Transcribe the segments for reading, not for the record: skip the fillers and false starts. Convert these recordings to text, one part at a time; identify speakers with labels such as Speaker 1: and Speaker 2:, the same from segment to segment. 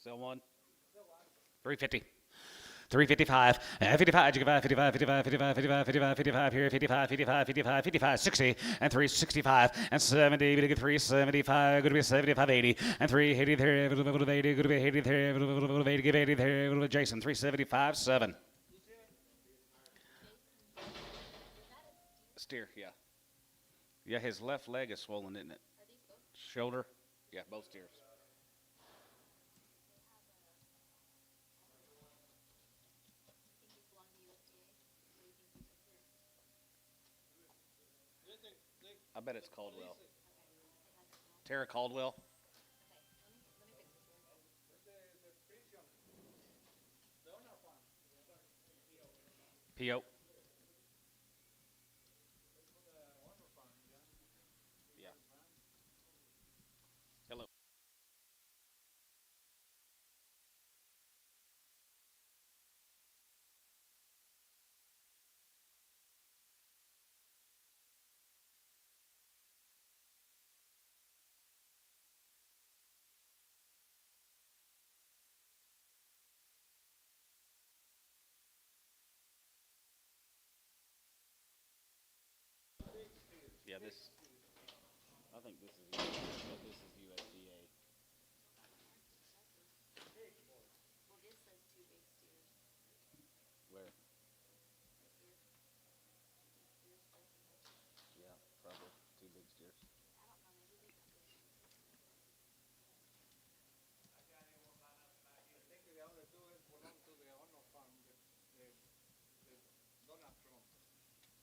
Speaker 1: Sell one. 350. 355, 55, 55, 55, 55, 55, 55, 55 here, 55, 55, 55, 55, 60, and 365, and 70, we get 375, going to be 75, 80, and 380 there, 80, going to be 80 there, 80, give 80 there, Jason, 375, 7. Steer, yeah. Yeah, his left leg is swollen, isn't it? Shoulder? Yeah, both steers. I bet it's Caldwell. Tara Caldwell. P.O. Yeah. Hello. Yeah, this. I think this is USDA. Where? Yeah, probably two big steers.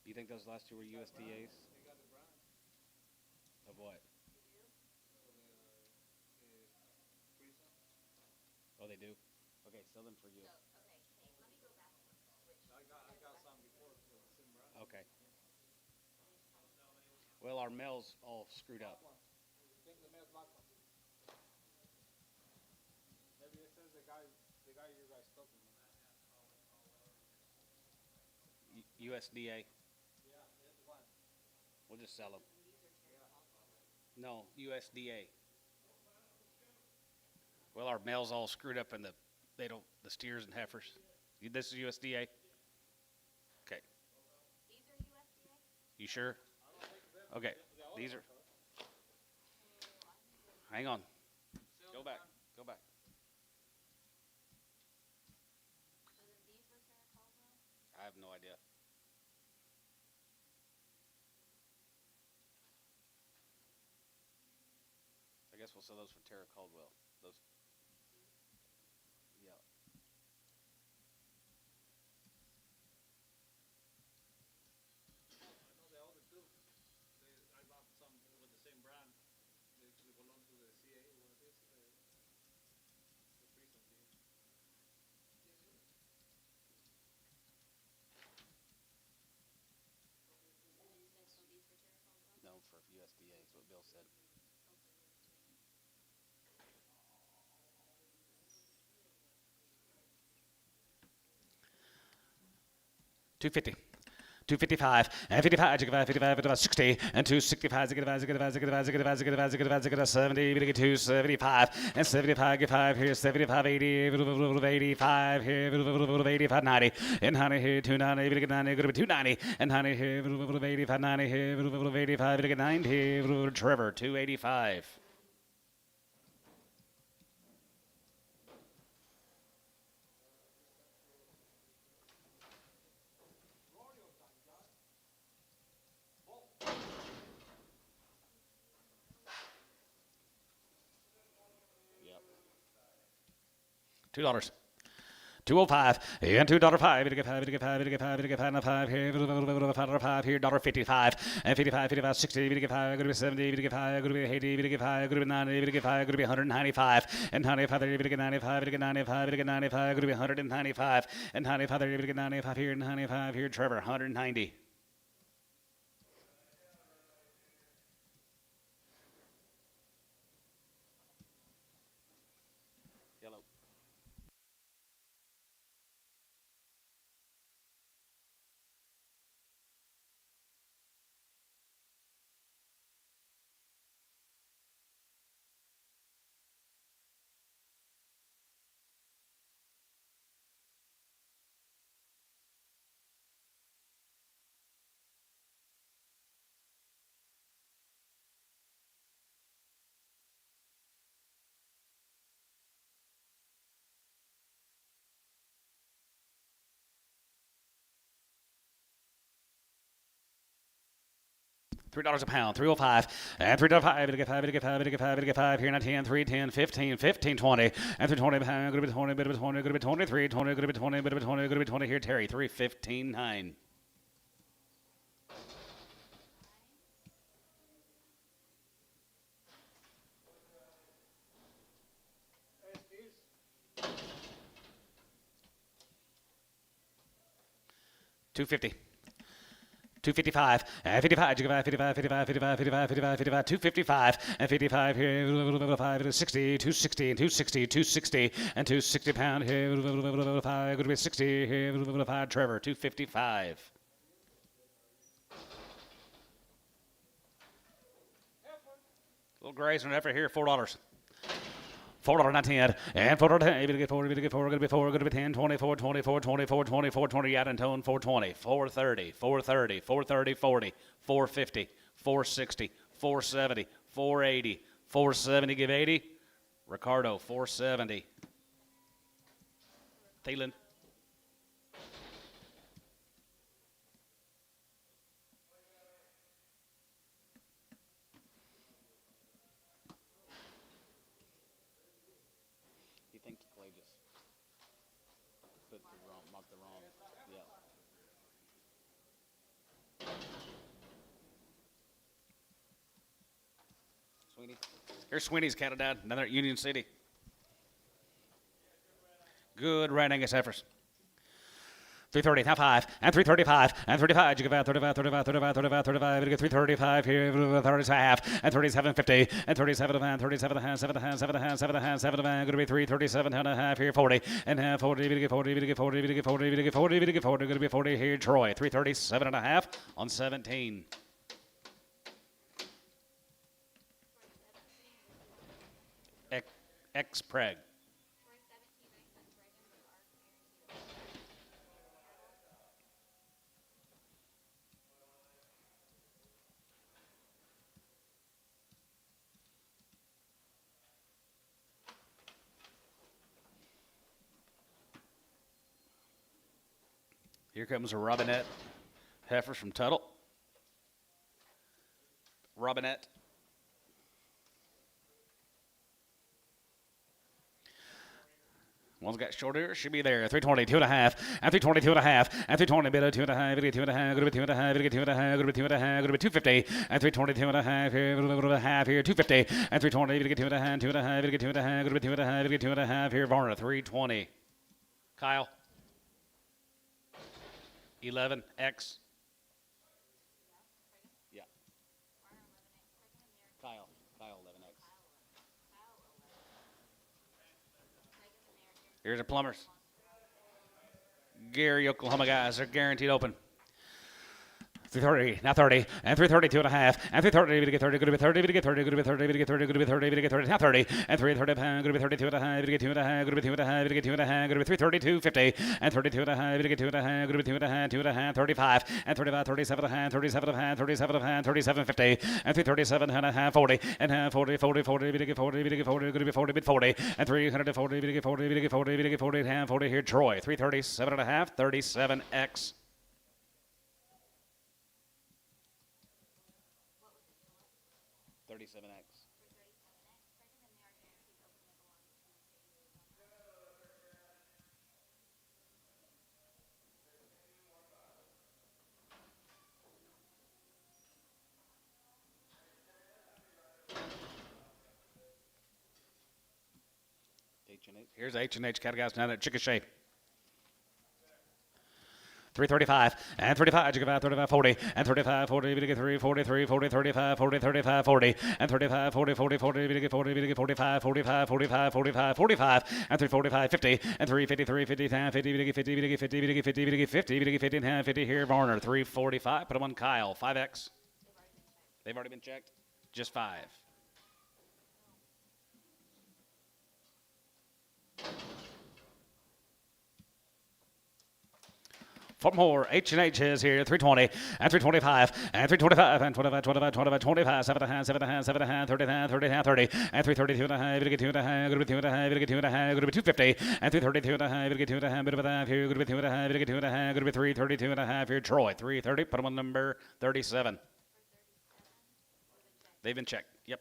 Speaker 1: You think those last two were USDAs? Of what? Oh, they do? Okay, sell them for you. Okay. Well, our mail's all screwed up.
Speaker 2: Maybe it says the guy you guys talking about.
Speaker 1: USDA.
Speaker 2: Yeah, that's one.
Speaker 1: We'll just sell them. No, USDA. Well, our mail's all screwed up and the steers and heifers. This is USDA? Okay. You sure? Okay. These are. Hang on. Go back. Go back. I have no idea. I guess we'll sell those for Tara Caldwell. Those. Yeah.
Speaker 2: I know the other two. I bought some with the same brand. They belong to the CA. What is the prison deal?
Speaker 1: No, for USDA is what Bill said. 250. 255, and 55, 55, 60, and 265, 70, 275, and 75, 5 here, 75, 80, 85 here, 85, 90, and 90 here, 290, 90, 290, and 90 here, 85, 90 here, 85, 90 here, Trevor, 285. $2. 205 and $2.05. We get five. We get five. We get five. We get five. Five here. $5 here. $55 and 55. 55. 60. We get five. Going to be 70. We get five. Going to be 80. We get five. Going to be 90. We get five. Going to be 195 and 95. We get 95. We get 95. We get 95. Going to be 195 and 95. We get 95 here. 95 here. Trevor 190. Yellow. $3 a pound, 305, and $3.05, to get 5, to get 5, to get 5, to get 5, here, 10, 3, 10, 15, 15, 20, and 320 pound, going to be 20, bit of 20, going to be 23, 20, going to be 20, bit of 20, going to be 20, here, Terry, 315, 9. $250. 255 and 55, 55, 55, 55, 55, 55, 55, 255 and 55 here, 5, 60, 260 and 260, 260 and 260 pound here, 5, going to be 60 here, 5, Trevor, 255. Little grazer heifer here, $4. $4.10 and $4.10. Able to get 4, able to get 4, going to be 4, going to be 10, 24, 24, 24, 24, 20 out and tone, 420, 430, 430, 430, 40, 450, 460, 470, 480, 470, give 80. Ricardo, 470. Thielen. He thinks Clay just put the wrong, marked the wrong, yeah. Sweeney. Here's Sweeney's cattle down, another at Union City. Good red Angus heifers. 330, now 5, and 335, and 35, you give out 35, 35, 35, 35, 35, you get 335 here, 30 half, and 37.50, and 37 and a half, 37 and a half, 7 and a half, 7 and a half, 7 and a half, 7 and a half, going to be 337 and a half here, 40, and half, 40, you get 40, you get 40, you get 40, you get 40, you get 40, going to be 40 here, Troy, 337 and a half on 17. X-Preg. Here comes a Robinette heifers from Tuttle. Robinette. One's got short ears, should be there. 320, 2 and a half, and 320, 2 and a half, and 320, bit of 2 and a half, 2 and a half, going to be 2 and a half, 2 and a half, going to be 2 and a half, going to be 250, and 320, 2 and a half here, a half here, 250, and 320, get 2 and a half, 2 and a half, get 2 and a half, going to be 2 and a half, get 2 and a half here, Varna, 320. Kyle. 11X. Yeah. Kyle 11X. Here's the plumbers. Gary, Oklahoma guys are guaranteed open. 330, now 30, and 330, 2 and a half, and 330, to get 30, going to be 30, to get 30, going to be 30, to get 30, going to be 30, to get 30, now 30, and 330 pound, going to be 32 and a half, to get 2 and a half, going to be 2 and a half, to get 2 and a half, going to be 332, 50, and 32 and a half, to get 2 and a half, going to be 2 and a half, 2 and a half, 35, and 35, 37 and a half, 37 and a half, 37 and a half, 37, 50, and 337 and a half, 40, and half, 40, 40, 40, to get 40, to get 40, going to be 40, bit 40, and 340, to get 40, to get 40, to get 40, and half, 40 here, Troy, 337 and a half, 37X. Here's H&H cattle guys down at Chickasha. 335 and 35, you give out 35, 40, and 35, 40, we get 3, 43, 40, 35, 40, 35, 40, and 35, 40, 40, 40, we get 40, we get 45, 45, 45, 45, 45, and 345, 50, and 353, 50, 50, we get 50, we get 50, we get 50, we get 50, we get 50, and half 50 here, Varner, 345, put them on Kyle, 5X. They've already been checked? Just 5. For more, H&H is here, 320, and 325, and 325, and 25, 25, 25, 25, 7 and a half, 7 and a half, 7 and a half, 30 and a half, 30 and a half, 30, and 332 and a half, we get 2 and a half, going to be 2 and a half, we get 2 and a half, going to be 250, and 332 and a half, we get 2 and a half, bit of a half here, going to be 2 and a half, we get 2 and a half, going to be 332 and a half here, Troy, 330, put them on number 37. They've been checked. Yep.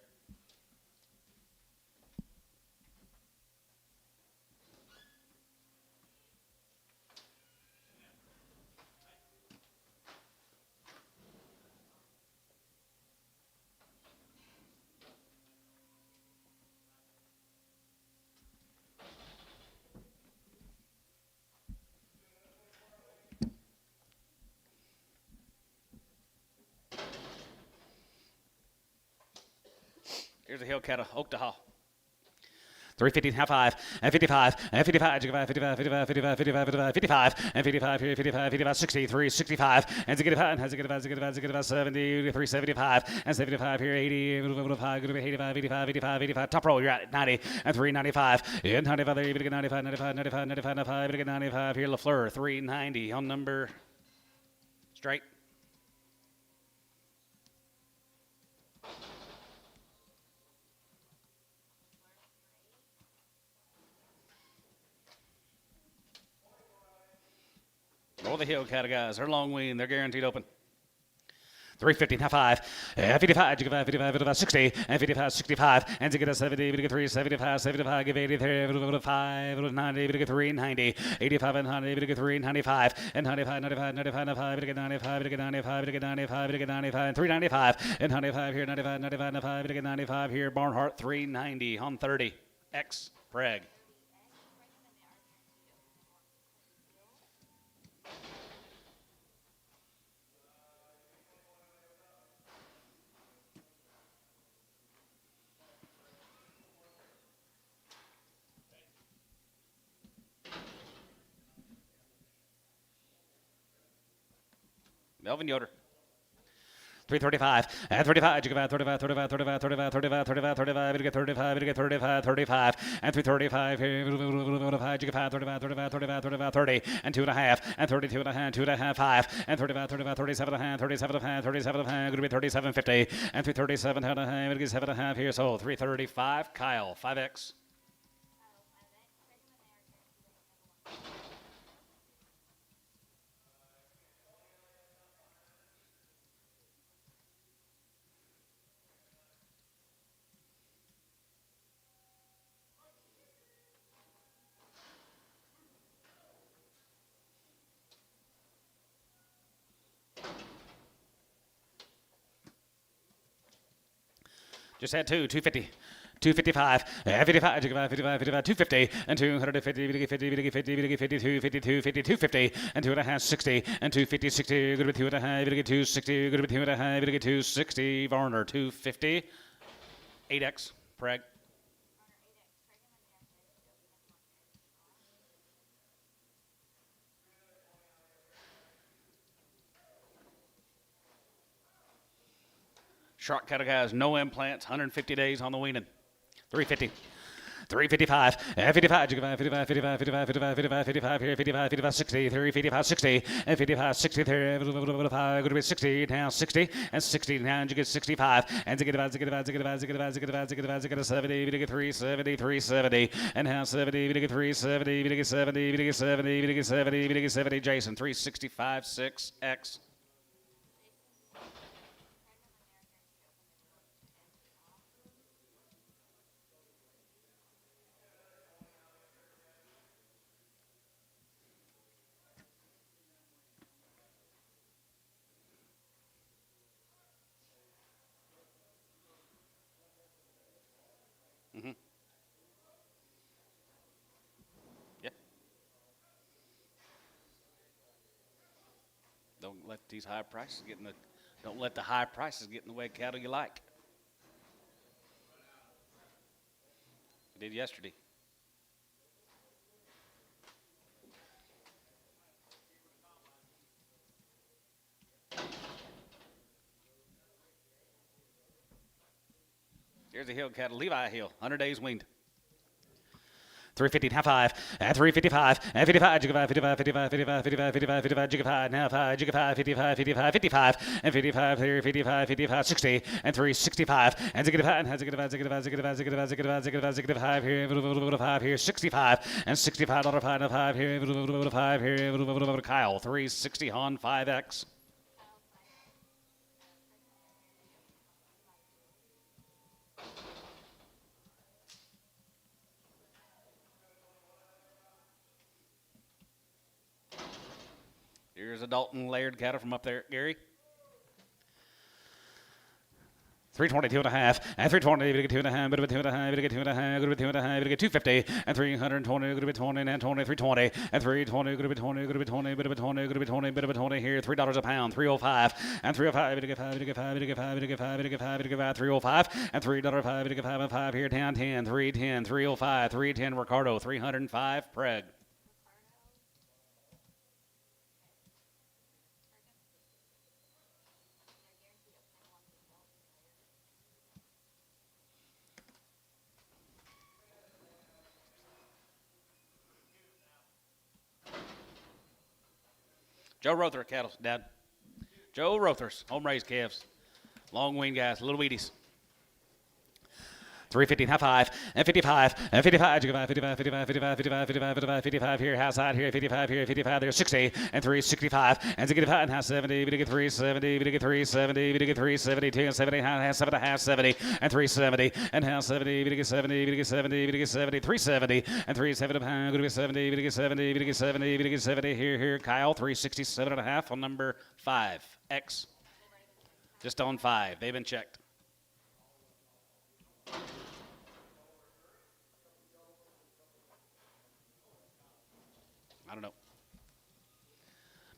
Speaker 1: Here's a hill cattle, Oklahoma. 350, half 5, and 55, and 55, 55, 55, 55, 55, 55, 55, and 55, here, 55, 55, 60, 365, and 65, and 65, 65, 65, 70, 375, and 75, here, 80, 85, 85, 85, 85, 85, top roll, you're at 90, and 395, and 95, there, you get 95, 95, 95, 95, 95, you get 95, here, LaFleur, 390, on number, straight. Roll the hill cattle guys. They're long wean. They're guaranteed open. 350, half 5, 55, 55, 55, 55, 60, and 55, 65, and to get a 70, we get 3, 75, 75, give 83, 5, 90, we get 3, 90, 85, and 100, we get 3, 95, and 95, 95, 95, 95, we get 95, we get 95, we get 95, we get 95, and 395, and 95 here, 95, 95, 95, we get 95 here, Barnhart, 390 on 30, X, Preg. Melvin Yoder. 335, and 35, you get 35, 35, 35, 35, 35, 35, 35, you get 35, you get 35, 35, and 335, you get 5, 35, 35, 35, 35, 30, and 2.5, and 32 and a half, 2.5, 5, and 35, 35, 37 and a half, 37 and a half, 37 and a half, going to be 37.50, and 337 and a half, it gets 7 and a half here, so 335, Kyle, 5X. Just had 250. 255, 55, 55, 55, 250, and 250, 50, 50, 52, 52, 52, 50, and 2.5, 60, and 250, 60, good with 2.5, 260, good with 2.5, 260, Varner, 250, 8X, Preg. Shark cattle guys, no implants, 150 days on the weaning. 350. 355, 55, 55, 55, 55, 55, 55, 55, here, 55, 55, 60, 55, 60, and 55, 60, 55, go to be 60, now 60, and 60, now you get 65, and to get 70, we get 370, 370, and now 70, we get 370, we get 70, we get 70, we get 70, we get 70, Jason, 365, 6X. Yeah. Don't let these high prices get in the. Don't let the high prices get in the way of cattle you like. I did yesterday. Here's a hill cattle, Levi Hill, 100 days weaned. 350, half 5, and 355, and 55, 55, 55, 55, 55, 55, 55, 55, now 5, 55, 55, 55, 55, and 55, here, 55, 55, 60, and 365, and 65, and 65, 65, 65, 65, 65, 65, here, 5 here, 65, and $65 5 here, 5 here, Kyle, 360 on 5X. Here's a Dalton layered cattle from up there, Gary. 322 and a half, and 320, we get 2.5, bit of a 2.5, we get 2.5, good bit 2.5, we get 250, and 320, good bit 20, and 20, 320, and 320, good bit 20, good bit 20, bit of a 20, good bit 20, bit of a 20 here, $3 a pound, 305, and 305, we get 5, we get 5, we get 5, we get 5, we get 5, we get 5, 305, and $3.05, we get 5 and 5 here, 10, 10, 310, 305, 310, Ricardo, 305, Preg. Joe Rother cattle, Dad. Joe Rother's, home raised calves. Long weaned guys, little Wheaties. 350, half 5, and 55, and 55, 55, 55, 55, 55, 55, 55, 55 here, half side here, 55 here, 55 there, 60, and 365, and 65, and half 70, we get 370, we get 370, we get 370, 2 and 70, half 7, half 70, and 370, and half 70, we get 70, we get 70, we get 70, 370, and 370 pound, we get 70, we get 70, we get 70, we get 70 here, Kyle, 367 and a half on number 5, X, just on 5, they've been checked. I don't know.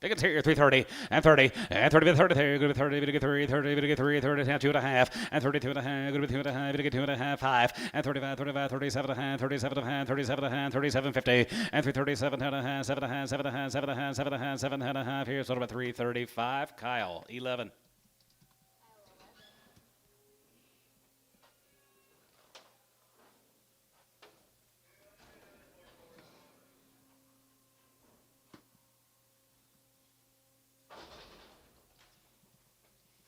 Speaker 1: Big interior, 330, and 30, and 30, 30, 30, good 30, we get 3, 30, we get 3, 30, 2 and a half, and 32 and a half, good 2 and a half, we get 2 and a half, 5, and 35, 35, 37 and a half, 37 and a half, 37 and a half, 37, 50, and 337 and a half, 7 and a half, 7 and a half, 7 and a half, 7 and a half, 7 and a half, here, so about 335, Kyle, 11.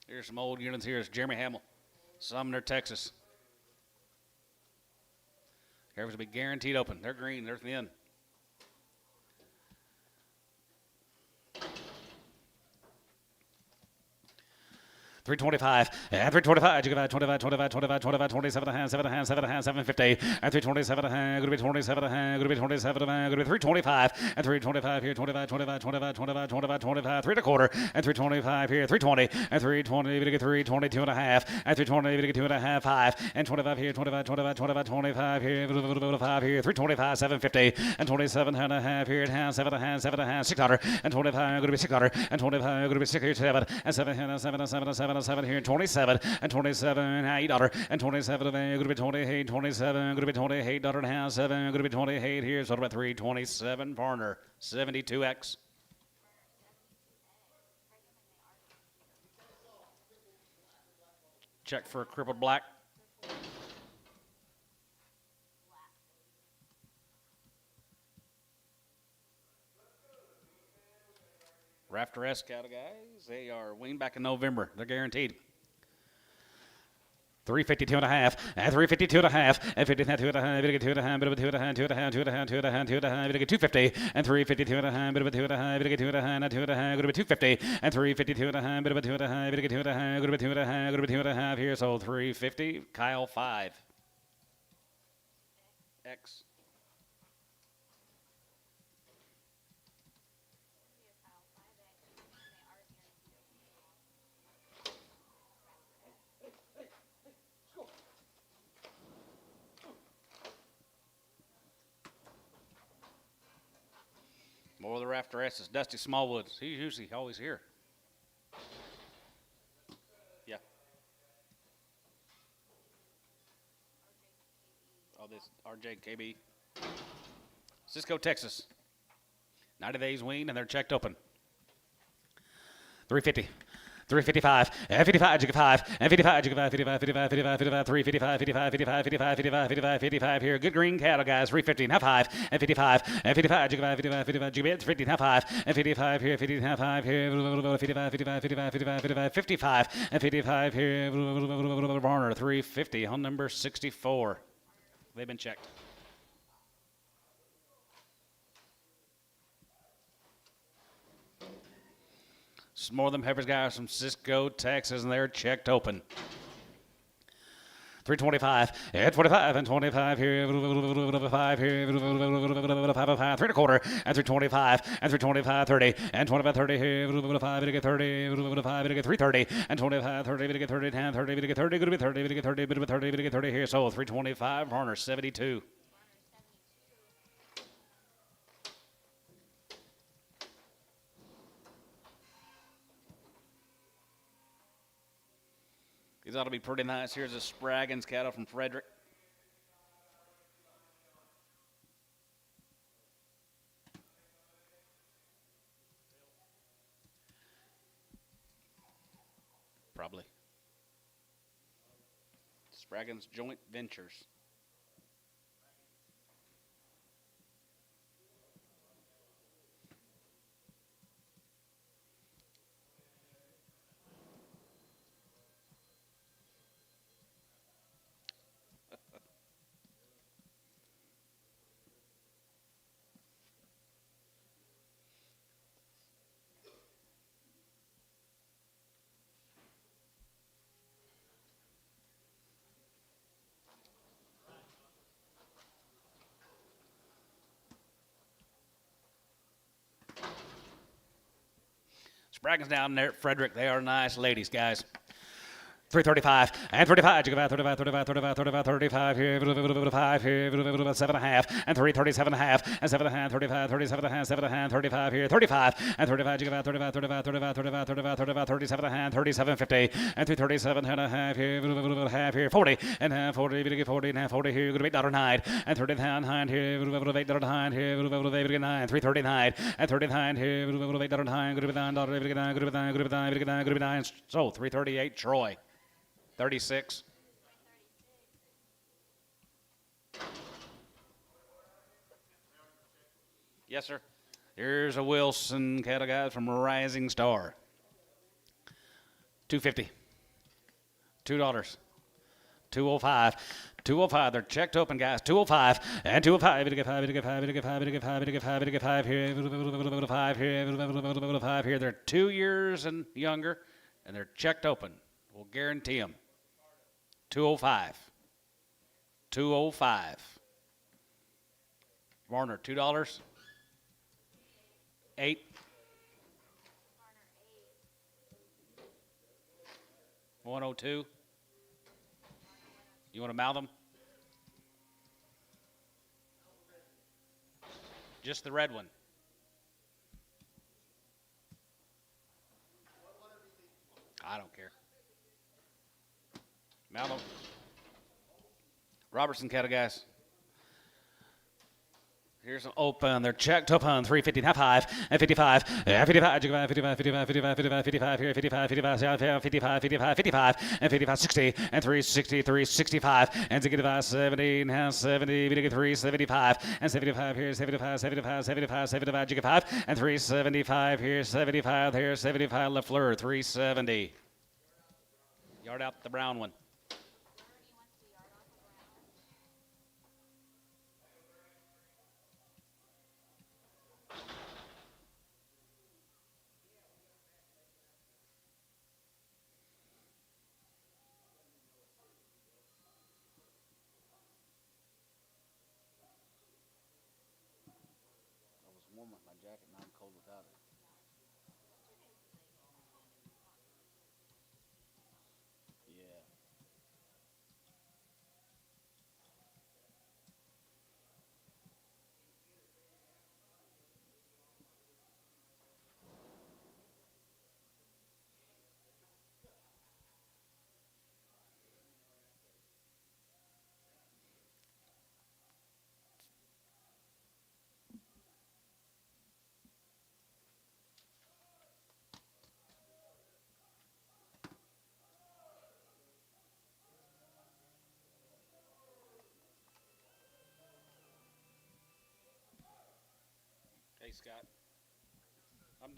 Speaker 1: Here's some old units. Here's Jeremy Hamill, Sumner, Texas. Heifers will be guaranteed open. They're green. They're thin. $325, and $325, you got 25, 25, 25, 25, 27 and a half, 7 and a half, 7 and a half, 750, and $327 and a half, going to be 27 and a half, going to be 27 and a half, going to be $325, and $325 here, 25, 25, 25, 25, 25, 25, 3 1/4, and $325 here, $320, and $320, we get 322 and a half, and $320, we get 2 and a half, 5, and $25 here, 25, 25, 25, 25 here, 5 here, $325, 750, and $27 and a half here, 7 and a half, 7 and a half, 600, and $25 going to be 600, and $25 going to be 67, and 7 here, 27, and 27, $8, and 27, going to be 28, 27, going to be 28, $1 and a half, 7, going to be 28 here, so about 327, Varner, 72X. Check for a crippled black. Rafter S cattle guys, they are weaned back in November. They're guaranteed. 352 and a half, and 352 and a half, and 52 and a half, bit of 2 and a half, bit of 2 and a half, 2 and a half, 2 and a half, 2 and a half, 2 and a half, bit of 250, and 352 and a half, bit of 2 and a half, bit of 2 and a half, and 2 and a half, good to be 250, and 352 and a half, bit of 2 and a half, bit of 2 and a half, good to be 2 and a half, good to be 2 and a half here, so 350, Kyle 5. X. More of the Rafter S is Dusty Smallwoods. He's usually always here. Yeah. Oh, this RJKB. Cisco, Texas. 90 days weaned, and they're checked open. 350. 355, and 55, 5, and 55, 55, 55, 55, 55, 355, 55, 55, 55, 55, 55, 55 here. Good green cattle, guys. 350, and half 5, and 55, and 55, 55, 55, 55, 50, half 5, and 55 here, 50, half 5 here, 55, 55, 55, 55, 55, 55, and 55 here, Varner, 350 on number 64. They've been checked. Some more of them heifers guys from Cisco, Texas, and they're checked open. 325 and 25 and 25 here, 5 here, 5, 3 1/4 and 325 and 325 30 and 25 30 here, 5 to get 30, 5 to get 330 and 25 30 to get 30 10 30 to get 30 good to be 30 to get 30 bit of 30 to get 30 here. So 325 Horner 72. These ought to be pretty nice. Here's a Spraggins cattle from Frederick. Probably. Spraggins Joint Ventures. Spraggins down there at Frederick. They are nice ladies, guys. 335 and 35. You go 35, 35, 35, 35, 35 here, 5 here, 7.5 and 337.5 and 7.5, 35, 37.5, 7.5, 35 here, 35 and 35. You go 35, 35, 35, 35, 35, 35, 37.5, 37.50 and 337.5 here, half here, 40 and half 40, 40 and half 40 here. You're going to be $8.09 and 39 here, $8.09 here, 9, 339 and 39 here, $8.09, good to be $9, good to be 9. So 338 Troy. 36. Yes, sir. Here's a Wilson cattle guy from Rising Star. $2.50. $2. 205. 205. They're checked open, guys. 205 and 205. To get 5. To get 5. To get 5. To get 5. To get 5. To get 5 here. 5 here. 5 here. They're 2 years and younger, and they're checked open. We'll guarantee them. 205. 205. Warner, $2. 8. 102. You want to mouth them? Just the red one. I don't care. Mallow. Robertson cattle guys. Here's an open. They're checked open. 350, half 5 and 55. 55, 55, 55, 55, 55, 55 here. 55, 55, 55, 55, 55 and 55, 60 and 360, 365 and 65, 70 and half 70. 375 and 75 here. 75, 75, 75, 75, 5 and 375 here. 75 here. 75 LaFleur. 370. Yard out the brown one. I was warm with my jacket, now I'm cold without it. Yeah. Hey, Scott. I'm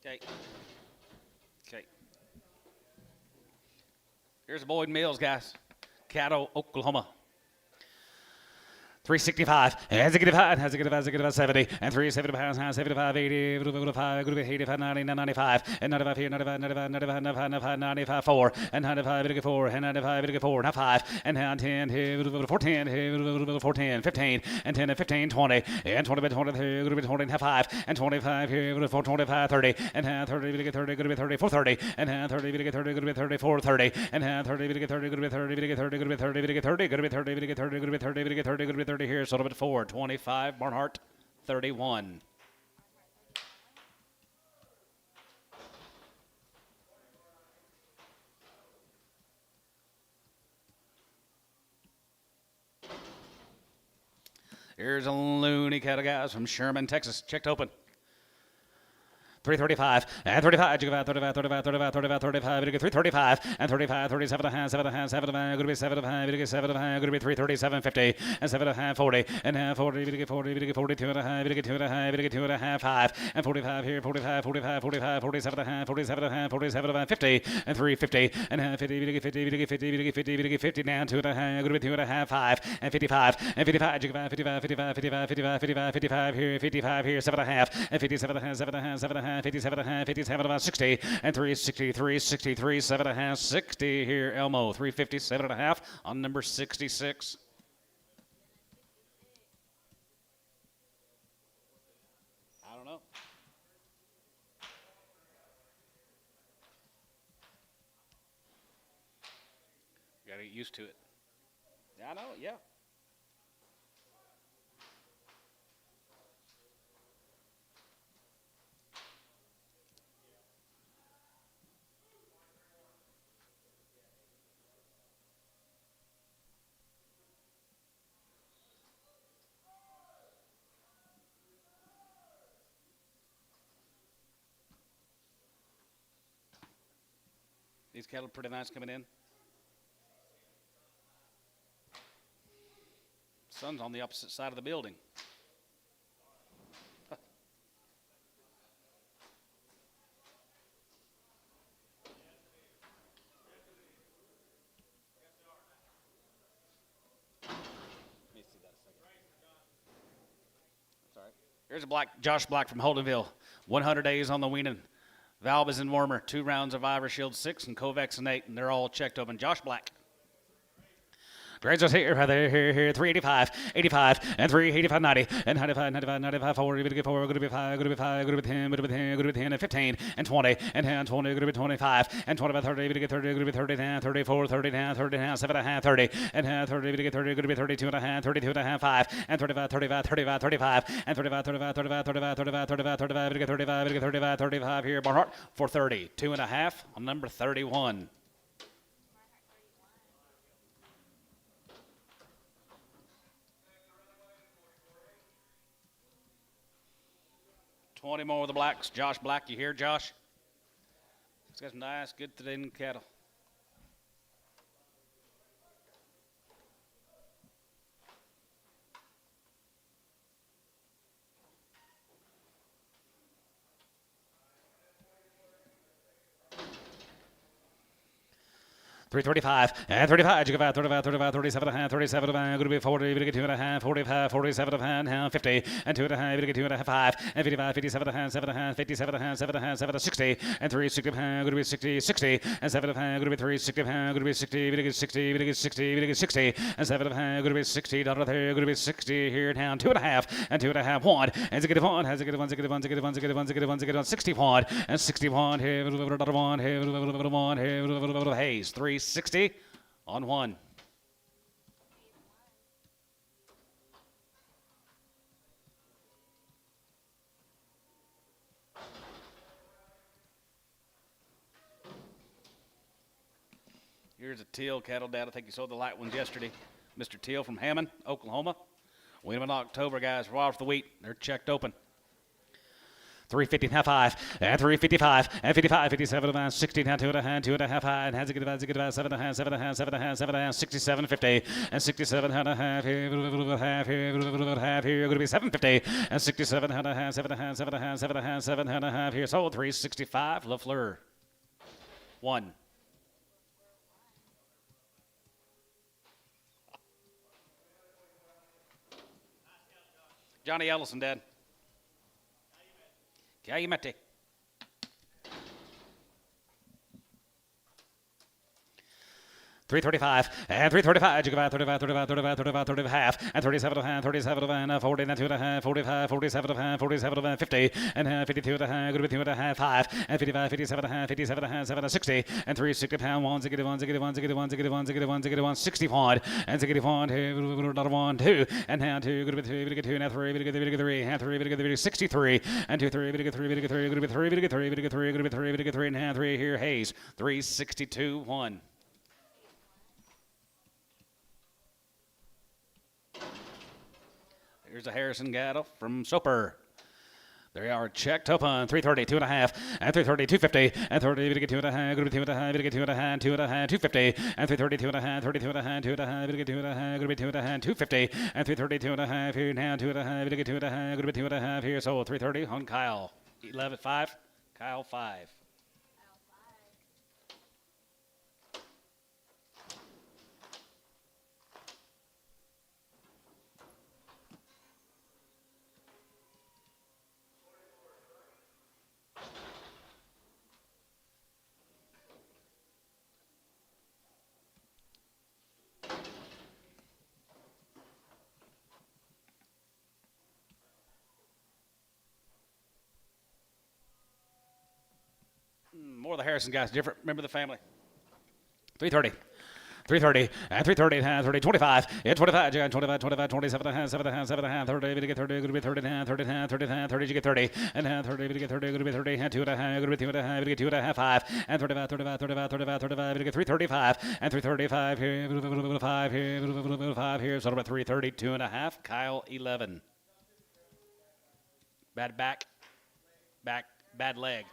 Speaker 1: Okay. Okay. Here's Boyd Mills, guys. Caddo, Oklahoma. 365, has a good 70, and 370 pounds, 75, 80, 85, 90, 95, and 95 here, 95, 95, 95, 95, 95, 4, and 95, 4, and 95, 4, now 5, and 10, 14, 14, 15, and 10, and 15, 20, and 20 by 20, 20, and 5, and 25 here, 4, 25, 30, and 30, 30, good to be 30, 430, and 30, 30, good to be 30, 430, and 30, 30, good to be 30, 30, good to be 30, good to be 30, good to be 30, good to be 30, good to be 30, good to be 30, good to be 30 here, so at 4, 25, Barnhart, 31. Here's a loony cattle, guys, from Sherman, Texas. Checked open. 335, and 35, 35, 35, 35, 35, 35, 335, and 35, 37 and a half, 7 and a half, 7 and a half, going to be 7 and a half, 7 and a half, going to be 337, 50, and 7 and a half, 40, and half 40, 40, 42 and a half, 2 and a half, 2 and a half, 5, and 45 here, 45, 45, 45, 47 and a half, 47 and a half, 47 and a half, 50, and 350, and half 50, 50, 50, 50, 50, down 2 and a half, going to be 2 and a half, 5, and 55, and 55, 55, 55, 55, 55, 55, 55 here, 55 here, 7 and a half, and 57 and a half, 7 and a half, 7 and a half, 57 and a half, 57 about 60, and 363, 63, 7 and a half, 60 here, Elmo, 357 and a half on number 66. I don't know. You gotta get used to it. Yeah, I know, yeah. These cattle pretty nice coming in. Sun's on the opposite side of the building. Here's a Josh Black from Holdenville. 100 days on the weaning. Valve is in warmer. 2 rounds of Ivor Shield 6 and Kovacs and 8, and they're all checked open. Josh Black. Grades us here, 385, 85, and 385, 90, and 95, 95, 95, 40, good to be 4, good to be 5, good to be 5, good to be 10, good to be 10, good to be 10, and 15, and 20, and 10, 20, good to be 25, and 25, 30, good to get 30, good to be 30, down, 34, 30, down, 30, down, 7 and a half, 30, and 30, good to get 30, good to be 32 and a half, 32 and a half, 5, and 35, 35, 35, 35, and 35, 35, 35, 35, 35, 35, 35, good to get 35, good to get 35, 35 here, Barnhart, for 30, 2 and a half on number 31. $20 more with the blacks. Josh Black, you hear, Josh? He's got some nice, good thin cattle. $335, and 35, 35, 35, 37 and a half, 37 and a half, going to be 40, going to get 2 and a half, 45, 47 and a half, 50, and 2 and a half, going to get 2 and a half, 5, and 55, 57 and a half, 7 and a half, 57 and a half, 7 and a half, 7 to 60, and 360 and a half, going to be 60, 60, and 7 and a half, going to be 360 and a half, going to be 60, going to get 60, going to get 60, going to get 60, and 7 and a half, going to be 60, $1 there, going to be 60 here down, 2 and a half, and 2 and a half, 1, and zig one, has a good one, zig one, zig one, zig one, zig one, zig one, 61, and 61 here, $1 here, $1 here, Hayes, 360. On 1. Here's a teal cattle dad. I think you sold the light ones yesterday. Mr. Teal from Hammond, Oklahoma. Wait in October, guys. We're off the wheat. They're checked open. 350 and half 5, and 355, and 55, 57 and 16, and 2.5 high, and has a good about 7 and a half, 7 and a half, 7 and a half, 7 and a half, 67, 50, and 67 and a half, here, half, here, half, here, going to be 750, and 67 and a half, 7 and a half, 7 and a half, 7 and a half, 7 and a half, here, sold 365, LaFleur. 1. Johnny Ellison, Dad. Calumet. 335, and 335, you go about 35, 35, 35, 35, 35 half, and 37 of hand, 37 of hand, 40, and 2 and a half, 45, 47 of hand, 47 of hand, 50, and 52 and a half, good with 2 and a half, 5, and 55, 57 and a half, 57 and a half, 7 and 60, and 360 pound, 1, ziggy 1, ziggy 1, ziggy 1, ziggy 1, ziggy 1, ziggy 1, 60 pound, and ziggy 1, 2, and hand 2, good with 2, good 2, and 3, good 3, hand 3, good 63, and 2, 3, good 3, good 3, good with 3, good 3, good 3, good with 3, good 3, and hand 3 here, Hayes, 362, 1. Here's a Harrison cattle from Soper. They are checked open. 330, 2 and a half, and 330, 250, and 30, to get 2 and a half, good to be 2 and a half, to get 2 and a half, 2 and a half, 250, and 330, 2 and a half, 32 and a half, 2 and a half, to get 2 and a half, good to be 2 and a half, 250, and 330, 2 and a half, here now, 2 and a half, to get 2 and a half, good to be 2 and a half, here, so 330 on Kyle. 11, 5, Kyle 5. More of the Harrison guys, different. Remember the family. 330. 330, and 330, and half, 30, 25, and 25, you got 25, 25, 27, and half, 7 and a half, 7 and a half, 30, to get 30, good to be 30, and half, 30, and half, 30, and half, 30, you get 30, and half, 30, to get 30, good to be 30, and 2 and a half, good to be 2 and a half, to get 2 and a half, 5, and 35, 35, 35, 35, 35, to get 335, and 335 here, 5 here, 5 here, so about 330, 2 and a half, Kyle 11. Bad back, bad leg.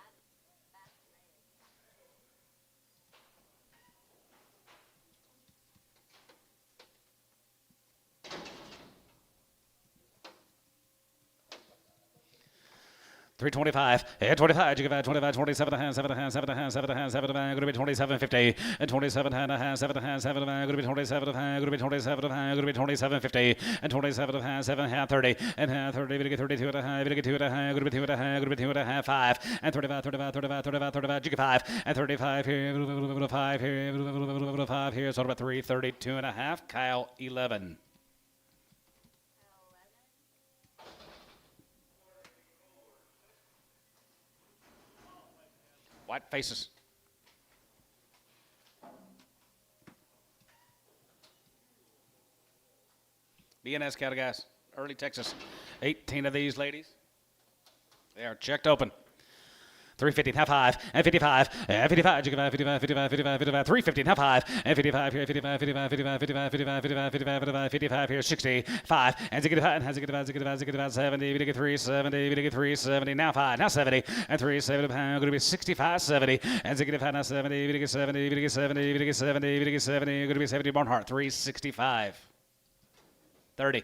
Speaker 1: $325, and 25, you give out 25, 27 and a half, 7 and a half, 7 and a half, 7 and a half, 7 and a half, going to be 27.50, and 27 and a half, 7 and a half, 7 and a half, going to be 27 and a half, going to be 27 and a half, going to be 27.50, and 27 and a half, 7 and a half, 30, and half, 30, going to get 32 and a half, going to get 2 and a half, going to be 2 and a half, going to be 2 and a half, 5, and 35, 35, 35, 35, 35, you get 5, and 35 here, 5 here, 5 here, so about 332 and a half, Kyle 11. White faces. BNS cattle guys, early Texas. 18 of these ladies. They are checked open. 350 and half 5, and 55, and 55, 55, 55, 55, 55, 350 and half 5, and 55 here, 55, 55, 55, 55, 55, 55, 55, 55, 55 here, 65, and 65, and 65, 65, 65, 70, we get 370, we get 370, now 5, now 70, and 370 pound, going to be 65, 70, and 65, now 70, we get 70, we get 70, we get 70, we get 70, going to be 70, Barnhart, 365, 30.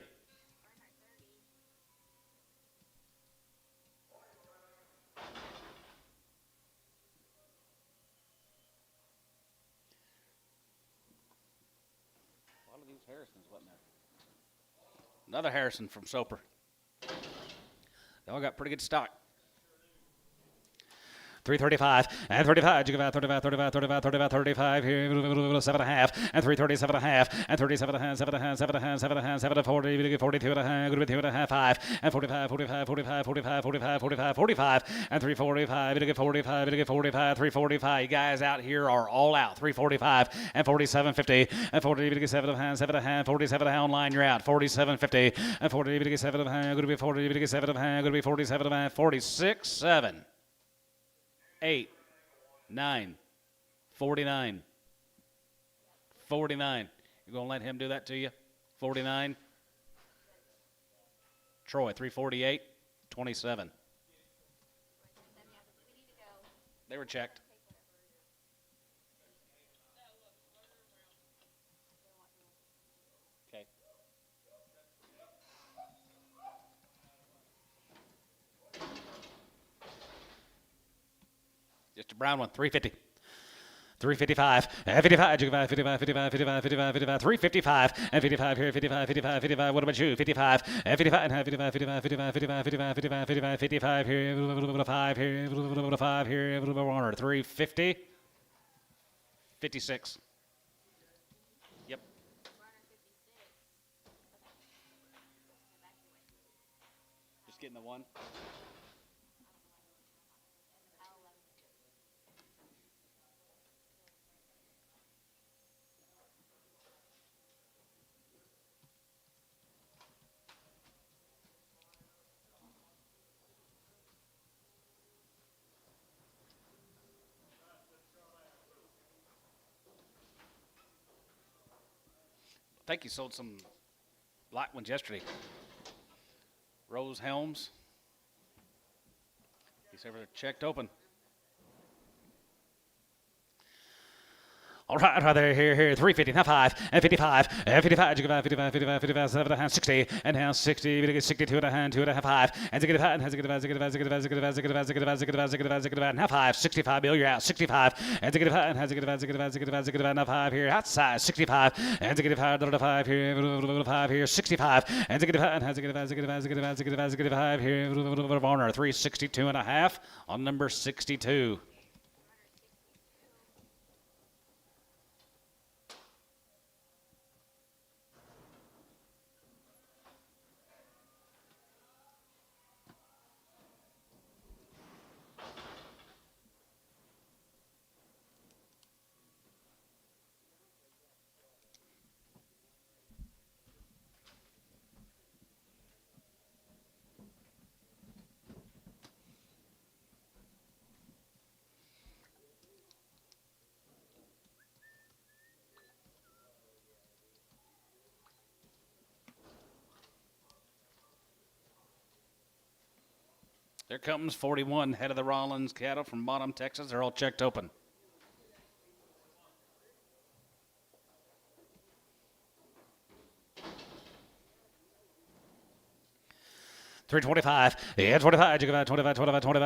Speaker 1: Harrison's wasn't there? Another Harrison from Soper. They all got pretty good stock. 335, and 35, you give out 35, 35, 35, 35, 35, here, 7 and a half, and 337 and a half, and 37 and a half, 7 and a half, 7 and a half, 7 and a half, 7 and 40, you get 42 and a half, good with 2 and a half, 5, and 45, 45, 45, 45, 45, 45, 45, and 345, you get 45, you get 45, 345. You guys out here are all out. 345, and 47.50, and 40, you get 7 and a half, 7 and a half, 47 and a half online, you're out. 47.50, and 40, you get 7 and a half, good to be 40, you get 7 and a half, good to be 47 and a half, 46, 7. 8, 9, 49, 49. You're going to let him do that to you? 49. Troy, 348, 27. They were checked. Okay. Just a brown one, 350. 355, 55, 55, 55, 55, 55, 55, 355, and 55 here, 55, 55, 55, what about you? 55, and 55, and 55, 55, 55, 55, 55, 55, 55, 55 here, 5 here, 5 here, 350, 56. Yep. Just getting the one. I think you sold some black ones yesterday. Rose Helms. These ever checked open. All right there, here, 350, now 5, and 55, and 55, 55, 55, 55, 7 and a half, 60, and now 60, we get 62 and a half, 2 and a half, 5, and 65, and 65, now 5, 65 bill, you're out, 65, and 65, and 65, now 5 here, outside, 65, and 65, 5 here, 5 here, 65, and 65, and 65 here, Warner, 362 and a half on number 62. There comes 41, head of the Rollins cattle from Bottom, Texas. They're all checked open. 325, yeah, 25, 25, 25, 25, 25,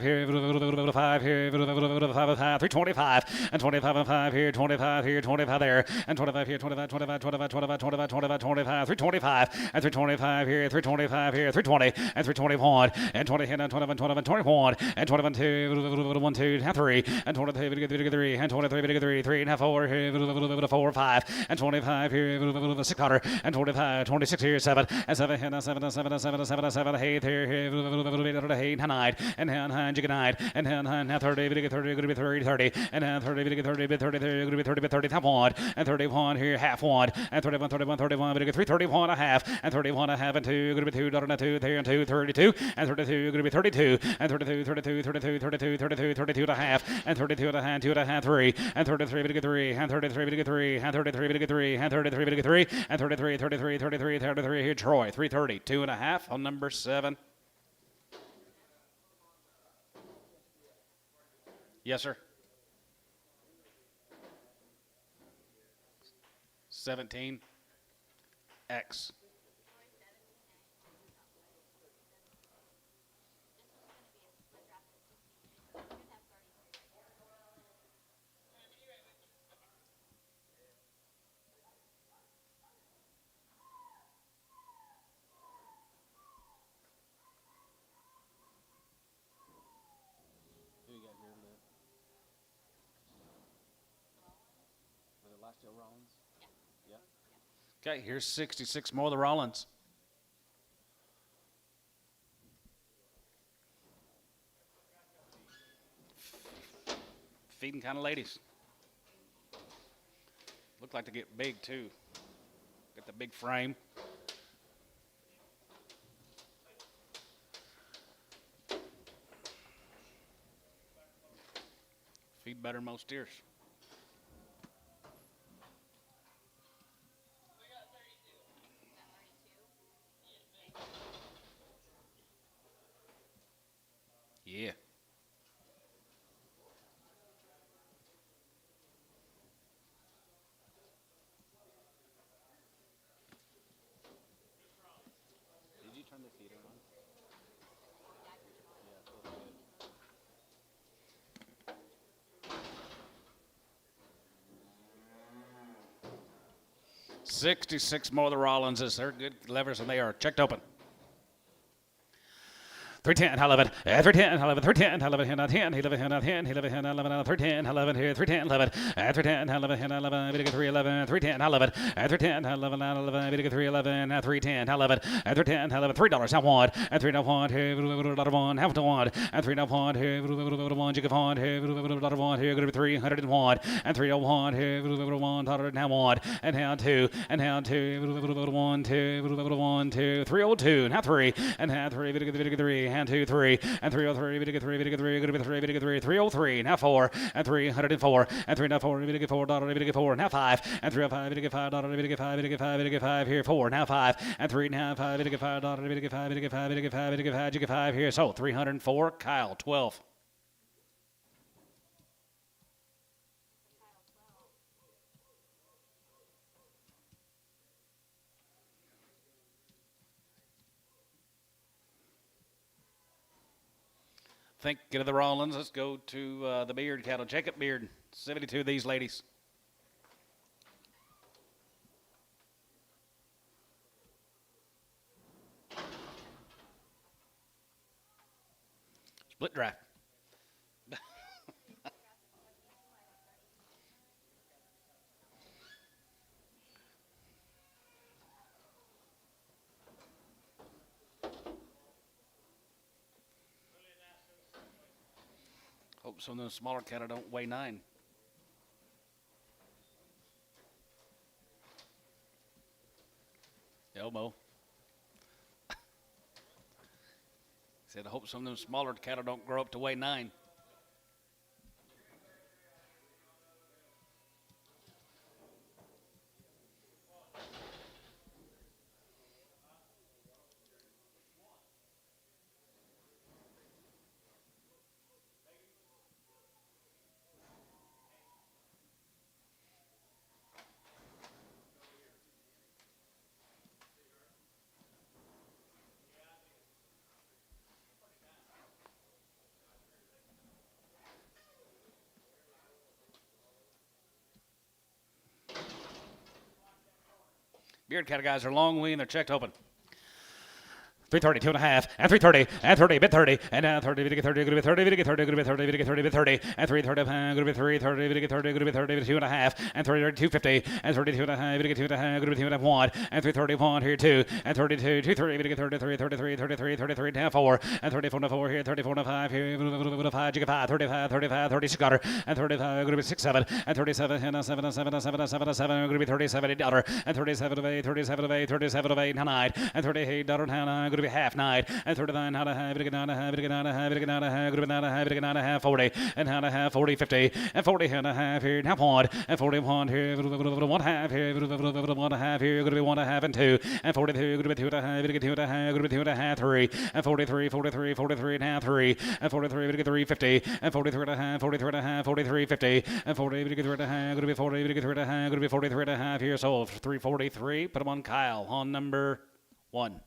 Speaker 1: 25 here, 5 here, 5, 325, and 25 and 5 here, 25 here, 25 there, and 25 here, 25, 25, 25, 25, 25, 25, 25, 325, and 325 here, 325 here, 320, and 321, and 20 here, and 21, 21, 21, and 21, 2, 1, 2, and 3, and 23, 3, and 23, 3, 3, and 4 here, 4, 5, and 25 here, 600, and 25, 26 here, 7, and 7 here, 7, 7, 7, 7, 8 here, 8, 9, and 9, you can 9, and 9, 30, 30, going to be 30, 30, and 30, 30, 30, going to be 30, 30, half one, and 31 here, half one, and 31, 31, 31, but 3, 31 and a half, and 31 and a half, and 2, going to be 2, and 2, 3, and 2, 32, and 32, going to be 32, and 32, 32, 32, 32, 32, 32 and a half, and 32 and a half, 2 and a half, 3, and 33, 3, and 33, 3, and 33, 3, and 33, 3, and 33, 33, 33, 33 here, Troy, 330, 2 and a half on number 7. Yes, sir. 17 X. Who you got here, Liv? Was it last year Rollins? Yeah. Okay, here's 66 more of the Rollins. Feeding kind of ladies. Look like they get big too. Got the big frame. Feed better than most steers. Yeah. 66 more of the Rollinses. They're good levers, and they are checked open. 310, 11, 310, 11, 310, 11, 10, 10, 11, 10, 11, 11, 310, 11, 310, 11, 310, 11, 11, 311, 310, 11, 310, 11, 11, 311, 310, 11, 310, 11, $3 I want, and $3 want, $1, half to want, and $3 want, $1, you can want, $1, here, going to be 301, and $301, $1, now want, and now two, and now two, 1, 2, 1, 2, 302, now 3, and now 3, 3, and 2, 3, and 303, we get 3, we get 3, going to be 3, we get 3, 303, now 4, and 304, and 3 now 4, we get $4, we get 4, now 5, and 305, we get $5, we get 5, we get 5, we get 5, here 4, now 5, and 3 now 5, we get $5, we get 5, we get 5, we get 5, we get 5, you get 5 here, so 304, Kyle 12. Thinking of the Rollins, let's go to the Beard cattle. Jacob Beard, 72 of these ladies. Split draft. Hope some of the smaller cattle don't weigh 9. Elbow. Said, I hope some of them smaller cattle don't grow up to weigh 9. Beard cattle guys are long wean, they're checked open. 330, 2.5, and 330, and 30, bit 30, and now 30, we get 30, going to be 30, we get 30, going to be 30, we get 30, bit 30, and 335, going to be 330, we get 30, going to be 30, 2.5, and 30, 250, and 32.5, we get 2.5, going to be 2.1, and 331 here 2, and 32, 23, we get 33, 33, 33, 33, down 4, and 34 4 here, 34 5 here, 5, you get 5, 35, 35, 36 got her, and 35, going to be 6, 7, and 37, and 7, 7, 7, 7, 7, going to be 37, $8, and 37 of 8, 37 of 8, 37 of 8, and 9, and $38, now, going to be half night, and 39, how to have it, get 9, get 9, get 9, good 9, get 9, 40, and how to have 40, 50, and 40 and a half here, now 1, and 41 here, 1 half here, 1 half here, going to be 1 half and 2, and 42, going to be 2 1/2, going to be 2 1/2, going to be 2 1/2, 3, and 43, 43, 43 and a half, 3, and 43, going to get 3, 50, and 43 1/2, 43 1/2, 43, 50, and 40, going to get 3 1/2, going to be 40, going to get 3 1/2, going to be 43 1/2 here, so 343, put them on Kyle on number 1.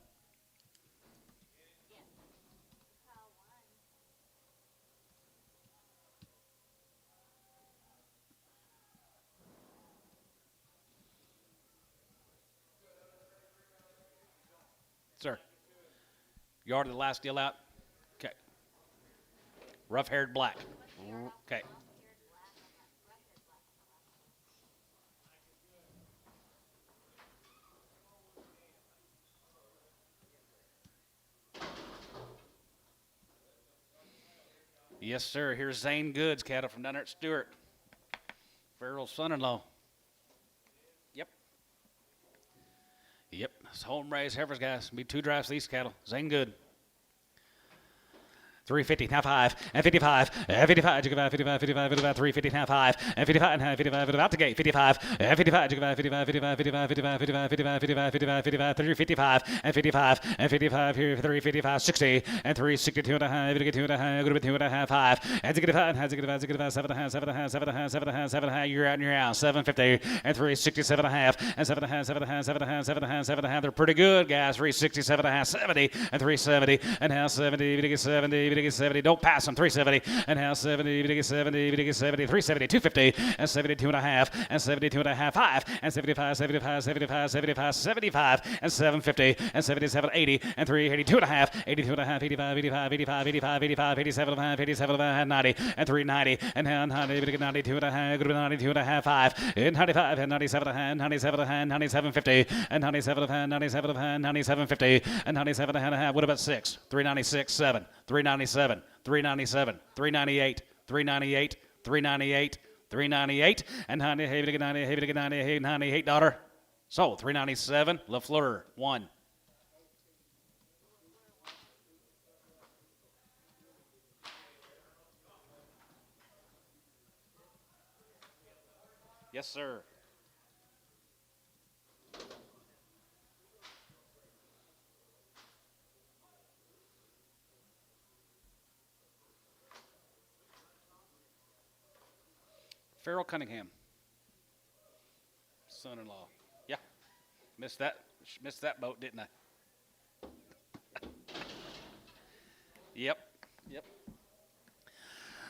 Speaker 1: Sir, yard of the last deal out. Okay. Rough-haired black. Okay. Yes, sir. Here's Zane Goods cattle from down there at Stewart. Farrell's son-in-law. Yep, it's home raised heifers, guys. Be 2 drives these cattle. Zane Good. 350, now 5, and 55, and 55, 55, 55, 55, 350, now 5, and 55, and 55, out the gate, 55, and 55, 55, 55, 55, 55, 55, 55, 55, 55, 355, and 55, and 55 here, 355, 60, and 362 and a half, going to get 2 1/2, going to be 2 1/2, 5, and 5, and 5, 7 1/2, 7 1/2, 7 1/2, 7 1/2, 7 1/2, you're out and you're out, 750, and 367 and a half, and 7 1/2, 7 1/2, 7 1/2, 7 1/2, 7 1/2, they're pretty good, guys, 367 and a half, 70, and 370, and now 70, we get 70, 70, don't pass him, 370, and now 70, 70, 70, 370, 250, and 72 and a half, and 72 and a half, 5, and 75, 75, 75, 75, 75, and 750, and 77, 80, and 382 and a half, 82 and a half, 85, 85, 85, 85, 85, 87 and a half, 87 and a half, 90, and 390, and now 90, 92 and a half, 92 and a half, 5, and 95, and 97 and a half, 97 and a half, 97, 50, and 97 and a half, 97 and a half, 97, 50, and 97 and a half, what about 6? 396, 7, 397, 397, 398, 398, 398, 398, and 98, 98, 98, daughter. So 397, LaFleur, 1. Yes, sir. Farrell Cunningham, son-in-law. Yeah, missed that boat, didn't I? Yep.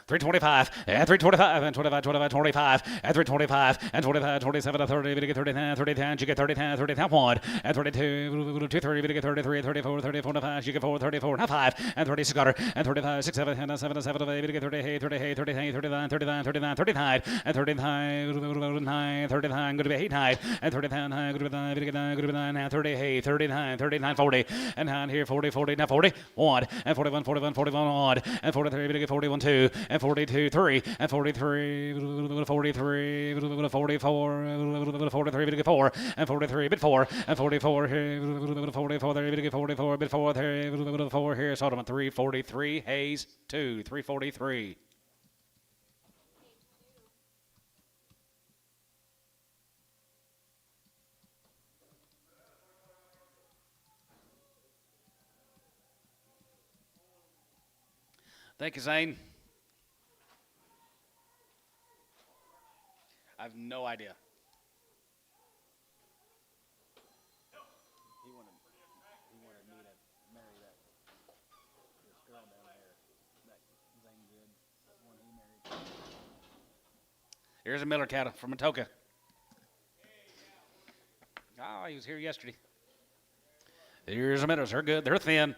Speaker 1: 325, and 325, and 25, 25, 25, and 325, and 25, 27, 30, we get 39, 30 times, you get 30 times, 30 times 1, and 32, 30, we get 33, 34, 34, 5, you get 4, 34, and 5, and 36, and 35, 6, 7, and 7, 7, 8, we get 38, 38, 38, 39, 39, 39, 39, and 39, 39, going to be 8, 9, and 39, going to be 9, we get 9, going to be 9, and 38, 39, 39, 40, and down here 40, 40, now 40, 1, and 41, 41, 41, 1, and 43, we get 41, 2, and 42, 3, and 43, 43, 44, 43, bit 4, and 43, bit 4, and 44 here, 44, there, bit 44, bit 4, there, 4 here, Sodom, 343, Hayes, 2, 343. Thank you, Zane. I have no idea.
Speaker 2: He wanted me to marry this girl down there that Zane did, that one he married.
Speaker 1: Here's a Miller cattle from Matoka. Oh, he was here yesterday. Here's the Millers. They're good. They're thin.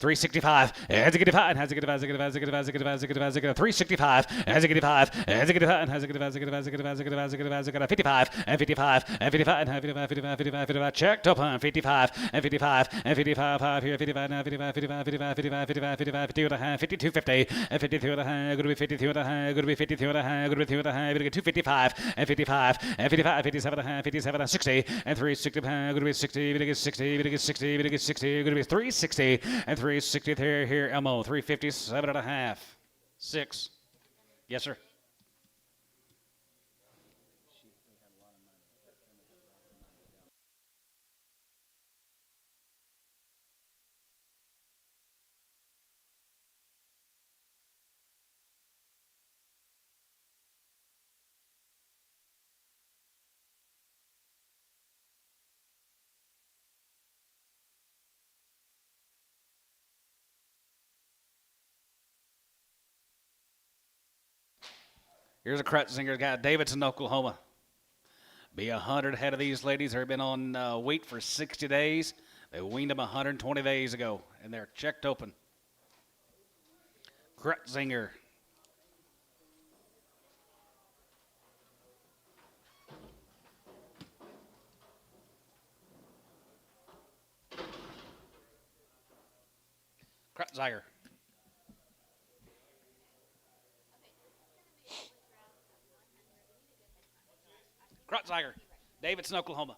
Speaker 1: 365, has a good divide, has a good divide, has a good divide, has a good divide, has a good divide, has a good divide, has a good divide, 365, has a good divide, has a good divide, has a good divide, has a good divide, has a good divide, has a good divide, has a good divide, has a good divide, 55, and 55, and 55, and 55, 55, 55, 55, checked up on 55, and 55, and 55, 5 here, 55, now 55, 55, 55, 55, 55, 55, 52 and a half, 52, 50, and 52 and a half, going to be 52 and a half, going to be 52 and a half, going to be 2 and a half, going to get 255, and 55, and 55, 57 and a half, 57 and 60, and 360, going to be 60, going to get 60, going to get 60, going to get 60, going to be 360, and 360 there. Here, Elmo, 357 and a half. 6. Yes, sir. Here's a Krutzinger guy, Davidson, Oklahoma. Be 100 head of these ladies. They've been on wheat for 60 days. They weaned them 120 days ago, and they're checked open. Krutzinger. Krutzinger. Krutzinger, Davidson, Oklahoma.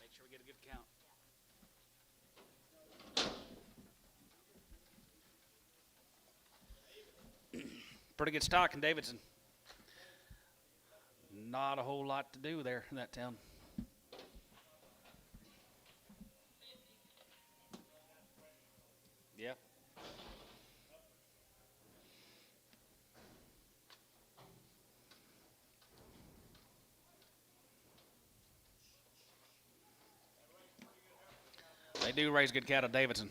Speaker 1: Make sure we get a good count. Pretty good stock in Davidson. Not a whole lot to do there in that town. Yeah. They do raise good cattle, Davidson.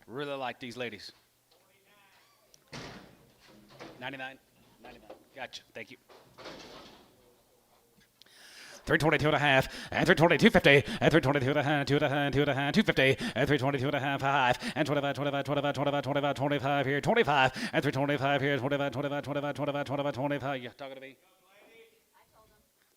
Speaker 1: Really like these ladies. 99? 99. Gotcha. Thank you. 322 and a half, and 322 50, and 322 and a half, 250, and 322 and a half, 5, and 25, 25, 25, 25, 25, 25 here, 25, and 325 here, 25, 25, 25, 25, 25, 25. You talking to me?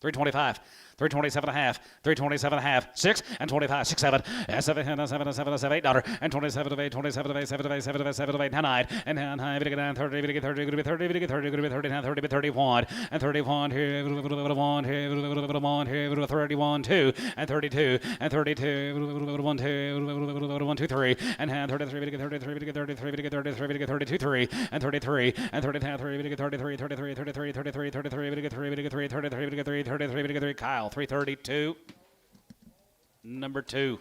Speaker 1: 325, 327 and a half, 327 and a half, 6, and 25, 6, 7, and 7, and 7, and 7, and 7, $8, and 27 of 8, 27 of 8, 7 of 8, 7 of 8, 7 of 8, 9, and 9, 9, 30, 30, 30, 30, 30, 39, 30, 31, and 31 here, 1 here, 1 here, 31, 2, and 32, and 32, 1, 2, 1, 2, 3, and 33, 33, 33, 33, 32, 3, and 33, and 33, 33, 33, 33, 33, 33, 33, 33, Kyle, 332, number 2.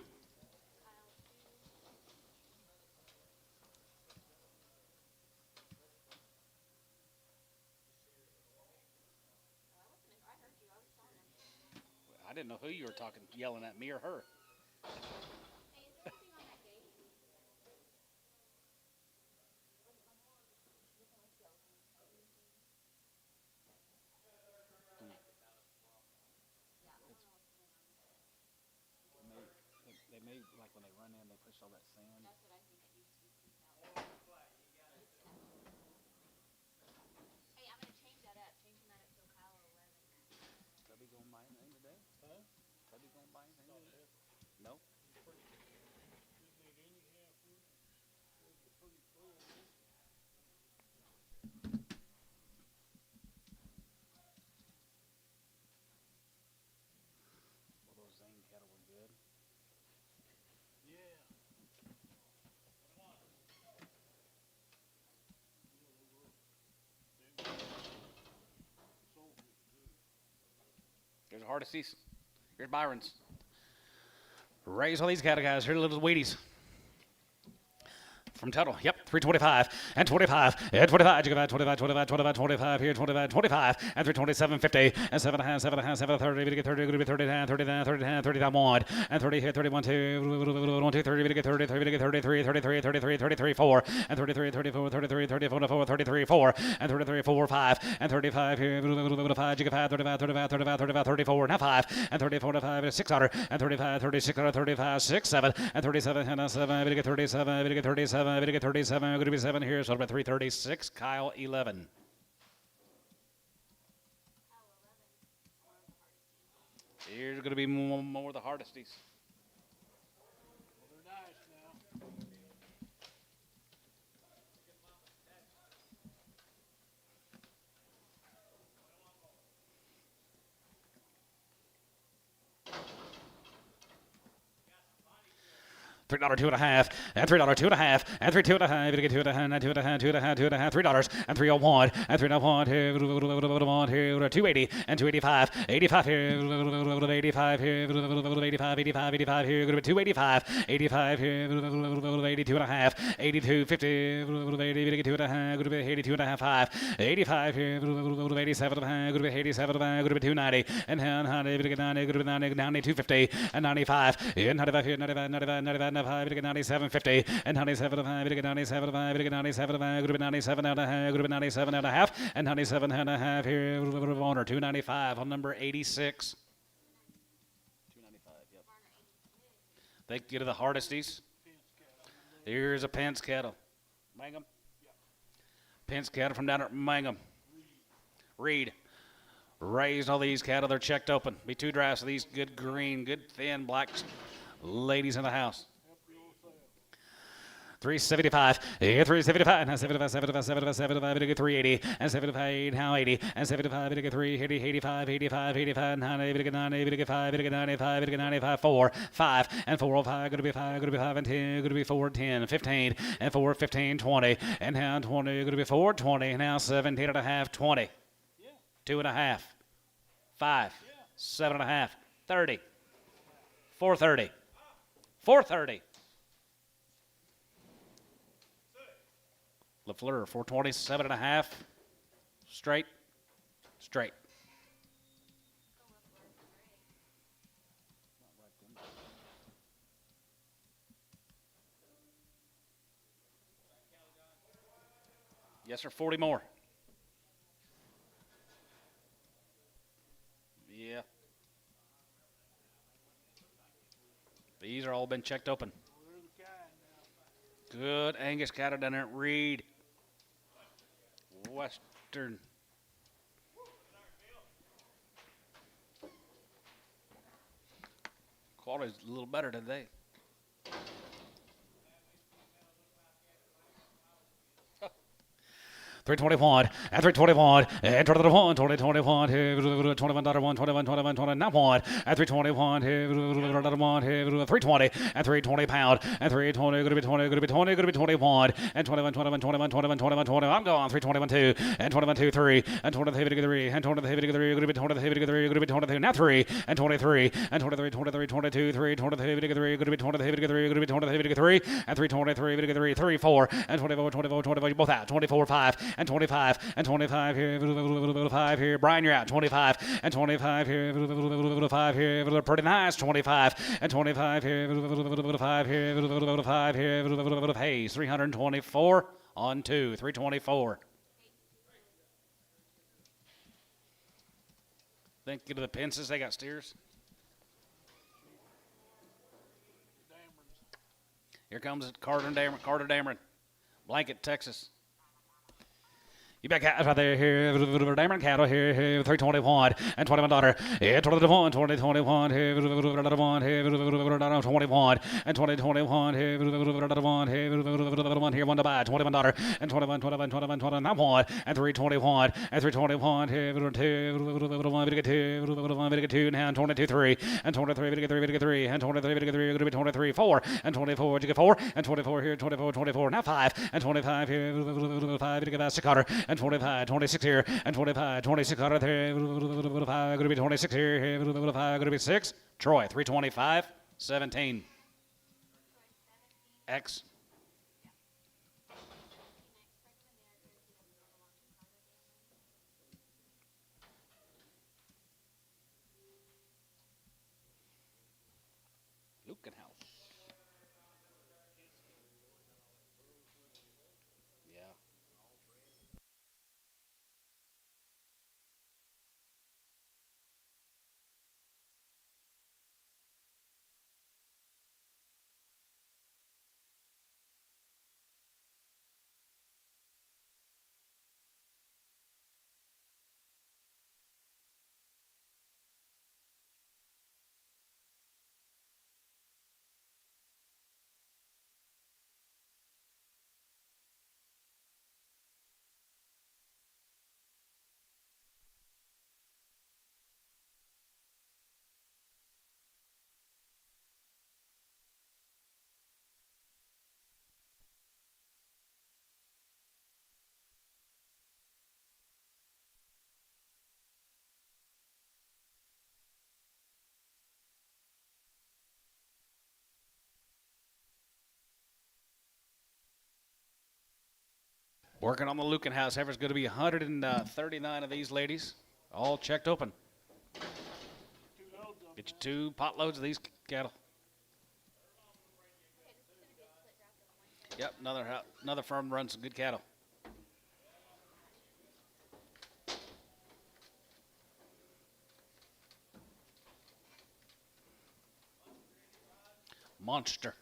Speaker 1: I didn't know who you were talking, yelling at, me or her. They may, like when they run in, they push all that sand. That's what I think it used to be 2,000. Hey, I'm going to change that up. Changing that up to Kyle 11. Tubby going to buy anything today? Huh? Tubby going to buy anything today? No? Well, those Zane cattle were good. Here's Hardesties. Here's Byron's. Raise all these cattle, guys. Here's the little Wheaties. From Tuttle, yep, 325, and 25, and 25, 25, 25, 25, 25, here, 25, 25, and 327, 50, and 7 and a half, 7 and a half, 7, 30, we get 30, we get 39, 39, 39, 39, 1, and 30 here, 31, 2, 1, 2, 30, we get 30, 30, we get 33, 33, 33, 33, 4, and 33, 34, 33, 34, 4, 33, 4, and 33, 4, 5, and 35 here, 5, you get 5, 35, 35, 35, 35, 34, now 5, and 34, 5, 6, and 35, 36, 35, 6, 7, and 37, and 7, we get 37, we get 37, we get 37, I'm going to be 7 here, so about 336, Kyle 11. Here's going to be more of the Hardesties.
Speaker 2: Well, they're nice now.
Speaker 1: 3 $2 and a half, and $3 2 and a half, and 3 2 and a half, you get 2 and a half, and 2 and a half, 2 and a half, 2 and a half, $3, and 301, and 301 here, 280, and 285, 85 here, 85 here, 85, 85, 85 here, going to be 285, 85 here, 82 and a half, 82, 50, 80, get 2 and a half, going to be 82 and a half, 5, 85 here, 87 and a half, going to be 87 and a half, going to be 290, and 90, get 90, going to be 90, 90, 250, and 95, and 95 here, 95, 95, 95, 5, get 97, 50, and 97, 5, get 97, 5, get 97, 5, going to be 97 and a half, going to be 97 and a half, and 97 and a half here, or 295 on number 86. 295, yep. Thank you to the Hardesties. Here's a Pence cattle. Mangum? Pence cattle from down at Mangum. Reed. Raised all these cattle. They're checked open. Be 2 drafts of these good green, good thin black ladies in the house. 375, 375, and 75, 75, 75, 75, 380, and 75, now 80, and 75, 380, 85, 85, 85, 90, 90, 85, 95, 95, 4, 5, and 405, going to be 5, going to be 5, and 10, going to be 4, 10, 15, and 4, 15, 20, and now 20, going to be 4, 20, now 17 and a half, 20, 2 and a half, 5, 7 and a half, 30, 430, 430. LaFleur, 427 and a half. Straight. Straight. Yes, sir. 40 more. Yeah. These are all been checked open. Good Angus cattle down there at Reed. Western. Quality's a little better today. $321 and $321 and $21, $21, $21, $21, and $321, $320 and $320 pound and $320, going to be 20, going to be 20, going to be 21 and 21, 21, 21, 21, 21, 20. I'm going 321 2 and 21 3 and 23 3 and 23 3, going to be 23 3, going to be 23 now 3 and 23 and 23 23 22 3 23 3, going to be 23 3, going to be 23 3 and 323 3 4 and 24 24 24 both out 24 5 and 25 and 25 here, 5 here. Brian, you're out. 25 and 25 here, 5 here. Pretty nice. 25 and 25 here, 5 here, 5 here. Hayes, 324 on 2, 324. Thank you to the Pences. They got steers. Here comes Carter Dameron. Blanket, Texas. You back out right there here, Diamond cattle here, 321 and $21, yeah, 21, 2021 here, 21 here, 21 and 2021 here, 1 here, 1 to buy, $21 and 21, 21, 21, 21 and 321 and 321 here, 2 now 22 3 and 23 3 and 23 3 23 4 and 24 you get 4 and 24 here, 24 24 now 5 and 25 here, 5 to get back to Carter. And 25, 26 here, and 25, 26 out of there, 5, going to be 26 here, 5, going to be 6. Troy, 325, 17. X. Lucan House. Yeah. Working on the Lucan House. Heifer's going to be 139 of these ladies, all checked open. Get you 2 pot loads of these cattle. Yep, another firm runs some good cattle. Monster.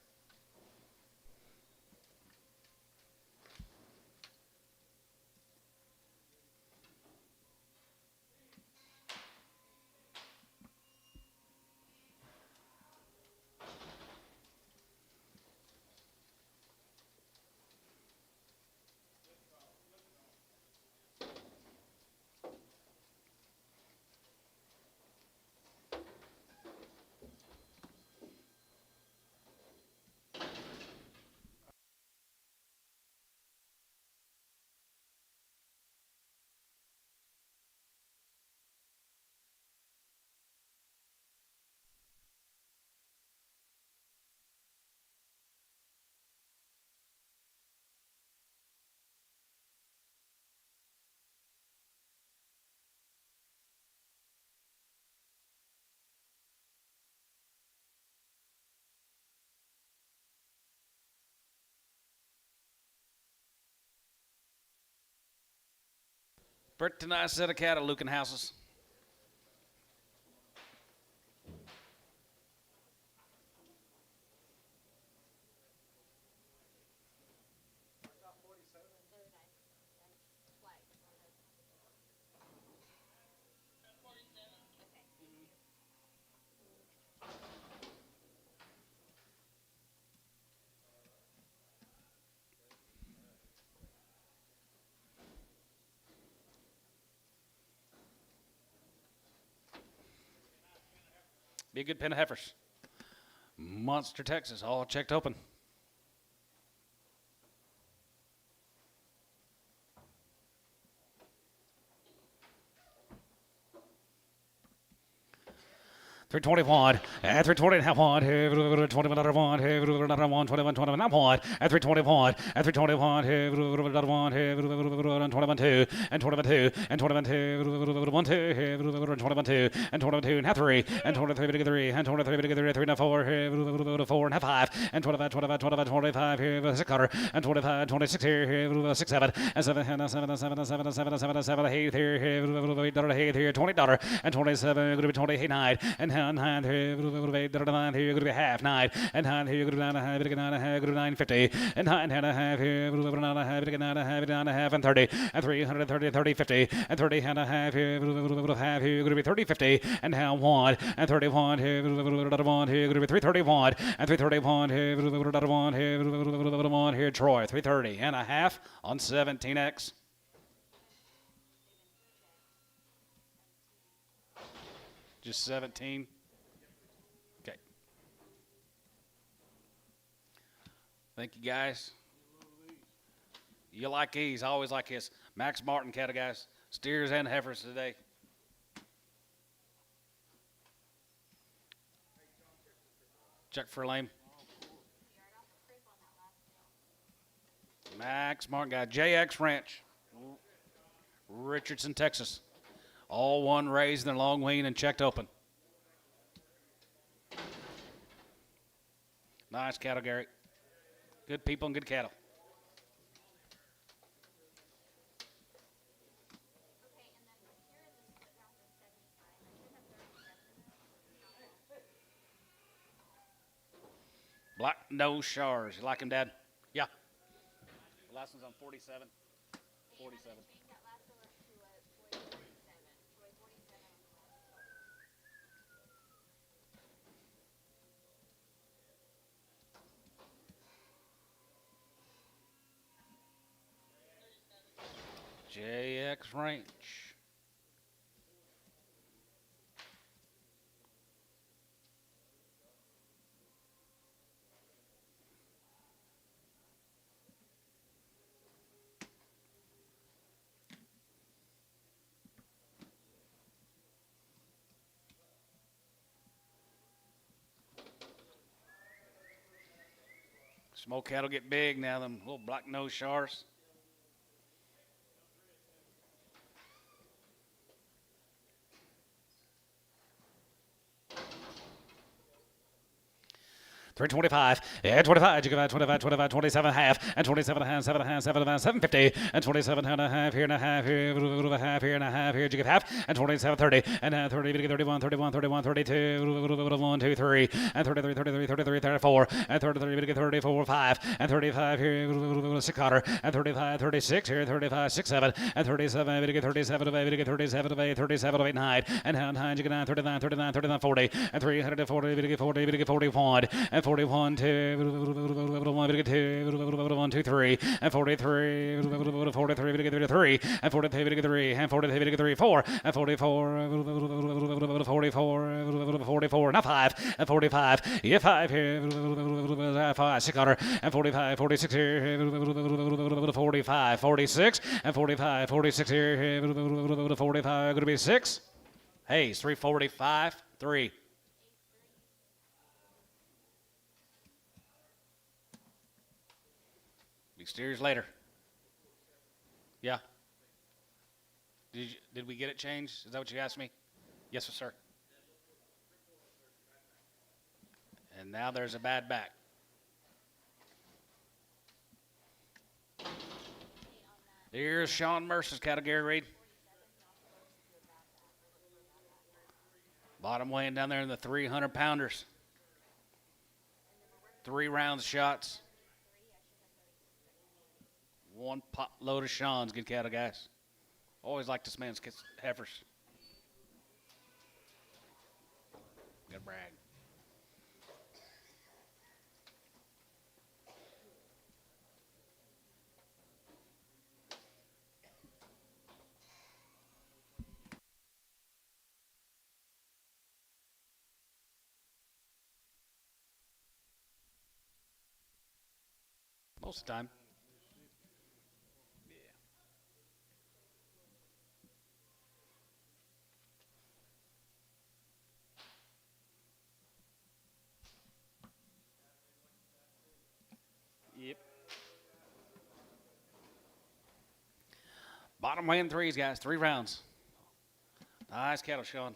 Speaker 1: Pretty nice set of cattle looking houses. Be a good pen of heifers. Monster, Texas, all checked open. $321 at $320 here, $21 here, $21, $21 one at $321 at $321 here, $1 here, $21 and $22 and $22 1 2 here, $21 and $22 and half 3 and $23 big 3 and $23 big 3 3 and 4 here, 4 and half 5 and 25 25 here, 6 quarter and 25 26 here, 6 7 and 7 and 7 7 7 7 7 7 8 here, $8 here, $20 and 27 going to be 29 and nine here, $9 here, going to be half 9 and 9 here, going to be 9 and a half, going to be 950 and 9 and a half here, going to be 9 and a half, 9 and a half and 30 and 330 30 50 and 30 and a half here, half here, going to be 30 50 and now 1 and 31 here, 1 here, going to be 331 and 331 here, 1 here, 1 here, Troy 330 and a half on 17X. Just 17. Okay. Thank you, guys. You like these. I always like this. Max Martin cattle, guys. Steers and heifers today. Check for lame. Max Martin, guy. JX Ranch. Richardson, Texas. All one raised in their long wean and checked open. Nice cattle, Gary. Good people and good cattle. Black nose shars. You like him, Dad? Yeah. The last one's on 47. 47. JX Ranch. Smoke cattle get big now, them little black nose shars. $325 and 25. You give out 25, 25, 27 half and 27 half, 7 half, 7 half, 750 and 27 and a half here and a half here, a half here and a half here. You give half and 27 30 and 30 31 31 31 32 1 2 3 and 33 33 33 34 and 33 34 5 and 35 here 6 quarter and 35 36 here 35 6 7 and 37 37 37 8 37 8 9 and 9 you get 9 39 39 39 40 and 340 40 41 and 41 2 1 2 3 and 43 43 3 and 43 and 43 4 and 44 44 now 5 and 45 yeah 5 here 5 6 quarter and 45 46 here 45 46 and 45 46 here 45 going to be 6 hey 345 3 big steers later. Yeah. Did we get it changed? Is that what you asked me? Yes, sir. And now there's a bad back. Here's Sean Mercer's cattle, Gary Reed. Bottom weighing down there in the 300 pounders. 3 rounds shots. 1 pot load of Sean's. Good cattle, guys. Always like this man's heifers. Good brag. Most of the time. Yep. Bottom weighing 3s, guys. 3 rounds. Nice cattle, Sean.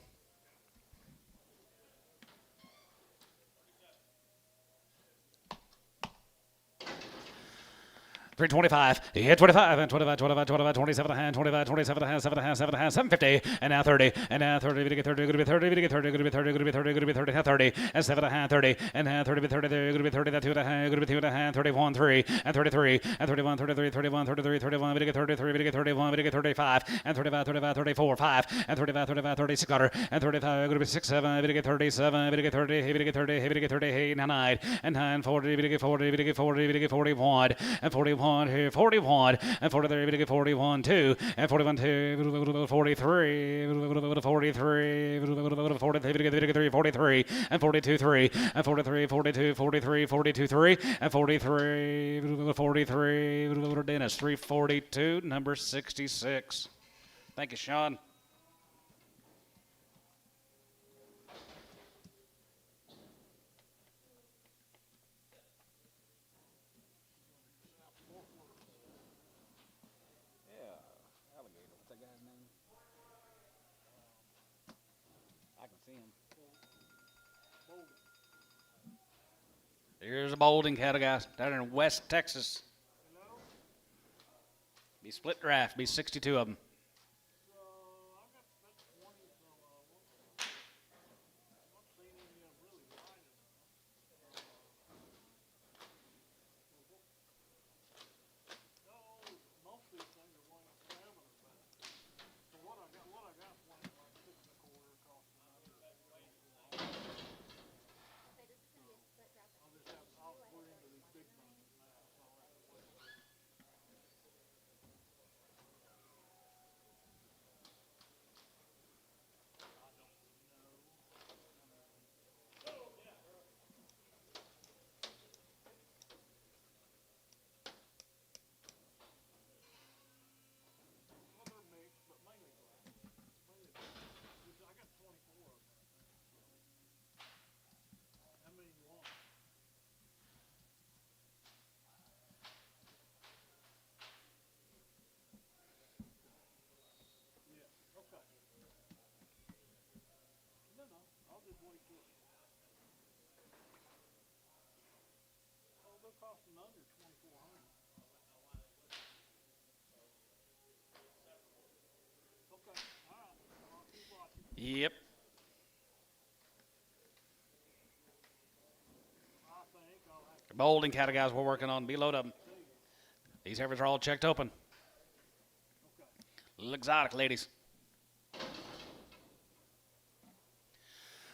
Speaker 1: 325. He hit 25 and 25, 25, 25, 27 and a half, 25, 27 and a half, 7 and a half, 7 and a half, 750, and now 30, and now 30, going to get 30, going to be 30, going to get 30, going to be 30, going to be 30, going to be 30, 30, and 7 and a half, 30, and now 30, 30, going to be 30, that 2 and a half, going to be 2 and a half, 31, 3, and 33, and 31, 33, 31, 33, 31, going to get 33, going to get 31, going to get 35, and 35, 35, 34, 5, and 35, 35, 36, and 35, going to be 6, 7, going to get 37, going to get 30, going to get 30, going to get 30, 8, 9, and 9, 40, going to get 40, going to get 40, going to get 41, and 41 here, 41, and 43, going to get 41, 2, and 41, 2, 43, 43, 43, 43, and 42, 3, and 43, 42, 43, 42, 3, and 43, 43, Dennis, 342, number 66. Thank you, Sean. Here's a Bolding cattle, guys, down in West Texas. Be split draft, be 62 of them. Yep. Bolding cattle, guys, we're working on. Be-load of them. These heifers are all checked open. A little exotic, ladies.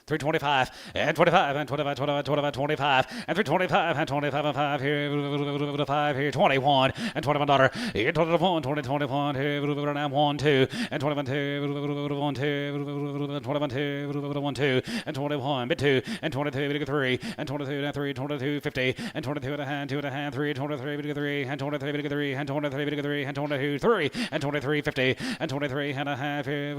Speaker 1: 325 and 25 and 25, 25, 25, 25 and 325 and 25 and 5 here, 5 here, 21 and 21 daughter here, 21, 20, 21 here, now 1, 2 and 21, 2, 1, 2, 21, 2, 1, 2 and 21, bit 2 and 22, 3 and 22 and 3, 22, 50 and 22 and a half, 2 and a half, 3, 23, 3 and 23, 3 and 23, 3 and 22, 3 and 23, 50 and 23 and a half here,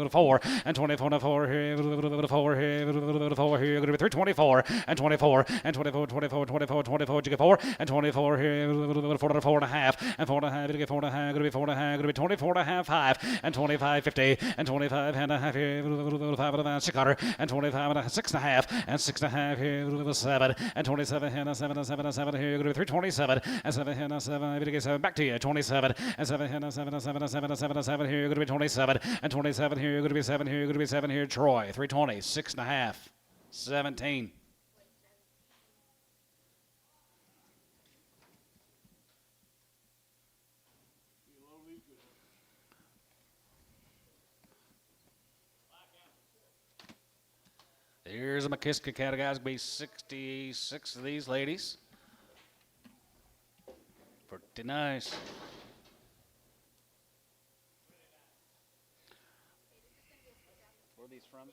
Speaker 1: 4 and 24, 4 here, 4 here, 4 here, going to be 324 and 24 and 24, 24, 24, 24, you get 4 and 24 here, 4 and a half and 4 and a half, you get 4 and a half, going to be 4 and a half, going to be 24 and a half, 5 and 25, 50 and 25 and a half here, 5 and a half, 600 and 25 and a half, 6 and a half and 6 and a half here, 7 and 27 and 7 and 7 and 7 here, going to be 327 and 7 and 7, you get 7 back to you, 27 and 7 and 7 and 7 and 7 and 7 and 7 here, going to be 27 and 27 here, going to be 7 here, going to be 7 here, Troy, 320, 6 and a half, 17. Here's a McKiska cattle, guys. Be 66 of these ladies. Pretty nice. Where are these from?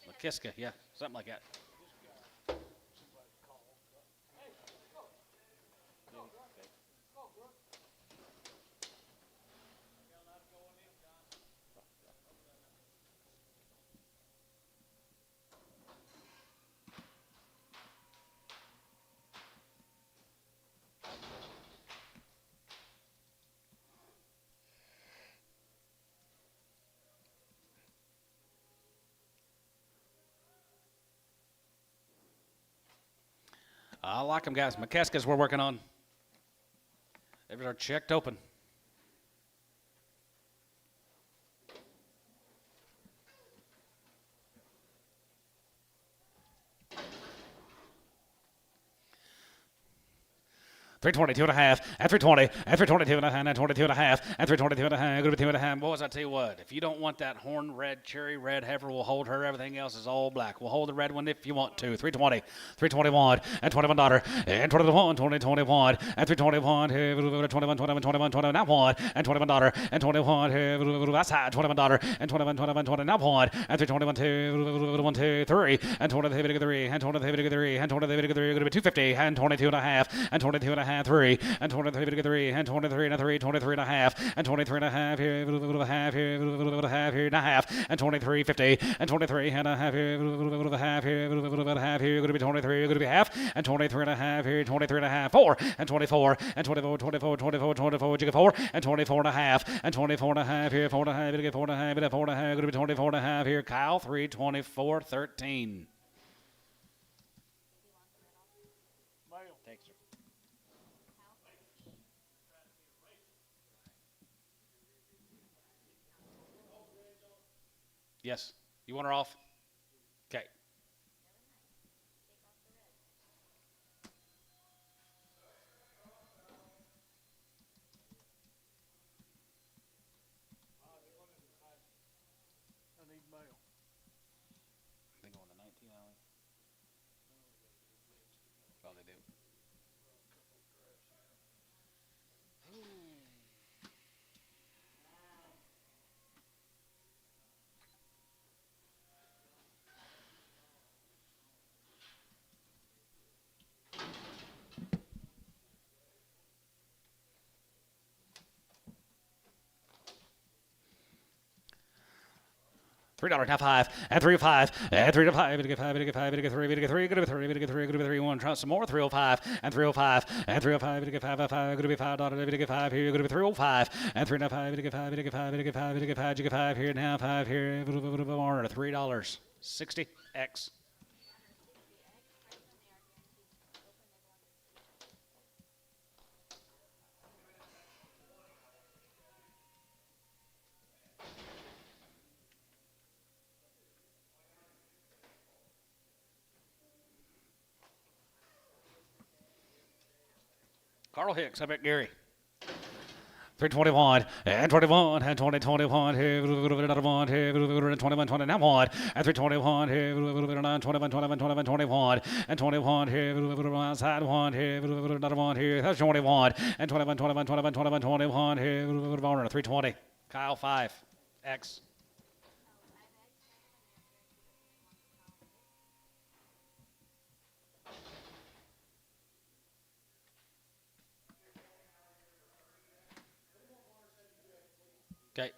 Speaker 1: McKiska, yeah, something like that. I like them, guys. McKeskas we're working on. They are checked open. $322 and a half, and $320, and $322 and a half, and $22 and a half, and $322 and a half, going to be $2 and a half. Boys, I tell you what, if you don't want that horn red, cherry red heifer, we'll hold her. Everything else is all black. We'll hold the red one if you want to. $320, $321, and $21, and $21, $20, and $321, $21, now one, and $21, and $21, outside, $21, and $21, now one, and $321, 2, 1, 2, 3, and $23, and $23, and $23, going to be $250, and $22 and a half, and $22 and a half. 3 and 23 and 23 and a 3, 23 and a half and 23 and a half here, half here, half here and a half and 23.50 and 23 and a half here, half here, half here, going to be 23, going to be half and 23 and a half here, 23 and a half, 4 and 24 and 24, 24, 24, 24, you get 4 and 24 and a half and 24 and a half here, 4 and a half, you get 4 and a half, 4 and a half, going to be 24 and a half here, Kyle, 324, 13. Thanks, sir. Yes. You want her off? Okay.
Speaker 2: I need mail.
Speaker 1: They go on the 19 alley. Oh, they do. $3 half 5 and 305 and 3 to 5 to get 5 to get 5 to get 3 to get 3 to get 3 to get 3 to get 3 1 try some more 305 and 305 and 305 to get 5 5 going to be $5 to get 5 here going to be 305 and 305 to get 5 to get 5 to get 5 to get 5 to get 5 here now 5 here $3 60x. Carl Hicks, I bet Gary. 321 and 21 and 2021 here, another one here, 21, 20 now one and 321 here, 21, 21 and 21 here, outside one here, another one here, that's 21 and 21 here, 320. Kyle 5x. Okay.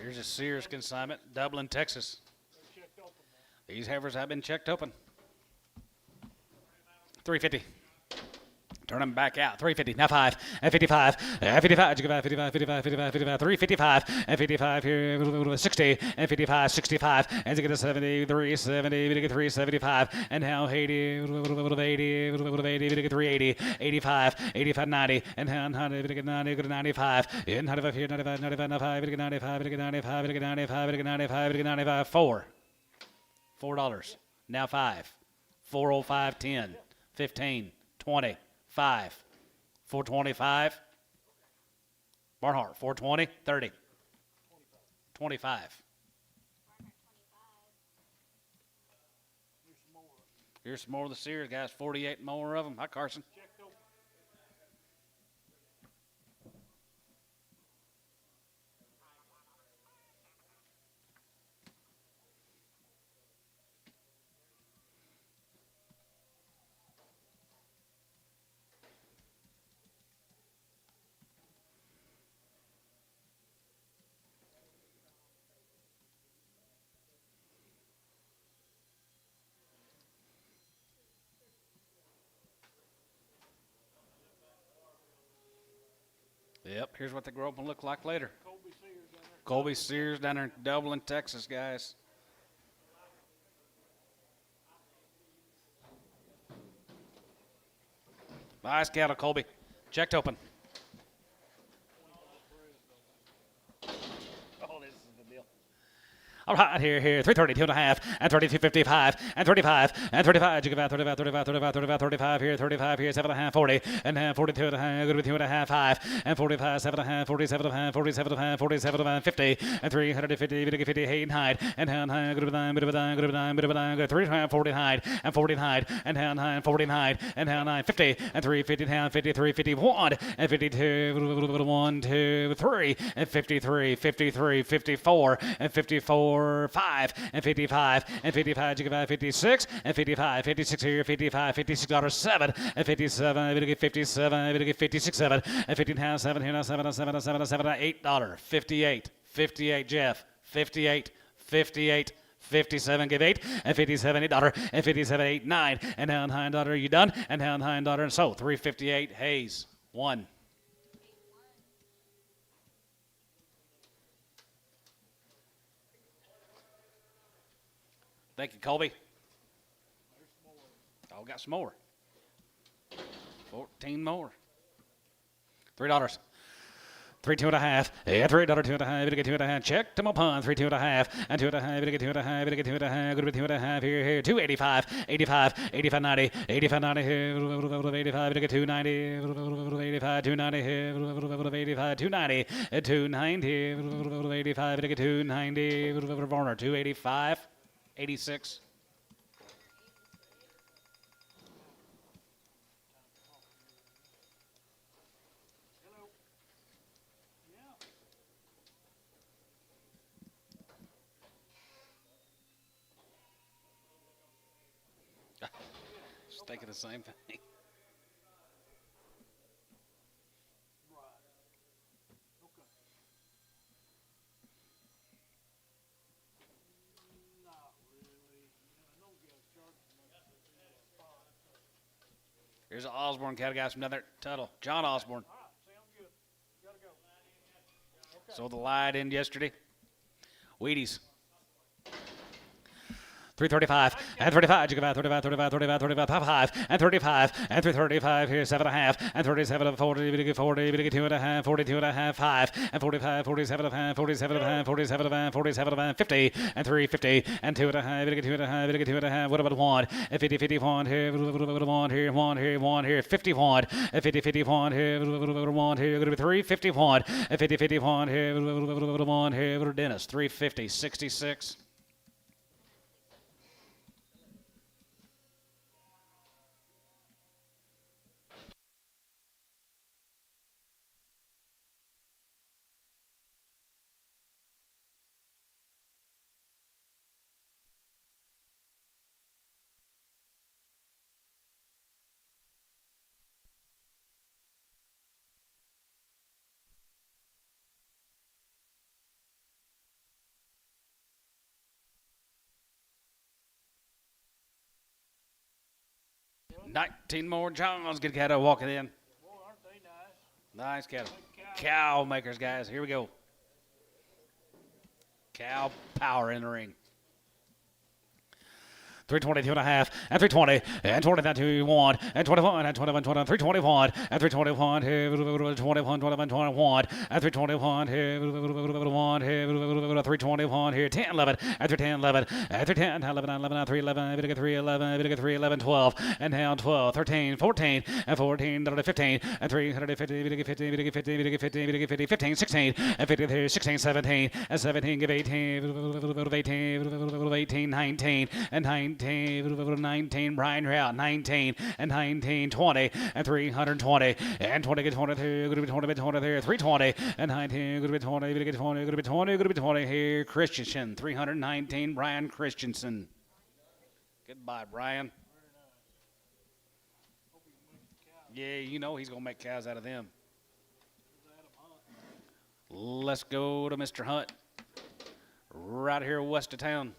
Speaker 1: Here's a Sears consignment, Dublin, Texas.
Speaker 2: They're checked open now.
Speaker 1: These heifers have been checked open. 350. Turn them back out. 350. Now 5. And 55. And 55. 55, 55, 55, 55, 55. 355. And 55 here. 60. And 55, 65. And to get a 70. 370. We get 375. And now 80. 80. We get 380. 85. 85, 90. And now 90. We get 90. We get 95. And 95 here. 95, 95, 95. We get 95. We get 95. We get 95. We get 95. We get 95. 4. $4. Now 5. 405, 10. 15. 20. 5. 425. Barnhart, 420. 30. 25.
Speaker 2: Here's some more.
Speaker 1: Here's some more of the Sears, guys. 48 more of them. Hi, Carson.
Speaker 2: Checked open.
Speaker 1: Yep, here's what they grow up and look like later.
Speaker 2: Colby Sears down there.
Speaker 1: Colby Sears down there in Dublin, Texas, guys. Nice cattle, Colby. Checked open. Oh, this is the deal. All right, here, 330, 2.5, and 32, 55, and 35, and 35. You give out 35, 35, 35, 35, 35 here, 35 here, 7.5, 40, and 42 and a half, good with 2.5, 5, and 45, 7.5, 47 and a half, 47 and a half, 47 and a half, 50, and 350, 58 and hide, and down high, good with 9, good with 9, good with 9, good with 9, good 3, 40 hide, and 40 hide, and down high, and 40 hide, and down 9, 50, and 350 down, 53, 51, and 52, 1, 2, 3, and 53, 53, 54, and 54. 5 and 55 and 55 55 56 and 55 56 here 55 $56 7 and 57 I'm gonna get 57 I'm gonna get 56 7 and 15 7 here now 7 7 7 7 $8 58 58 Jeff 58 58 57 give 8 and 57 $8 and 57 8 9 and down high daughter you done and down high daughter and so 358 Hayes 1. Thank you, Colby. Oh, got some more. 14 more. $3. 3 2.5. Yeah, $3 2.5. Get 2.5. Check to my pun. 3 2.5 and 2.5. Get 2.5. Get 2.5. Good with 2.5 here. 285. 85. 85 90. 85 90 here. 85. Get 290. 85. 290 here. 85. 290. 290. 85. Get 290. Varner 285. 86.
Speaker 2: Hello. Yeah.
Speaker 1: Just thinking the same thing.
Speaker 2: Right. Okay. Not really. I know we got charged much.
Speaker 1: Here's an Osborne cattle guy from down there at Tuttle. John Osborne.
Speaker 2: All right, sounds good. Gotta go. Okay.
Speaker 1: Sold the light in yesterday. Wheaties. 335 and 35. You give out 35, 35, 35, 35, 5, and 35 and 335 here 7.5 and 37 and 40. We get 40. We get 2.5. 42 and a half 5 and 45, 47 and a half, 47 and a half, 47 and a half, 47 and a half, 50 and 350 and 2.5. We get 2.5. We get 2.5. What about 1 and 50 51 here? 1 here 1 here 1 here 51 and 50 51 here 1 here. Going to be 351 and 50 51 here 1 here. Dennis 350 66. 19 more Johns. Good cattle walking in.
Speaker 2: Boy, aren't they nice?
Speaker 1: Nice cattle.
Speaker 2: Big cow.
Speaker 1: Cow makers, guys. Here we go. Cow power in the ring. 322 and a half, and 320, and 29, 21, and 21, and 21, 21, 321, and 321, 21, 21, 21, and 321, 321, here, 10, 11, and 310, 11, and 310, 11, 11, 311, 311, 311, 12, and down 12, 13, 14, and 14, 15, and 350, 50, 50, 50, 50, 15, 16, and 50, 16, 17, and 17, give 18, 18, 19, and 19, Brian Route, 19, and 19, 20, and 320, and 20, get 22, good to be 20, 23, 320, and 19, good to be 20, good to be 20, good to be 20, good to be 20, here, Christensen, 319, Brian Christensen. Goodbye, Brian. Yeah, you know he's going to make cows out of them. Let's go to Mr. Hunt, right here west of town.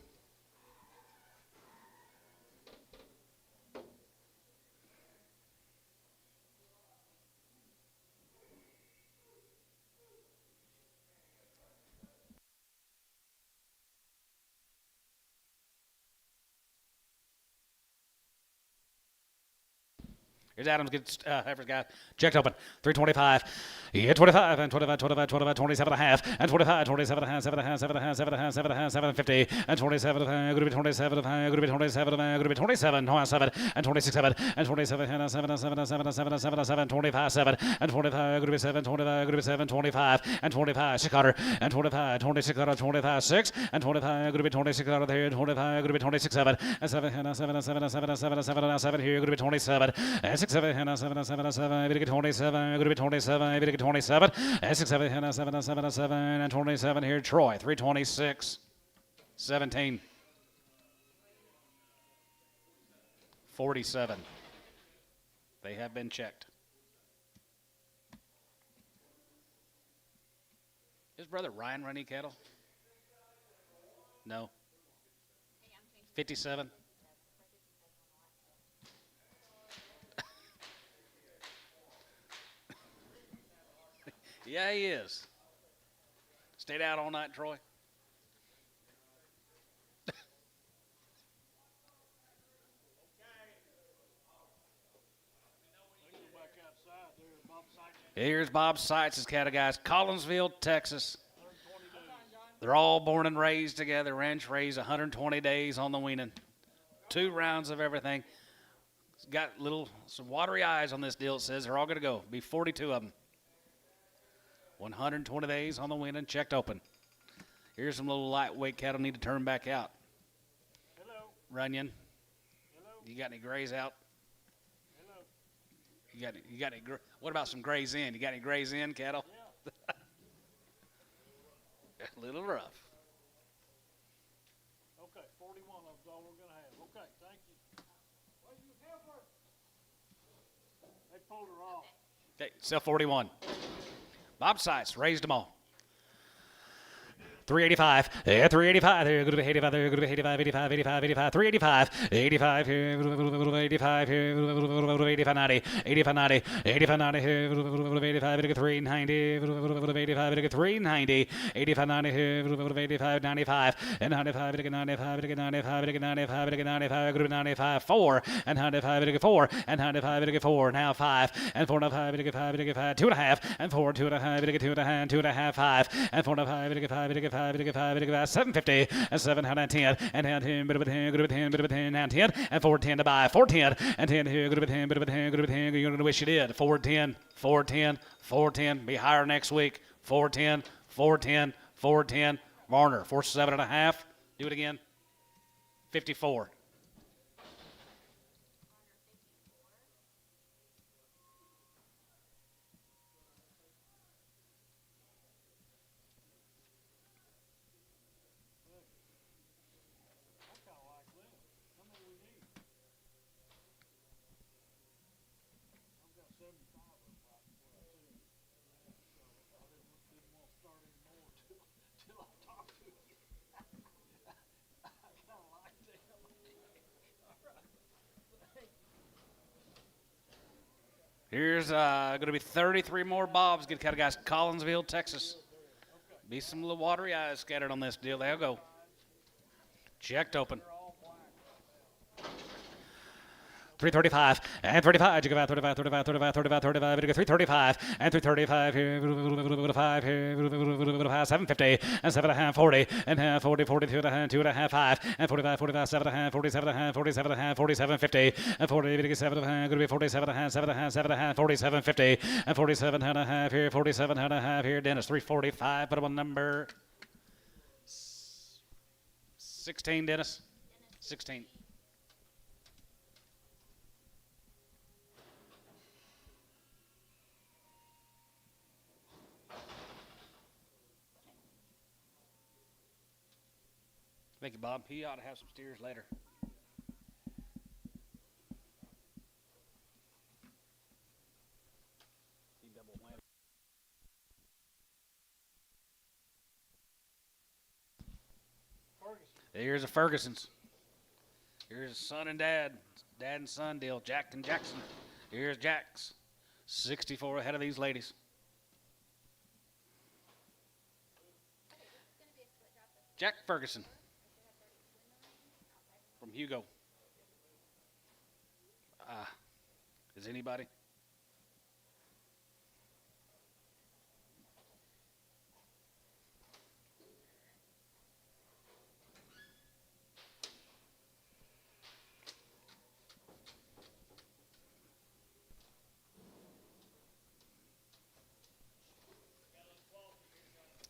Speaker 1: Here's Adams, gets heifers, guys. Checked open. 325. Yeah, 25, and 25, 25, 25, 27 and a half, and 25, 27 and a half, 7 and a half, 7 and a half, 7 and a half, 7 and a half, 750, and 27 and a half, going to be 27 and a half, going to be 27 and a half, going to be 27, 27, and 26, 7, and 27, and 7, and 7, and 7, and 7, and 7, and 7, 25, 7, and 25, going to be 7, 25, going to be 7, 25, and 25, 600, and 25, 26 out of 25, 6, and 25, going to be 26 out of there, 25, going to be 26, 7, and 7, and 7, and 7, and 7, and 7, and 7, and 7, here, going to be 27, and 6, 7, and 7, and 7, and 7, maybe to get 27, going to be 27, maybe to get 27, and 6, 7, and 7, and 7, and 7, and 27 here, Troy, 326, 17, 47. They have been checked. His brother Ryan run any cattle? No. 57. Yeah, he is. Stayed out all night, Troy. Here's Bob Seitz' cattle, guys. Collinsville, Texas. They're all born and raised together. Ranch raised 120 days on the weaning. 2 rounds of everything. It's got some watery eyes on this deal. It says they're all going to go. Be 42 of them. 120 days on the weaning, checked open. Here's some little lightweight cattle need to turn back out.
Speaker 2: Hello.
Speaker 1: Runyon.
Speaker 2: Hello.
Speaker 1: You got any grays out?
Speaker 2: Hello.
Speaker 1: You got any? What about some grays in? You got any grays in cattle?
Speaker 2: Yeah.
Speaker 1: A little rough.
Speaker 2: Okay, 41 of them's all we're going to have. Okay, thank you. Where's your heifer? They pulled her off.
Speaker 1: Okay, sell 41. Bob Seitz raised them all. 385, yeah, 385, they're going to be 85, they're going to be 85, 85, 85, 85, 385, 85, here, 85, here, 85, 90, 85, 90, 85, 90, here, 85, 390, 85, 390, 85, 90, here, 85, 95, and 95, 95, 95, 95, 95, 95, 4, and 95, 4, and 95, 4, now 5, and 4, 5, 5, 2 and a half, and 4, 2 and a half, 2 and a half, 2 and a half, 5, and 4, 5, 5, 750 and 710 and 10 bit of 10 good of 10 bit of 10 and 10 and 410 to buy 410 and 10 here good of 10 bit of 10 good of 10 you're gonna wish you did 410 410 410 be higher next week 410 410 410 Varner 47 and a half do it again 54. Here's going to be 33 more bobs. Get kind of guys, Collinsville, Texas. Be some little watery eyes scattered on this deal. There you go. Checked open. 335 and 35. You go out 35, 35, 35, 35, 35. 335 and 335 here. 5 here. 750 and 7 and a half 40 and half 40, 42 and a half 2 and a half 5 and 45, 45, 7 and a half 47 and a half 47 and a half 47 50 and 40 7 and a half. Going to be 47 and a half 7 and a half 7 and a half 47 50 and 47 and a half here. 47 and a half here. Dennis 345. Put him on number 16. Dennis 16. Thank you, Bob. He ought to have some steers later. Here's a Ferguson's. Here's son and dad. Dad and son deal. Jack and Jackson. Here's Jack's. 64 ahead of these ladies. Jack Ferguson. From Hugo. Is anybody?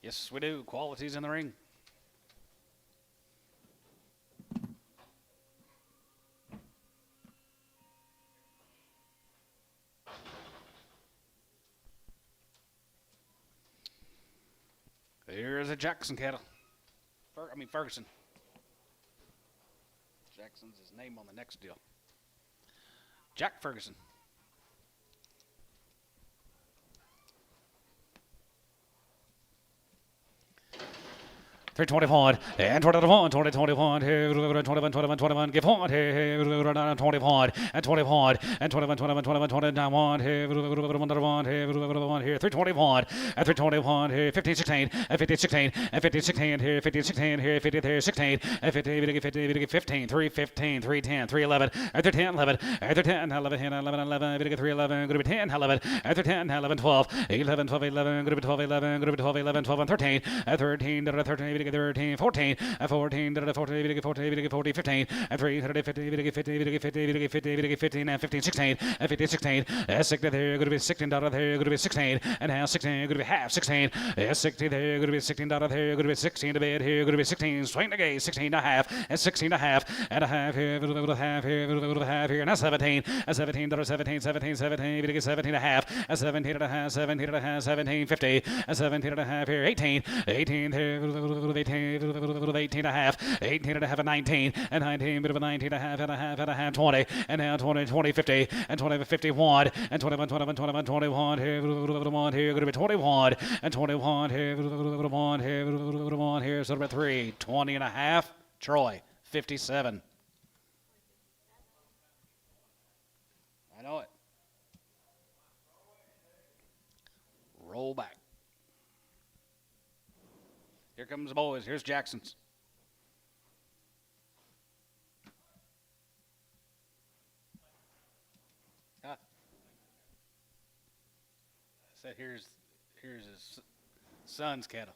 Speaker 1: Yes, we do. Quality's in the ring. Here's a Jackson cattle. Ferguson. Jackson's his name on the next deal. Jack Ferguson. 321 and 21, 21, 21, 21, give on, 21 and 21 and 21 and 21, 21, 21, 21, here, 321 and 321, here, 15, 16 and 50, 16 and 50, 16 here, 50, 16 here, 50, there, 16 and 50, 50, 15, 3, 15, 3, 10, 3, 11 and 3, 10, 11 and 3, 10, 11, 11, 11, 3, 11, going to be 10, 11 and 3, 10, 11, 12, 11, 12, 11, going to be 12, 11, going to be 12, 11, 12 and 13, 13, 13, 13, 14, 14, 14, 14, 40, 15, and 3, 50, 50, 50, 50, 50, 15, and 15, 16, and 15, 16, 60 there, going to be 16 there, going to be 16, and half 16, going to be half 16, 60 there, going to be 16 there, going to be 16 to bed here, going to be 16, swing the gate, 16 and a half, and 16 and a half, and a half here, half here, half here, and a 17, and 17 there, 17, 17, 17, 17 and a half, and 17 and a half, 17 and a half, 17, 50, and 17 and a half here, 18, 18 there, 18, 18 and a half, 18 and a half, and 19, and 19, bit of a 19 and a half, and a half, and a half, 20, and now 20, 20, 50, and 20, 51, and 21, 21, 21, 21, here, here, going to be 21, and 21, here, here, so about 3, 20 and a half, Troy, 57. I know it. Roll back. Here comes the boys. Here's Jackson's. So here's his son's cattle.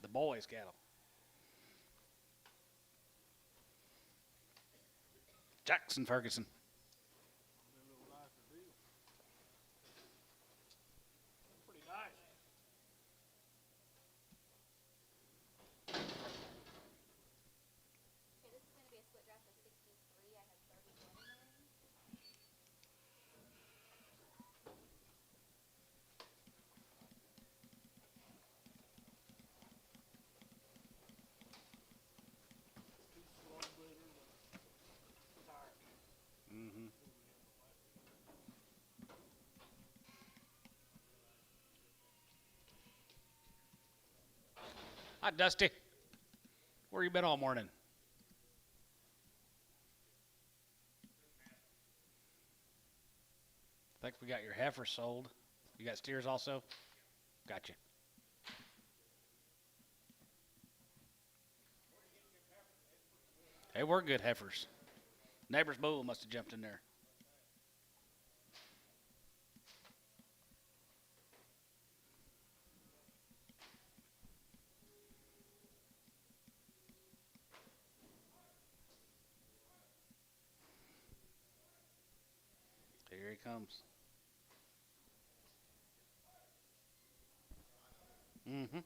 Speaker 1: The boys' cattle. Jackson Ferguson.
Speaker 2: Pretty nice.
Speaker 3: Okay, this is going to be a split draft of 63. I have 31 in there.
Speaker 1: Hi, Dusty. Where you been all morning? I think we got your heifers sold. You got steers also? Gotcha. Hey, we're good heifers. Neighbor's bull must have jumped in there. Here he comes. Mm-hmm.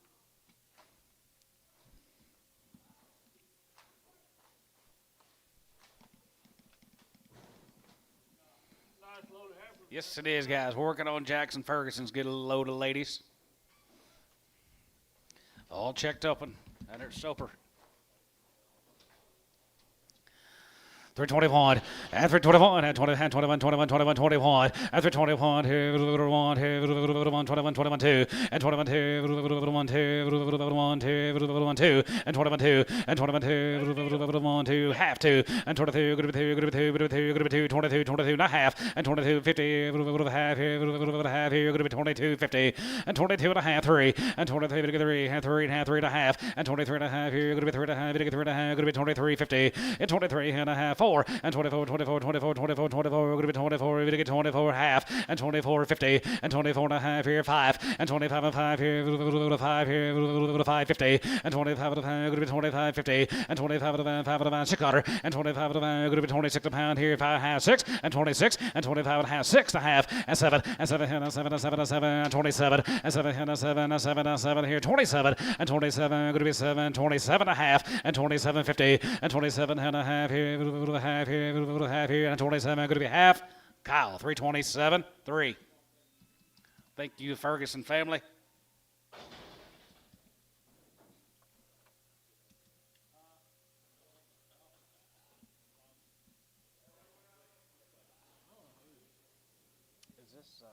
Speaker 2: Nice load of heifers.
Speaker 1: Yes, it is, guys. Working on Jackson Ferguson's good load of ladies. All checked up and under Soper. 321 and 321 and 20 and 21 21 21 21 and 321 here 1 here 21 21 2 and 21 2 1 2 and 21 2 and 21 2 1 2 half 2 and 22 good 2 good 2 good 2 good 2 22 22 and a half and 22 50 half here half here good 22 50 and 22 and a half 3 and 23 good 3 and 3 and half 3 and a half and 23 and a half here good 3 and a half good 3 and a half good 23 50 and 23 and a half 4 and 24 24 24 24 24 going to be 24 we're going to get 24 half and 24 50 and 24 and a half here 5 and 25 and 5 here 5 here 5 50 and 25 and 5 going to be 25 50 and 25 and 5 and 6 quarter and 25 and 5 going to be 26 a pound here 5 half 6 and 26 and 25 and half 6 and a half and 7 and 7 and 7 and 7 and 7 and 27 and 7 and 7 and 7 and 7 here 27 and 27 going to be 7 27 and a half and 27 50 and 27 and a half here half here half here and 27 going to be half. Kyle 327 3. Thank you, Ferguson family. Is this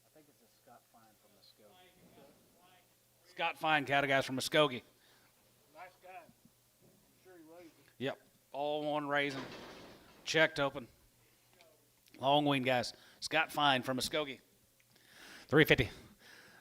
Speaker 1: I think it's a Scott Fine from Muskogee. Scott Fine cattle guys from Muskogee.
Speaker 2: Nice guy. I'm sure he raised it.
Speaker 1: Yep, all one raising, checked open. Long wean guys. Scott Fine from Muskogee. 350.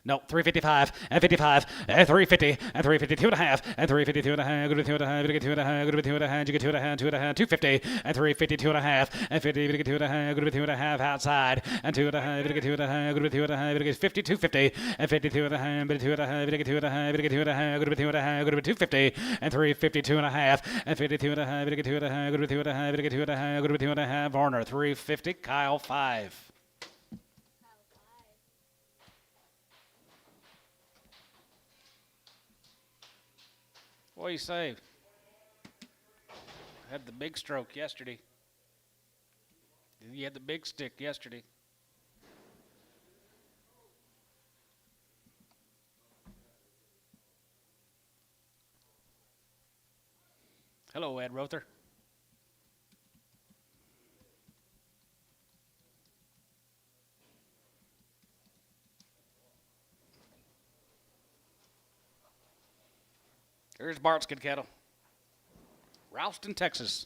Speaker 1: No, 355 and 55 and 350 and 352 and a half and 352 and a half. Good 2 and a half. Good 2 and a half. Good 2 and a half. You get 2 and a half. 2 and a half. 250 and 352 and a half and 50. Good 2 and a half. Good 2 and a half outside and 2 and a half. Good 2 and a half. Good 2 and a half. Good 52 50 and 52 and a half. Good 2 and a half. Good 2 and a half. Good 2 and a half. Good 2 and a half. Good 250 and 352 and a half and 52 and a half. Good 2 and a half. Good 2 and a half. Good 2 and a half. Good 2 and a half. Varner 350. Kyle 5. What do you say? I had the big stroke yesterday. You had the big stick yesterday. Hello, Ed Rother. Here's Bart's good cattle. Ralston, Texas.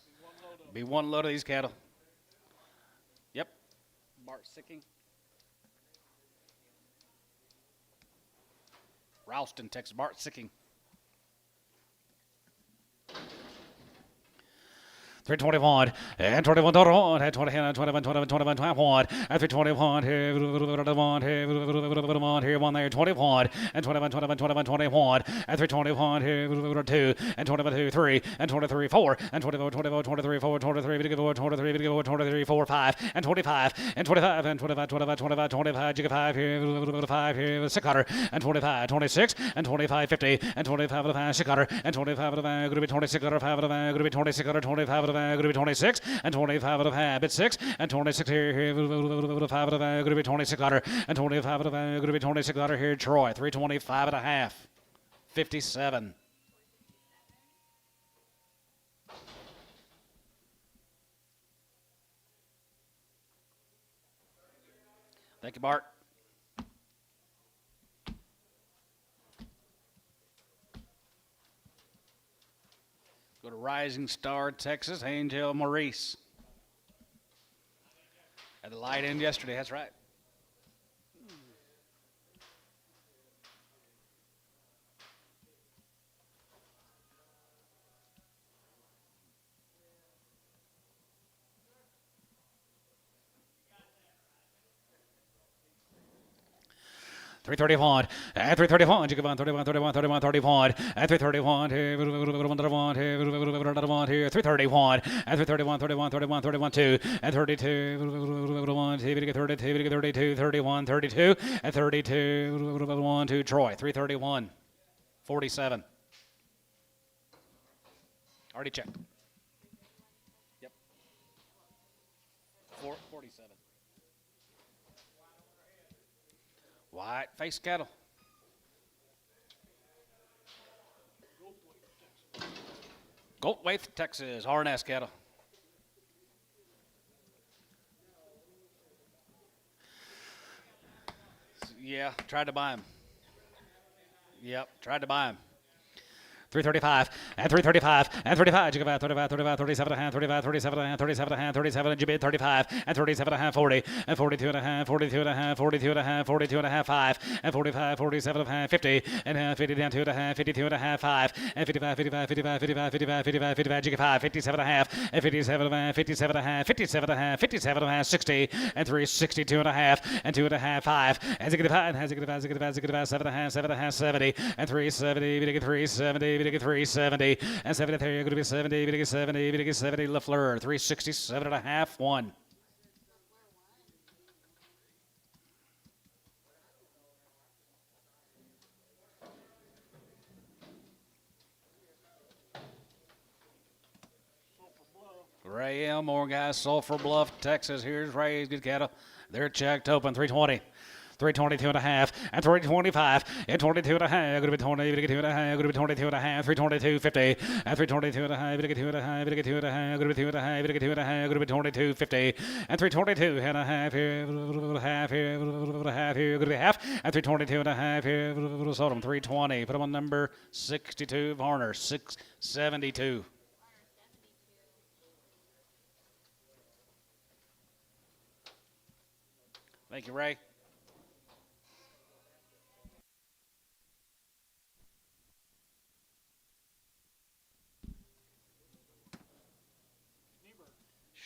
Speaker 1: Be one load of these cattle. Yep. Bart Sicking. Ralston, Texas. Bart Sicking. 321 and 21 total and 20 and 21 21 21 21 and 321 here here 1 there 21 and 21 21 21 21 and 321 here 2 and 21 2 3 and 23 4 and 24 24 23 4 23 4 23 23 4 5 and 25 and 25 and 25 25 25 25 jigga 5 here 5 here 600 and 25 26 and 25 50 and 25 of 5 600 and 25 of 5 going to be 26 of 5 of 5 going to be 26 of 25 of going to be 26 and 25 out of habit 6 and 26 here 5 out of going to be 26 out and 25 out of going to be 26 out here Troy 325 and a half 57. Thank you, Bart. Go to Rising Star, Texas, Angel Maurice. Had the light in yesterday, that's right. Three 31 at 331. You go on 31, 31, 31, 31 at 331. 331 here. 331 at 331, 31, 31, 31, 2 at 32. 32, 31, 32 at 32. 1 2 Troy. 331. 47. Already checked. Yep. 47. White face cattle. Goldthwaite, Texas, R&S cattle. Yeah, tried to buy him. Yep, tried to buy him. 335 and 335 and 35. You go back 35, 35, 37 and a half, 35, 37 and a half, 37 and a half, 37 and you bid 35 and 37 and a half, 40 and 42 and a half, 42 and a half, 42 and a half, 42 and a half, 5 and 45, 47 and a half, 50 and a half, 50 down 2 and a half, 52 and a half, 5 and 55, 55, 55, 55, 55, 55, 55, you go 5, 57 and a half and 57 and a half, 57 and a half, 57 and a half, 57 and a half, 60 and 3, 62 and a half and 2 and a half, 5 and 65 and 65, 65, 7 and a half, 7 and a half, 70 and 3, 70, 370, 370 and 73. You're going to be 70, 70, 70. LaFleur 367 and a half. 1. Ray Elmore, guys, Sulphur Bluff, Texas. Here's Ray's good cattle. They're checked open 320. 322 and a half, and 325, and 22 and a half, going to be 20, 2 and a half, going to be 22 and a half, 322, 50, and 322 and a half, 2 and a half, 2 and a half, going to be 2 and a half, 2 and a half, going to be 22, 50, and 322 and a half here, half here, half here, going to be half, and 322 and a half here, sold them 320, put them on number 62, Varner, 672. Thank you, Ray.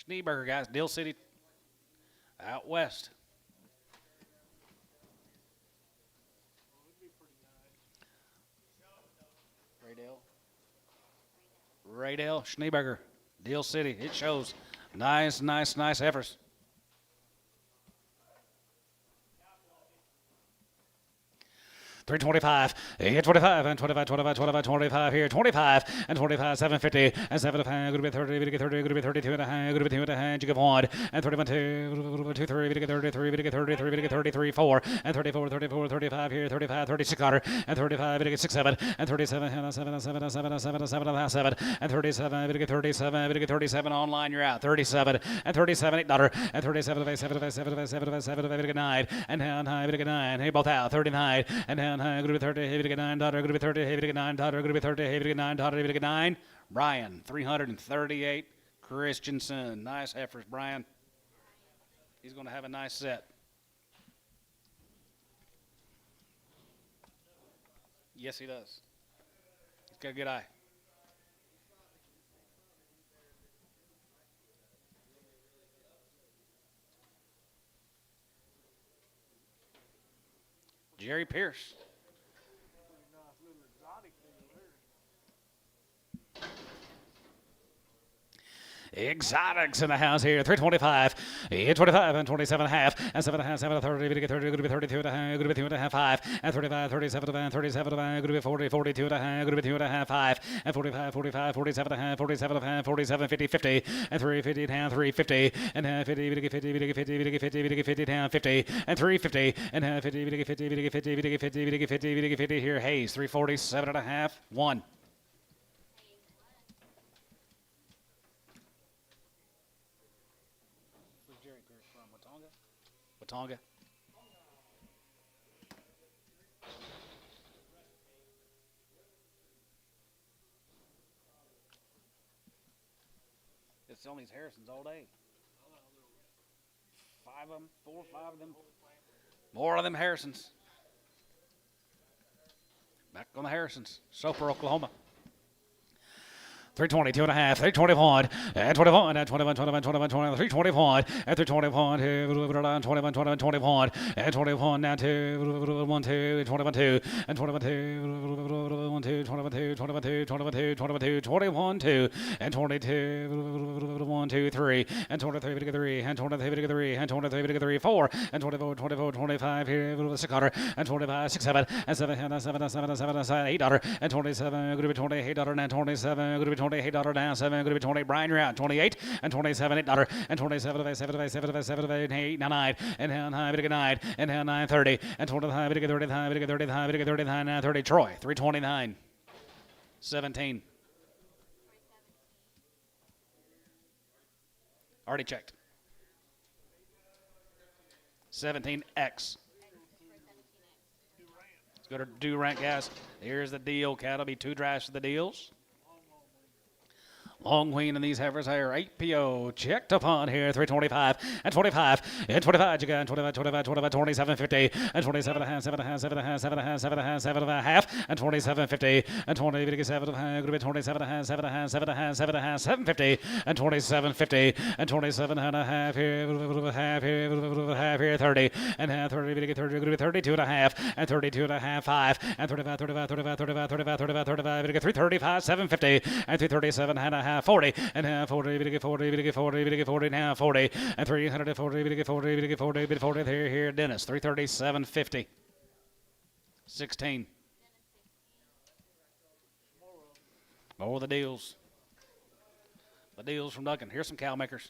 Speaker 1: Schneeberger, guys, Dill City, out west. Raydale, Schneeberger, Dill City. It shows nice heifers. Three 25, 25, and 25, 25, 25, 25 here, 25, and 25, 750, and 705, going to be 30, going to be 32 and a half, going to be 2 and a half, you give 1, and 31, 2, 2, 3, 33, 33, 33, 4, and 34, 34, 35 here, 35, 36 Connor, and 35, 6, 7, and 37, 7, 7, 7, 7, 7, 7, and 37, 37, 37 online, you're out, 37, and 37, 8 daughter, and 37, 7, 7, 7, 7, 9, and down high, 9, hey, both out, 39, and down high, going to be 30, heavy to get 9, daughter, going to be 30, heavy to get 9, daughter, going to be 30, heavy to get 9, daughter, heavy to get 9. Brian, 338, Christensen. Nice heifers, Brian. He's going to have a nice set. Yes, he does. He's got a good eye. Jerry Pierce. Exotics in the house here. 325, 25, and 27 and a half, and 7 and a half, 7 and 30, going to get 30, going to be 32 and a half, going to be 2 and a half, 5, and 35, 37 and 37 and going to be 40, 42 and a half, going to be 2 and a half, 5, and 45, 45, 47 and a half, 47 and a half, 47, 50, 50, and 350 down, 350, and half 50, going to get 50, going to get 50, going to get 50, going to get 50 down, 50, and 350, and half 50, going to get 50, going to get 50, going to get 50, going to get 50, going to get 50 here. Hayes, 347 and a half, 1. Watonga. selling these Harrisons all day. 5 of them, 4 or 5 of them. More of them Harrisons. Back on the Harrisons. Soper, Oklahoma. 320, 2.5, 321, and 21, and 21, 21, 21, 21, 321, and 321, 21, 21, 21, and 21, now 2, 1, 2, 21, 2, and 21, 2, 1, 2, 21, 2, 21, 2, 21, 2, 21, 2, 21, 2, and 22, 1, 2, 3, and 23, 3, and 23, 3, and 23, 3, 4, and 24, 24, 25, here, 600, and 25, 6, 7, and 7, and 7, 7, 7, 7, $8, and 27, going to be $28, and 27, going to be $28 down, 7, going to be 20. Brian, you're out. 28 and 27, $8, and 27, 7, 7, 7, 8, 9, and down high, big 9, and down 9, 30, and 25, big 30, big 30, big 30, 9, 30. Troy, 329, 17. Already checked. 17X. Let's go to do rank, guys. Here's the deal. Cat'll be 2 drives for the deals. Long queen and these heifers here. 8 PO checked upon here. 325 and 25 and 25. You got 25, 25, 25, 27.50 and 27 and a half, 7 and a half, 7 and a half, 7 and a half, 7 and a half, 7 and a half, and 27.50 and 20, 7 and a half, 27 and a half, 7 and a half, 7 and a half, 7 and a half, 7.50 and 27.50 and 27 and a half here, half here, 30 and half, 30, 30, 32 and a half and 32 and a half, 5 and 35, 35, 35, 35, 35, 35, 35, 335, 750 and 337 and a half. 40 and half 40, 40, 40, 40, now 40 and 340, 40, 40, 40, here, Dennis, 337.50. 16. More of the deals. The deals from Duncan. Here's some cow makers.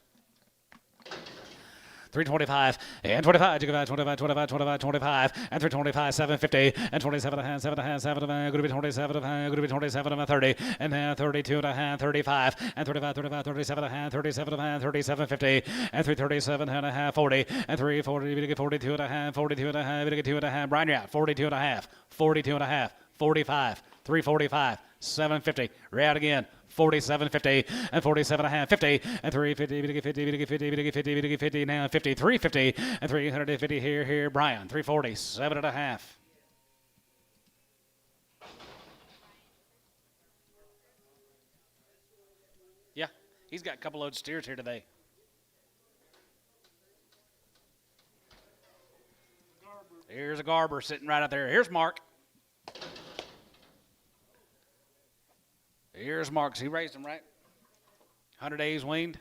Speaker 1: 325 and 25, 25, 25, 25, 25, 25, and 325, 750, and 27 and a half, 7 and a half, 7 and a half, going to be 27 and a half, going to be 27 and a 30, and now 32 and a half, 35, and 35, 35, 37 and a half, 37 and a half, 37.50, and 337 and a half, 40, and 340, 42 and a half, 42 and a half, 2 and a half, Brian, you're out, 42 and a half, 42 and a half, 45, 345, 750, we're out again. 47.50 and 47 and a half, 50 and 350, 50, 50, now 53.50 and 350 here, Brian, 340, 7 and a half. Yeah, he's got a couple loads of steers here today. Here's a Garber sitting right out there. Here's Mark. Here's Mark. He raised him, right? 100 days weaned.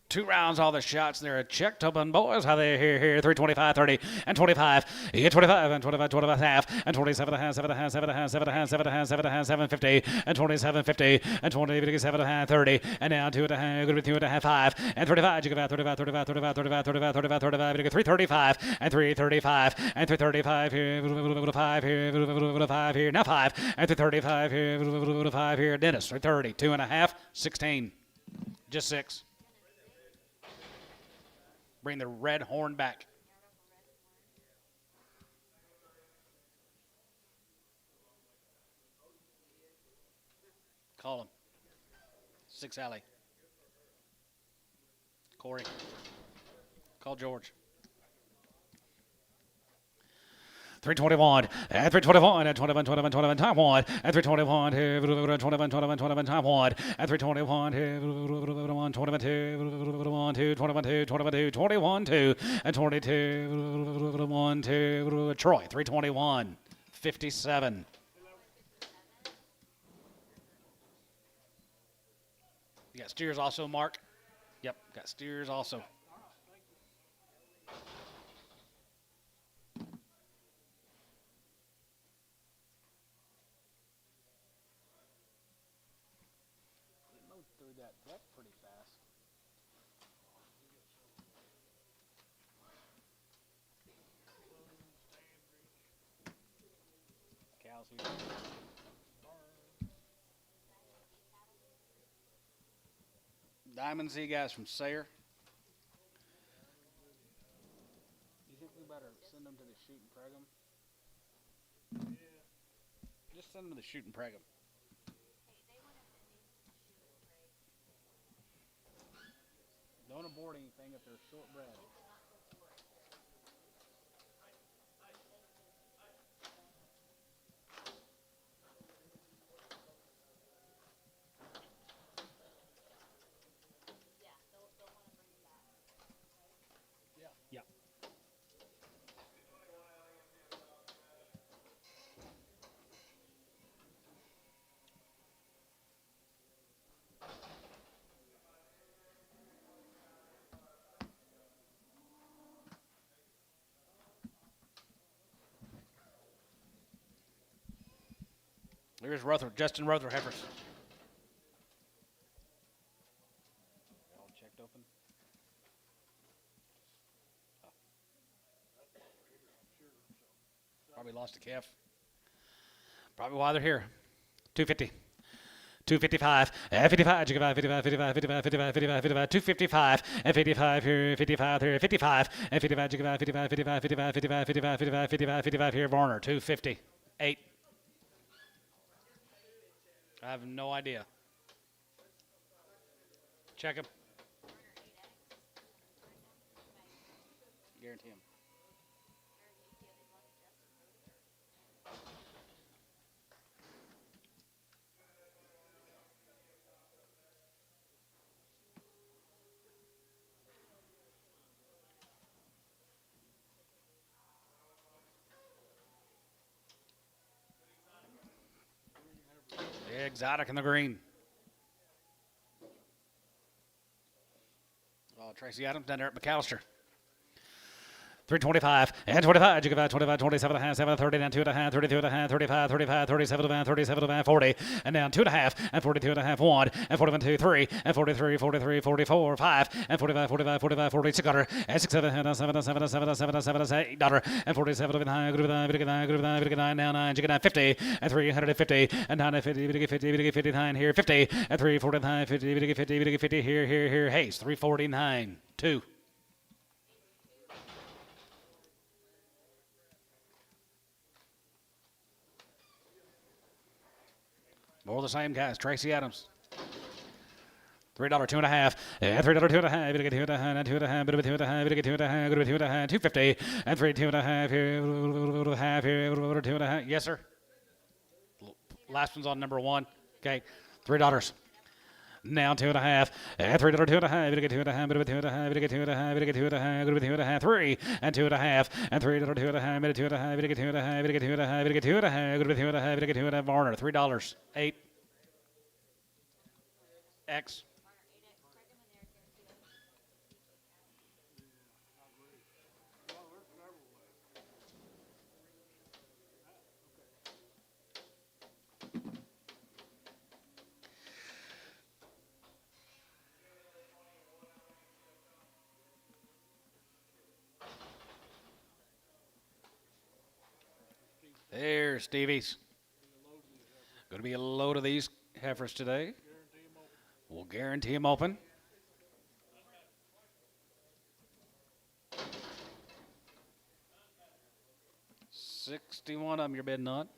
Speaker 1: 2 rounds, all the shots there. Checked up on boys. How they here, 325, 30, and 25. You get 25, and 25, 25 half, and 27 and a half, 7 and a half, 7 and a half, 7 and a half, 7 and a half, 7 and a half, 750, and 27.50, and 27 and a half, 30, and now 2 and a half, going to be 2 and a half, 5, and 35. You get about 35, 35, 35, 35, 35, 35, 35. You get 335, and 335, and 335 here, 5 here, 5 here, now 5, and 335 here, 5 here. Dennis, 330, 2 and a half, 16, just 6. Bring the red horn back. Call him. 6 alley. Corey. Call George. 321, and 321, and 21, 21, 21, time 1, and 321, 21, 21, 21, time 1, and 321, 21, 22, 21, 2, 21, 2, 21, 2, and 22, 1, 2, Troy, 321, 57. You got steers also, Mark? Yep, got steers also. That's pretty fast. Cows here. Diamond Z guys from Sayre. You think we better send them to the shoot and preg them? Yeah. Just send them to the shoot and preg them.
Speaker 2: Don't abort anything if they're shortbred.
Speaker 1: Yeah. Here's Justin Rother heifers. All checked open. Oh. Probably lost a calf. Probably why they're here. 250. 255, 55, 55, 55, 55, 55, 55, 55, 255, and 55 here, 55 here, 55, and 55, 55, 55, 55, 55, 55, 55, 55, 55 here, Varner, 250, 8. I have no idea. Check him. Guarantee him. Exotic in the green. Oh, Tracy Adams down there at McAllister. 325 and 25, 25, 27 and a half, 7, 30, down 2 and a half, 32 and a half, 35, 35, 37 and a half, 37 and a half, 40, and down 2 and a half, and 42 and a half, 1, and 41, 2, 3, and 43, 43, 44, 5, and 45, 45, 45, 46, $, and 6, 7, and 7, and 7, and 7, and 7, and 7, and $8, and 47, and 9, good 9, good 9, good 9, good 9, now 9, 50, and 350, and 950, 50, 59 here, 50, and 349, 50, 50, 50 here, Hayes, 349, 2. More of the same guys. Tracy Adams. $3, 2.5, and $3, 2.5, bit of 2.5, and 2.5, bit of 2.5, bit of 2.5, good of 2.5, 250, and 3, 2.5 here, half here, 2.5. Yes, sir. Last one's on number 1. Okay, $3. Now 2.5, and $3, 2.5, bit of 2.5, bit of 2.5, bit of 2.5, bit of 2.5, good of 2.5, 3, and 2.5, and $3, 2.5, bit of 2.5, bit of 2.5, bit of 2.5, bit of 2.5, good of 2.5, bit of 2.5, Varner, $3, 8. X. There's Stevie's. Going to be a load of these heifers today. We'll guarantee them open. $61 of them you're bidding on.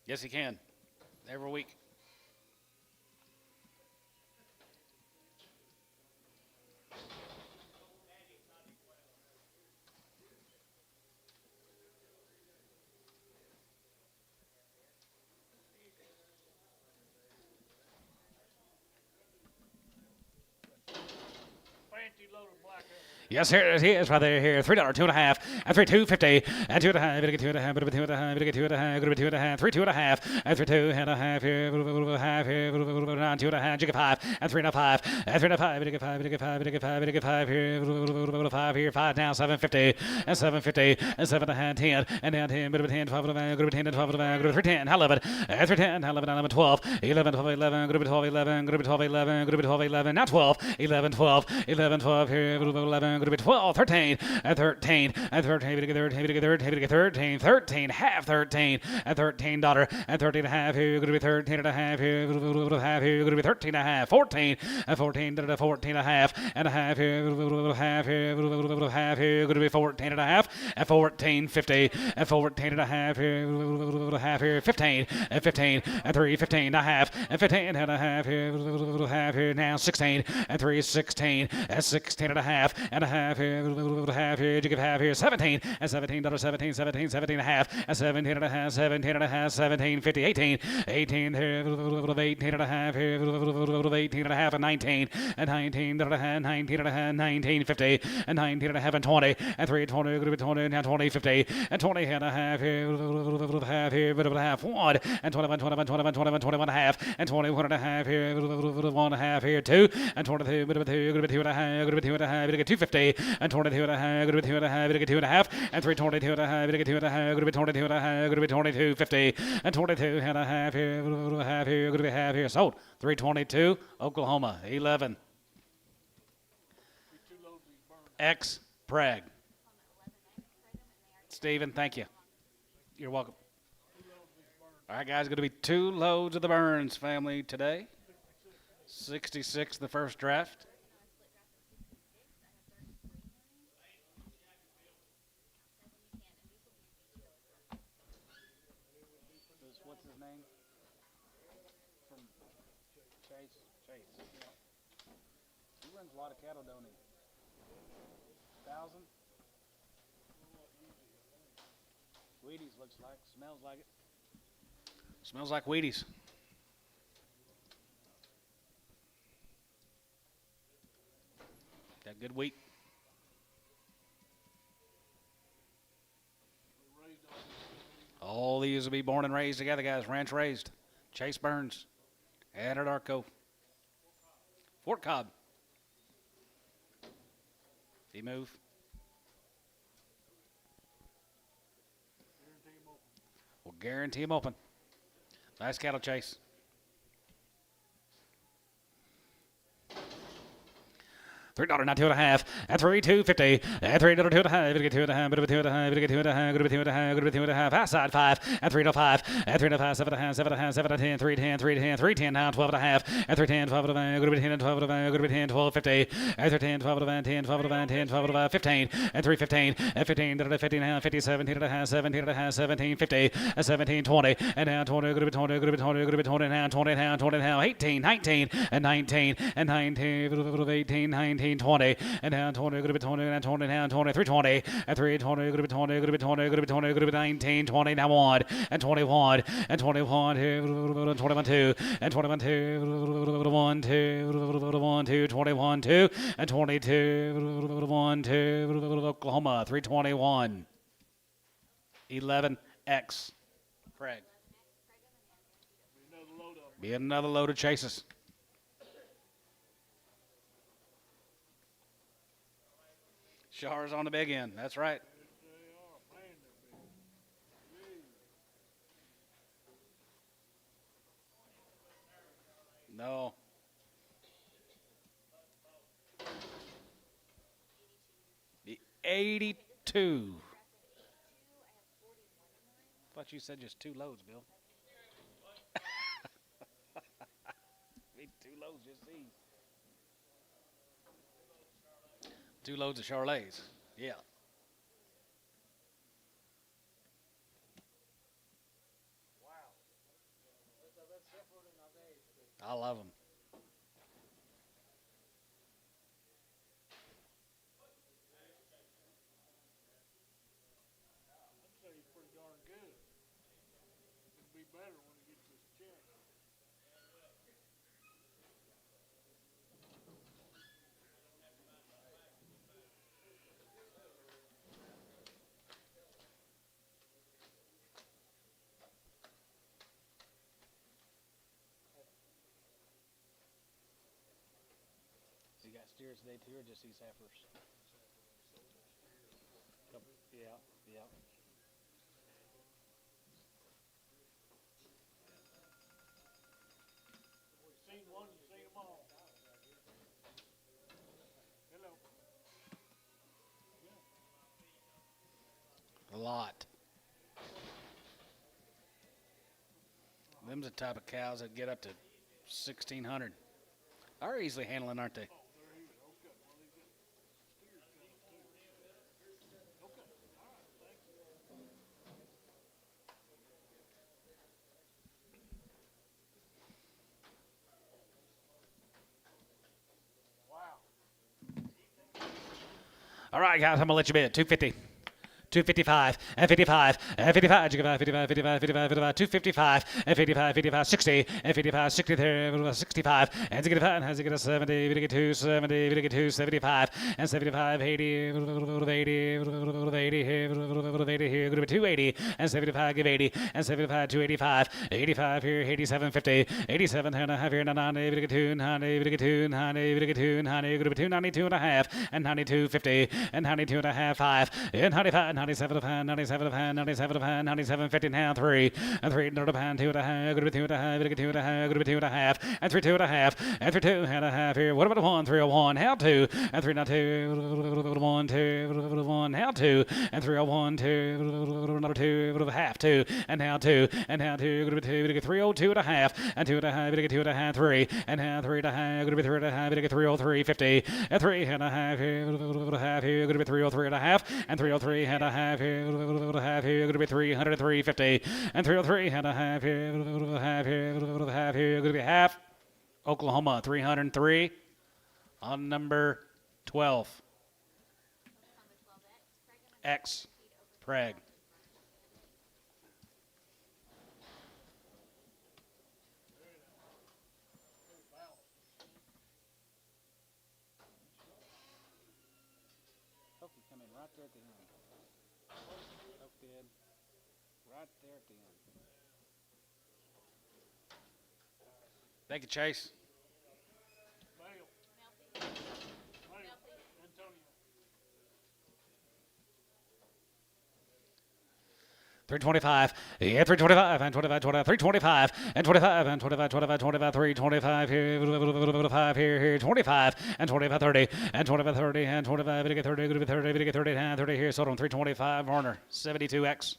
Speaker 1: Yes, he can. Every week. Yes, here he is right there. Here, $3, 2.5, and 3, 250, and 2.5, bit of 2.5, bit of 2.5, bit of 2.5, good of 2.5, 3, 2.5, and 3, 2.5 here, half here, 2.5, jig 5, and 3.5, and 3.5, bit of 5, bit of 5, bit of 5, bit of 5 here, 5 here, 5 now, 750, and 750, and 7.5, 10, and down 10, bit of 10, 12 of good of 10, and 12 of good of 310, 11, and 310, 11, 11, 12, 11, 12, 11, good of 12, 11, good of 12, 11, good of 12, 11, now 12, 11, 12, 11, 12 here, 11. going to be 12, 13, and 13, and 13, 13, 13, half 13, and 13 daughter, and 13 and a half, here, going to be 13 and a half, here, half, here, going to be 13 and a half, 14, and 14, 14 and a half, and a half, here, half, here, half, here, going to be 14 and a half, and 14, 50, and 14 and a half, here, half, here, 15, and 15, and 3, 15 and a half, and 15 and a half, here, now 16, and 3, 16, and 16 and a half, and a half, here, you give half, here, 17, and 17, dollar 17, 17, 17 and a half, and 17 and a half, 17 and a half, 17, 50, 18, 18, here, 18 and a half, here, 18 and a half, and 19, and 19, 19 and a half, 19, 50, and 19 and a half, and 20, and 3, 20, 20, now 20, 50, and 20 and a half, here, half, here, half, 1, and 21, 21, 21, 21, 21 and a half, and 21 and a half, here, 1 and a half, here, 2, and 22, 2, 2 and a half, 2 and a half, 250, and 22 and a half, 2 and a half, 2 and a half, and 322 and a half, 2 and a half, 22 and a half, 22, 50, and 22 and a half, here, half, here, half, here, sold, 322, Oklahoma, 11. X Prag. Stephen, thank you. You're welcome. All right, guys, going to be 2 loads of the Burns family today. 66 the first draft. What's his name? From Chase. He runs a lot of cattle, don't he? 1,000? Wheaties looks like, smells like it. Smells like Wheaties. Got good wheat. All these will be born and raised together, guys. Ranch raised. Chase Burns. Anadarko. Fort Cobb. He move. We'll guarantee him open. Nice cattle chase. $3, not 2 and a half, and 3, 250, and $3, 2 and a half, get 2 and a half, bit of 2 and a half, get 2 and a half, good 2 and a half, good 2 and a half, outside 5, and 3 to 5, and 3 to 5, 7 and a half, 7 and a half, 7 to 10, 3 10, 3 10, 3 10, now 12 and a half, and 3 10, 12 and a half, good 10 and 12 and a half, good 10, 12, 50, and 3 10, 12 and a half, 10, 12 and a half, 10, 12 and a half, 15, and 3 15, and 15, 15 and a half, 50, 17 and a half, 17 and a half, 17, 50, and 17, 20, and now 20, good 20, good 20, good 20, now 20, now 20, now 18, 19, and 19, and 19, 18, 19, 20, and now 20, good 20, now 20, now 20, 320, and 320, good 20, good 20, good 20, good 19, 20, now 1, and 21, and 21, 21, 2, and 21, 2, 1, 2, 1, 2, 21, 2, and 22, 1, 2, Oklahoma, 321, 11X, Craig. Be another load of chases. Shars on the big end. That's right. No. The 82. Thought you said just 2 loads, Bill. 2 loads, just these. 2 loads of Charolais. Yeah.
Speaker 2: Wow.
Speaker 1: I love them.
Speaker 2: I'd say he's pretty darn good. It'll be better when he gets his check.
Speaker 1: You got steers today too, or just these heifers? Yeah, yeah.
Speaker 2: You've seen one, you've seen them all. Hello.
Speaker 1: Them's the type of cows that get up to 1,600. Are easily handling, aren't they? All right, guys, I'm going to let you bid. 250. 255 and 55 and 55, 55, 55, 55, 55, 255 and 55, 55, 60 and 55, 60, 65 and 65 has to get a 70, we get 270, we get 275 and 75, 80, 80, 80 here, 80 here, go to 280 and 75, give 80 and 75, 285, 85 here, 87, 50, 87 and a half here, 90, we get 290, we get 290, we get 290, go to 292 and a half and 92, 50 and 92 and a half, 5 and 95. 97 of hand, 97 of hand, 97 of hand, 97, 50 and a half, 3 and 3 and a hand, 2 and a half, go to 2 and a half, we get 2 and a half, go to 2 and a half, and 3 2 and a half, and 3 2 and a half here. What about 1 301? How 2 and 3 not 2 1 2 1 how 2 and 301 2 another 2 half 2 and how 2 and how 2 go to 2 we get 302 and a half and 2 and a half we get 2 and a half 3 and how 3 and a half go to 3 and a half we get 303 50 and 3 and a half here go to 303 and a half and 303 and a half here going to be 303 50 and 303 and a half here going to be half. Oklahoma 303 on number 12 X Prague. Come in right there at the end. Right there at the end. Thank you, Chase. 325, yeah, 325, and 25, 325, and 25, and 25, 25, 25, 325 here, 5 here, 25, and 25, 30, and 25, 30, and 25, we get 30, good to 30, we get 30, and 30 here, sold on 325, Warner, 72X.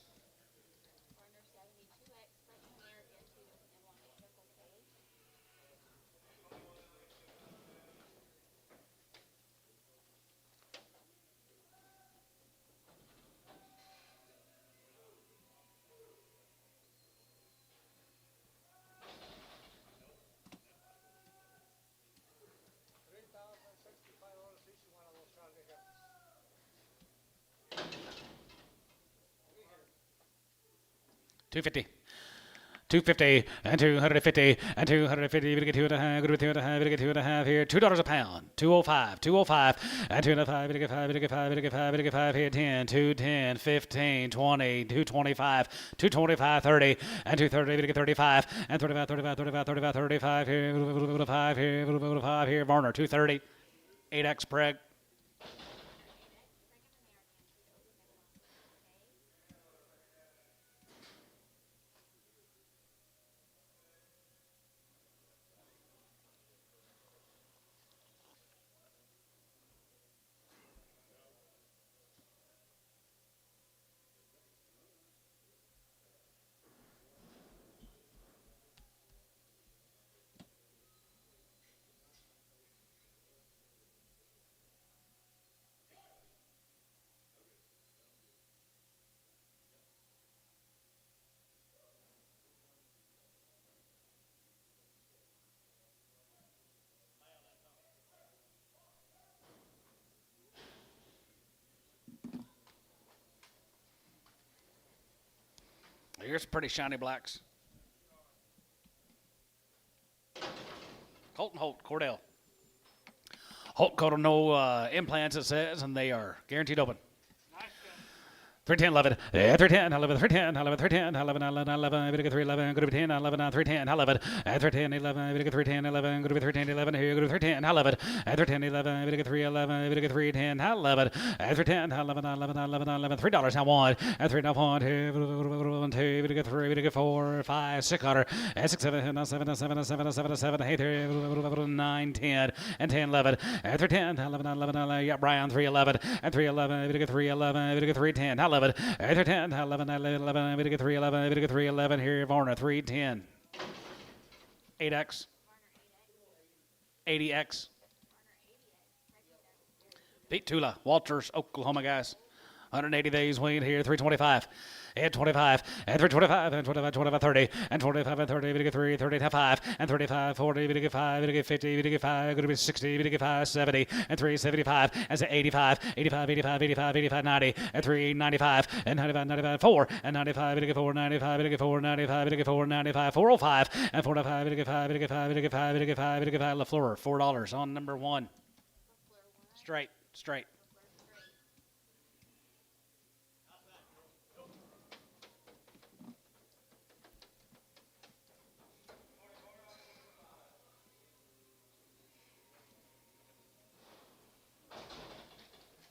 Speaker 1: $250. 250 and 250 and 250. We get 2 and a half. Good with 2 and a half. We get 2 and a half here. $2 a pound. 205. 205 and 2 and a 5. We get 5. We get 5. We get 5. We get 5 here. 10. 210. 15. 20. 225. 225. 30 and 230. We get 35 and 35. 35. 35. 35. 35 here. 5 here. 5 here. Varner 230. 8X Preg. Here's some pretty shiny blacks. Colton Holt, Cordell. Holt Cordell, no implants, it says, and they are guaranteed open. 310, 11, 310, 11, 310, 11, 310, 11, 11, 11, we get 311, go to 10, 11, 310, 11, 310, 11, we get 310, 11, go to 310, 11, here, go to 310, 11, 310, 11, we get 311, we get 310, 11, 310, 11, 11, 11, 11, $3 now 1, 3 now 1, 2, 2, we get 3, we get 4, 5, 6, 6, 7, 7, 7, 7, 7, 7, 8, 9, 10, and 10, 11, 310, 11, 11, 11, yeah, Brian 311, and 311, we get 311, we get 310, 11, 10, 11, 11, 11, we get 311, we get 311 here, Varna 310. 8X, 80X. Pete Tula, Walters, Oklahoma guys. 180 days weighed here, 325. And 25, and 325, and 25, 25, 30, and 25, and 30, we get 3, 30, 5, and 35, 40, we get 5, we get 50, we get 5, going to be 60, we get 5, 70, and 375, and 85, 85, 85, 85, 85, 90, and 395, and 95, 95, 4, and 95, we get 4, 95, we get 4, 95, we get 4, 95, 405, and 405, we get 5, we get 5, we get 5, we get 5, we get 5, LaFleur, $4 on number 1. Straight, straight.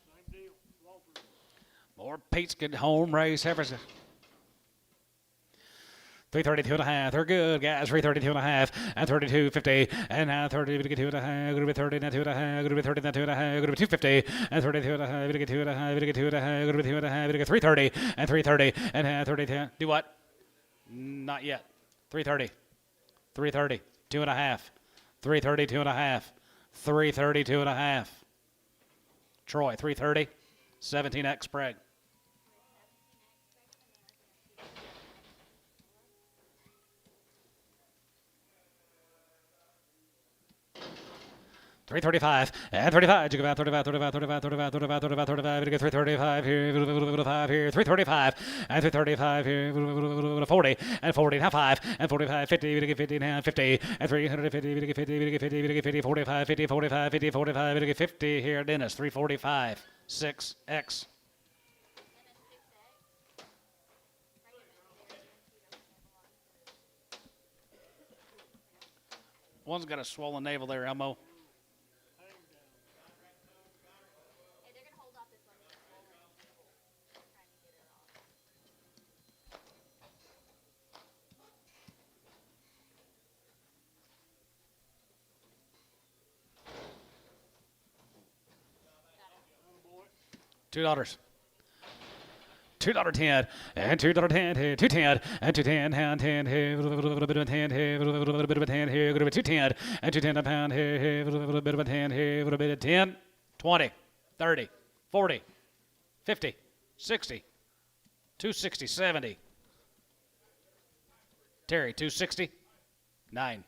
Speaker 2: Same deal. Walters.
Speaker 1: More Pete's good home race heifers. 332 and a half. They're good, guys. 332 and a half. And 32.50. And now 30. We get 2 and a half. Going to be 30. Now 2 and a half. Going to be 30. Now 2 and a half. Going to be 250. And 32 and a half. We get 2 and a half. We get 2 and a half. Going to be 2 and a half. We get 330. And 330. And 30. Do what? Not yet. 330. 330. 2 and a half. 330. 2 and a half. 330. 2 and a half. Troy. 330. 17X spread. 335 and 35. You go out 35, 35, 35, 35, 35, 35, 35. You get 335 here, 5 here, 335 and 335 here, 40 and 40 now 5 and 45, 50. You get 50 now 50 and 350. You get 50. You get 50. You get 50. 45, 50, 45, 50, 45. You get 50 here, Dennis. 345, 6X. One's got a swollen navel there, Elmo.
Speaker 3: Hey, they're gonna hold off this one. It's swollen. Trying to get it off.
Speaker 1: $2. $2.10 and $2.10 here, 210 and 210 pound 10 here, a little bit of a 10 here, a little bit of a 10 here, a little bit 210 and 210 a pound here, a little bit of a 10 here, a little bit of 10, 20, 30, 40, 50, 60, 260, 70. Terry, 260, 9.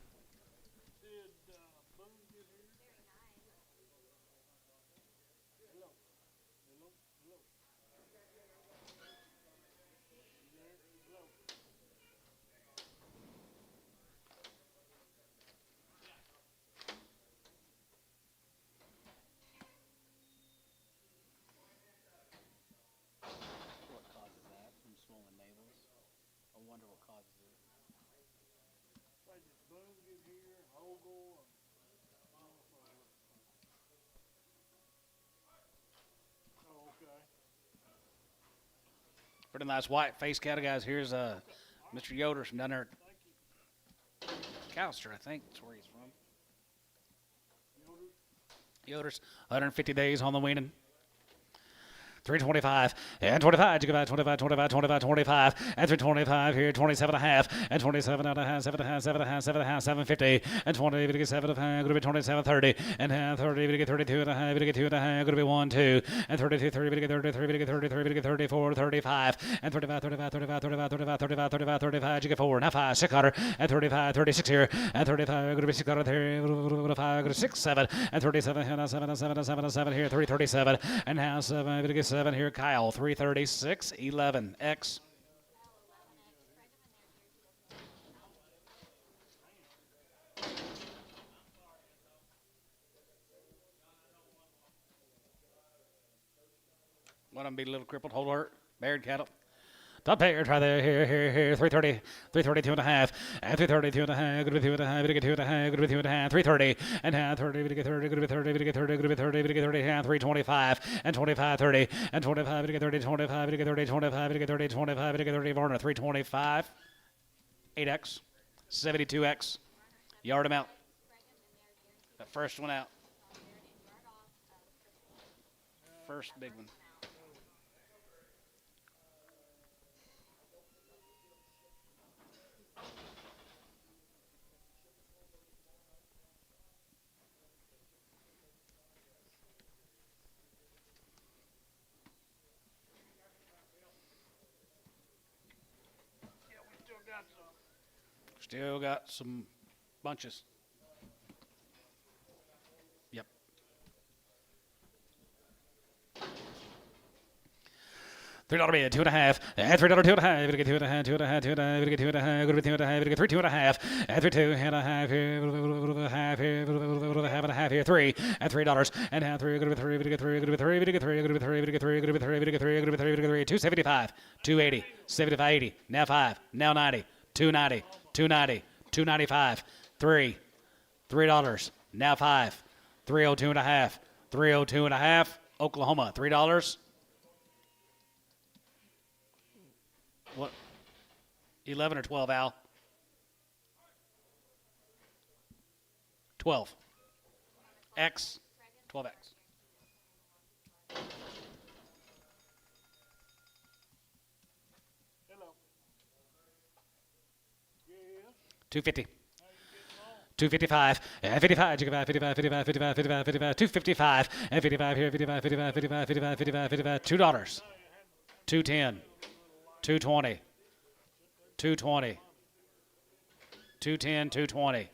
Speaker 4: What causes that from swollen navels? I wonder what causes it.
Speaker 2: Like this Boone get here, Hogle, oh, okay.
Speaker 1: Pretty nice white face cattle, guys. Here's Mr. Yoder from down there at Calster, I think that's where he's from. Yoder's 150 days on the weaning. 325 and 25. You go back 25, 25, 25, 25, and 325 here, 27 and a half, and 27 and a half, 7 and a half, 7 and a half, 7 and a half, 750, and 20, we get 7 and a half, going to be 27, 30, and half, 30, we get 32 and a half, we get 2 and a half, going to be 1, 2, and 32, 30, we get 33, we get 33, we get 34, 35, and 35, 35, 35, 35, 35, 35, 35, 35, you get 4, now 5, 600, and 35, 36 here, and 35, going to be 600 here, 5, go to 6, 7, and 37, and 7, and 7, and 7, and 7 here, 337, and now 7, we get 7 here, Kyle, 336, 11, X. One of them be a little crippled, hold hurt, bared cattle. Top pair, try there, here, 330, 332 and a half, and 332 and a half, good with 2 and a half, we get 2 and a half, good with 2 and a half, 330, and half, 30, we get 30, good with 30, we get 30, good with 30, we get 30, half, 325, and 25, 30, and 25, we get 30, 25, we get 30, 25, we get 30, 25, we get 30, Varner, 325, 8X, 72X, yard them out. That first one out. First big one.
Speaker 2: got some.
Speaker 1: Still got some bunches. Yep. $3 bid, 2.5, and $3 2.5. We're gonna get 2.5, 2.5, 2.5. We're gonna get 2.5. We're gonna get 2.5. We're gonna get 3, 2.5, and 3, 2.5 here, half here, half and a half here, 3, and $3, and half 3. We're gonna get 3. We're gonna get 3. We're gonna get 3. We're gonna get 3. We're gonna get 3. We're gonna get 3. We're gonna get 3. We're gonna get 3. We're gonna get 3. We're gonna get 3. 275, 280, 75, 80. Now 5, now 90, 290, 290, 295, 3, $3. Now 5, 302.5, 302.5. Oklahoma, $3. What? 11 or 12, Al? 12. X. 12X.
Speaker 2: Hello. Yeah.
Speaker 1: 250. 255, and 55, 55, 55, 55, 55, 55, 55, 255, and 55 here, 55, 55, 55, 55, 55, 55, $2. 210, 220, 220, 210, 220,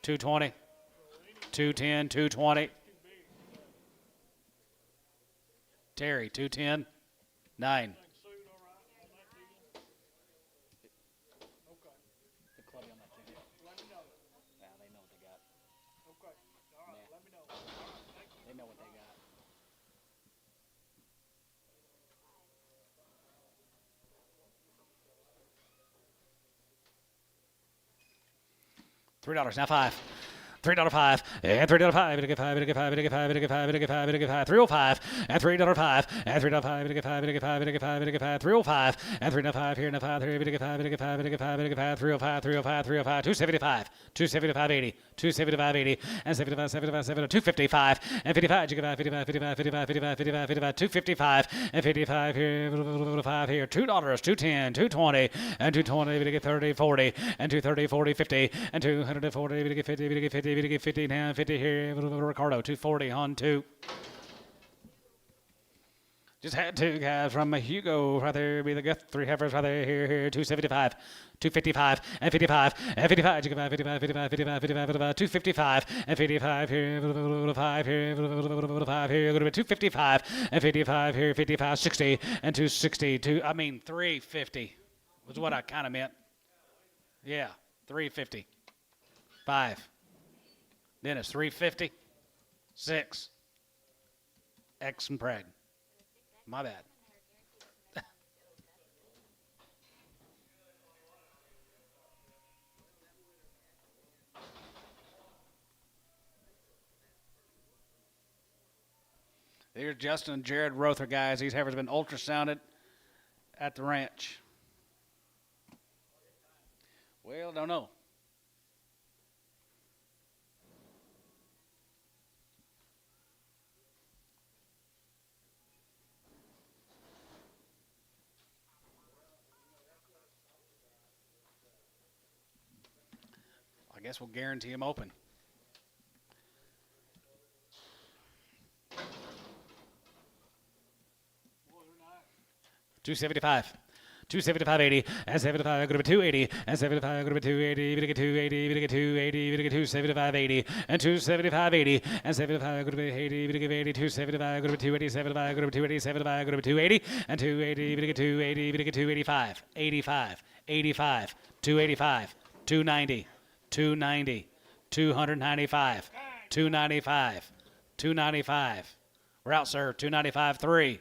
Speaker 1: 220, 210, 220. Terry, 210, 9.
Speaker 4: The club on that ticket.
Speaker 2: Let me know.
Speaker 4: Yeah, they know what they got.
Speaker 2: Okay. All right.
Speaker 4: Yeah.
Speaker 2: Let me know. All right. Thank you.
Speaker 4: They know what they got.
Speaker 1: $3, now 5. $3.05, and $3.05, we get 5, we get 5, we get 5, we get 5, we get 5, we get 5, 305, and $3.05, and $3.05, we get 5, we get 5, we get 5, we get 5, 305, and $3.05 here, and 5, 3, we get 5, we get 5, we get 5, we get 5, 305, 305, 305, 275, 275, 80, 275, 80, and 75, 75, 75, 255, and 55, you get 5, 55, 55, 55, 55, 55, 55, 255, and 55 here, 5 here, $2, 210, 220, and 220, we get 30, 40, and 230, 40, 50, and 240, we get 50, we get 50. We get 50 now, 50 here. Ricardo, 240 on 2. Just had 2 guys from Hugo right there. Be the gift. 3 heifers right there. Here. 275, 255, and 55, and 55. You get 5, 55, 55, 55, 55, 55, 255, and 55 here. 5 here. 5 here. Go to 255, and 55 here. 55, 60, and 260. 350 was what I kind of meant. Yeah, 350. 5. Then it's 350, 6, X and Preg. My bad. Here's Justin and Jared Rother, guys. These heifers have been ultrasounded at the ranch. Well, don't know. I guess we'll guarantee him open. $275, $275.80, and $75. Going to be $280, and $75. Going to be $280. We get $280. We get $280. We get $275.80, and $275.80, and $75. Going to be $80. We get $80. $275. Going to be $280. $75. Going to be $280. $75. Going to be $280, and $280. We get $280. We get $285. $85. $85. $285. $290. $290. $295. $295. $295. We're out, sir. $295.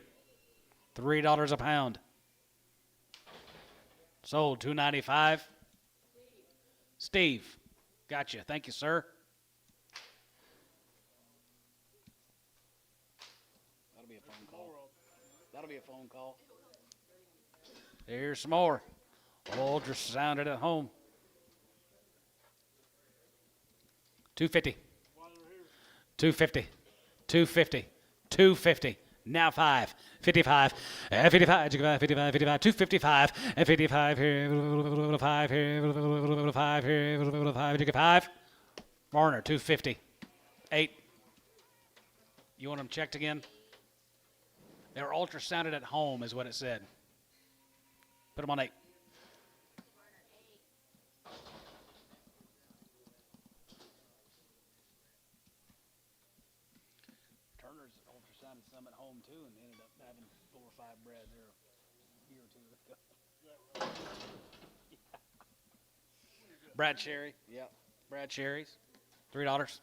Speaker 1: $3 a pound. Sold. $295. Steve. Gotcha. Thank you, sir.
Speaker 4: That'll be a phone call. That'll be a phone call.
Speaker 1: Here's some more. Ultrasounded at home. 250. 250. 250. 250. Now 5. 55. And 55. 55. 55. 255. And 55 here. 5 here. 5 here. 5. You get 5. Marner, 250. 8. You want them checked again? They were ultrasounded at home, is what it said. Put them on 8.
Speaker 4: signed some at home too, and ended up having 4 or 5 bred there a year or 2 ago. Brad Cherry. Yep. Brad Cherries.
Speaker 1: $3.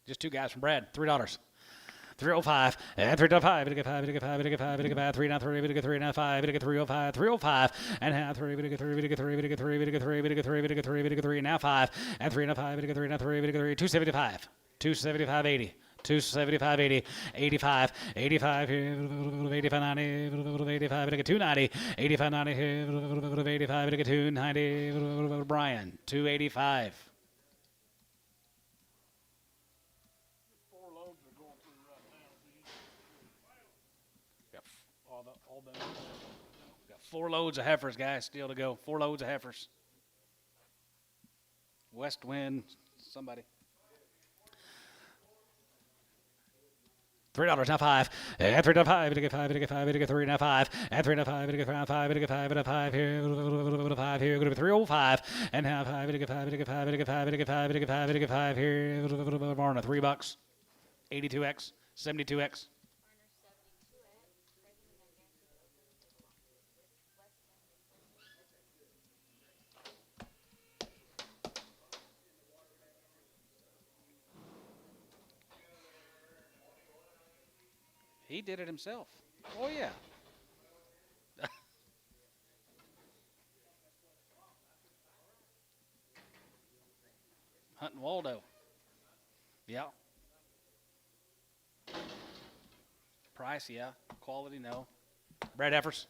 Speaker 1: Just two guys from Brad. $3. 305 and 305. Bit get 5. Bit get 5. Bit get 5. Bit get 5. 393. Bit get 395. Bit get 305. 305 and half 3. Bit get 3. Bit get 3. Bit get 3. Bit get 3. Bit get 3. Bit get 3. Bit get 3. Now 5 and 395. Bit get 393. Bit get 3. 275. 275 80. 275 80. 85. 85 here. 85 90. 85. Bit get 290. 85 90 here. 85. Bit get 290. Brian. 285.
Speaker 2: 4 loads are going through right now.
Speaker 4: All the
Speaker 1: Got 4 loads of heifers, guys, still to go. 4 loads of heifers. West wind, somebody. $3 now 5 and 3 now 5. Bit get 5. Bit get 5. Bit get 3 now 5 and 3 now 5. Bit get 5. Bit get 5. Bit get 5 here. 5 here. Going to be 305 and now 5. Bit get 5. Bit get 5. Bit get 5. Bit get 5. Bit get 5. Bit get 5 here. Varna $3. 82x, 72x.
Speaker 3: Warner 72 at President
Speaker 1: He did it himself. Oh yeah. Hunting Waldo. Yeah. Price, yeah. Quality, no. Brad heifers.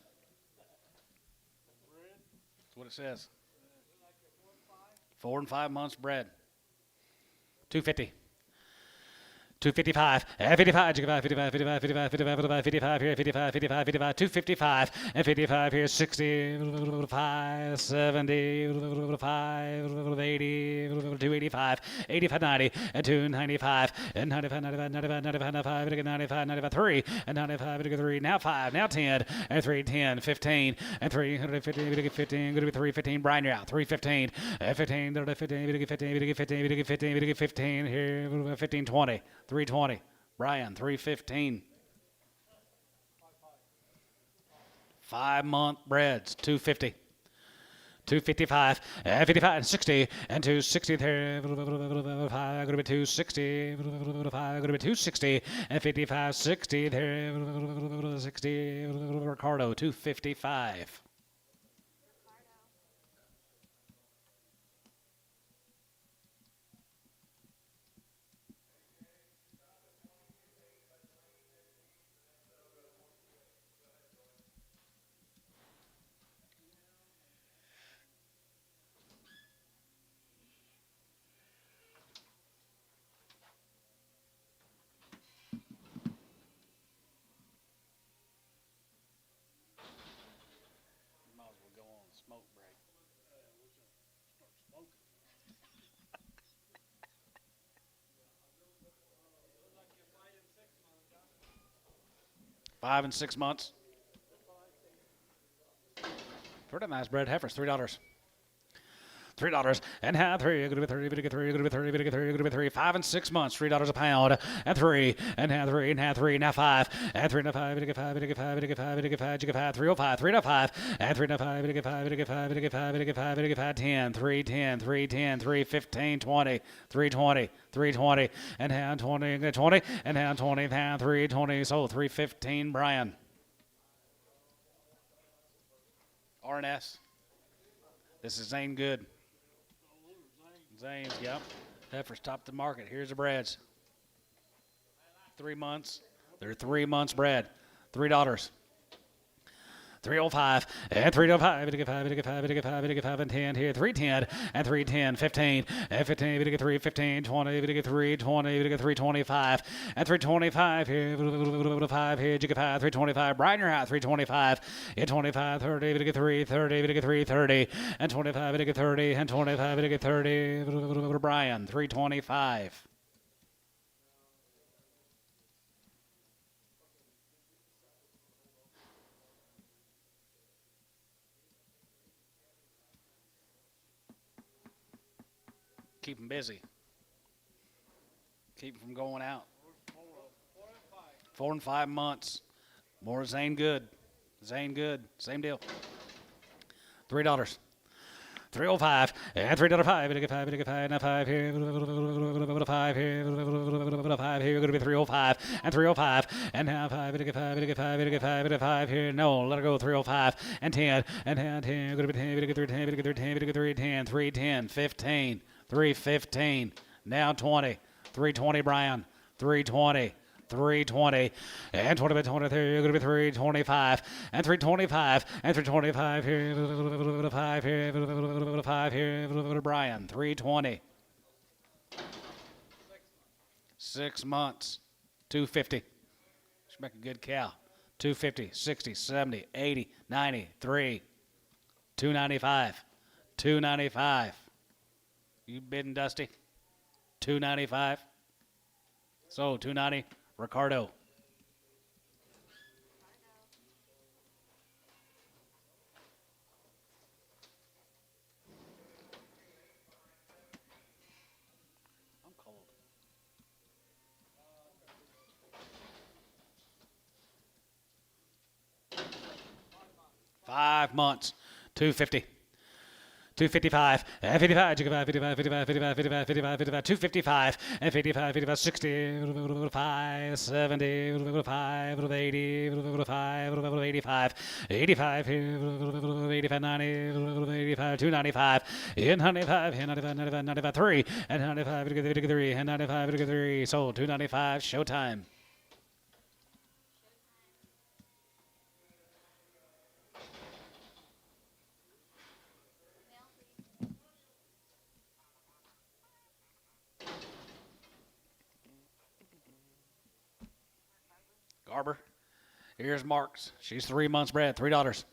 Speaker 1: That's what it says. 4 and 5 months bred. 250. 255 and 55, 55, 55, 55, 55, 55 here, 55, 55, 55, 255 and 55 here, 60, 5, 70, 5, 80, 285, 85, 90 and 295 and 95, 95, 95, 95, 95, 95, 95, 3 and 95, 3, now 5, now 10 and 3, 10, 15 and 315, 15, going to be 315, Brian, you're out, 315 and 15, 15, 15, 15, 15, 15 here, 15, 20. 320. Brian, 315. 5 month breds, 250. 255 and 55 and 60 and 260 there. 5 going to be 260. 5 going to be 260 and 55, 60 there. 60. Ricardo, 255.
Speaker 4: might as well go on a smoke break.
Speaker 2: Start smoking.
Speaker 1: 5 and 6 months. Pretty nice bred heifers, $3. $3 and half 3. You're gonna be 30. You're gonna be 30. You're gonna be 30. You're gonna be 3. 5 and 6 months. $3 a pound and 3 and half 3 and half 3 now 5 and 3 now 5. You get 5. You get 5. You get 5. You get 5. You get 5. 305. 3 now 5 and 3 now 5. You get 5. You get 5. You get 5. You get 5. You get 5. 10. 3 10. 3 10. 3 15. 20. 320. 320 and half 20. 20 and half 20. Half 320. So 315. Brian. R&S. This is Zane Good. Zane's, yep. Heifers top the market. Here's the breds. 3 months. They're 3 months bred. $3. 305 and 305. Bit get 5. Bit get 5. Bit get 5. Bit get 5 and 10 here. 310 and 310. 15 and 15. Bit get 3. 15. 20. Bit get 3. 20. Bit get 325 and 325 here. 5 here. You get 5. 325. Brian, you're out. 325 and 25. 30. Bit get 3. 30. Bit get 3. 30 and 25. Bit get 30 and 25. Bit get 30. Brian, 325. Keep them busy. Keep them from going out. 4 and 5 months. More Zane good. Zane good. Same deal. $3. 305 and $3.05. We get 5. We get 5 and 5 here. 5 here. 5 here. Going to be 305 and 305 and now 5. We get 5. We get 5. We get 5. We get 5 here. No, let her go. 305 and 10 and 10. Going to be 10. We get 310. We get 310. We get 310. 310. 15. 315. Now 20. 320. Brian. 320. 320 and 20 by 23. You're going to be 325 and 325 and 325 here. 5 here. 5 here. Brian. 320. 6 months. 250. Should make a good cow. 250, 60, 70, 80, 90, 3. 295. 295. You bidding, Dusty? 295. So 290. Ricardo.
Speaker 4: I'm cold.
Speaker 1: 5 months. 250. 255 and 55, 55, 55, 55, 55, 55, 55, 55, 255 and 55, 55, 60, 5, 70, 5, 80, 5, 85, 85, 85, 90, 85, 295, and 95, and 95, 95, 95, 3, and 95, 3, and 95, 3, sold 295, showtime. Garber. Here's Marks. She's 3 months bred. $3.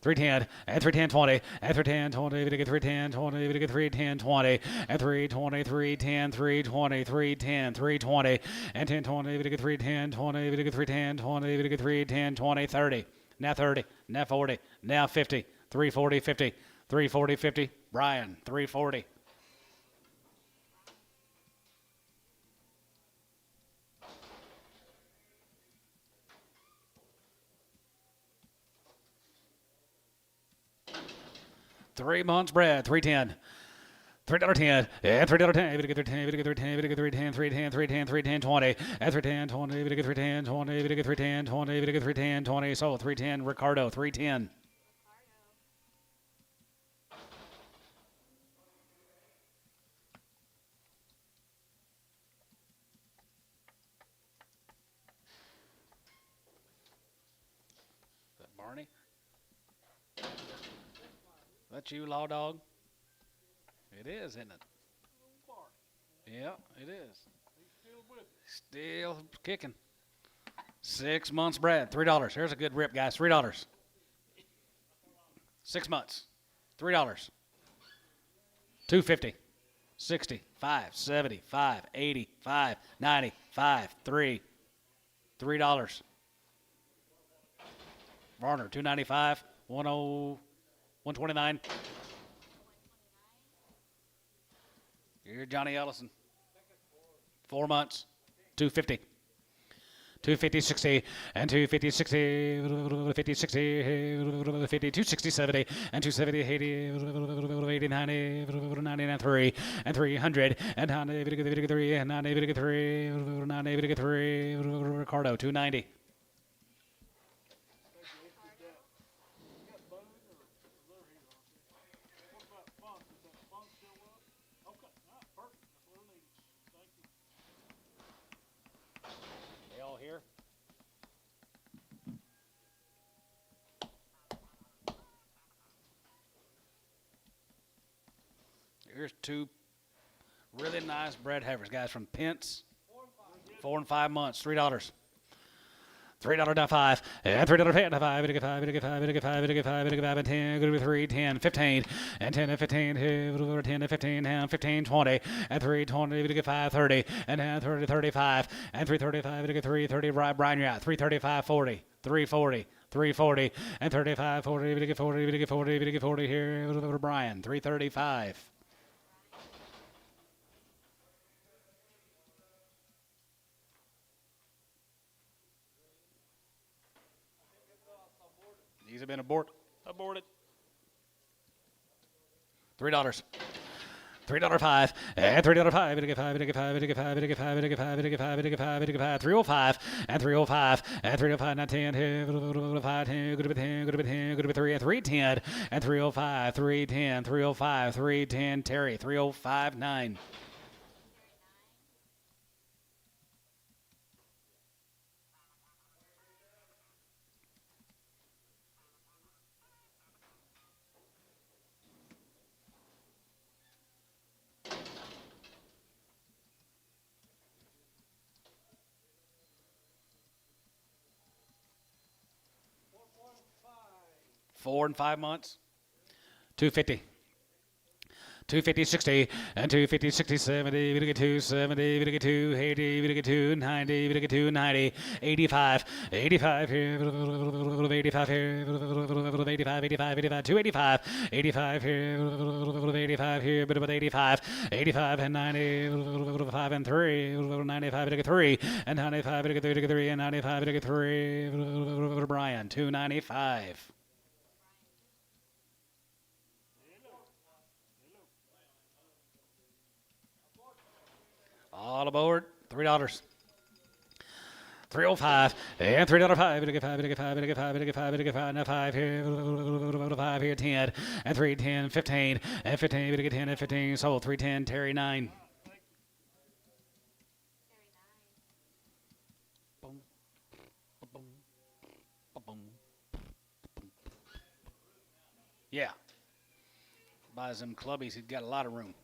Speaker 1: 310 and 310 20 and 310 20 we get 310 20 we get 310 20 and 320 310 320 310 320 and 10 20 we get 310 20 we get 310 20 we get 310 20 30 now 30 now 40 now 50 340 50 340 50 Brian 340. $3 months bred, 310. $3.10 and $3.10. We get 310. We get 310. We get 310. 310. 310. 310. 20 and 310. 20. We get 310. 20. We get 310. 20. We get 310. 20. So 310. Ricardo 310. Is that Barney? That you, Law Dog? It is, isn't it? Yeah, it is. Still kicking. 6 months bred, $3. Here's a good rip, guys. $3. 6 months, $3. 250, 60, 5, 70, 5, 80, 5, 90, 5, 3, $3. Varner, 295, 129. You're Johnny Ellison. 4 months, 250. 250, 60, and 250, 60, 50, 60, 50, 260, 70, and 270, 80, 80, 90, 99, 3, and 300, and 90, 3, and 90, 3, 90, 3, Ricardo, 290. They all here? Here's 2 really nice bred heifers, guys, from Pence. 4 and 5 months, $3. $3.95 and $3.55. We get 5. We get 5. We get 5. We get 5. We get 5 and 10. Going to be 3, 10, 15, and 10 and 15. 10 and 15. And 15, 20, and 320. We get 5, 30, and 30, 35, and 335. We get 330. Brian, you're out. 335, 40, 340. 340 and 35, 40. We get 40. We get 40. We get 40 here. Brian, 335. He's been aborted. $3. $3.05 and $3.05. Bid $5. Bid $5. Bid $5. Bid $5. Bid $5. Bid $5. Bid $5. Bid $5. 305 and 305 and 305. Not 10. 5 10. Good to be 10. Good to be 10. Good to be 3 and 310 and 305. 310. 305. 310. Terry. 305 9. Four and 5 months. 250. 250, 60, and 250, 60, 70, we get 270, we get 280, we get 290, we get 290, 85, 85 here, 85 here, 85, 85, 85, 285, 85 here, 85 here, but about 85, 85 and 90, 5 and 3, 95, we get 3, and 95, we get 3, and 95, we get 3, Brian, 295. All aboard. $3. 305 and $3.05. We get 5. We get 5. We get 5. We get 5. We get 5. Now 5 here. 5 here. 10 and 3. 10. 15 and 15. We get 10 and 15. Sold. 310. Terry 9. Boom. Boom. Boom. Yeah. Buys them clubbies. He's got a lot of room.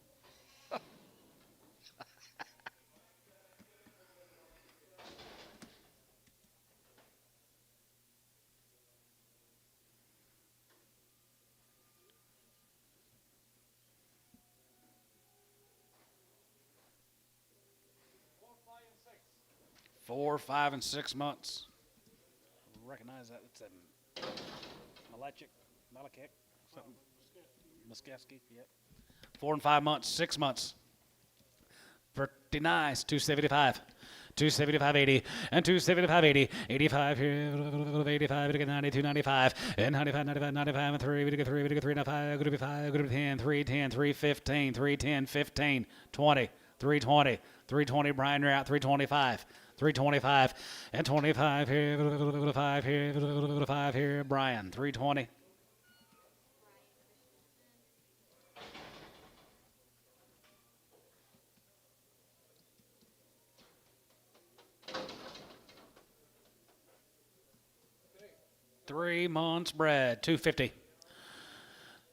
Speaker 1: Four, 5, and 6 months. Recognize that. It's a Malachik, something. Muskowski, yep. 4 and 5 months, 6 months. Pretty nice. 275. 275.80 and 275.80. 85 here. 85. We get 90. 295 and 95. 95. 95 and 3. We get 3. We get 3. Now 5. Good to be 5. Good to be 10. 310. 315. 310. 15. 20. 320. 320. Brian, you're out. 325. 325 and 25 here, 5 here, 5 here, Brian, 320. Three months bred, 250.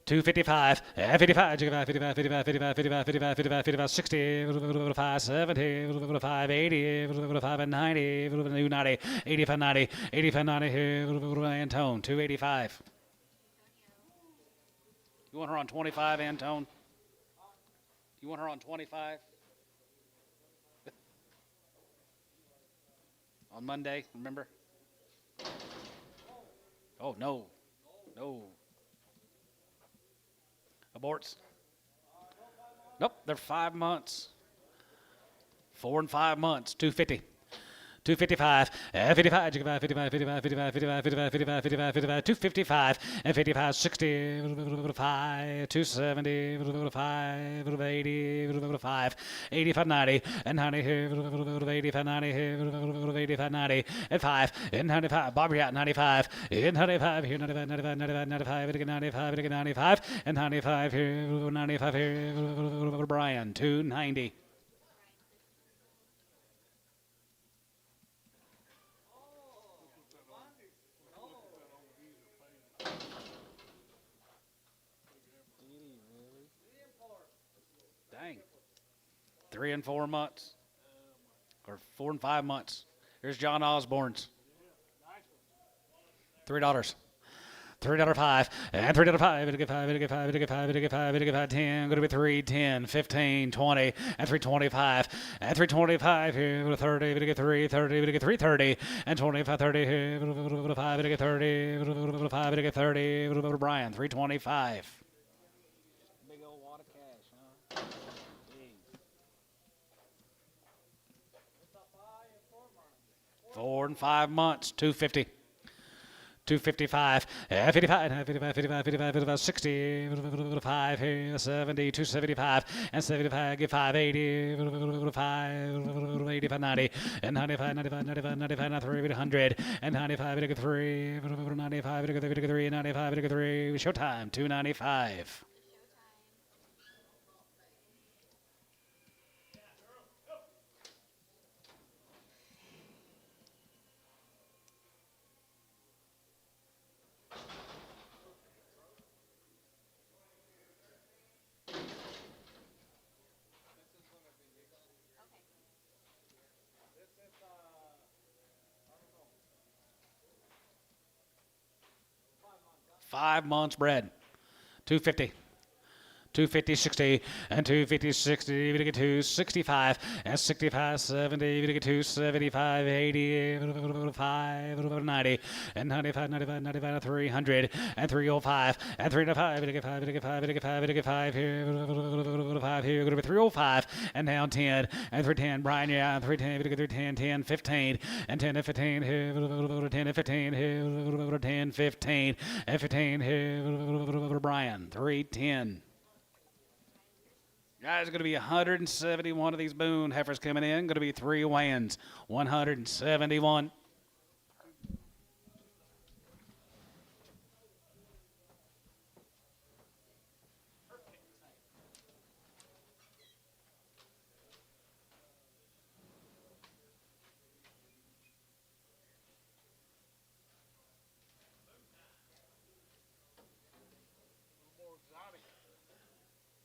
Speaker 1: 255, 55, 55, 55, 55, 55, 55, 55, 55, 60, 5, 70, 5, 80, 5, 90, 90, 85, 90, 85, 90 here, Antone, 285. You want her on 25, Antone? You want her on 25? On Monday, remember? Oh, no. No. Aborts? Nope, they're 5 months. 4 and 5 months, 250. 255, 55, 55, 55, 55, 55, 55, 55, 55, 55, 255, and 55, 60, 5, 270, 5, 80, 5, 85, 90, and 90 here, 85, 90 here, 85, 90, and 5, and 95, Bobby out 95, and 95 here, 95, 95, 95, 95, 95, 95, and 95 here, 95 here, Brian, 290. Dang. 3 and 4 months. Or 4 and 5 months. Here's John Osborne's. $3. $3.05 and $3.05. It'll get 5. It'll get 5. It'll get 5. It'll get 5. It'll get 5. 10. Going to be 3. 10. 15. 20 and 325 and 325 here. 30. It'll get 3. 30. It'll get 330 and 25. 30 here. 5. It'll get 30. 5. It'll get 30. Brian 325.
Speaker 4: Big old wad of cash, huh? Jeez.
Speaker 2: 5 and 4 months.
Speaker 1: 4 and 5 months. 250. 255, 55, 55, 55, 55, 55, 60, 5, 70, 275, and 75, get 580, 5, 85, 90, and 95, 95, 95, 95, 93, 100, and 95, 3, 95, 3, 95, 3, showtime, 295.
Speaker 3: Okay.
Speaker 1: 5 months bred, 250. 250, 60, and 250, 60, you get 265, and 65, 70, you get 275, 80, 5, 90, and 95, 95, 95, 300, and 305, and 305, you get 5, you get 5, you get 5, you get 5, here, 5 here, go to 305, and down 10, and 310, Brian, yeah, 310, you get 310, 10, 15, and 10 and 15, here, 10 and 15, here, 10, 15, and 15, here, Brian, 310. Guys, going to be 171 of these Boone heifers coming in. Going to be 3 weigh-ins. 171.
Speaker 2: More exotic.
Speaker 3: Okay, this is going to be a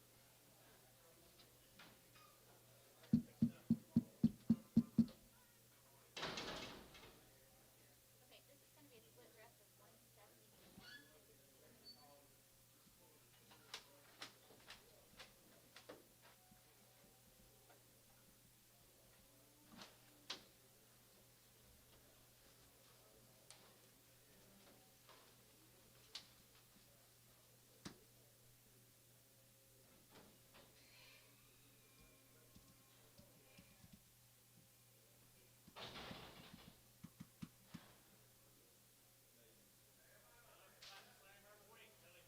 Speaker 3: split dress of 170.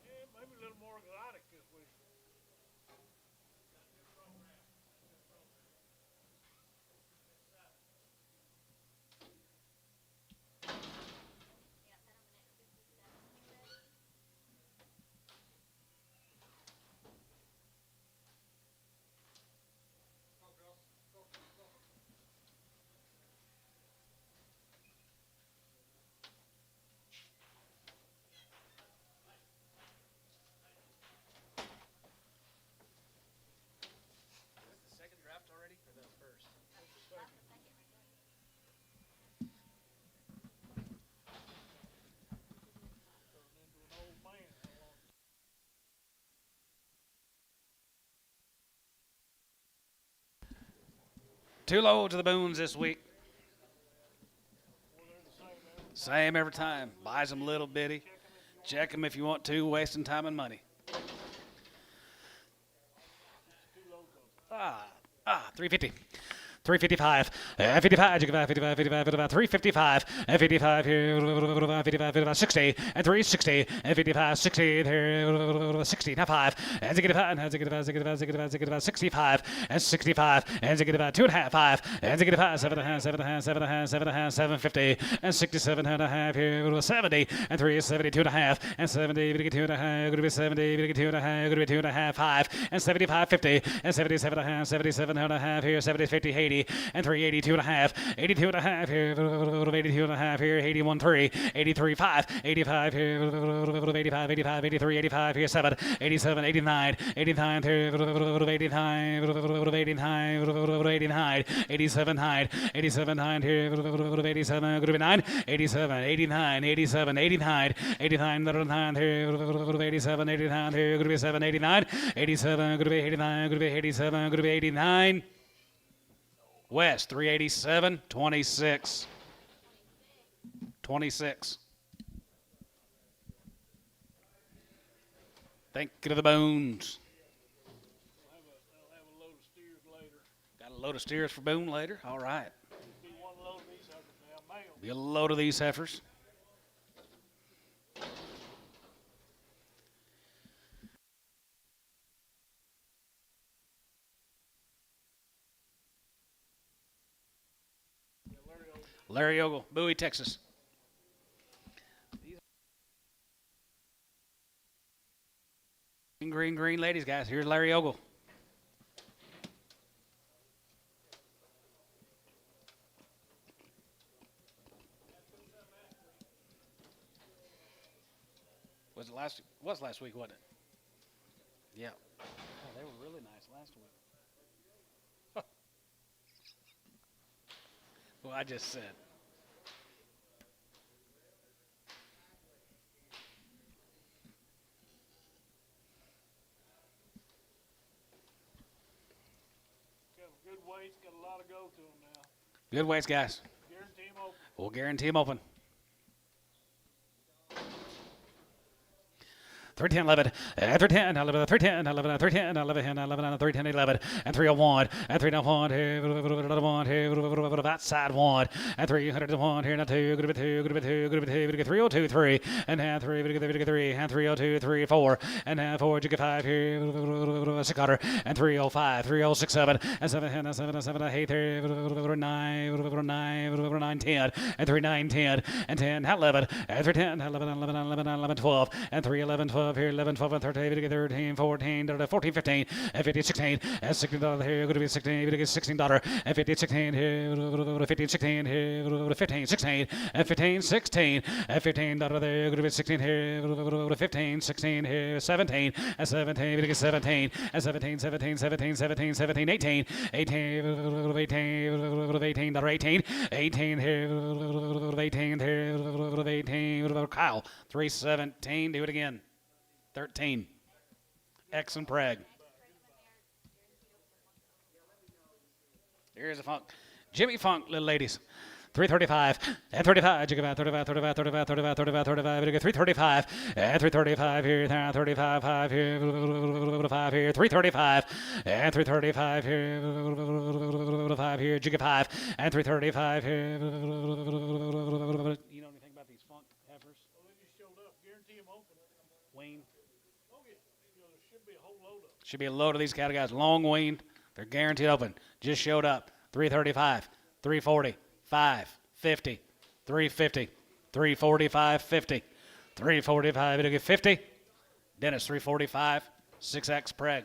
Speaker 2: Yeah, maybe a little more exotic this week.
Speaker 3: Yeah, set them at 57.
Speaker 1: Is this the second draft already, or the first?
Speaker 3: That's the second right there.
Speaker 2: Turned into an old man. How long?
Speaker 1: Two loads of the Boones this week.
Speaker 2: Well, they're the same every
Speaker 1: Same every time. Buys them little bitty. Check them if you want to, wasting time and money. 350. 355, 55, 55, 55, 55, 355, and 55 here, 55, 55, 60, and 360, and 55, 60, there, 60, now 5, and 65, and 65, 65, 65, 65, 65, and 65, and 65, 2.5, 5, and 65, 7.5, 7.5, 7.5, 7.5, 750, and 67.5 here, 70, and 370, 2.5, and 70, 2.5, going to be 70, 2.5, going to be 2.5, 5, and 75, 50, and 77.5, 77.5 here, 70, 50, 80, and 382 and a half, 82 and a half here, 82 and a half here, 81, 3, 83, 5, 85 here, 85, 85, 83, 85 here, 7, 87, 89, 89 here, 89, 89, 87, 9, 87, 9 here, 87, good to be 9, 87, 89, 87, 89, 89, 9 here, 87, 89 here, good to be 7, 89, 87, good to be 89, good to be 87, good to be 89. West, 387, 26. 26. Thank you to the Boones.
Speaker 2: They'll have a load of steers later.
Speaker 1: Got a load of steers for Boone later? All right.
Speaker 2: Be one load of these heifers now, male.
Speaker 1: Be a load of these heifers. Larry Ogle, Bowie, Texas. Green ladies, guys. Here's Larry Ogle. Was last week, wasn't it? Yeah.
Speaker 4: Oh, they were really nice last week.
Speaker 1: Well, I just said.
Speaker 2: Got good weights, got a lot of go to them now.
Speaker 1: Good weights, guys.
Speaker 2: Guarantee them open.
Speaker 1: We'll guarantee them open. 310, 11, 310, 11, 310, 11, 310, 11, 11, 310, 11, and 301, and 301, outside 1, and 301, here, now 2, good bit 2, good bit 2, good bit 2, good 302, 3, and now 3, good 3, and 302, 3, 4, and now 4, you get 5 here, 600, and 305, 306, 7, and 7, 7, 7, 8, 3, 9, 10, and 3, 9, 10, and 10, 11, and 3, 10, 11, 11, 11, 11, 12, and 3, 11, 12, here, 11, 12, and 13, 13, 14, 14, 15, and 15, 16, and $16 here, going to be 16, $16, and 15, 16 here, 15, 16 here, 15, 16, and 15, 16, and $15 there, going to be 16 here, 15, 16 here, 17, and 17, 17, and 17, 17, 17, 17, 17, 18, 18, 18, $18, 18, 18 here, 18 here, 18, Kyle, 317, do it again. 13. X and Preg. Here's a Funk. Jimmy Funk, little ladies. 335 and 35. You give out 35, 35, 35, 35, 35, 35. You get 335 and 335 here, 35, 5 here, 5 here, 335 and 335 here, 5 here. You get 5 and 335 here. You know anything about these Funk heifers?
Speaker 2: Well, they just showed up. Guarantee them open.
Speaker 1: Wayne.
Speaker 2: Oh, yeah. You know, there should be a whole load of them.
Speaker 1: Should be a load of these cattle guys. Long weaned. They're guaranteed open. Just showed up. 335, 340, 550, 350, 345, 50, 345. It'll get 50. Dennis, 345, 6X Preg.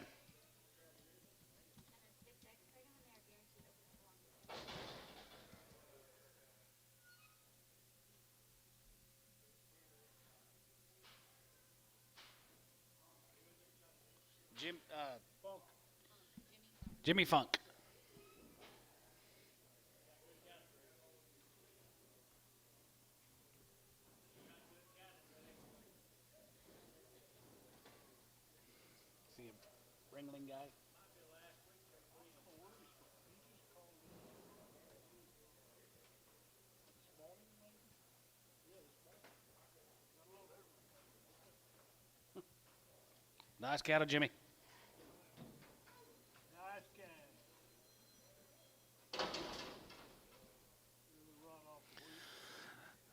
Speaker 1: Jimmy Funk.
Speaker 4: See a Ringling guy?
Speaker 1: Nice cattle, Jimmy.
Speaker 2: Nice can.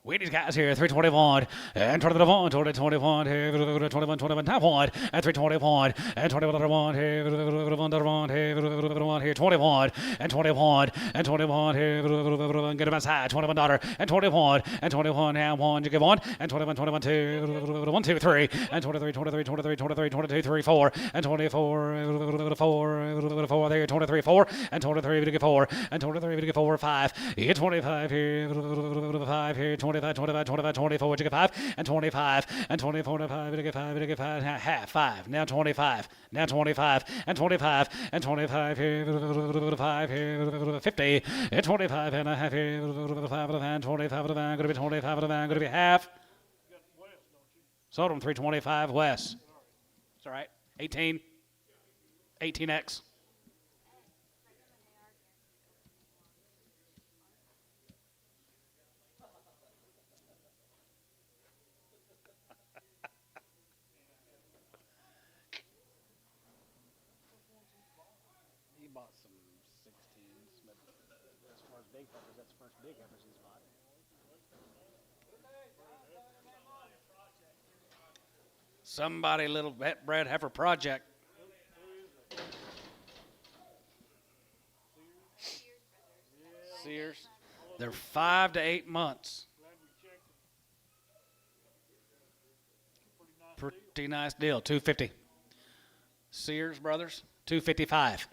Speaker 1: Wheaties guys here, 321 and 21, 21 here, 21, 21, top one, and 321 and 21 here, 21 here, 21 and 21 and 21 here, get him outside, $21 and 21 and 21 now one, you get 1 and 21, 21, 2, 1, 2, 3 and 23, 23, 23, 23, 22, 3, 4 and 24, 4 there, 23, 4 and 23, we get 4 and 23, we get 4, 5, you get 25 here, 5 here, 25, 25, 25, 24, you get 5 and 25 and 24, 5, you get 5, you get 5, half 5, now 25, now 25 and 25 and 25 here, 5 here, 50 and 25 and a half here, 5 of the van, 25 of the van, going to be 25 of the van, going to be half.
Speaker 2: You got west, don't you?
Speaker 1: Sold them 325 west. It's all right. 18, 18X.
Speaker 4: He bought some 16s, but as far as big heifers, that's the first big heifers he's bought.
Speaker 1: Somebody little bred heifer project. Sears. They're 5 to 8 months.
Speaker 2: Glad we checked them.
Speaker 1: Pretty nice deal. 250. Sears Brothers, 255.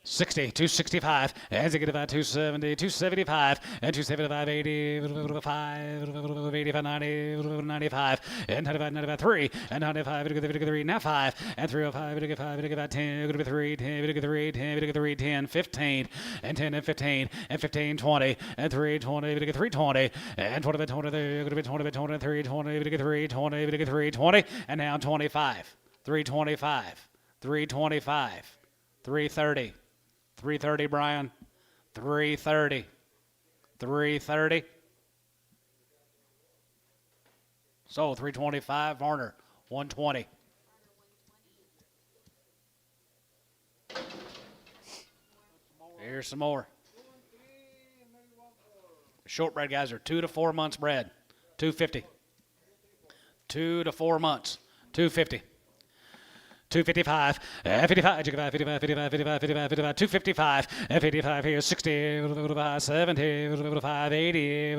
Speaker 1: 60, 265, and they get about 270, 275, and 275, 80, 5, 85, 90, 95, and 95, 95, 3, and 95, 3, now 5, and 305, 5, about 10, 3, 10, 3, 10, 3, 10, 15, and 10, and 15, and 15, 20, and 3, 20, 3, 20, and 20, 20, 20, 20, 3, 20, 3, 20, 3, 20, and now 25, 325, 325, 330. 330, Brian. 330. 330. So 325, Varner. 120. Here's some more. Shortbread guys are 2 to 4 months bred. 250. 2 to 4 months. 250. 255, 55, 55, 55, 55, 55, 55, 255, 55 here, 60, 70, 80,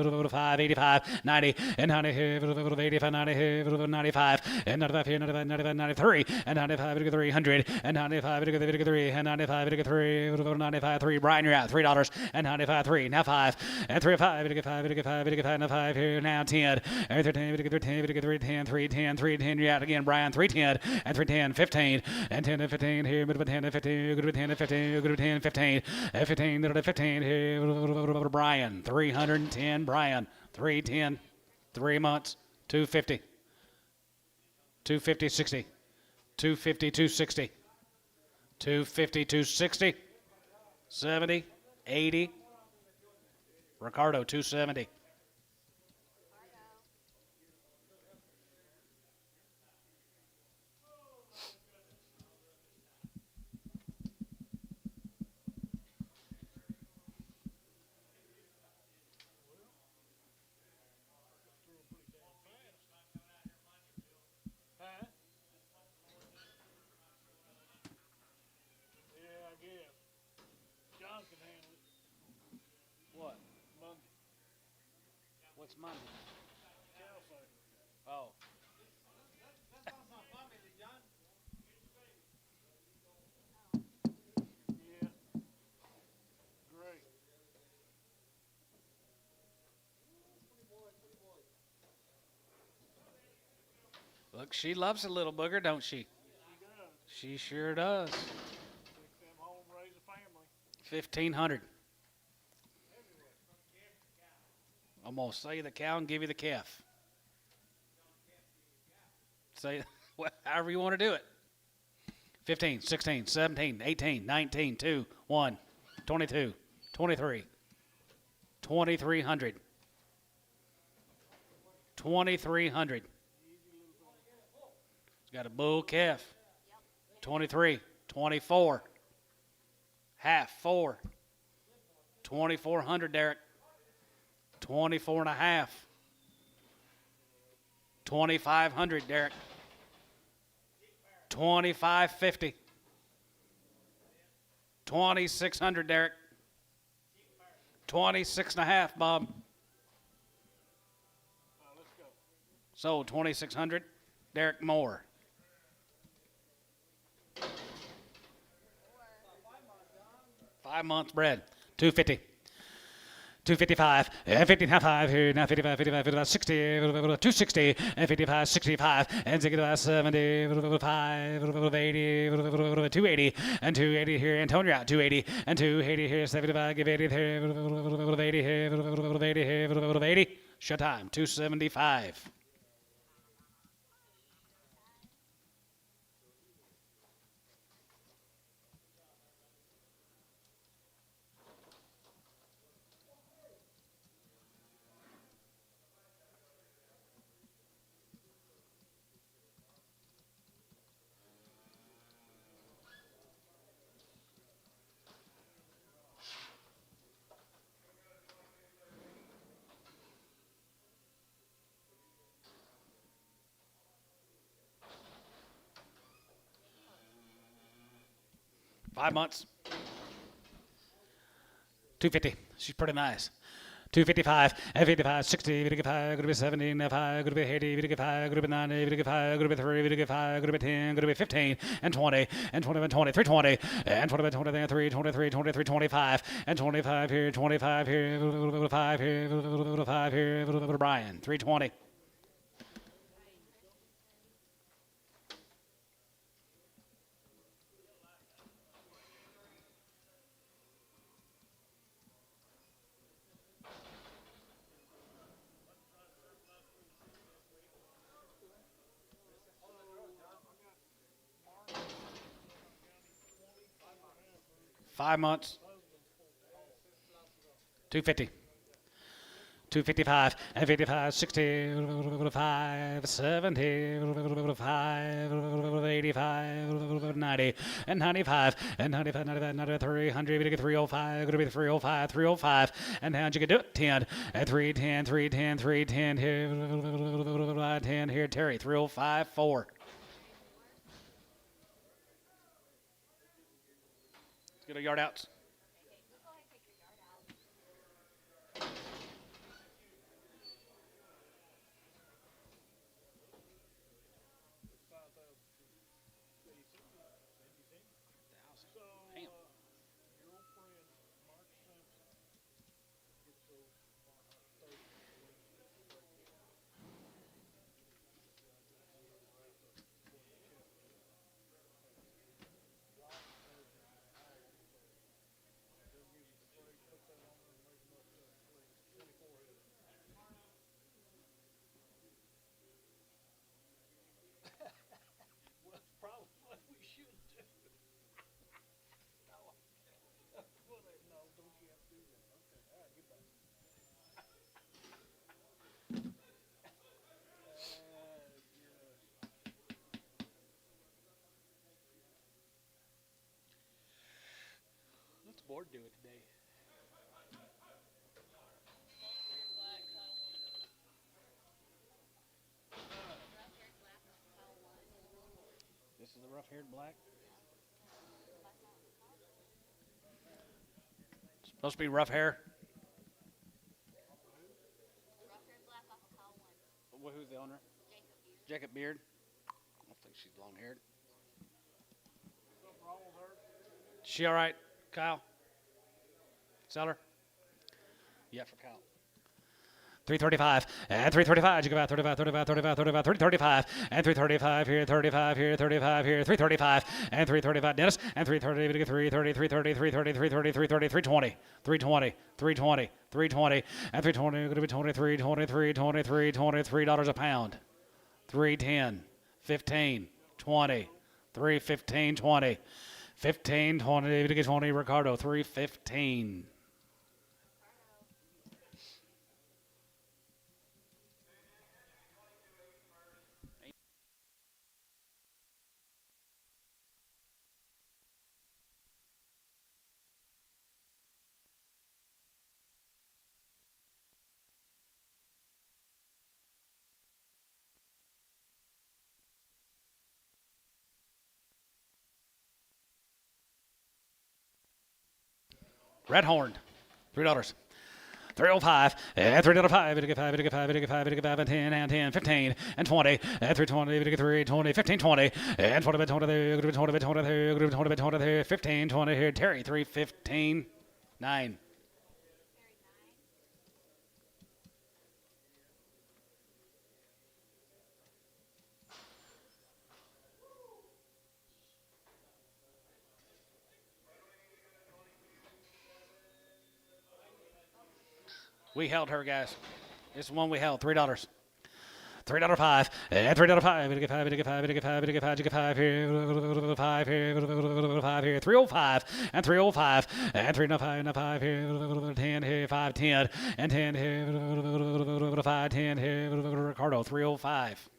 Speaker 1: 85, 90, and 90 here, 85, 90 here, 95, and 95 here, 95, 95, 93, and 95, 300, and 95, 3, and 95, 3, 95, 3, Brian, you're out, $3, and 95, 3, now 5, and 3, 5, 5, now 5 here, now 10, and 13, 10, 3, 10, 3, 10, you're out again, Brian, 310, and 310, 15, and 10 and 15 here, middle of 10 and 15, good with 10 and 15, good with 10 and 15, and 15, middle of 15 here, Brian, 310, Brian, 310, 3 months, 250, 250, 60, 250, 260, 250, 260, 70, 80, Ricardo, 270.
Speaker 2: Yeah, I guess. John can handle it.
Speaker 4: What?
Speaker 2: Monday.
Speaker 4: What's Monday?
Speaker 2: Cow sale.
Speaker 4: Oh.
Speaker 2: Yeah. Great.
Speaker 1: Look, she loves a little booger, don't she?
Speaker 2: She does.
Speaker 1: She sure does.
Speaker 2: Take them home, raise a family.
Speaker 1: 1,500. I'm going to say the cow and give you the calf. Say, however you want to do it. 15, 16, 17, 18, 19, 2, 1, 22, 23, 2,300. 2,300. It's got a bull calf. 23, 24. Half, 4. 2,400, Derek. 24 and a half. 2,500, Derek. 2,550. 2,600, Derek. 26 and a half, Bob.
Speaker 2: Let's go.
Speaker 1: So 2,600, Derek Moore. Five months bred. 250. 255, and 55 here, now 55, 55, 55, 60, 260, and 55, 65, and 65, 70, 5, 80, 280, and 280 here, Antonio out, 280, and 280 here, 75, give 80 here, 80 here, 80 here, 80, shut time, 275. Five months. 250. She's pretty nice. 255 and 55, 60, 55, could be 70, 5, could be 80, 55, could be 90, 55, could be 3, 55, could be 10, could be 15, and 20, and 20, and 20, 320, and 20, 20, there, 3, 23, 23, 25, and 25 here, 25 here, 5 here, 5 here, Brian, 320. Five months. 250. 255 and 55, 60, 5, 70, 5, 85, 90, and 95, and 95, 95, 93, 100, 305, could be 305, 305, and now you can do it. 10, and 310, 310, 310 here, 10 here, Terry, 305, 4. Let's get a yard outs.
Speaker 4: What's the board doing today? This is the rough-haired black.
Speaker 1: Supposed to be rough hair.
Speaker 4: Who's the owner? Jacob Beard. I don't think she's long-haired.
Speaker 1: She all right, Kyle? Seller?
Speaker 4: Yeah, for Kyle.
Speaker 1: 335 and 335. You go out 35, 35, 35, 35, 335 and 335 here, 35 here, 35 here, 335 and 335. Dennis and 330, 330, 330, 330, 330, 330, 320, 320, 320, 320, and 320. Going to be 23, 23, 23, $23 a pound. 310, 15, 20, 315, 20, 15, 20, 20. Ricardo 315. Red horned, $3. 305 and 305, 5, 5, 5, 5, and 10 and 10, 15 and 20 and 320, 3, 20, 15, 20 and 20, 20, 20, 20, 20, 20, 15, 20 here. Terry 315, 9. We held her, guys. This one we held, $3. $3.05 and $3.05. 5 here, 5 here, 305 and 305 and 305 here, 10 here, 5, 10 and 10 here, 5, 10 here, Ricardo 305.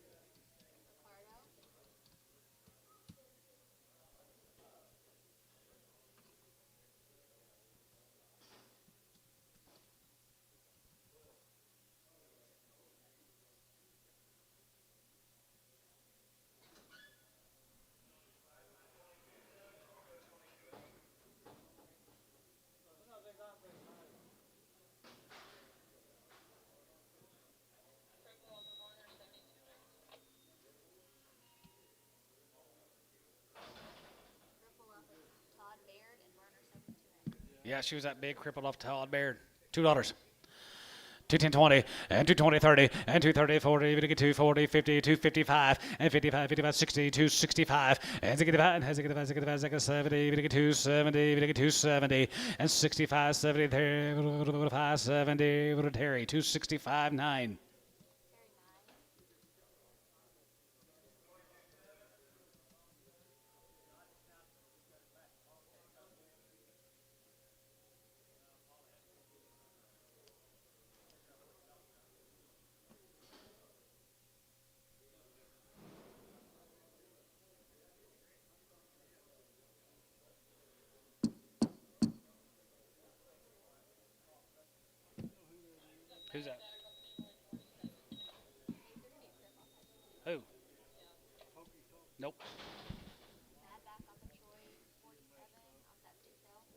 Speaker 1: Yeah, she was that big, crippled off Todd Baird. $2. 210 20 and 220 30 and 230 40 even get 240 50 255 and 55 55 60 265 and 65 and 65 65 70 even get 270 even get 270 and 65 70 there 5 70 Terry 265 9.
Speaker 4: Who's that? Who? Nope.
Speaker 3: Bad back on the Troy 47 off that big sale.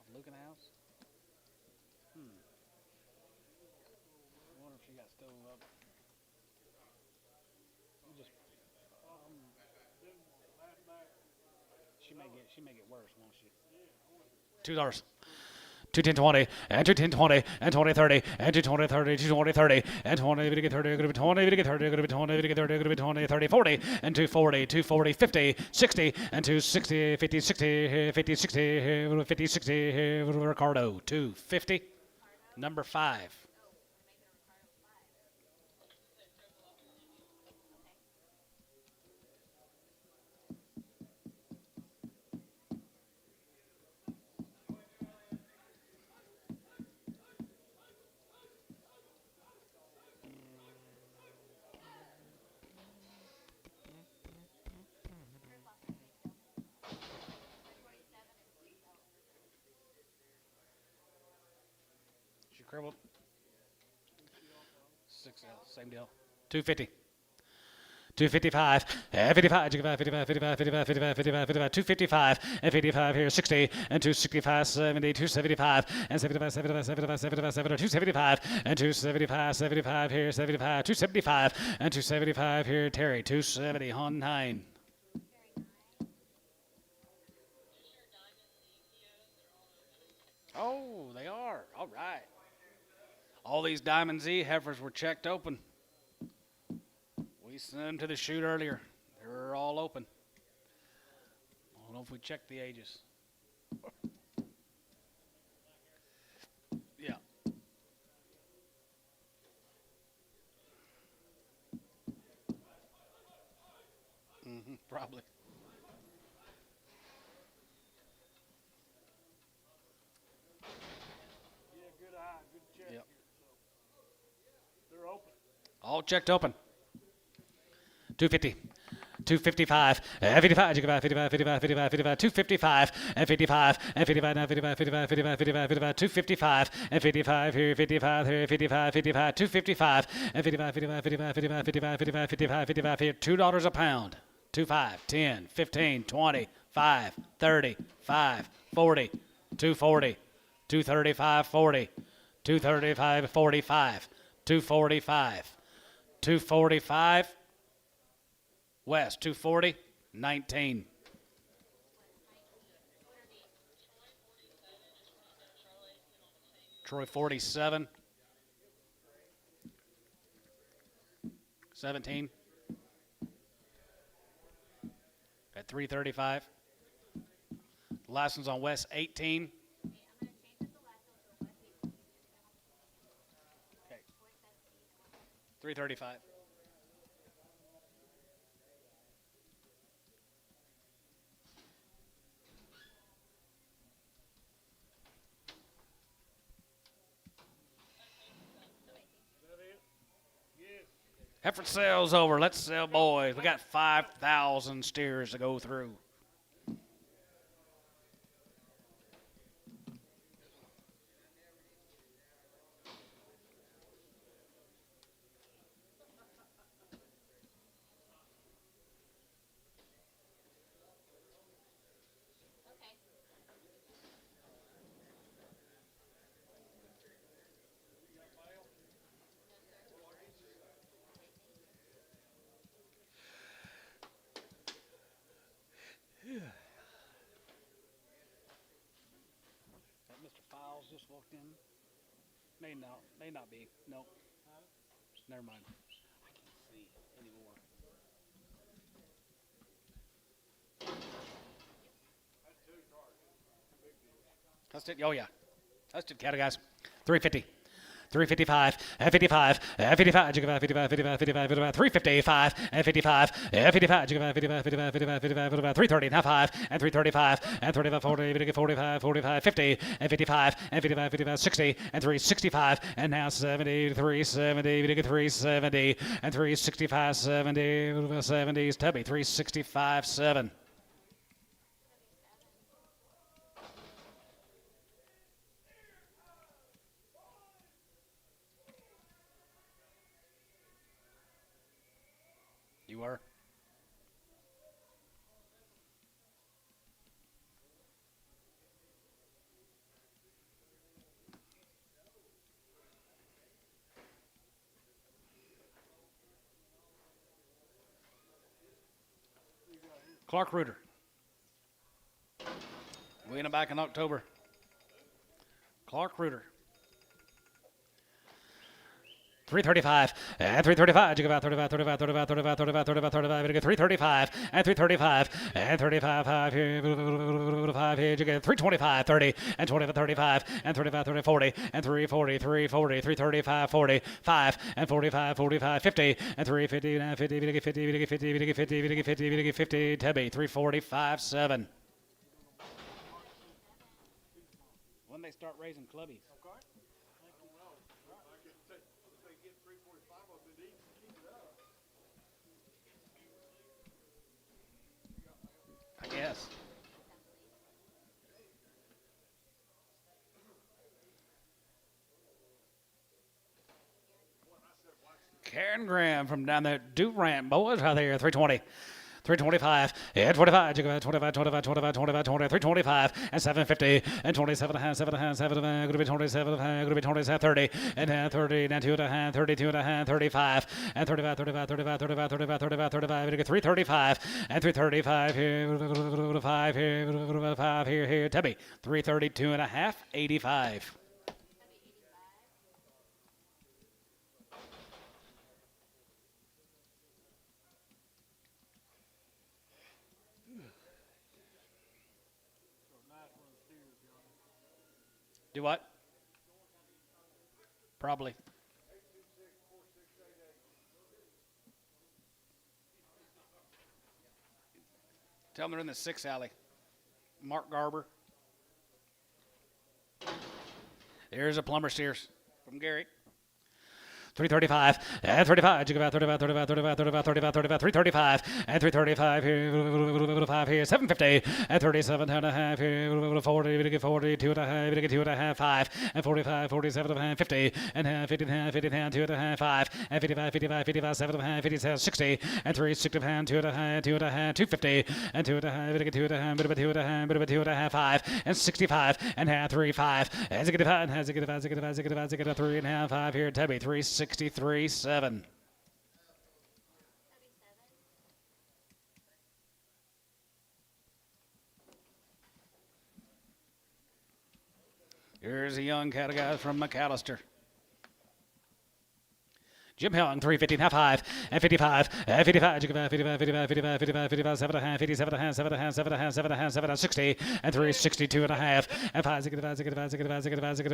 Speaker 4: Of Lucan House? I wonder if she got stove up. We just, she may get worse, won't she?
Speaker 1: $2. 210 20 and 210 20 and 20 30 and 220 30 220 30 and 20 to get 30 going to be 20 to get 30 going to be 20 to get 30 going to be 20 30 40 and 240 240 50 60 and 260 50 60 50 60 50 60 Ricardo 250 number 5.
Speaker 4: She crippled. 6L, same deal.
Speaker 1: 250 255 and 55 55 55 55 55 55 55 255 and 55 here 60 and 265 70 275 and 75 75 75 75 75 275 and 275 75 here 75 275 and 275 here Terry 270 on 9.
Speaker 4: Oh, they are. All right. All these Diamond Z heifers were checked open. We sent them to the chute earlier. They're all open. I don't know if we checked the ages. Yeah. Probably.
Speaker 2: Yeah, good eye, good check
Speaker 4: Yep.
Speaker 2: here. So they're open.
Speaker 1: All checked open. 250 255 and 55 55 55 55 55 255 and 55 and 55 now 55 55 55 55 55 255 and 55 here 55 here 55 55 255 and 55 55 55 55 55 55 55 55 here $2 a pound 25 10 15 20 5 30 5 40 240 235 40 235 45 245 245 West 240 19. Troy 47 17 at 335. Last one's on West 18.
Speaker 4: Okay. 335.
Speaker 1: Heifer sales over. Let's sell boys. We got 5,000 steers to go through.
Speaker 4: files just walked in. May not be. Nope. Never mind. I can't see anymore. Husted. Oh yeah. Husted cattle, guys. 350. 355 and 55 and 55 55 55 55 55 355 and 55 and 55 55 55 55 55 330 and 5 and 335 and 35 40 45 45 50 and 55 and 55 55 60 and 365 and now 70 370 370 and 365 70 70s Tubby 365 7. You were? Clark Reuter. We in back in October. Clark Reuter. 335 and 335. You go about 35, 35, 35, 35, 35, 35, 35. You get 335 and 335 and 35, 5 here, 5 here. You get 325, 30 and 25, 35 and 35, 30, 40 and 340, 340, 335, 40, 5 and 45, 45, 50 and 350, 50, 50, 50, 50, 50, 50, 50, 50, Tebby 345, 7. When they start raising clubbies. I guess. Karen Graham from down there, Durant boys out there, 320. 325 and 25, 25, 25, 25, 25, 20, 325 and 750 and 27 and a half, 7 and a half, 7 and a half, going to be 27 and a half, going to be 27, 30 and 30, now 2 and a half, 32 and a half, 35 and 35, 35, 35, 35, 35, 35, 35, we get 335 and 335 here, 5 here, 5 here, Tubby, 332 and a half, 85. Do what? Probably. Tell them they're in the 6 alley. Mark Garber. There's a plumber steers from Gary. 335 and 35, you go about 35, 35, 35, 35, 35, 35, 335 and 335 here, 5 here, 750 and 37 and a half here, 40, we get 40, 2 and a half, we get 2 and a half, 5 and 45, 47 and a half, 50 and a half, 50 and a half, 50 and a half, 2 and a half, 5 and 55, 55, 55, 7 and a half, 57, 60 and 3, 60 and a half, 2 and a half, 2 and a half, 250 and 2 and a half, we get 2 and a half, bit of a 2 and a half, bit of a 2 and a half, 5 and 65 and a half, 3, 5 and 65 and 65, 3 and a half, 5 here, Tebby, 363, 7. Here's a young cattle guy from McAllister. Jim Young, 350 and a half, 5 and 55 and 55, 55, 55, 55, 55, 55, 7 and a half, 57 and a half, 7 and a half, 7 and a half, 7 and a half, 7 and 60 and 3, 62 and a half and 5, 65, 65, 65, 65, 65,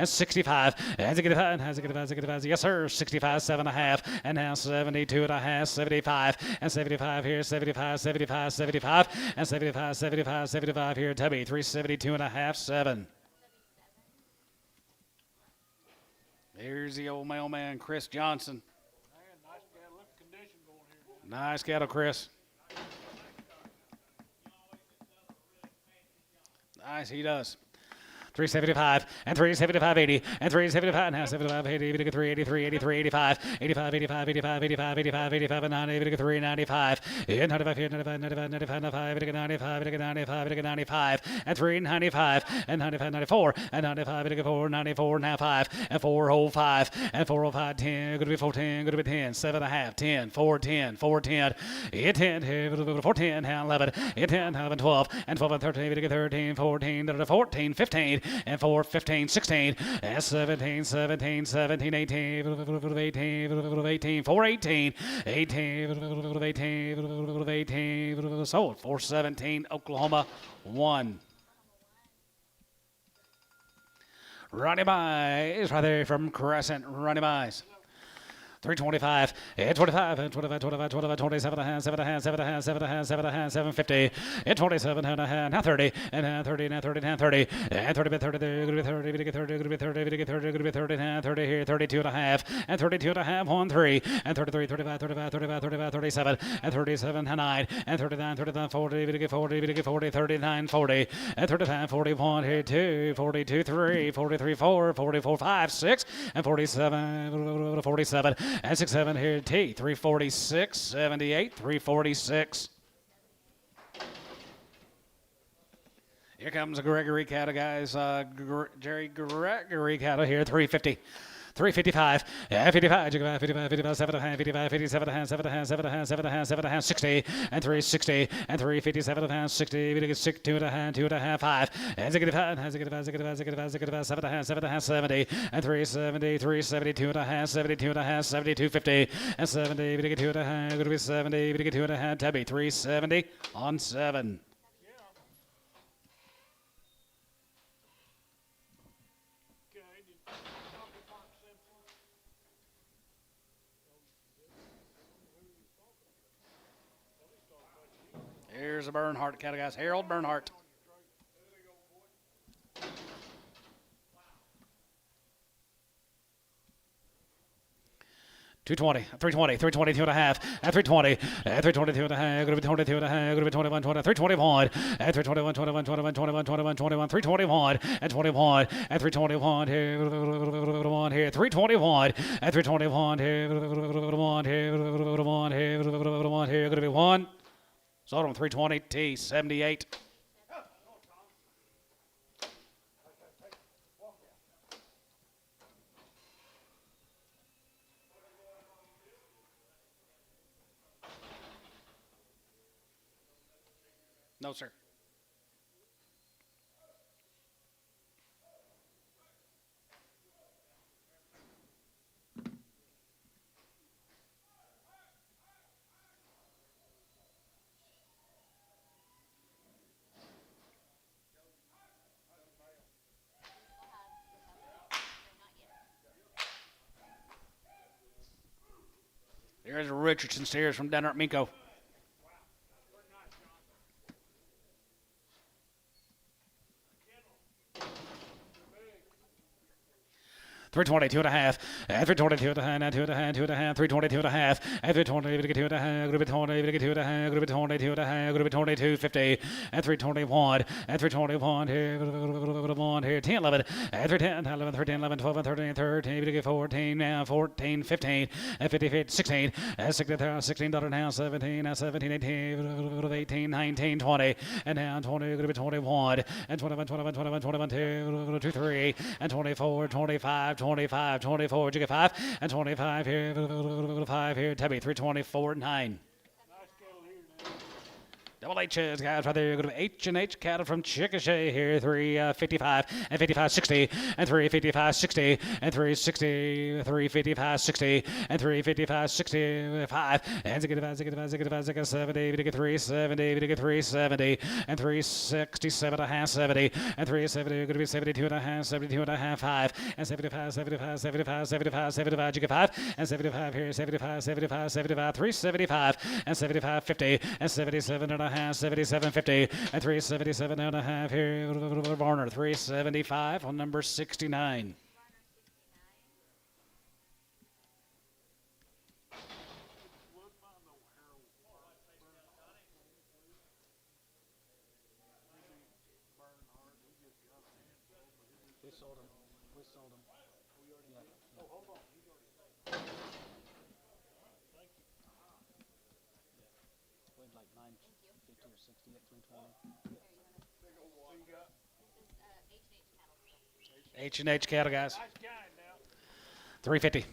Speaker 4: 65, 65 and 65 and 65, yes sir, 65, 7 and a half and now 72 and a half, 75 and 75 here, 75, 75, 75 and 75, 75, 75 here, Tubby, 372 and a half, 7. Here's the old mailman, Chris Johnson.
Speaker 2: Man, nice cattle. Look at the condition going here.
Speaker 4: Nice cattle, Chris. Nice, he does.
Speaker 1: 375 and 375.80 and 375 and half 75 80 we get 383 83 85 85 85 85 85 85 85 and 90 we get 395 and 95 95 95 95 95 we get 95 we get 95 we get 95 and 395 and 95 94 and 95 we get 4 94 and half 5 and 405 and 405 10 going to be 410 going to be 10 7 and a half 10 410 410 10 410 11 10 11 12 and 12 and 13 we get 13 14 14 15 and 4 15 16 and 17 17 17 18 18 4 18 18 18 sold 417 Oklahoma 1. Ronnie Mize right there from Crescent. Ronnie Mize. 325 and 25 and 25 25 25 27 and a half 7 and a half 7 and a half 7 and a half 7 and a half 750 and 27 and a half now 30 and now 30 now 30 now 30 and 30 by 30 there going to be 30 going to get 30 going to be 30 going to get 30 going to be 30 now 30 here 32 and a half and 32 and a half 1 3 and 33 35 35 35 35 37 and 37 and 9 and 39 39 40 going to get 40 going to get 40 39 40 and 35 41 here 2 42 3 43 4 44 5 6 and 47 47 and 67 here T 346 78 346. Here comes a Gregory cattle, guys. Jerry Gregory cattle here 350. 355, 55, 55, 55, 7 and a half, 55, 57 and a half, 7 and a half, 7 and a half, 7 and a half, 7 and a half, 60, and 360, and 357 and a half, 60, we get 6, 2 and a half, 2 and a half, 5, and 65, 65, 65, 65, 65, 7 and a half, 7 and a half, 70, and 370, 372 and a half, 72 and a half, 72.50, and 70, we get 2 and a half, going to be 70, we get 2 and a half, Tabby, 370 on 7. Here's a Bernhardt cattle, guys. Harold Bernhardt. $220, $320, $320, 2 and a half, at $320, at $320, 2 and a half, going to be 22 and a half, going to be 21, 20, $321, at $321, 21, 21, 21, 21, 21, $321, at 21, at $321, here, $1 here, $321, at $321, here, $1 here, $1 here, $1 here, going to be 1. Sold him 320 T 78. No, sir. There's Richardson steers from down there at Minko. $320, 2 and a half, at $320, 2 and a half, now 2 and a half, 2 and a half, $320, 2 and a half, at $320, we get 2 and a half, going to be 20, we get 2 and a half, going to be 20, 2 and a half, going to be 22.50, at $321, at $321, here, 1 here, 10, 11, at 310, 11, 13, 11, 12, 13, 13, we get 14, now 14, 15, at 50, 16, at $16 now, 17, now 17, 18, 18, 19, 20, and now 20, going to be 21, and 21, 21, 21, 21, 2, 23, and 24, 25, 25, 24, you get 5, and 25 here, 5 here, Tabby, 324, 9. Double H's, guys, right there. You're going to be H&H cattle from Chickasha here. 355 and 55, 60, and 355, 60, and 360, 355, 60, and 355, 65, and 65, 70, we get 370, we get 370, and 367 and a half, 70, and 370, you're going to be 72 and a half, 72 and a half, 5, and 75, 75, 75, 75, 75, you get 5, and 75 here, 75, 75, 75, 375, and 75, 50, and 77 and a half, 77.50, and 377 and a half here, Varner, 375 on number 69.
Speaker 4: We sold them. We sold them. Yeah.
Speaker 2: Oh, hold on. He's already. Thank you.
Speaker 4: Weighed like 950 or 60 at 320.
Speaker 2: So you got
Speaker 4: H&H cattle, guys.
Speaker 2: nice guy now.
Speaker 1: 350.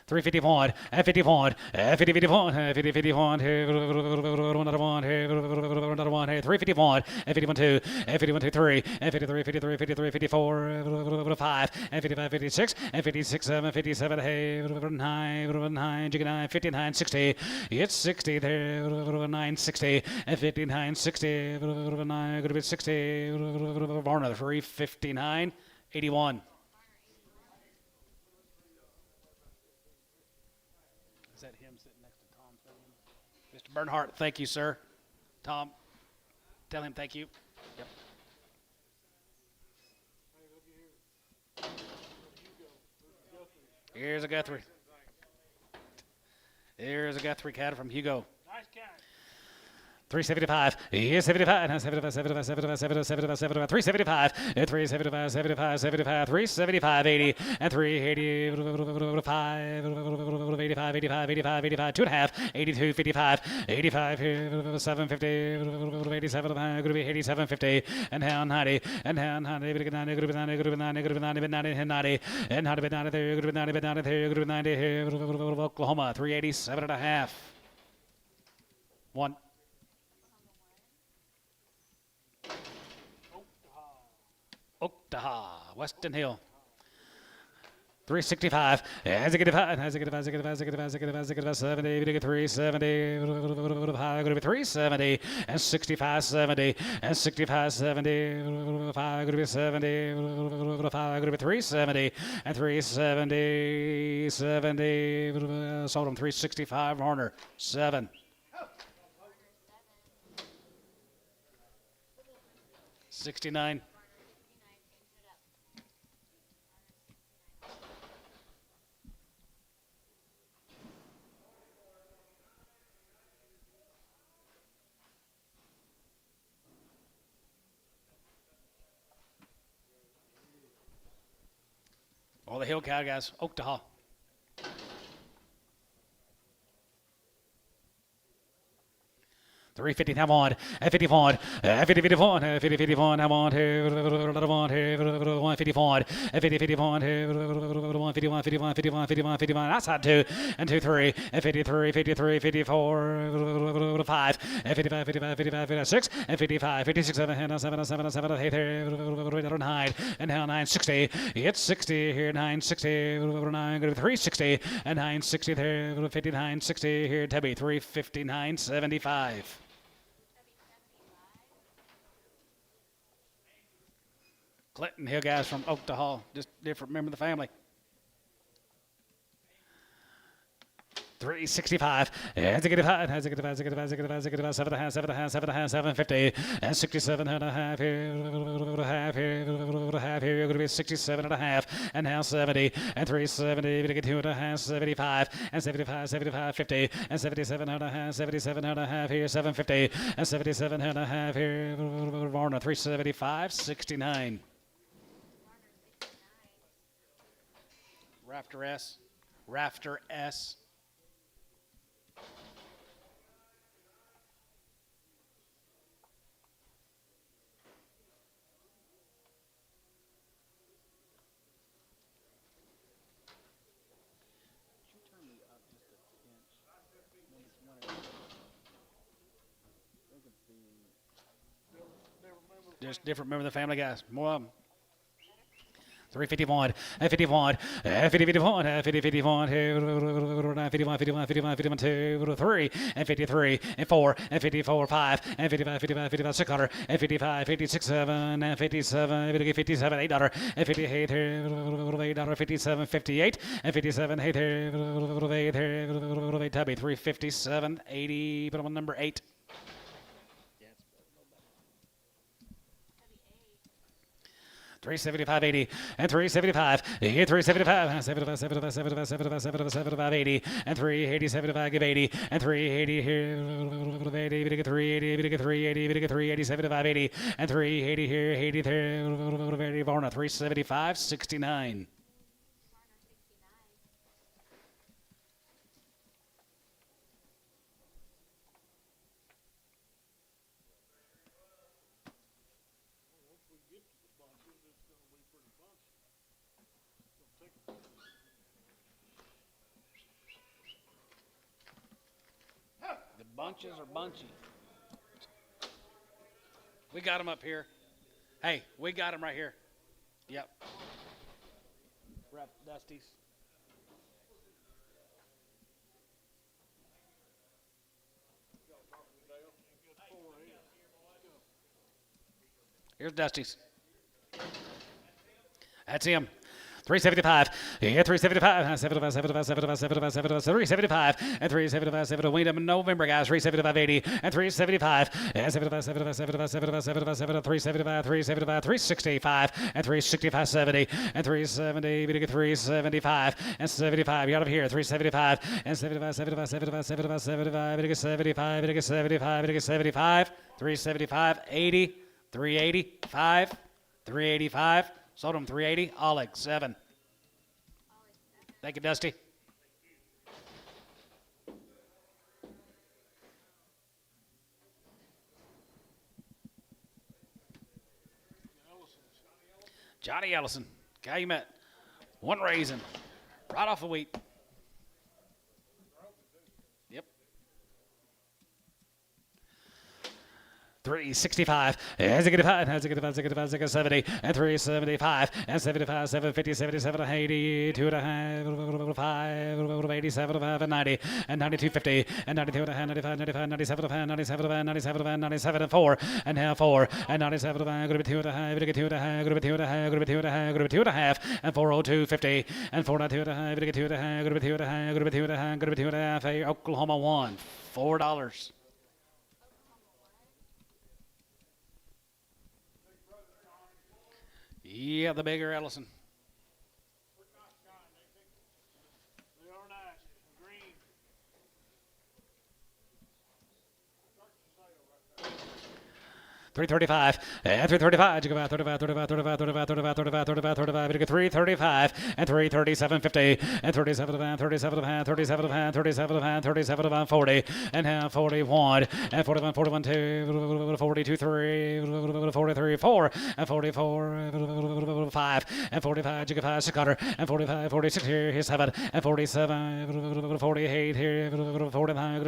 Speaker 1: 351, 51, 50, 51, 50, 51, another one, another one, 351, 51, 2, 51, 2, 3, 53, 53, 53, 54, 5, 55, 56, 56, 7, 57, 9, 59, 60, it's 60 there, 960, 59, 60, 9, going to be 60, Varna, 359, 81.
Speaker 4: Is that him sitting next to Tom? Mr. Bernhardt, thank you, sir. Tom, tell him thank you. Yep.
Speaker 2: Hey, look at here. Hugo.
Speaker 4: Here's a Guthrie. Here's a Guthrie cattle from Hugo.
Speaker 2: Nice guy.
Speaker 1: 375, yes, 75, 75, 75, 75, 75, 75, 375, 375, 75, 75, 375, 80, and 380, 5, 85, 85, 85, 85, 2.5, 82, 55, 85, 750, 87, going to be 8750, and down 90, and down 90, going to be 90, going to be 90, going to be 90, going to be 90, 90, and 90, and 90, 90, going to be 90, 90, going to be 90, Oklahoma, 387.5. 1. Oktaha, Weston Hill. 365, as a good 70, 370, high, going to be 370, and 65, 70, and 65, 70, 5, going to be 70, 5, going to be 370, and 370, 70, sold him 365, Horner, 7. 69. All the hill cow guys, Oktaha. 350, have on, 51, 50, 51, 50, 51, have on, 151, 50, 51, 51, 51, 51, 51, 51, outside 2, and 2, 3, 53, 53, 54, 5, 55, 55, 55, 56, and 55, 56, 7, 7, 7, 7, 8, 9, and now 960, it's 60 here, 960, 9, go to 360, and 960 there, 59, 60 here, Tebby, 359, 75. Clinton Hill guys from Oktaha, just different member of the family. 365, as a good 750, and 67 and a half here, you're going to be 67 and a half, and now 70, and 370, to get 2.5, 75, and 75, 75, 50, and 77 and a half, 77 and a half here, 750, and 77 and a half here, Varna, 375, 69. Rafter S. Rafter S. Just different member of the family, guys. More of them. 351, 51, 51, 51, 51, 51, 51, 2, 3, and 53, and 4, and 54, 5, and 55, 55, 55, 600, and 55, 56, 7, and 57, $57, $8, and 58, $8, 57, 58, and 57, $8, Tubby, 357, 80, put on number 8. 375.80 and 375. Here 375. 75, 75, 75, 75, 75, 75, 80 and 380, 75, give 80 and 380 here. 80, 380, 380, 380, 75, 80 and 380 here. 80 there. 80 375, 69.
Speaker 4: The bunches are bunchy. We got them up here. Hey, we got them right here. Yep. Rep Dusty's. Here's Dusty's.
Speaker 1: That's him. 375. Yeah, 375. 75, 75, 75, 75, 75, 375. And 375, 70. Wait up in November, guys. 375, 80. And 375. And 75, 75, 75, 75, 75, 75, 375, 375, 365. And 365, 70. And 370. We get 375. And 75. You got him here. 375. And 75, 75, 75, 75, 75. We get 75. We get 75. We get 75. 375, 80. 385. 385. Sold him 380. Oleg, 7. Thank you, Dusty. Johnny Ellison. Guy you met. One raisin. Right off the wheat. Yep. 365, and 65, and 65, 65, 70, and 375, and 75, 750, 77, 80, 2.5, 5, 87, 90, and 92.50, and 92, 95, 95, 97, 97, 97, 97, 4, and half 4, and 97, going to be 2.5, going to be 2.5, going to be 2.5, going to be 2.5, going to be 2.5, and 402.50, and 492, going to be 2.5, going to be 2.5, going to be 2.5, going to be 2.5, Oklahoma won $4. Yeah, the bigger Ellison.
Speaker 2: They are nice. Green.
Speaker 1: 335, and 335, you go about 35, 35, 35, 35, 35, 35, 35, 35, you get 335, and 337.50, and 37 of hand, 37 of hand, 37 of hand, 37 of hand, 37 of hand, 40, and half 41, and 41, 41, 2, 42, 3, 43, 4, and 44, 5, and 45, you get 5, 600, and 45, 46 here, here's 7, and 47, 48 here, 49,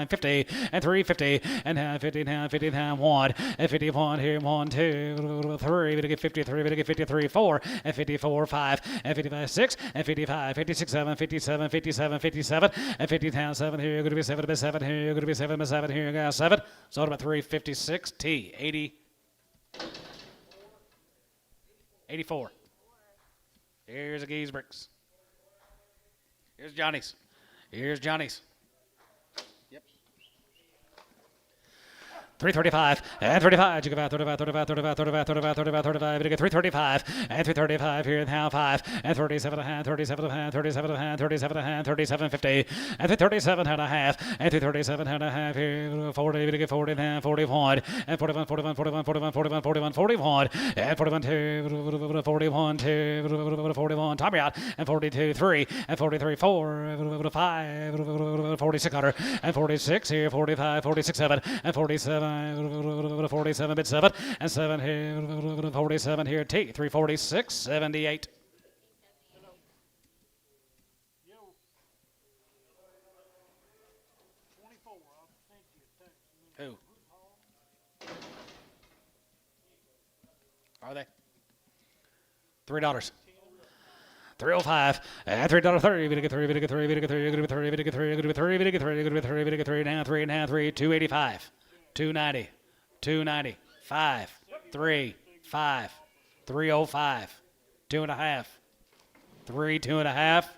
Speaker 1: 50, and 350, and half 50, half 50, half 1, and 51 here, 1, 2, 3, we get 53, we get 53, 4, and 54, 5, and 55, 6, and 55, 56, 7, 57, 57, 57, and 50 down 7 here, going to be 7 by 7 here, going to be 7 by 7 here, guys, 7, so about 356, T, 80, 84. Here's a Giesbricks. Here's Johnny's. Here's Johnny's. 335, and 35, you go about 35, 35, 35, 35, 35, 35, 35, you get 335, and 335 here, now 5, and 37 and a half, 37 and a half, 37 and a half, 37 and a half, 37.50, and 337 and a half, and 337 and a half here, 40, you get 40 and a half, 41, and 41, 41, 41, 41, 41, 41, 41, and 41, 2, 41, 2, 41, time out, and 42, 3, and 43, 4, 5, 46 under, and 46 here, 45, 46, 7, and 47, 47 bit 7 and 7 here 47 here T 346 78 Who are they? $3 305 and $3.30. We get 3. We get 3. We get 3. We get 3. We get 3. We get 3. We get 3. We get 3. We get 3. Now 3 and a half. 3. 285. 290. 290. 5. 3. 5. 305. 2 and a half. 3. 2 and a half.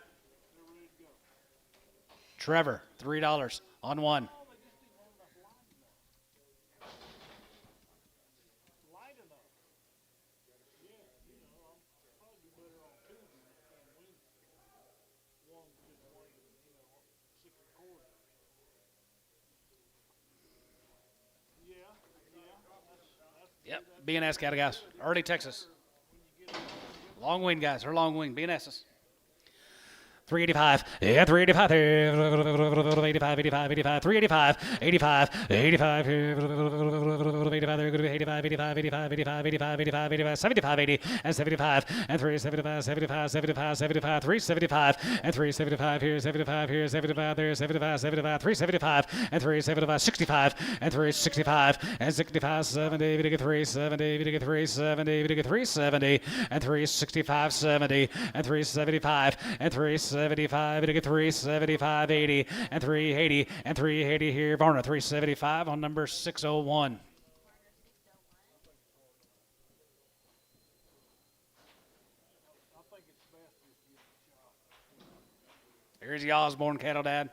Speaker 1: Trevor $3 on 1.
Speaker 4: Yep, B&S cattle guys. Early Texas. Long wing guys. They're long wing. B&S's.
Speaker 1: 385, yeah, 385, 85, 85, 85, 385, 85, 85, 85, they're going to be 85, 85, 85, 85, 85, 85, 85, 75, 80, and 75, and 375, 75, 75, 75, 375, and 375 here, 75 here, 75 there, 75, 75, 375, and 375, 65, and 365, and 65, 70, we get 370, we get 370, we get 370, and 365, 70, and 375, and 375, we get 375, 80, and 380, and 380 here, Varna, 375 on number 601.
Speaker 4: Here's the Osborne cattle dad.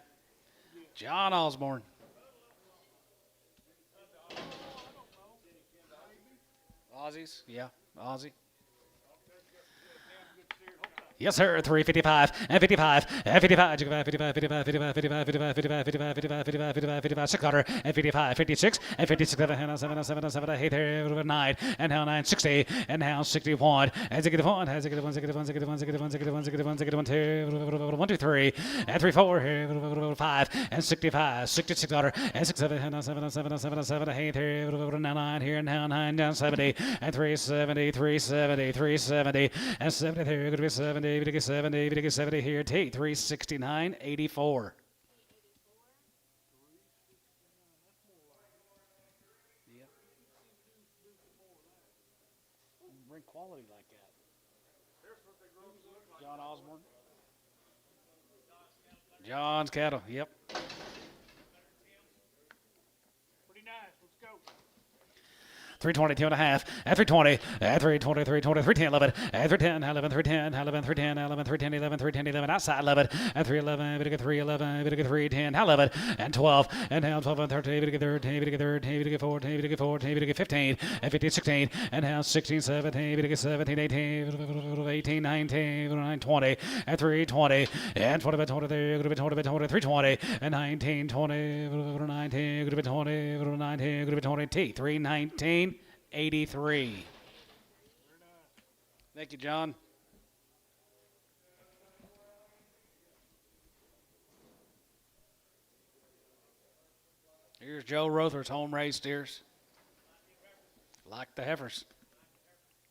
Speaker 4: John Osborne. Aussies? Yeah, Aussie.
Speaker 1: Yes, sir. 355 and 55 and 55, 55, 55, 55, 55, 55, 55, 55, 55, 55, 55, 600 and 55, 56 and 56, 7, 7, 7, 7, 8, 9 and now 9, 60 and now 61 and 61, and 61, 61, 61, 61, 61, 61, 61, 2, 1, 2, 3 and 3, 4, 5 and 65, 66 and 6, 7, 7, 7, 7, 7, 8, 9 here and now 9 down 70 and 370, 370, 370 and 70 there, going to be 70. We get 70, we get 70 here. T 369, 84.
Speaker 4: Yep. Bring quality like that. John Osborne. John's cattle. Yep.
Speaker 2: Pretty nice. Let's go.
Speaker 1: 322 and a half, and 320, and 320, 320, 310, 11, and 310, 11, 310, 11, 310, 11, 310, 11, 310, 11, outside 11, and 311, we get 311, we get 310, 11, and 12, and now 12 and 13, we get 13, we get 13, we get 14, we get 14, we get 15, and 15, 16, and now 16, 17, we get 17, 18, 18, 19, 20, and 320, and 20 by 20 there, going to be 20 by 20, 320, and 19, 20, 19, going to be 20, 19, going to be 20, T, 319, 83.
Speaker 4: Thank you, John. Here's Joe Rother's home raised steers. Like the heifers.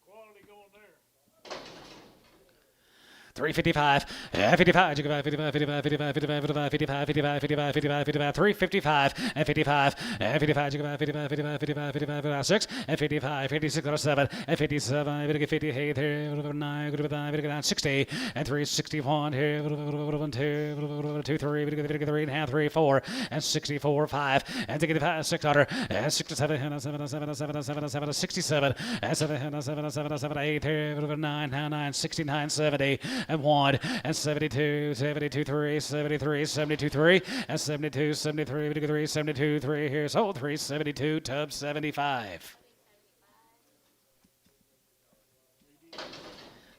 Speaker 2: Quality going there.
Speaker 1: 355, 55, 55, 55, 55, 55, 55, 55, 55, 55, 55, 55, 355, and 55, and 55, 55, 55, 55, 55, 55, 6, and 55, 56, 7, and 57, we get 58 here, 9, we get 9, 60, and 361 here, 2, 2, 3, we get 3 and a half, 3, 4, and 64, 5, and 65, 600, and 67, 7, 7, 7, 7, 7, 67, and 7, 7, 7, 7, 8 here, 9, now 9, 69, 70, and 1, and 72, 72, 3, 73, 72, 3, and 72, 73, we get 3, 72, 3 here, so 372, tub 75.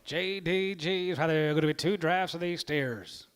Speaker 1: JDG is probably going to be 2 drafts of these steers.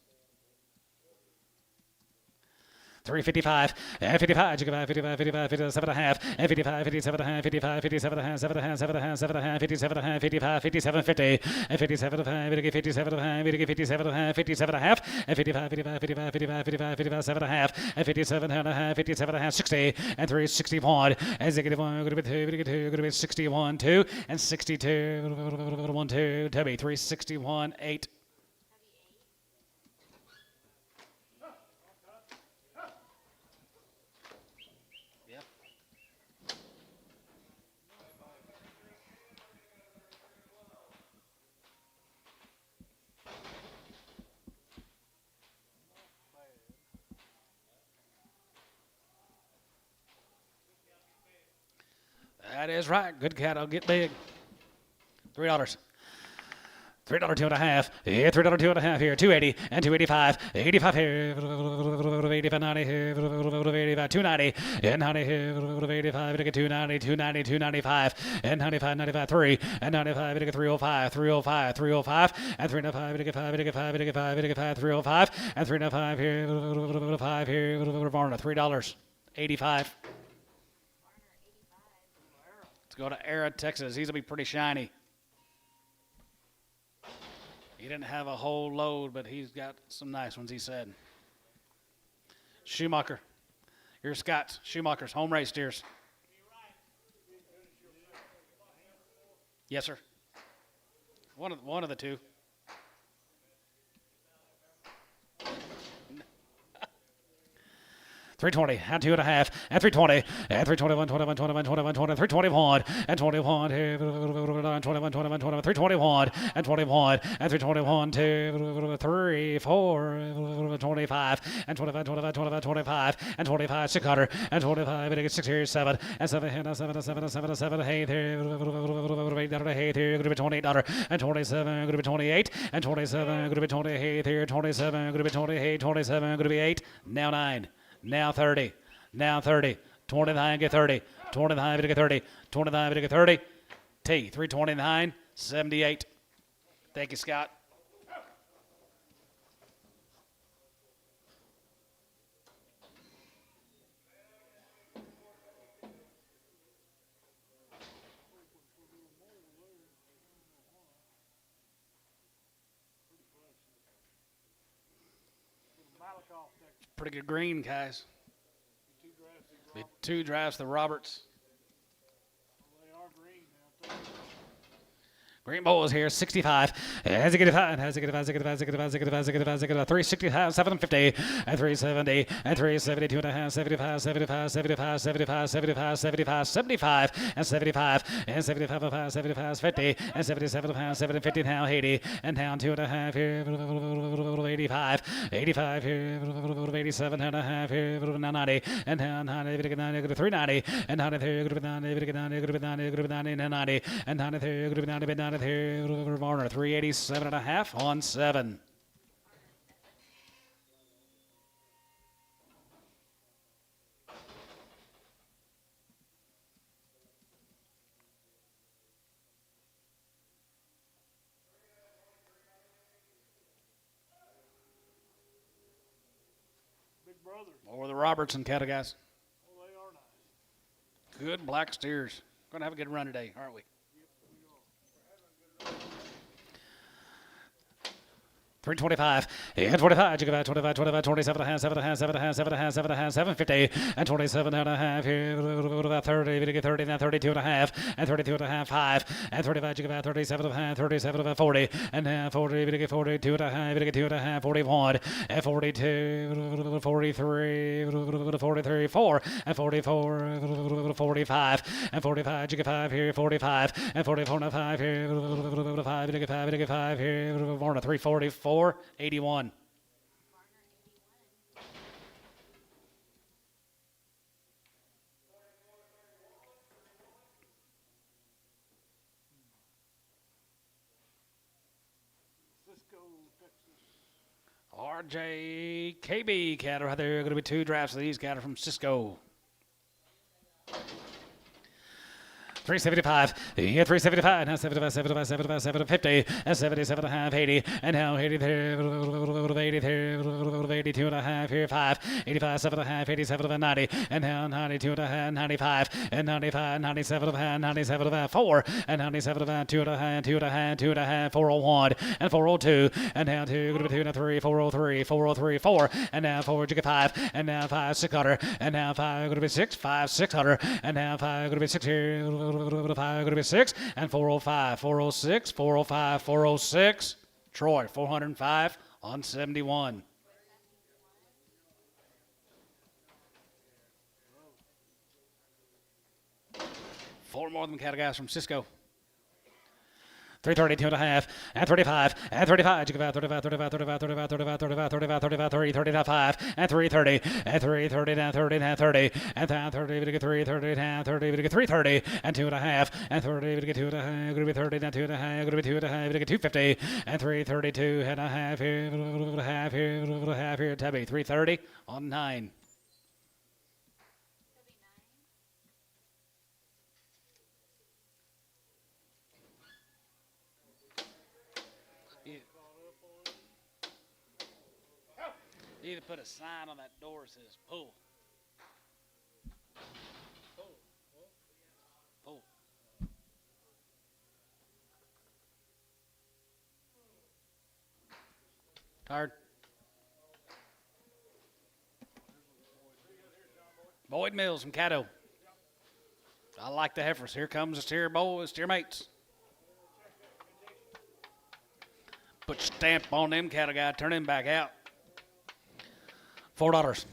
Speaker 1: 355, and 55, 55, 55, 55, 57 and a half, and 55, 57 and a half, 55, 57 and a half, 7 and a half, 7 and a half, 7 and a half, 57 and a half, 55, 57, 50, and 57 and a half, we get 57 and a half, we get 57 and a half, 57 and a half, and 55, 55, 55, 55, 55, 55, 7 and a half, and 57 and a half, 57 and a half, 60, and 361, and 61, going to be 2, we get 2, going to be 61, 2, and 62, 1, 2, Toby, 361, 8. That is right. Good cattle get big. $3. $3 2 and a half. Yeah, $3 2 and a half here. 280 and 285. 85 here. 85 90 here. 85 290 and 90 here. 85 we get 290 290 295 and 95 95 3 and 95 we get 305 305 305 and 395 we get 5 we get 5 we get 5 we get 5 305 and 395 here. 5 here. Varna $3. 85.
Speaker 4: go to Era, Texas. He's going to be pretty shiny. He didn't have a whole load, but he's got some nice ones, he said. Schumacher. Here's Scott's. Schumacher's home race steers. Yes, sir. One of the two.
Speaker 1: $320 and 2.5 and $320 and $321, 21, 21, 21, 20, $321 and 21, 21, 21, 21, $321 and 21 and $321 to 3, 4, 25 and 25, 25, 25, 25 and 25, 600 and 25, and 6 here, 7 and 7 and 7 and 7 and 7 and 7, hey there, hey there, going to be $28 and 27, going to be 28 and 27, going to be 20, hey there, 27, going to be 20, hey 27, going to be 8, now 9. Now 30. Now 30. 29 get 30. 29 to get 30. 29 to get 30. T. 329. 78. Thank you, Scott.
Speaker 4: Pretty good green, guys. Be 2 drafts, the Roberts.
Speaker 1: Green Bowl is here, 65. Has it get 5? Has it get 5? Has it get 5? Has it get 5? Has it get 5? Has it get 5? Has it get 5? 365, 750, and 370, and 372 and a half, 75, 75, 75, 75, 75, 75, 75, and 75, and 75 and 5, 75, 50, and 77 and 5, 750 now 80, and down 2 and a half here, 85, 85 here, 87 and a half here, 90, and down 90, 90, 390, and 90 there, 90, 90, 90, 90, 90, and 90 there, 90, 90 here, Varner, 387 and a half on 7.
Speaker 2: Big brother.
Speaker 4: Or the Robertson cattle, guys.
Speaker 2: Oh, they are nice.
Speaker 4: Good black steers. Going to have a good run today, aren't we?
Speaker 1: 325, and 25, you go back 25, 25, 27 and a half, 7 and a half, 7 and a half, 7 and a half, 7 and a half, 750, and 27 and a half here, about 30, we get 30, now 32 and a half, and 32 and a half, 5, and 35, you go back 37 and a half, 37 and a half, 40, and now 40, we get 42 and a half, we get 2 and a half, 41, and 42, 43, 43, 4, and 44, 45, and 45, you get 5 here, 45, and 44 and a 5 here, 5, we get 5, we get 5 here, 344. 81.
Speaker 2: Cisco, Texas.
Speaker 4: RJKB cattle right there. Going to be 2 drafts of these cattle from Cisco. 375, yeah, 375, now 75, 75, 75, 750, and 77 and a half, 80, and now 80 there, 80 there, 82 and a half, here 5, 85, 7 and a half, 87 and 90, and now 92 and a half, 95, and 95, 97 and a half, 97 and a half, 4, and 97 and a half, 2 and a half, 2 and a half, 2 and a half, 401, and 402, and now 2, going to be 2 and a 3, 403, 403, 4, and now 4, you get 5, and now 5, 600, and now 5, going to be 6, 5, 600, and now 5, going to be 6 here, 5 going to be 6 and 405, 406, 405, 406. Troy 405 on 71. Four more than cattle guys from Cisco.
Speaker 1: 332 and a half, and 35, and 35, you go out 35, 35, 35, 35, 35, 35, 35, 35, 30, 35, and 330, and 330, down 30, down 30, and down 30, we get 330, down 30, we get 330, and 2 and a half, and 30, we get 2 and a half, going to be 30, down 2 and a half, going to be 2 and a half, we get 250, and 332 and a half here, half here, half here, Tabby, 330 on 9.
Speaker 4: You either put a sign on that door that says pull. Pull. Tired? Boyd Mills from Caddo. I like the heifers. Here comes the steer mates. Put your stamp on them cattle guy. Turn him back out.
Speaker 1: $4.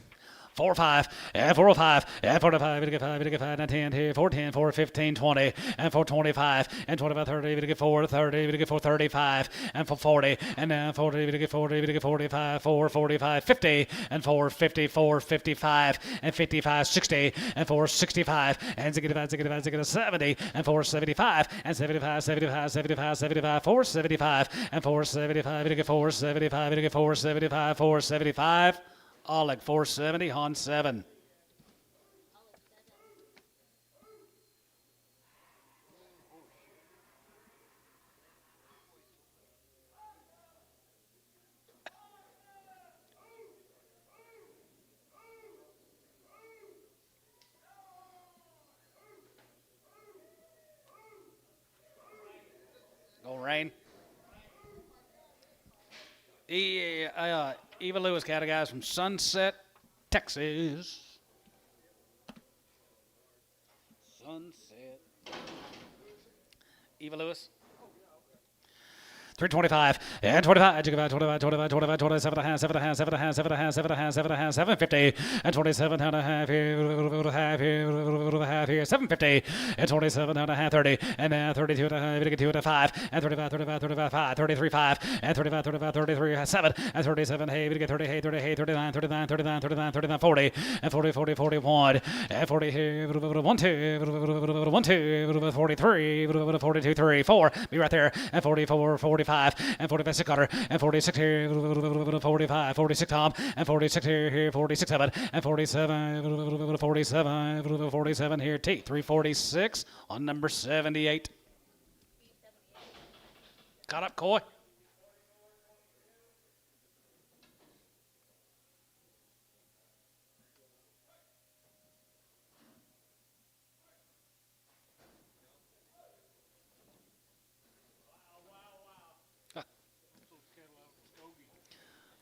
Speaker 1: 4-5, and 405, and 45, we get 5, we get 5, and 10, here, 410, 415, 20, and 425, and 25, 30, we get 430, we get 435, and 440, and now 40, we get 40, we get 45, 445, 50, and 450, 455, and 55, 60, and 465, and 65, 70, and 475, and 75, 75, 75, 75, 475, and 475, we get 475, we get 475, 475. Oleg 470 on 7.
Speaker 4: Go rain. Eva Lewis cattle guys from Sunset, Texas. Sunset. Eva Lewis.
Speaker 1: 325 and 25, 25, 25, 25, 25, 27 and a half, 7 and a half, 7 and a half, 7 and a half, 7 and a half, 7 and a half, 750 and 27 and a half here, half here, 750 and 27 and a half, 30 and now 32 and a half, 2 and a 5 and 35, 35, 35, 5, 33, 5 and 35, 35, 33, 7 and 37, hey, we get 30, hey, 30, hey, 39, 39, 39, 39, 39, 40 and 40, 40, 41 and 40 here, 1, 2, 1, 2, 43, 42, 3, 4, be right there, and 44, 45 and 45 6 Cutter and 46 here 45 46 Tom and 46 here 46 7 and 47 47 here T 346 on number 78.
Speaker 4: Caught up, Coy.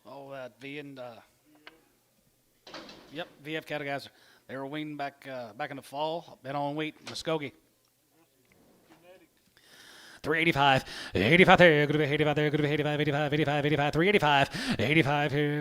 Speaker 4: Oh, V and yep, VF cattle guys. They were weaned back in the fall. Been on wheat, Muskogee.
Speaker 1: 385, 85 there, good to be 85 there, good to be 85, 85, 85, 85, 385, 85 here,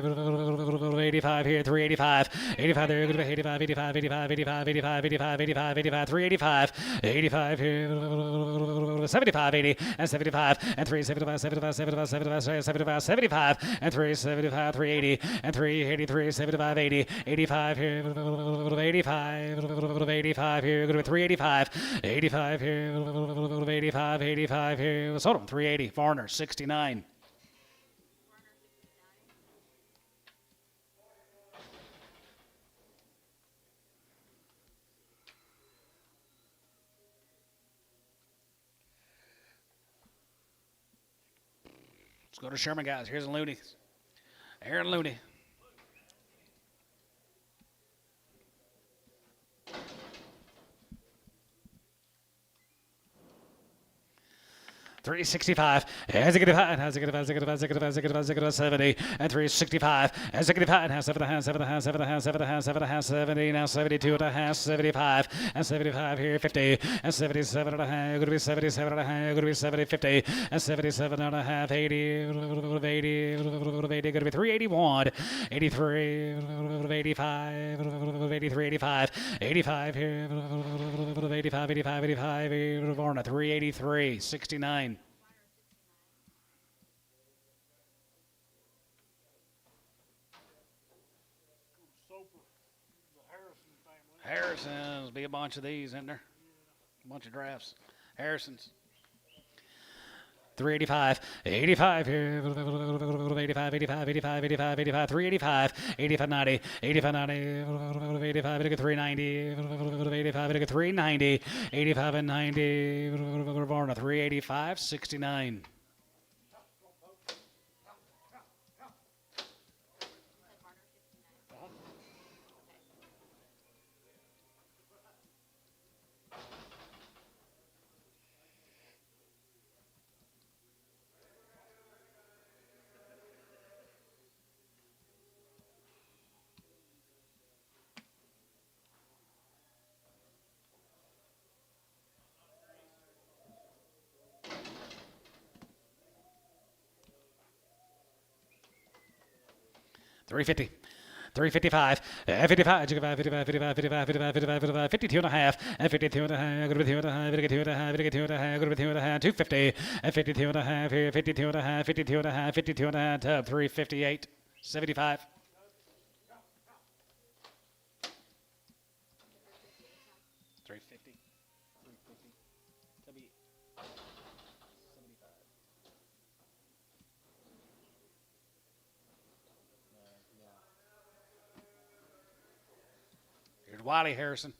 Speaker 1: 85 here, 385, 85 there, good to be 85, 85, 85, 85, 85, 85, 85, 85, 385, 85 here, 75, 80, and 75, and 375, 75, 75, 75, 75, 75, and 375, 380, and 383, 75, 80, 85 here, 85, 85 here, good to be 385, 85 here, 85, 85 here, sold him 380, Varner 69.
Speaker 4: Let's go to Sherman, guys. Here's Looney. Aaron Looney.
Speaker 1: $365, as a good high, and as a good 70, and 365, as a good high, and 7 and a half, 7 and a half, 7 and a half, 7 and a half, 7 and a half, 70, now 72 and a half, 75, and 75 here, 50, and 77 and a half, going to be 77 and a half, going to be 70, 50, and 77 and a half, 80, 80, going to be 381, 83, 85, 83, 85, 85 here, 85, 85, 85, Varna, 383, 69.
Speaker 4: Harrison's be a bunch of these, isn't there? A bunch of drafts. Harrison's.
Speaker 1: 385, 85 here, 85, 85, 85, 85, 85, 385, 85, 90, 85, 90, 85, 390, 85, 390, 85 and 90, Varna, 385, 69. 350. 355, 55, 55, 55, 55, 55, 55, 55, 52 and a half, and 52 and a half, good with 2 and a half, 52 and a half, 52 and a half, good with 2 and a half, 250, and 52 and a half here, 52 and a half, 52 and a half, 52 and a half, tub, 358, 75.
Speaker 4: Here's Wiley Harrison.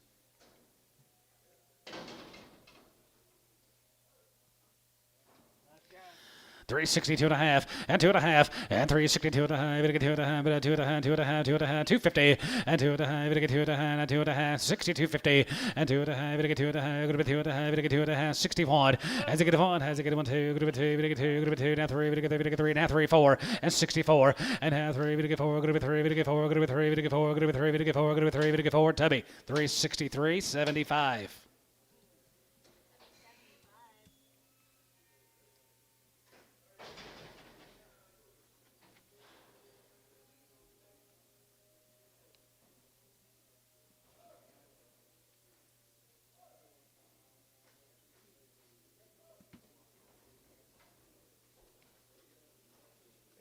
Speaker 1: $362 and a half, and 2 and a half, and $362 and a half, 2 and a half, 2 and a half, 2 and a half, 2 and a half, 250, and 2 and a half, 2 and a half, and 2 and a half, 62.50, and 2 and a half, 2 and a half, 2 and a half, 2 and a half, 61, has it get 1, has it get 1, 2, good with 2, good with 2, good with 2, now 3, good with 3, now 3, 4, and 64, and half 3, good with 4, good with 3, good with 4, good with 3, good with 4, good with 3, good with 4, good with 3, good with 4, Tubby, 363.75.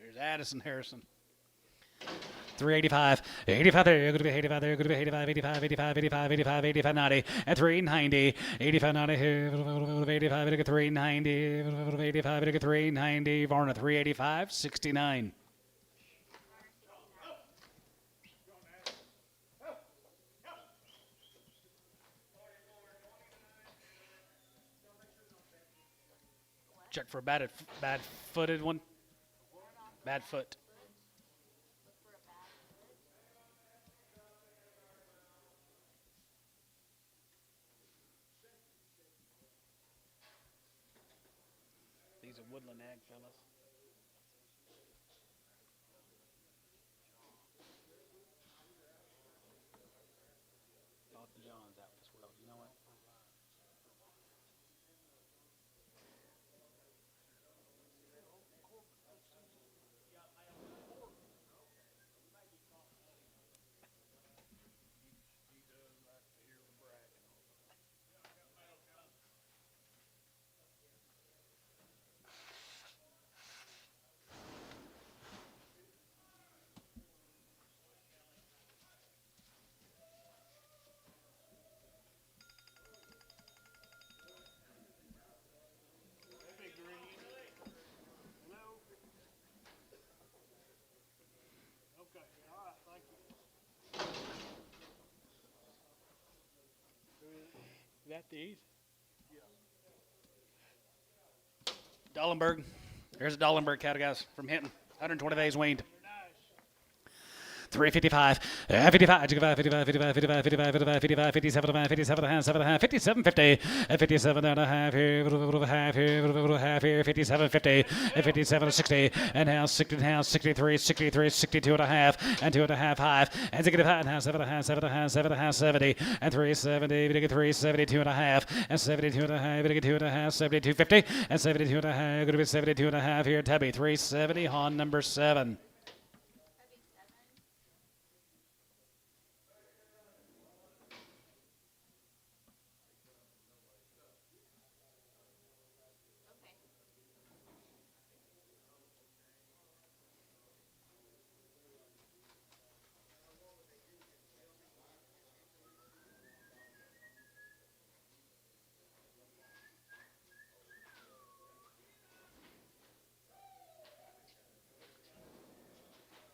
Speaker 4: Here's Addison Harrison.
Speaker 1: 385, 85 there, good to be 85 there, good to be 85, 85, 85, 85, 85, 85, 90, and 390, 85, 90, 85, 390, 85, 390, Varna 385, 69.
Speaker 4: Check for a bad-footed one. Bad foot. These are woodland ag fellas. Dr. John's out this world. You know what?
Speaker 2: Okay, all right, thank you.
Speaker 4: Is that these? Dollenberg. There's a Dollenberg cattle, guys, from Hinton. 120 days weaned.
Speaker 1: 355, 55, 55, 55, 55, 55, 55, 55, 57 and a half, 57 and a half, 7 and a half, 57.50, 57 and a half here, half here, half here, 57.50, 57.60, and now 60, now 63, 63, 62 and a half, and 2 and a half high, and 65 and a half, 7 and a half, 7 and a half, 7 and a half, 70, and 370, 372 and a half, and 72 and a half, 2 and a half, 72.50, and 72 and a half, going to be 72 and a half here, Tubby, 370 on number 7.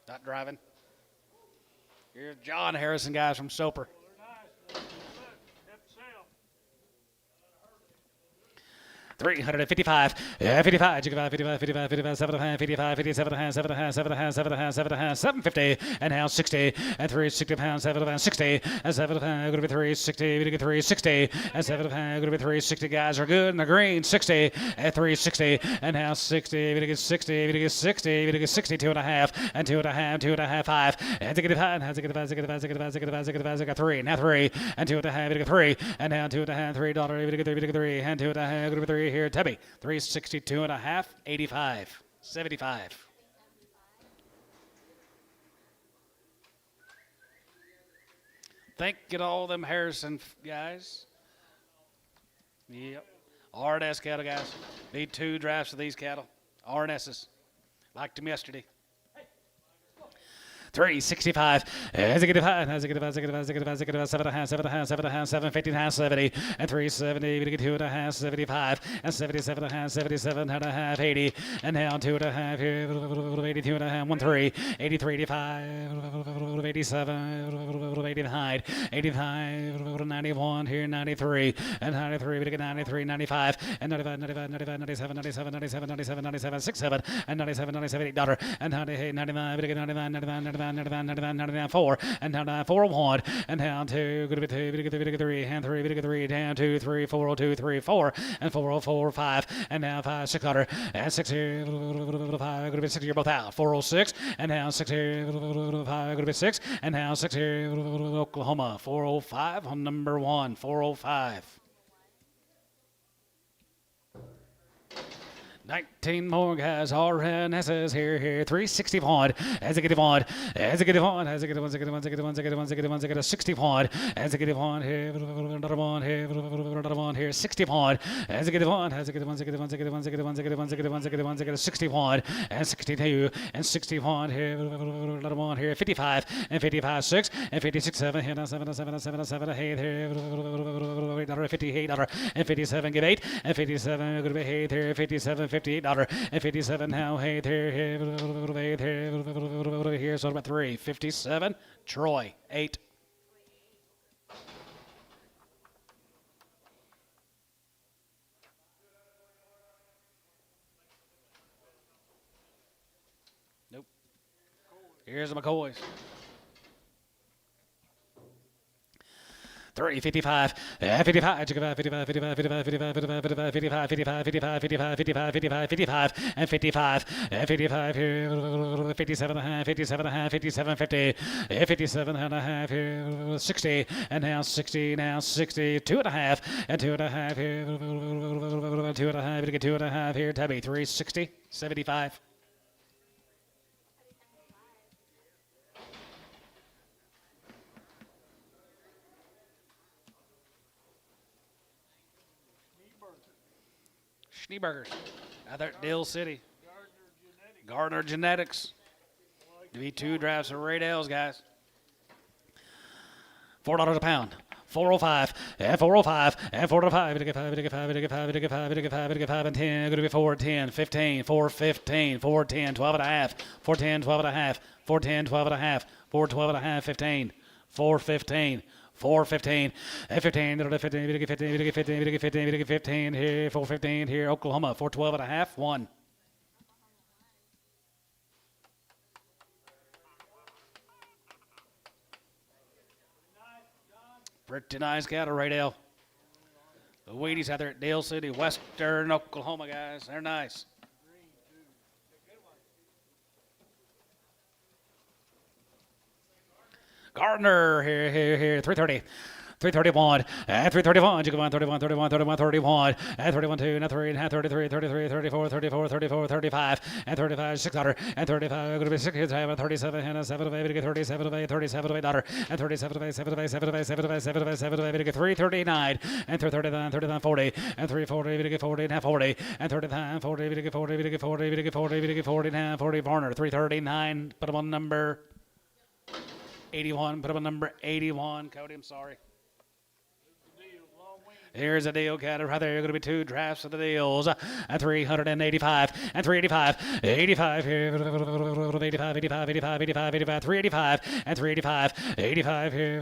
Speaker 4: Not driving. Here's John Harrison, guys, from Soper.
Speaker 1: 355, 55, 55, 55, 55, 55, 7 and a half, 55, 57 and a half, 7 and a half, 7 and a half, 7 and a half, 7 and a half, 750, and now 60, and 360 pounds, 7 and a half, 60, and 7 and a half, going to be 360, we get 360, and 7 and a half, going to be 360, guys are good in the green, 60, and 360, and now 60, we get 60, we get 60, we get 62 and a half, and 2 and a half, 2 and a half, 5, and to get it 5, and to get it 5, to get it 5, to get it 5, to get it 5, to get it 5, to get it 3, now 3, and 2 and a half, we get 3, and now 2 and a half, $3, we get 3, we get 3, and 2 and a half, going to be 3 here, Tubby, 362 and a half, 85, 75.
Speaker 4: Thank you to all them Harrison guys. Yep. R&S cattle, guys. Need 2 drafts of these cattle. R&S's. Liked them yesterday.
Speaker 1: 365. As a good 5, as a good 5, as a good 5, as a good 5, as a good 5, 7.5, 7.5, 7.5, 750, 70, and 370, we get 2.5, 75, and 77.5, 77.5, 80, and now 2.5 here, 82.5, 13, 83, 85, 87, 89, 85, 91 here, 93, and 93, we get 93, 95, and 95, 95, 95, 97, 97, 97, 97, 97, 67, and 97, 97, $8, and 98, 99, we get 99, 99, 99, 99, 4, and down 401, and down 2, good to be 2, we get 3, and 3, we get 3, down 2, 3, 402, 3, 4, and 404, 5, and now 5, 600, and 6 here, 5, good to be 6 here, both out, 406, and now 6 here, 5, good to be 6, and now 6 here, Oklahoma, 405 on number 1, 405. 19 more guys, RNSs here, 361, as a good one, as a good one, as a good one, as a good one, as a good one, as a good one, as a good one, as a good 61, as a good one here, another one here, another one here, 61, as a good one, as a good one, as a good one, as a good one, as a good one, as a good one, as a good one, as a good one, as a good 61, and 62, and 61 here, another one here, 55, and 55, 6, and 56, 7, here, now 7, 7, 7, 7, 8 here, 58, and 57, give 8, and 57, good to be 8 here, 57, $58, and 57 now, hey, here, so about 3, 57, Troy, 8. Nope. Here's the McCoys. 355, 55, 55, 55, 55, 55, 55, 55, 55, 55, 55, 55, 55, 55, and 55, and 55 here, 57 and a half, 57 and a half, 57, 50, 57 and a half here, 60, and now 60, now 60, 2 and a half, and 2 and a half here, 2 and a half, 2 and a half here, Tabby, 360, 75. Schneebergers, out there at Dill City. Gardner Genetics. Give me 2 drafts of Ray Dales, guys. $4 a pound. 405, and 405, and 405, and 10, going to be 410, 15, 415, 410, 12 and a half, 410, 12 and a half, 410, 12 and a half, 412 and a half, 15, 415. 415, and 15, 15, 15, 15, 15, 15 here, 415 here, Oklahoma, 412 and a half, 1. Pretty nice cattle, Ray Dale. The Wheaties out there at Dale City, Western Oklahoma, guys. They're nice. Gardner, here, 330. 331, and 331, you go on 31, 31, 31, 31, and 31, 2, and 3, and 33, 33, 34, 34, 34, 35, and 35, 600, and 35, going to be 6, 37, and 7 of 8, 37 of 8, 37 of 8, and 37 of 8, 7 of 8, 7 of 8, 7 of 8, 7 of 8, 7 of 8, 339, and 339, 39, 40, and 340, 40, and 40, and 39, 40, 40, 40, 40, 40, and 40, Varner, 339, put them on number 81, put them on number 81, Cody, I'm sorry. Here's a deal, cattle. Right there, going to be 2 drafts of the deals. And 385, and 385, 85 here, 85, 85, 85, 85, 85, 385, and 385, 85 here,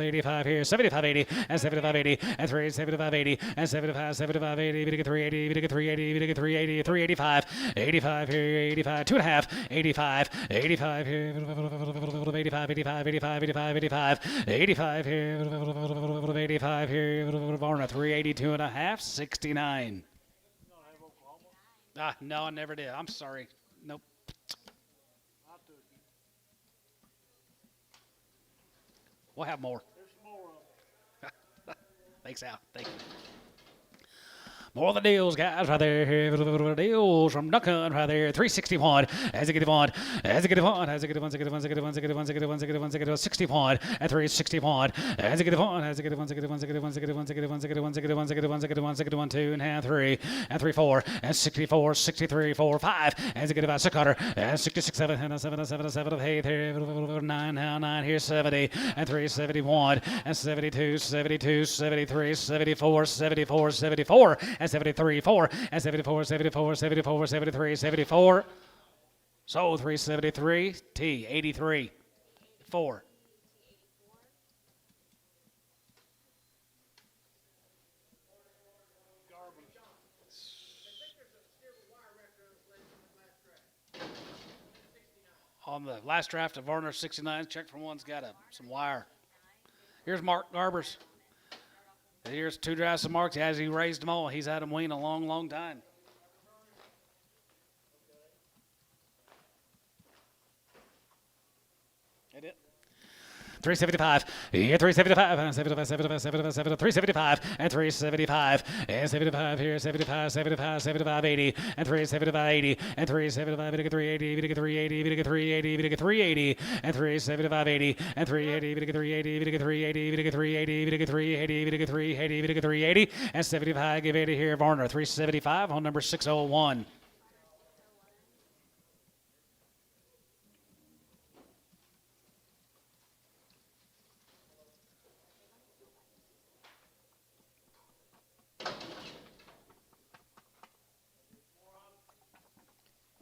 Speaker 1: 85 here, 75, 80, and 75, 80, and 375, 80, and 75, 75, 80, we get 380, we get 380, we get 380, 385, 85 here, 85, 2.5, 85, 85 here, 85, 85, 85, 85, 85, 85 here, 85 here. Varna, 382 and a half, 69. No, I never did. I'm sorry. Nope. We'll have more. Thanks, Al. Thank you. More of the deals, guys, right there. Deals from Duck Hunt right there. 361. As it get on. As it get on. As it get on. As it get on. As it get on. As it get on. As it get on. As it get on. As it get on. 61. At 361. As it get on. As it get on. As it get on. As it get on. As it get on. As it get on. As it get on. As it get on. As it get on. As it get on. As it get on. 2 and a half. 3. And 3 4. And 64. 63. 4 5. As it get about 600. And 66 7. And 7 7 7 8 here. 9 now 9 here. 70. And 371. And 72. 72. 73. 74. 74. 74. And 73, 4, and 74, 74, 74, 73, 74. So 373, T, 83, 4. On the last draft of Varner 69, check for one's got some wire. Here's Mark Garber's. Here's 2 drafts of Mark's as he raised them all. He's had them wean a long, long time. Hit it. 375, yeah, 375, 75, 75, 75, 375, and 375, and 75 here, 75, 75, 75, 80, and 375, 80, and 375, 380, 380, 380, 380, and 375, 80, and 380, 380, 380, 380, 380, 380, 380, and 75, give 80 here, Varner, 375 on number 601.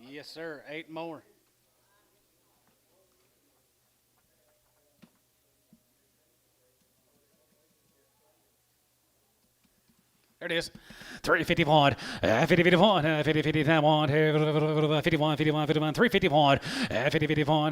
Speaker 1: Yes, sir. 8 more. There it is. 351, 50, 51, 50, 50, 51, 51, 51, 51, 351, 50, 51,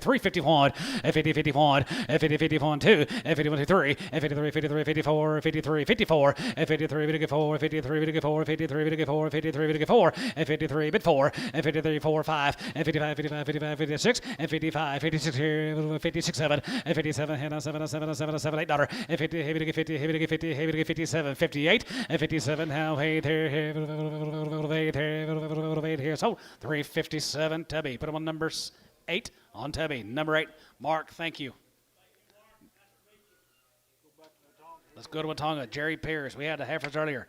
Speaker 1: 351, 50, 51, 50, 51, 2, 51, 3, 53, 53, 54, 53, 54, 53, 54, 53, 54, 53, 54, 53, 54, 53, bit 4, 53, 4, 5, 55, 55, 55, 56, 55, 56 here, 56, 7, 57, 7, 7, 7, 7, $8, 50, 50, 50, 57, 58, and 57, now 8 here, 8 here, so 357, Tubby. Put him on number 8 on Tubby. Number 8, Mark, thank you. Let's go to Watonga. Jerry Pierce. We had the heifers earlier.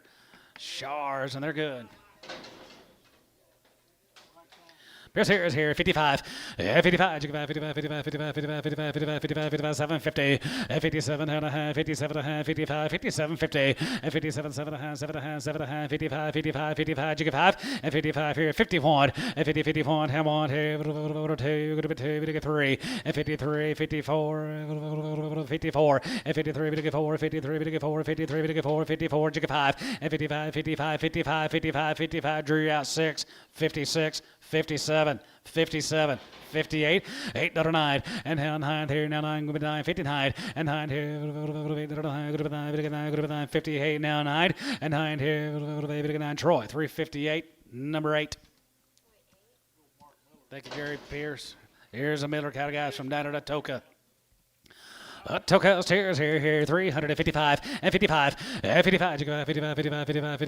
Speaker 1: Shars, and they're good. Pierce here is here, 55, 55, 55, 55, 55, 55, 55, 55, 55, 55, 750, 57 and a half, 57 and a half, 55, 57, 50, 57, 7 and a half, 7 and a half, 7 and a half, 55, 55, 55, 55, and 55 here, 51, 50, 51, ham on here, 2, go to 2, 3, and 53, 54, 54, and 53, 54, 53, 54, 53, 54, 54, 55, and 55, 55, 55, 55, 55, drew out 6, 56, 57, 57, 58, 8, 9, and now 9 here, now 9, go to 9, 59, and 9 here, 9, 58, now 9, and 9 here, 9, Troy, 358, number 8. Thank you, Jerry Pierce. Here's a Miller cattle guys from down at Atoka. Toka stairs here, 355, and 55, 55, 55, 55, 55,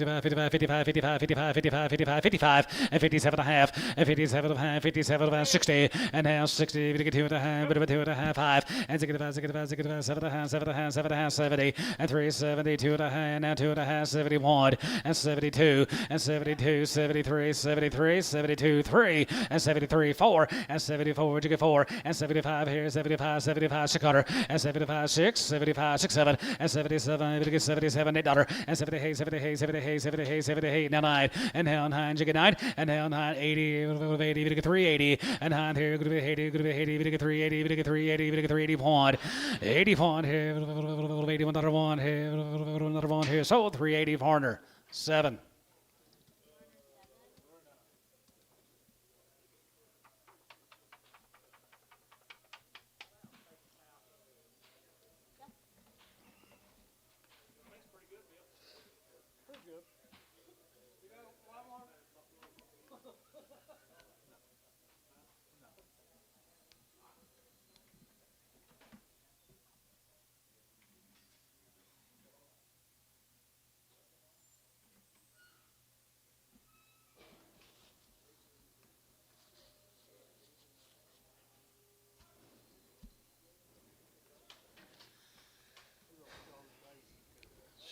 Speaker 1: 55, 55, 55, 55, 55, 55, 55, and 57 and a half, and 57 and a half, 57 and a half, 60, and now 60, 2 and a half, bit of a 2 and a half, 5, and 65, 65, 65, 7 and a half, 7 and a half, 7 and a half, 70, and 370, 2 and a half, and now 2 and a half, 71, and 72, and 72, 73, 73, 72, 3, and 73, 4, and 74, 4, and 75 here, 75, 75, 600, and 75, 6, 75, 6, 7, and 77, 77, $8, and 78, 78, 78, 78, 78, now 9, and now 9, you get 9, and now 9, 80, 80, 380, and 9 here, good to be 80, good to be 80, 380, 380, 380 pawn, 80 pawn here, 81, another one here, another one here, so 380 Varner, 7.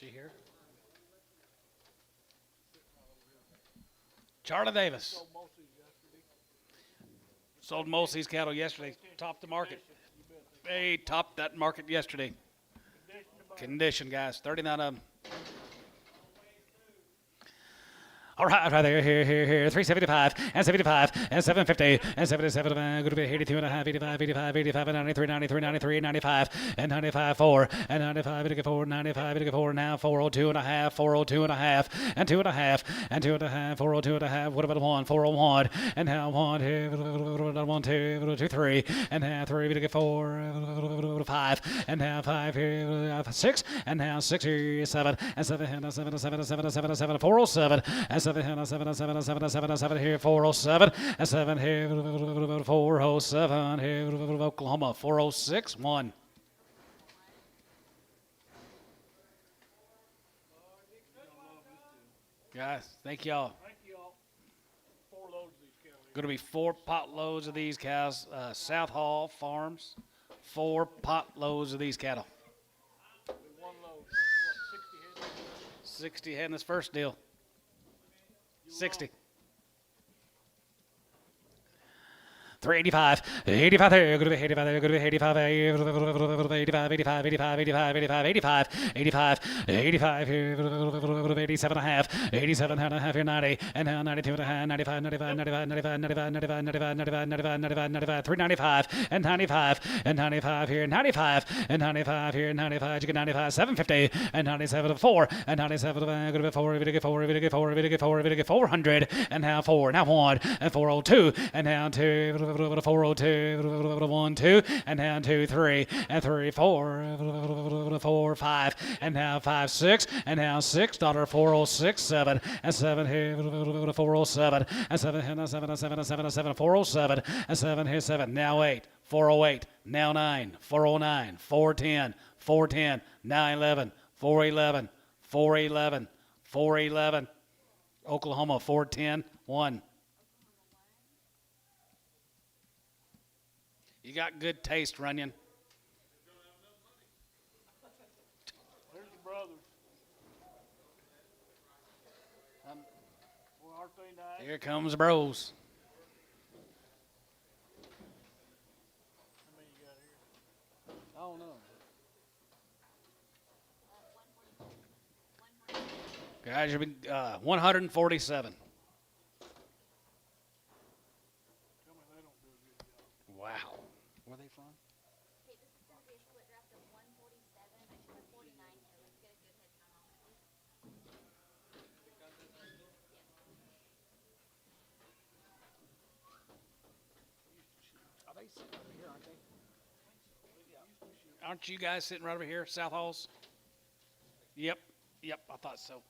Speaker 4: She here? Charlie Davis.
Speaker 2: Sold most of these yesterday.
Speaker 4: Sold most of these cattle yesterday. Topped the market. They topped that market yesterday. Condition, guys. 39 of them.
Speaker 1: All right, right there, here, 375, and 75, and 750, and 77, going to be 82 and a half, 85, 85, 85, and 93, 93, 93, 95, and 95, 4, and 95, 84, 95, 84, now 402 and a half, 402 and a half, and 2 and a half, and 2 and a half, 402 and a half, what about 1, 401, and now 1, 2, 1, 2, 2, 3, and now 3, 4, 5, and now 5, 6, and now 6, 7, and 7, and 7, 7, 7, 7, 7, 407, and 7, 7, 7, 7, 7, 7 here, 407, and 7 here, 407 here, Oklahoma, 406, 1.
Speaker 4: Guys, thank y'all.
Speaker 2: Thank you all. 4 loads of these cattle.
Speaker 4: Going to be 4 pot loads of these cows. South Hall Farms, 4 pot loads of these cattle.
Speaker 2: 1 load. What, 60 head?
Speaker 4: 60 head in this first deal. 60.
Speaker 1: 385, 85 there, going to be 85 there, going to be 85, 85, 85, 85, 85, 85, 85, 85, 85 here, 87 and a half, 87 and a half here, 90, and now 92 and a half, 95, 95, 95, 95, 95, 95, 95, 95, 95, 95, 95, 395, and 95, and 95 here, 95, and 95 here, 95, you get 95, 750, and 97 to 4, and 97 going to be 4, we get 4, we get 4, we get 4, we get 400, and now 4, now 1, and 402, and now 2, 402, 1, 2, and now 2, 3, and 3, 4, 4, 5, and now 5, 6, and now $6, 406, 7, and 7 here, 407, and 7 here, 7, 7, 7, 7, 407, and 7 here, 7, now 8, 408, now 9, 409, 410, 410, now 11, 411, 411, 411, Oklahoma, 410, 1. You got good taste, Runyon.
Speaker 2: There's the brothers. Well, aren't they nice?
Speaker 4: Here comes the bros.
Speaker 2: How many you got here?
Speaker 4: I don't know. Guys, you've been 147.
Speaker 2: Tell me they don't do a good job.
Speaker 4: Wow. Where are they from?
Speaker 3: Okay, this is gonna be a split draft of 147. I should have 49 here. Let's get a good head count on it, please.
Speaker 4: Are they sitting over here, aren't they? Aren't you guys sitting right over here, South Halls? Yep. Yep, I thought so.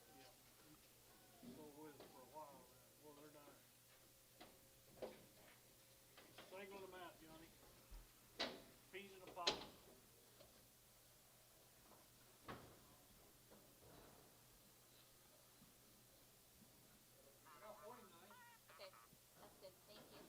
Speaker 2: Go with it for a while. Well, they're not. Single them out, Johnny. Peas in a pot.
Speaker 3: Okay, that's good. Thank you. Perfect, thank you.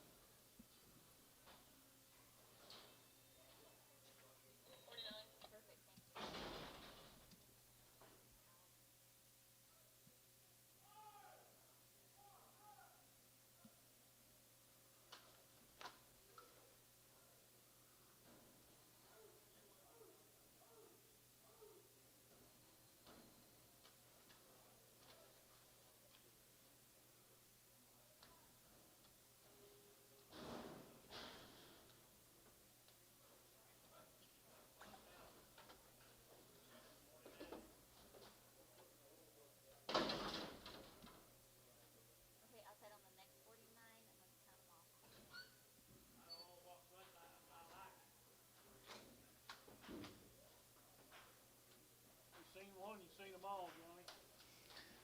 Speaker 3: Okay, outside on the next 49, and let's count them off.
Speaker 2: You seen one, you seen them all, Johnny.
Speaker 3: Thank you.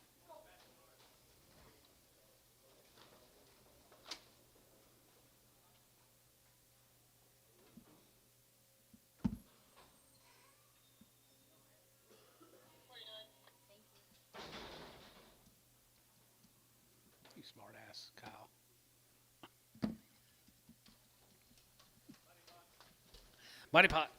Speaker 4: You smart ass, Kyle. Mighty pot.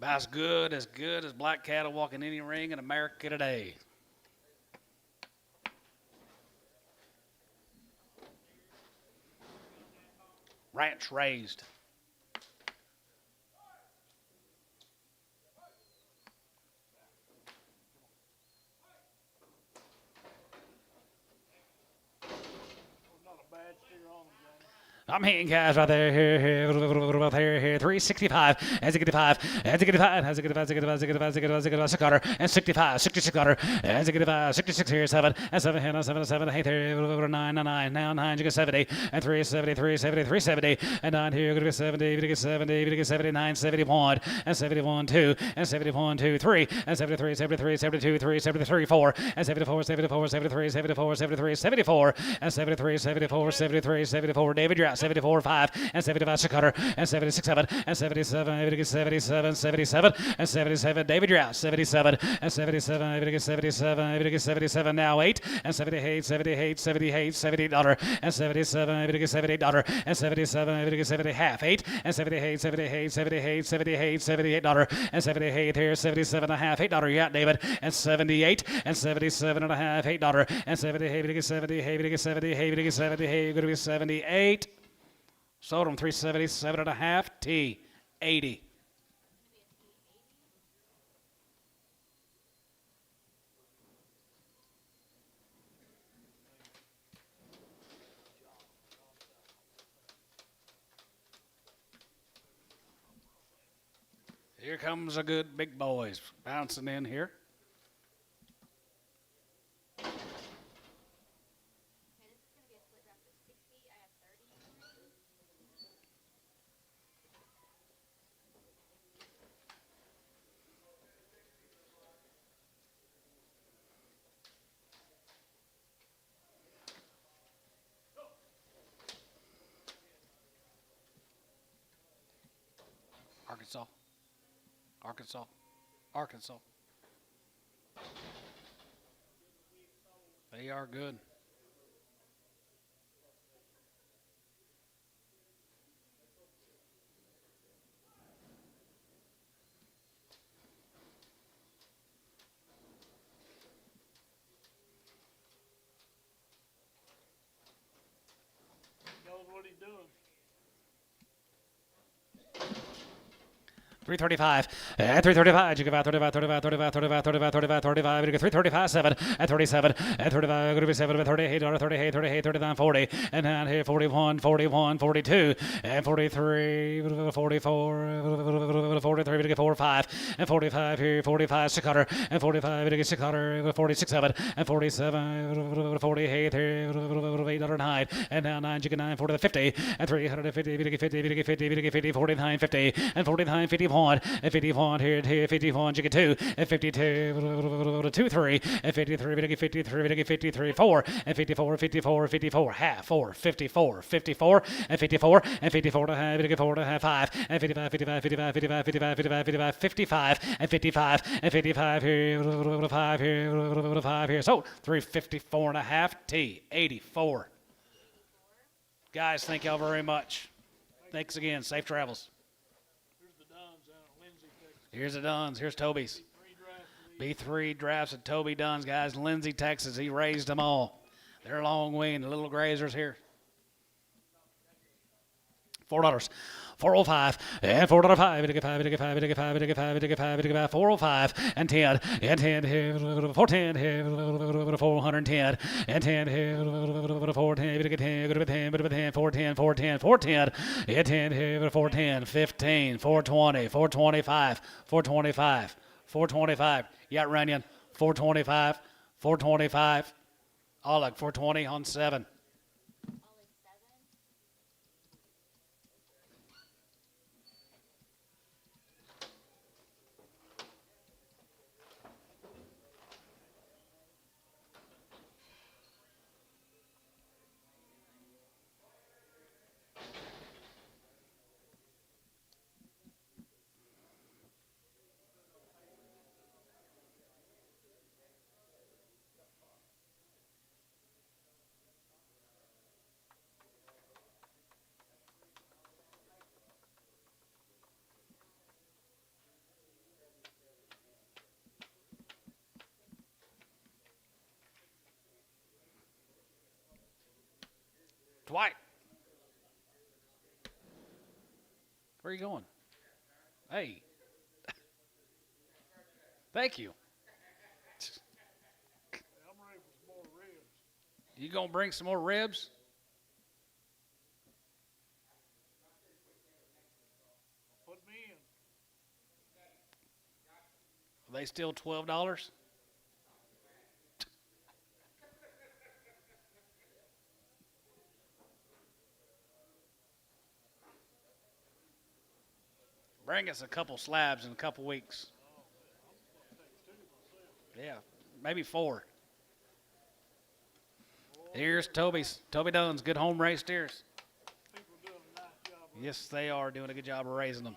Speaker 4: About as good as black cattle walking any ring in America today. Ranch raised.
Speaker 2: Not a bad steer on them, Johnny.
Speaker 1: I'm hitting guys right there, here, 365, and 65, and 65, and 65, 65, 65, 65, 66 cutter, and 65, 66 cutter, and 65, 66 here, 7, and 7, and 7, 7, 8 there, 9, 9, now 9, you get 70, and 370, 370, 370, and 9 here, going to be 70, you get 70, you get 79, 71, and 71, 2, and 71, 2, 3, and 73, 73, 72, 3, 73, 4, and 74, 74, 73, 74, 73, 74, and 73, 74, 73, 74, David, you're out. 74, 5, and 75, Cutter, and 76, 7, and 77, 77, 77, and 77, David, you're out. 77, and 77, 77, 77, now 8, and 78, 78, 78, $78, and 77, $78, and 77, 70, half, 8, and 78, 78, 78, 78, $78, and 78 here, 77 and a half, $8, you out, David, and 78, and 77 and a half, $8, and 70, hey, 70, hey, 70, hey, 70, hey, you're going to be 78. Sold them 377 and a half, T, 80.
Speaker 4: Here comes a good big boys bouncing in here.
Speaker 3: Okay, this is going to be a split draft of 60. I have 30.
Speaker 4: Arkansas. Arkansas. Arkansas. They are good.
Speaker 2: He knows what he's doing.
Speaker 1: 335, and 335, you give out 35, 35, 35, 35, 35, 35, 35, you get 335, 7, and 37, and 35, going to be 7, but 38, 38, 38, 39, 40, and down here 41, 41, 42, and 43, 44, 43, we get 4, 5, and 45 here, 45, 6 cutter, and 45, we get 6 cutter, 46, 7, and 47, 48 here, 809, and now 9, you get 9, 40, 50, and 350, we get 50, we get 50, we get 50, 49, 50, and 49, 51, and 51 here, 51, you get 2, and 52, 2, 3, and 53, we get 53, we get 53, 4, and 54, 54, 54, half, 4, 54, 54, and 54, and 54 to half, we get 4 to half, 5, and 55, 55, 55, 55, 55, 55, 55, 55, and 55, and 55 here, 5 here, 5 here, so 354 and a half, T, 84. Guys, thank y'all very much. Thanks again. Safe travels.
Speaker 2: Here's the Duns down at Lindsay, Texas.
Speaker 4: Here's the Duns. Here's Toby's. B3 drafts at Toby Duns, guys. Lindsay, Texas. He raised them all. They're long wing. The little grazers here. $4. 405 and $4.05. We get 5. We get 5. We get 5. We get 5. We get 5. We get 5. 405 and 10 and 10 here. 410 here. 410 and 10 here. 410. We get 10. Go to 10. Go to 10. 410. 410. 410 and 10 here. 410. 15. 420. 425. 425. 425. You got Runyon. 425. 425. All like 420 on 7. Dwight. Where are you going? Hey. Thank you.
Speaker 2: I'm ready for some more ribs.
Speaker 4: You gonna bring some more ribs?
Speaker 2: Put me in.
Speaker 4: Are they still $12? Bring us a couple slabs in a couple weeks. Yeah, maybe 4. Here's Toby's. Toby Dunn's good home raised steers.
Speaker 2: People doing a nice job.
Speaker 4: Yes, they are doing a good job of raising them.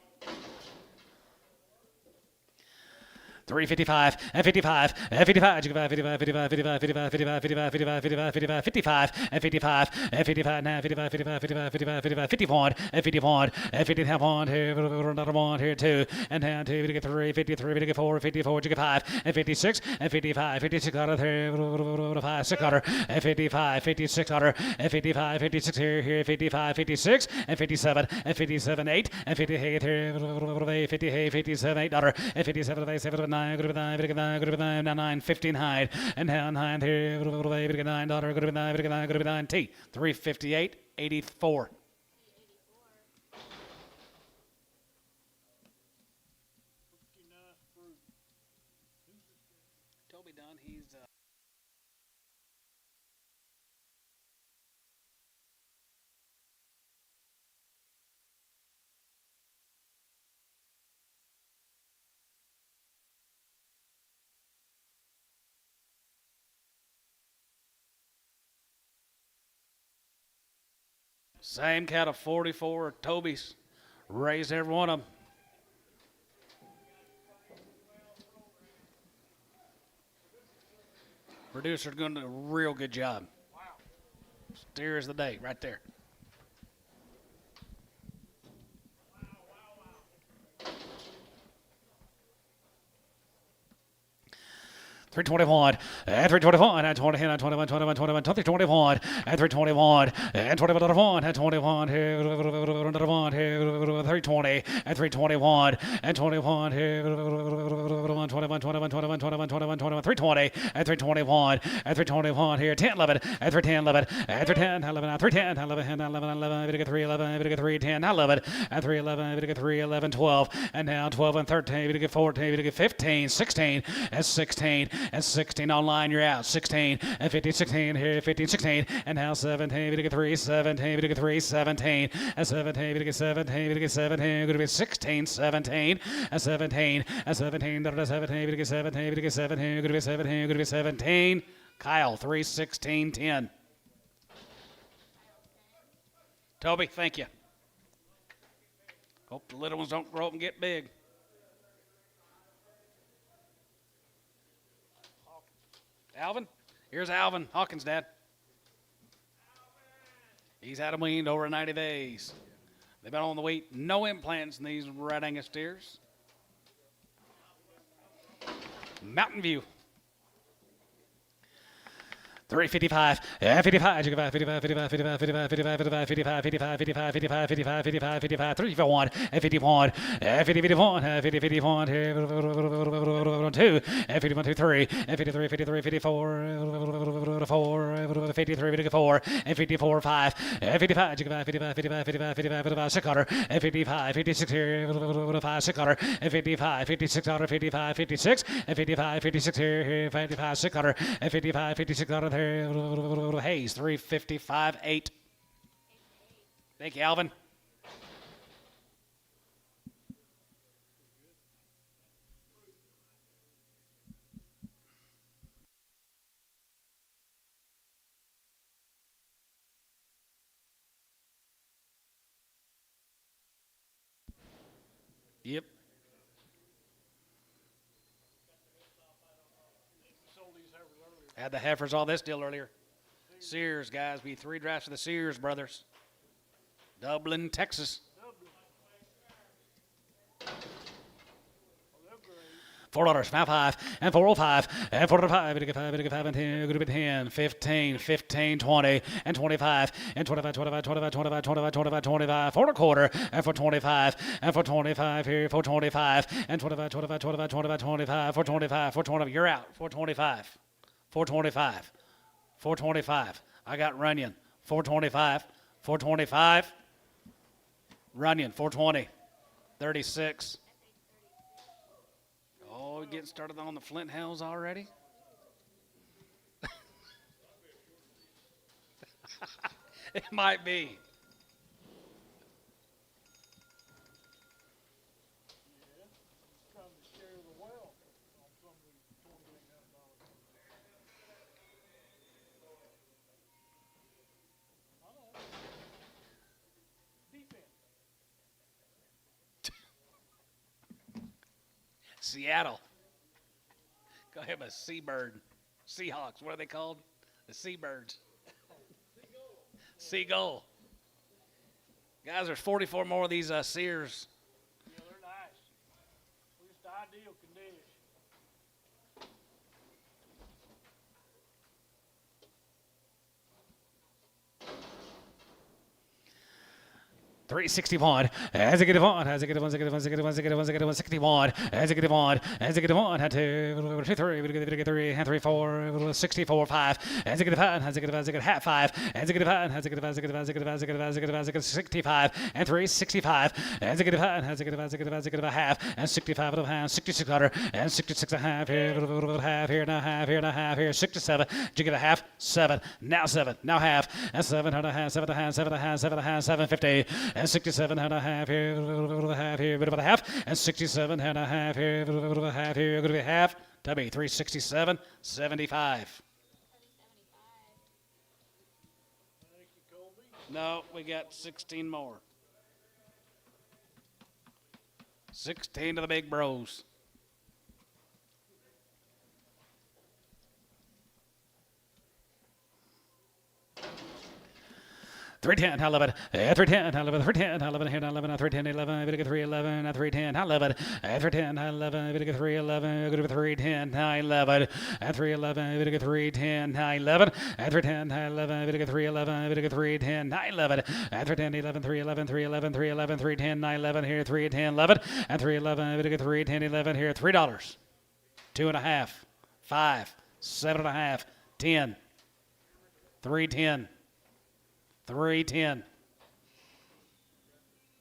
Speaker 1: 355 and 55 and 55 55 55 55 55 55 55 55 55 55 and 55 and 55 now 55 55 55 55 55 51 and 51 and 51 here another one here 2 and down 2 we get 3 53 we get 4 54 you get 5 and 56 and 55 56 out of there 5 6 out and 55 56 out and 55 56 here 55 56 and 57 and 57 8 and 58 here 58 57 8 dollar and 57 7 9 good with 9 15 hide and down hide here $9 good with 9 T 358 84.
Speaker 4: Toby Dunn, he's same cattle 44 Toby's. Raised every one of them. Producer's going to do a real good job. Steer is the day right there.
Speaker 1: $321 and $321 and 20 and 21 21 21 $321 and $321 and 21 and 21 here $320 and $321 and 21 here 21 21 21 21 21 21 $320 and $321 and $321 here 10 11 and 310 11 and 310 11 and 310 11 11 11 we get 311 we get 310 11 and 311 we get 311 12 and now 12 and 13 we get 14 we get 15 16 and 16 and 16 online, you're out. 16 and 15, 16 here, 15, 16 and now 17. We get 3, 17. We get 3, 17 and 17. We get 17. We get 17. Going to be 16, 17 and 17 and 17. 17. We get 17. We get 17. Going to be 17. Going to be 17. Kyle 3, 16, 10.
Speaker 4: Toby, thank you. Hope the little ones don't grow up and get big. Alvin? Here's Alvin, Hawkins' dad. He's had them weaned over 90 days. They've been on the wheat, no implants in these Red Angus steers. Mountain View.
Speaker 1: 355 and 55 55 55 55 55 55 55 55 55 55 55 55 55 351 and 51 and 50 51 and 50 51 here 2 and 51 2 3 and 53 53 54 4 53 54 and 54 5 and 55 55 55 55 55 55 6 and 55 56 here 5 6 and 55 56 55 56 and 55 56 here 55 6 and 55 56 Hayes 355 8. Thank you, Alvin.
Speaker 4: Yep. Had the heifers all this deal earlier. Sears, guys. Be 3 drafts of the Sears brothers. Dublin, Texas.
Speaker 1: $4, now 5, and 405, and 405, and 5, and 5, and 10, good to be 10, 15, 15, 20, and 25, and 25, 25, 25, 25, 25, 25, 25, 4 quarter, and for 25, and for 25 here, for 25, and 25, 25, 25, 25, 25, for 25, for 25, you're out, 425, 425, 425, I got Runyon, 425, 425, Runyon, 420, 36. Oh, getting started on the Flint Hills already? It might be.
Speaker 2: Trying to scare the well on some of these $28,000. I know. Defense.
Speaker 1: Seattle. Go ahead, a seabird. Seahawks, what are they called? The seabirds. Seagull. Guys, there's 44 more of these Sears.
Speaker 2: Yeah, they're nice. Just ideal condition.
Speaker 1: $361, as a get on, as a get one, as a get one, as a get one, as a get one, as a get one, 61, as a get on, as a get on, had 2, 3, we get 3, and 3, 4, 64, 5, as a get 5, as a get 5, as a get half 5, as a get 5, as a get 5, as a get 5, as a get 5, as a get 5, as a get 5, as a get 65, and 3, 65, as a get 5, as a get 5, as a get 5, as a get a half, and 65 and a half, 6600, and 66 and a half here, half here, now half here, now half here, 67, did you get a half? 7, now 7, now half, and 7 and a half, 7 and a half, 7 and a half, 7 and a half, 750, and 67 and a half here, half here, bit of a half, and 67 and a half here, half here, going to be half, to be 367, 75.
Speaker 2: Thank you, Colby.
Speaker 1: No, we got 16 more. 16 to the big bros. $310, 11, 310, 11, 310, 11, here, 11, 310, 11, we get 311, 310, 11, 310, 11, we get 311, good 310, 11, 311, we get 310, 11, 310, 11, we get 311, we get 310, 11, 310, 11, 311, 311, 311, 310, 11, here, 310, 11, and 311, we get 310, 11, here, $3, 2.5, 5, 7.5, 10, 310. 310.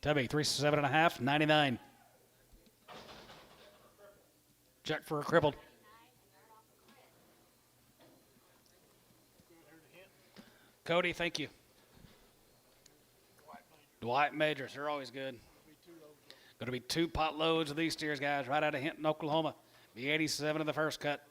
Speaker 1: Tubby, 37 and a half, 99. Check for a crippled. Cody, thank you. Dwight Majors, they're always good. Going to be 2 pot loads of these steers, guys, right out of Hinton, Oklahoma. Be 87 of the first cut.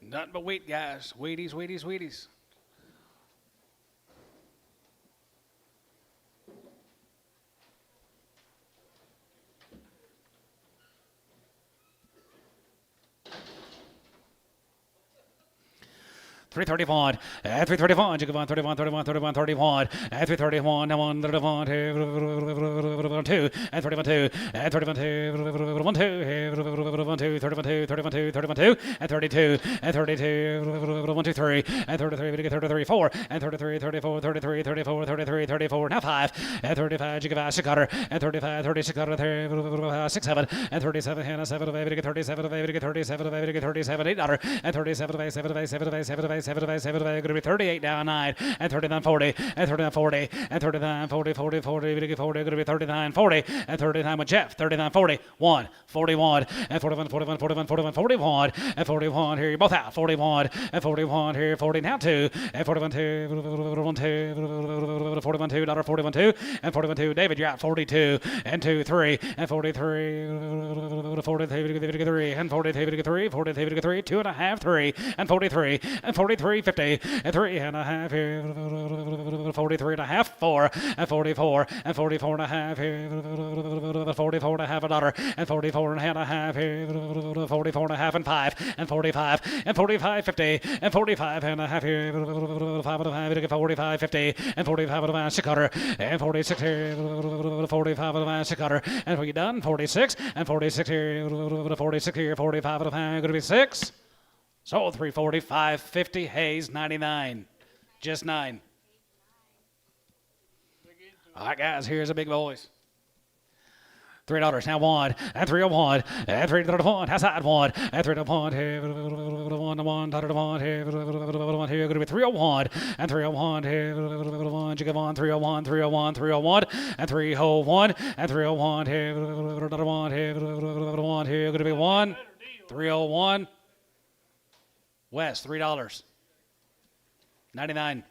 Speaker 1: Nothing but wheat, guys. Wheaties, Wheaties, Wheaties. $331, at $331, you go on 31, 31, 31, 31, at $331, now on 31, 2, at 31, 2, at 31, 2, 1, 2, 1, 2, 31, 2, 31, 2, 31, 2, and 32, and 32, 1, 2, 3, and 33, we get 33, 4, and 33, 34, 33, 34, 33, 34, now 5, and 35, you give us a cutter, and 35, 36, 6, 7, and 37, and 7, we get 37, we get 37, we get 37, $8, and 37, 7, 7, 7, 7, 7, 7, going to be 38 down 9, and 39, 40, and 39, 40, and 39, 40, 40, 40, we get 40, going to be 39, 40, and 39 with Jeff, 39, 40, 1, 41, and 41, 41, 41, 41, 41, and 41 here, you're both out, 41, and 41 here, 40 now 2, and 41, 2, 41, 2, 41, 2, dollar 41, 2, and 41, 2, David, you're out, 42, and 2, 3, and 43, 43, and 43, 3, 43, 3, 2 and a half, 3, and 43, and 43, 50, and 3 and a half here, 43 and a half, 4, and 44, and 44 and a half here, 44 and a half $1, and 44 and a half here, 44 and a half and 5, and 45, and 45, 50, and 45 and a half here, 5 and a half, 45, 50, and 45 and a half, 600, and 46 here, 45 and a half, 600, and we done, 46, and 46 here, 46 here, 45 and a half, going to be 6. Sold 345, 50, Hayes 99, just 9. All right, guys, here's a big boys. $3 now 1 and 301 and 301 outside 1 and 301 here 1 here here going to be 301 and 301 here 1 you give on 301 301 301 and 301 and 301 here 1 here 1 here going to be 1 301 West $3 99.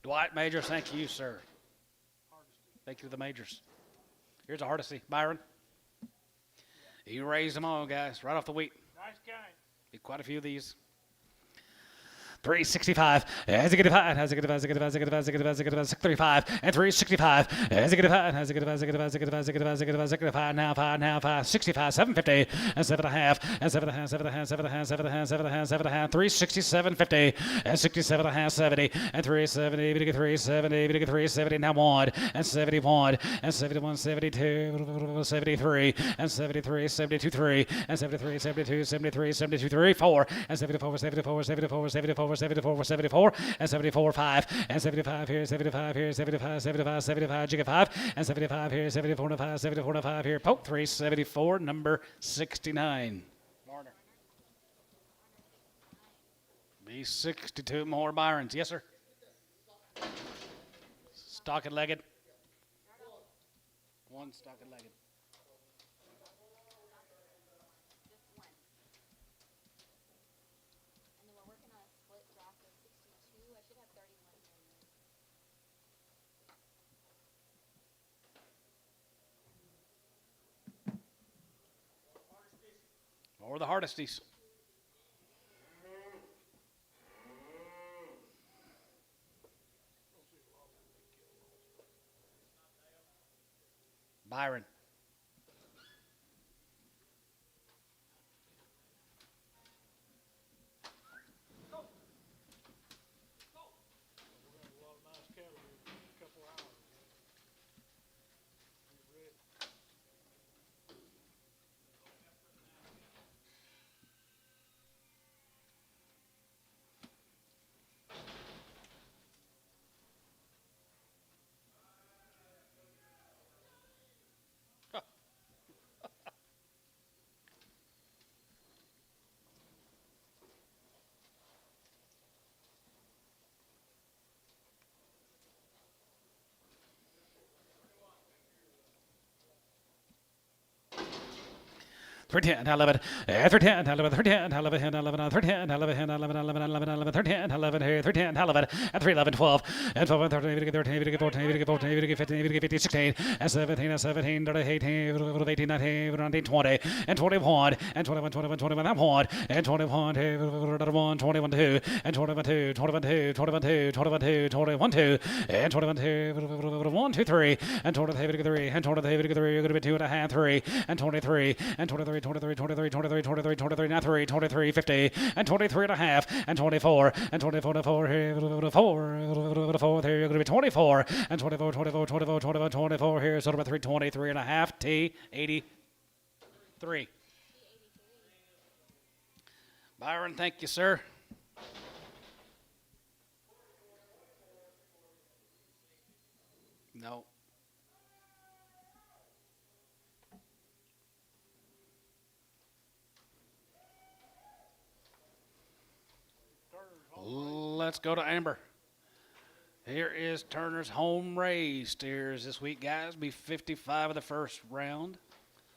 Speaker 1: Dwight Majors, thank you, sir. Thank you to the Majors. Here's a Hardesty. Byron. You raised them all, guys, right off the wheat.
Speaker 2: Nice game.
Speaker 1: Be quite a few of these. 365, as it get five, as it get five, as it get five, as it get five, as it get five, as it get five, 635, and 365, as it get five, as it get five, as it get five, as it get five, as it get five, as it get five, as it get five, now 5, 65, 750, and 7.5, and 7.5, 7.5, 7.5, 7.5, 7.5, 7.5, 367, 50, and 67.5, 70, and 370, we get 370, we get 370, now 1, and 71, and 71, 72, 73, and 73, 72, 3, and 73, 72, 73, 72, 3, 4, and 74, 74, 74, 74, 74, 74, and 74, 5, and 75 here, 75 here, 75, 75, 75, you get 5, and 75 here, 74 and 5, 74 and 5 here, Pope 374, number 69. Warner. B62 more Byrons. Yes, sir. Stock and legged. One stock and legged.
Speaker 3: And then we're working on a split draft of 62. I should have 31 here.
Speaker 1: Or the Hardesties. Byron.
Speaker 2: A lot of nice cattle here in a couple hours. Get ready.
Speaker 1: 310, 11, 310, 11, 310, 11, 11, 310, 11, 11, 11, 11, 11, 310, 11, 310, 11, and 311, 12, and 12, 13, 13, 14, 14, 15, 15, 16, and 17, 17, 18, 18, 19, 20, and 21, and 21, 21, 21, 1, and 21, 1, 21, 2, and 21, 2, 21, 2, 21, 2, 21, 2, 21, 2, and 21, 2, 1, 2, 3, and 23, 3, and 23, 3, you're going to be 2 and a half, 3, and 23, and 23, 23, 23, 23, 23, 23, now 3, 23, 50, and 23 and a half, and 24, and 24, 4, here, 4, here, you're going to be 24, and 24, 24, 24, 24, 24, here, so about 3, 23 and a half, T, 83. Byron, thank you, sir. No. Let's go to Amber. Here is Turner's home raised steers this week, guys. Be 55 of the first round.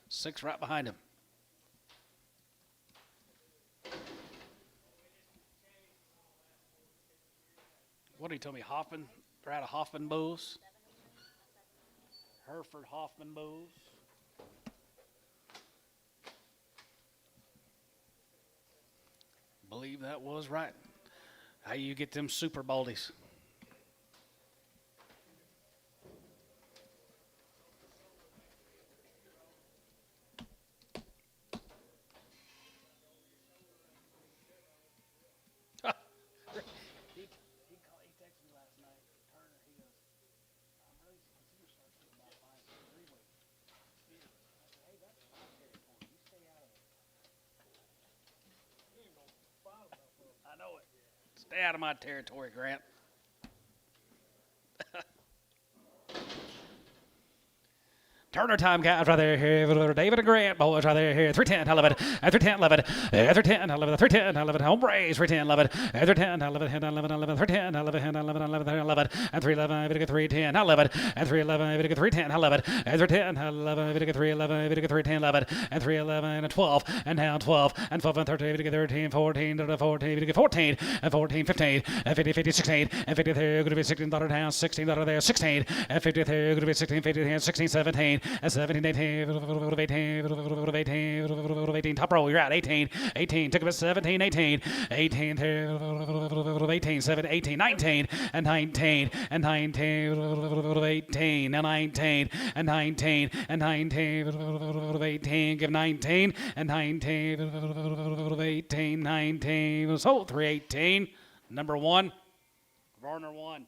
Speaker 1: 6 right behind him. What did he tell me? Hoffman? They're out of Hoffman bulls. Hereford Hoffman bulls. Believe that was right. How you get them super baldies? He texted me last night, Turner, he goes, I'm really considering starting about 5 3 weeks. I said, hey, that's my territory. You stay out of it. I know it. Stay out of my territory, Grant. Turner time, guys, right there. Here, David and Grant, boys, right there. Here, 310, 11, 310, 11, 310, 11, 310, 11, home race, 310, 11, 310, 11, 11, 11, 310, 11, 11, 11, 11, and 311, 310, 11, and 311, 310, 11, and 310, 11, 311, 310, 11, and 311, and 12, and now 12, and 12, and 13, 13, 14, 14, 14, and 14, 15, and 50, 50, 16, and 50, going to be $16 down, $16 there, 16, and 50, going to be 16, 50, 16, 17, and 17, 18, 18, top row, you're out, 18, 18, took him at 17, 18, 18, 18, 7, 18, 19, and 19, and 19, 18, and 19, and 19, and 19, 18, give 19, and 19, 18, 19, so 318, number 1, Varner 1.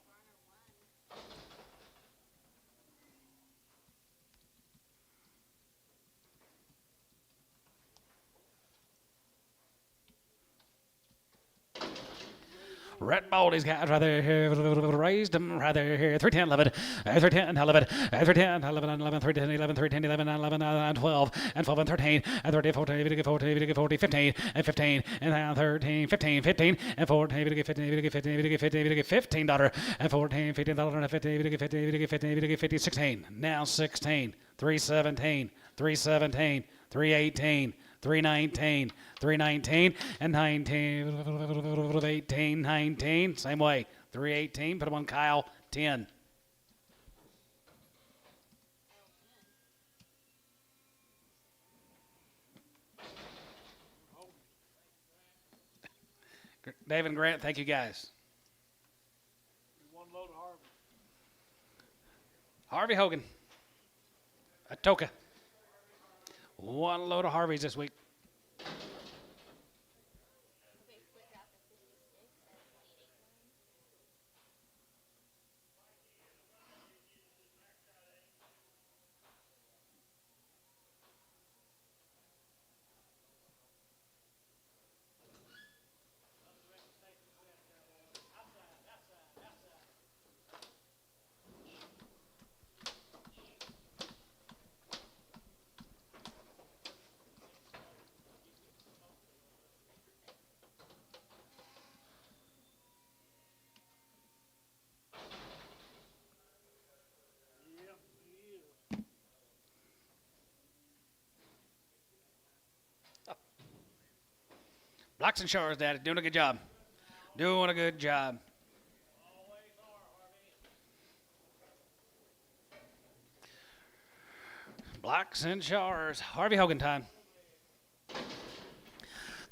Speaker 1: Red Baldy's guys right there, raised them right there, 310, 11, 310, 11, 310, 11, 11, 310, 11, 310, 11, 11, 12, and 12, and 13, and 13, 14, 14, 14, 15, and 15, and now 13, 15, 15, and 14, 15, 15, 15, 15, daughter, and 14, 15, and 15, 15, 15, 15, 16, now 16, 317, 317, 318, 319, 319, and 19, 18, 19, same way, 318, put them on Kyle, 10. David and Grant, thank you guys.
Speaker 2: One load of Harvey.
Speaker 1: Harvey Hogan, Atoka. One load of Harveys this week.
Speaker 4: Blocks and shores, Daddy. Doing a good job. Doing a good job. Blocks and shores. Harvey Hogan time.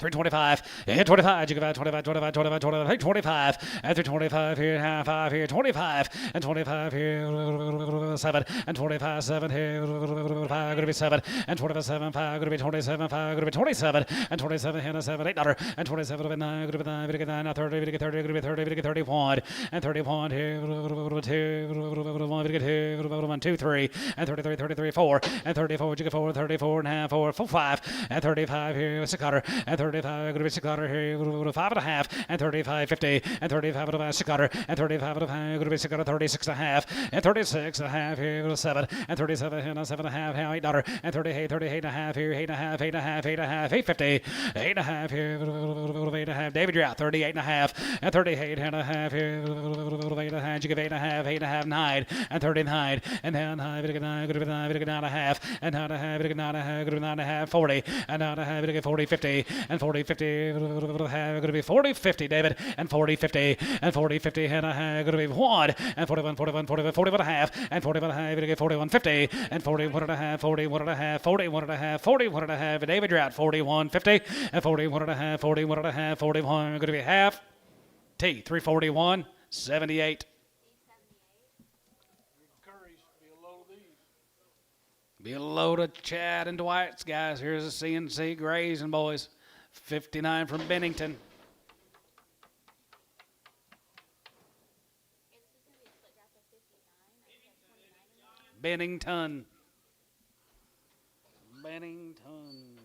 Speaker 4: 325, and 25, you go 25, 25, 25, 25, 25, and 325 here, half 5 here, 25, and 25 here, 7, and 25, 7 here, 5, going to be 7, and 25, 7, 5, going to be 27, 5, going to be 27, and 27 here, 7, $8, and 27 of it, 9, going to be 9, going to get 9, now 30, going to get 30, going to be 30, going to get 31, and 31 here, 2, 1, going to get 2, 1, 2, 3, and 33, 33, 4, and 34, you get 4, 34 and a half, 4, 5, and 35 here, 6 cutter, and 35, going to be 6 cutter here, 5 and a half, and 35, 50, and 35 and a half, 6 cutter, and 35 and a half, going to be 6 cutter, 36 and a half, and 36 and a half here, 7, and 37 and 7 and a half, now $8, and 38, 38 and a half here, 8 and a half, 8 and a half, 8 and a half, 850, 8 and a half here, 8 and a half, David, you're out, 38 and a half, and 38 and a half here, 8 and a half, you give 8 and a half, 8 and a half, 9, and 39, and now 9, going to be 9, going to be 9, going to be 9 and a half, and 9 and a half, going to be 9 and a half, going to be 9 and a half, 40, and 9 and a half, going to get 40, 50, and 40, 50, going to be 40, 50, David, and 40, 50, and 40, 50, and a half, going to be 1, and 41, 41, 41, 41 and a half, and 41 and a half, going to get 41, 50, and 41 and a half, 41 and a half, 41 and a half, 41 and a half, David, you're out, 41, 50, and 41 and a half, 41 and a half, 41, going to be half, T, 341, 78.
Speaker 2: Curry's be a load of these.
Speaker 4: Be a load of Chad and Dwight's, guys. Here's a CNC grazing, boys. 59 from Bennington.
Speaker 3: Yeah, this is going to be a split draft of 59. I just have 29 in there.
Speaker 4: Bennington. Bennington.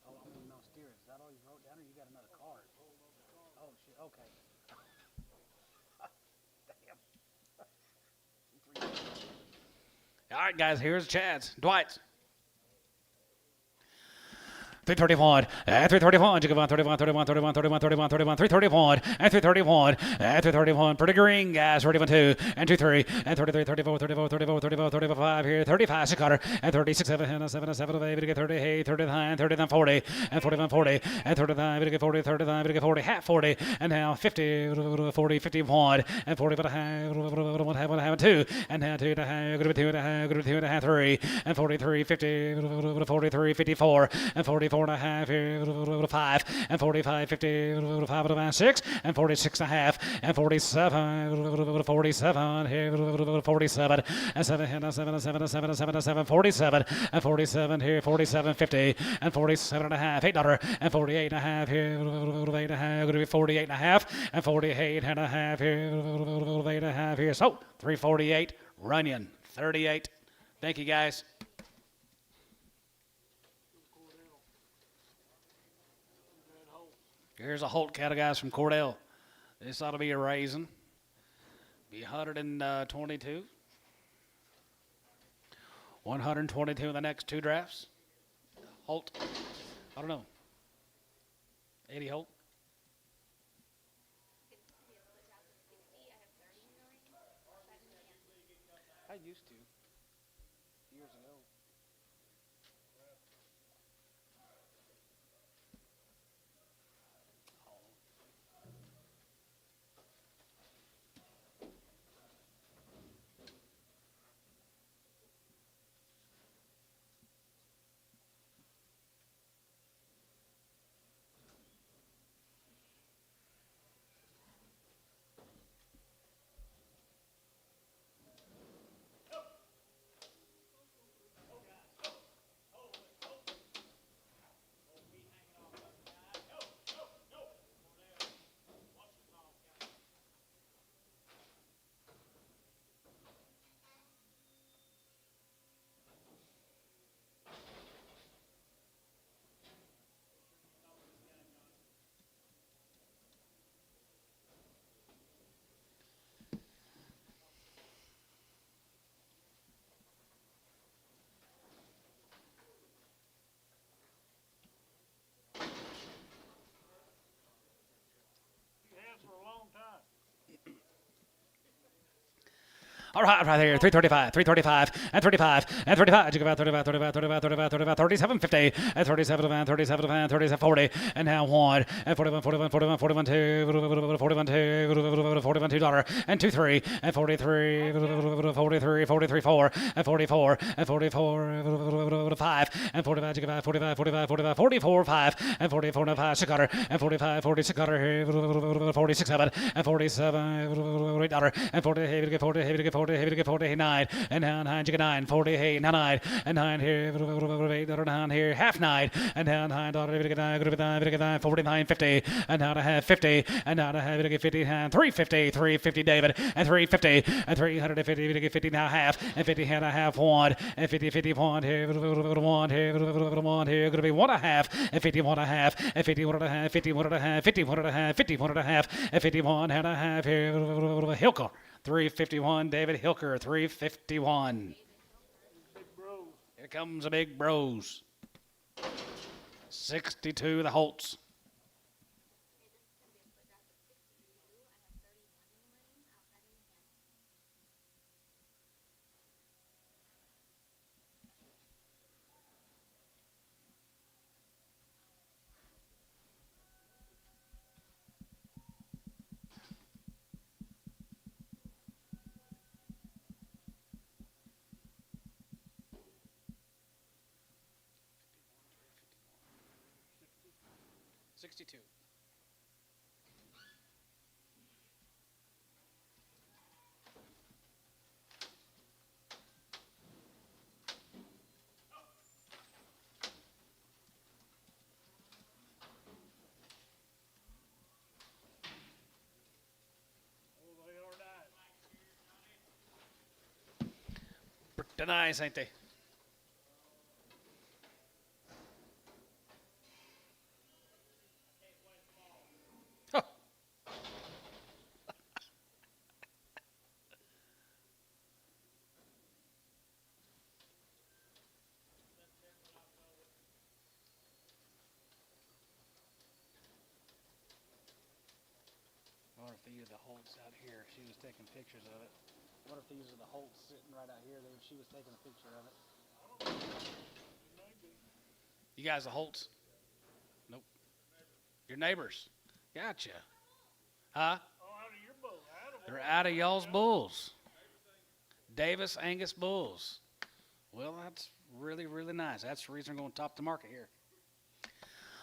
Speaker 4: Oh, I mean, no steers. Is that all you wrote down, or you got another card? Oh, shit. Okay. Damn. All right, guys. Here's Chad's. Dwight's. 331, and 331, you go on 31, 31, 31, 31, 31, 31, 331, and 331, and 331, pretty green, guys, 31, 2, and 2, 3, and 33, 34, 34, 34, 34, 35 here, 35, 6 cutter, and 36, 7, and 7, and 7, 8, to get 38, 39, 39, 40, and 41, 40, and 39, to get 40, 39, to get 40, half 40, and now 50, 40, 51, and 40, but a half, 1 half, 1 half, 2, and now 2 and a half, going to be 2 and a half, going to be 2 and a half, 3, and 43, 50, 43, 54, and 44 and a half here, 5, and 45, 50, 5 and a half, 6, and 46 and a half, and 47, 47 here, 47, and 7, and 7, and 7, and 7, and 7, and 7, 47, and 47 here, 47, 50, and 47 and a half, $8, and 48 and a half here, 8 and a half, going to be 48 and a half, and 48 and a half here, 8 and a half here, so 348, Runyon, 38. Thank you, guys. Here's a Holt cattle, guys, from Cordell. This ought to be a raisin. Be 122. 122 in the next 2 drafts. Holt. I don't know. Eddie Holt.
Speaker 3: Could be a split draft of 60. I have 30 in the ring. 7 in the
Speaker 4: I used to. Years ago.
Speaker 1: All right there. 335, 335, and 35, and 35. You go about 35, 35, 35, 35, 35, 37, 50, and 37, and 37, and 37, 40, and now 1, and 41, 41, 41, 41, 2, 41, 2, 41, $2, and 2, 3, and 43, 43, 43, 4, and 44, and 44, 5, and 45, you go about 45, 45, 45, 44, 5, and 44, 5, 6 $6, and 45, 46 $6, 46, 7, and 47, $8, and 40, heavy to get 40, heavy to get 40, heavy to get 40, 9, and down, 9, you get 9, 40, hey, 9, and 9 here, $8, down here, half 9, and down, $9, heavy to get 9, 9, 49, 50, and now to have 50, and now to have to get 50, and 350, 350, David, and 350, and 350, to get 50, now half, and 50, and a half, 1, and 50, 51, here, 1, here, 1, here, going to be 1 and a half, and 51 and a half, and 51 and a half, 51 and a half, 51 and a half, 51 and a half, and 51 and a half, here, Hilker, 351, David Hilker, 351. Here comes the big bros. 62, the Holtz. Pretty nice, ain't they? Huh. I wonder if they use the Holtz out here. She was taking pictures of it. I wonder if they use the Holtz sitting right out here. She was taking a picture of it. You guys the Holtz? Nope. Your neighbors. Gotcha. Huh? They're out of y'all's bulls. Davis Angus bulls. Well, that's really, really nice. That's the reason we're going to top the market here.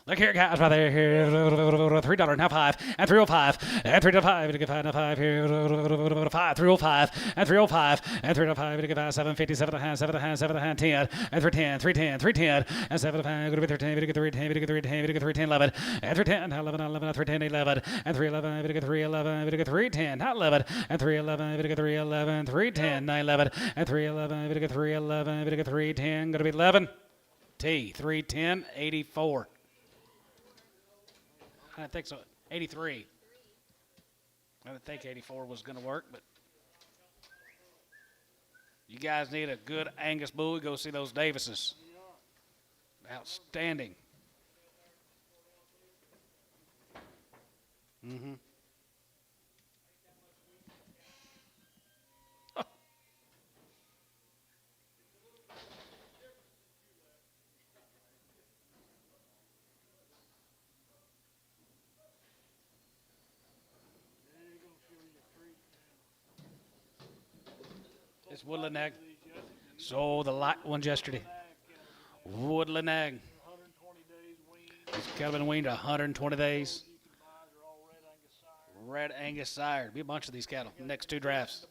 Speaker 1: Look here, guys, right there, here, $3, now 5, and 305, and 305, to get 5, now 5, here, 5, 305, and 305, and 305, to get 5, 750, 7 and a half, 7 and a half, 7 and a half, 10, and 310, 310, 310, and 7 and a half, go to 13, to get 310, to get 310, to get 310, 11, and 310, 11, 11, 310, 11, and 311, to get 311, to get 310, not 11, and 311, to get 311, 310, 911, and 311, to get 311, to get 310, going to be 11, T, 310, 84. I didn't think so. 83. I didn't think 84 was going to work, but you guys need a good Angus bull. Go see those Davises. Outstanding. Mm-hmm. It's Woodland Ag. So the light ones yesterday. Woodland Ag. It's kind of been weaned 120 days. Red Angus sire. Be a bunch of these cattle. Next 2 drafts.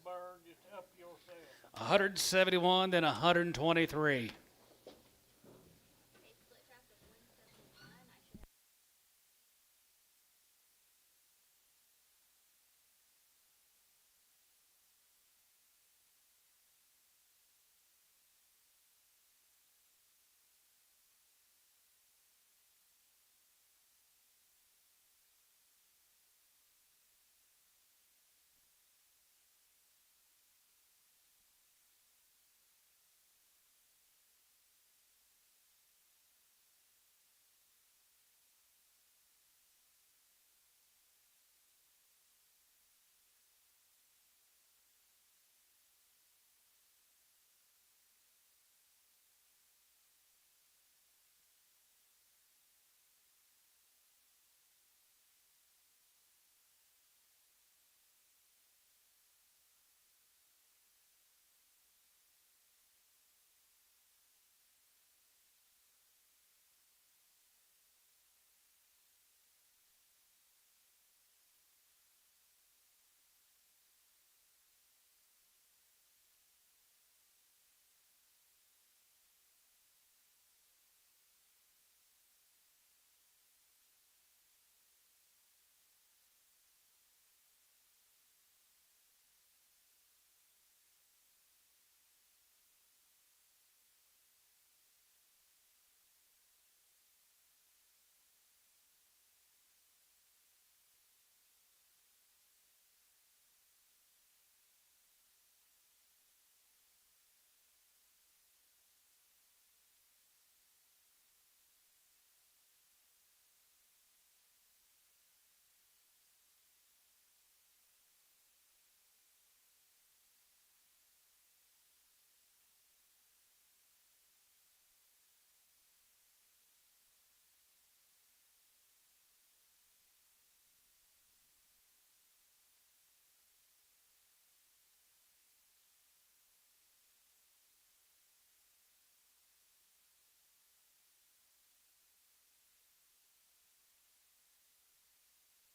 Speaker 1: 171, then 123.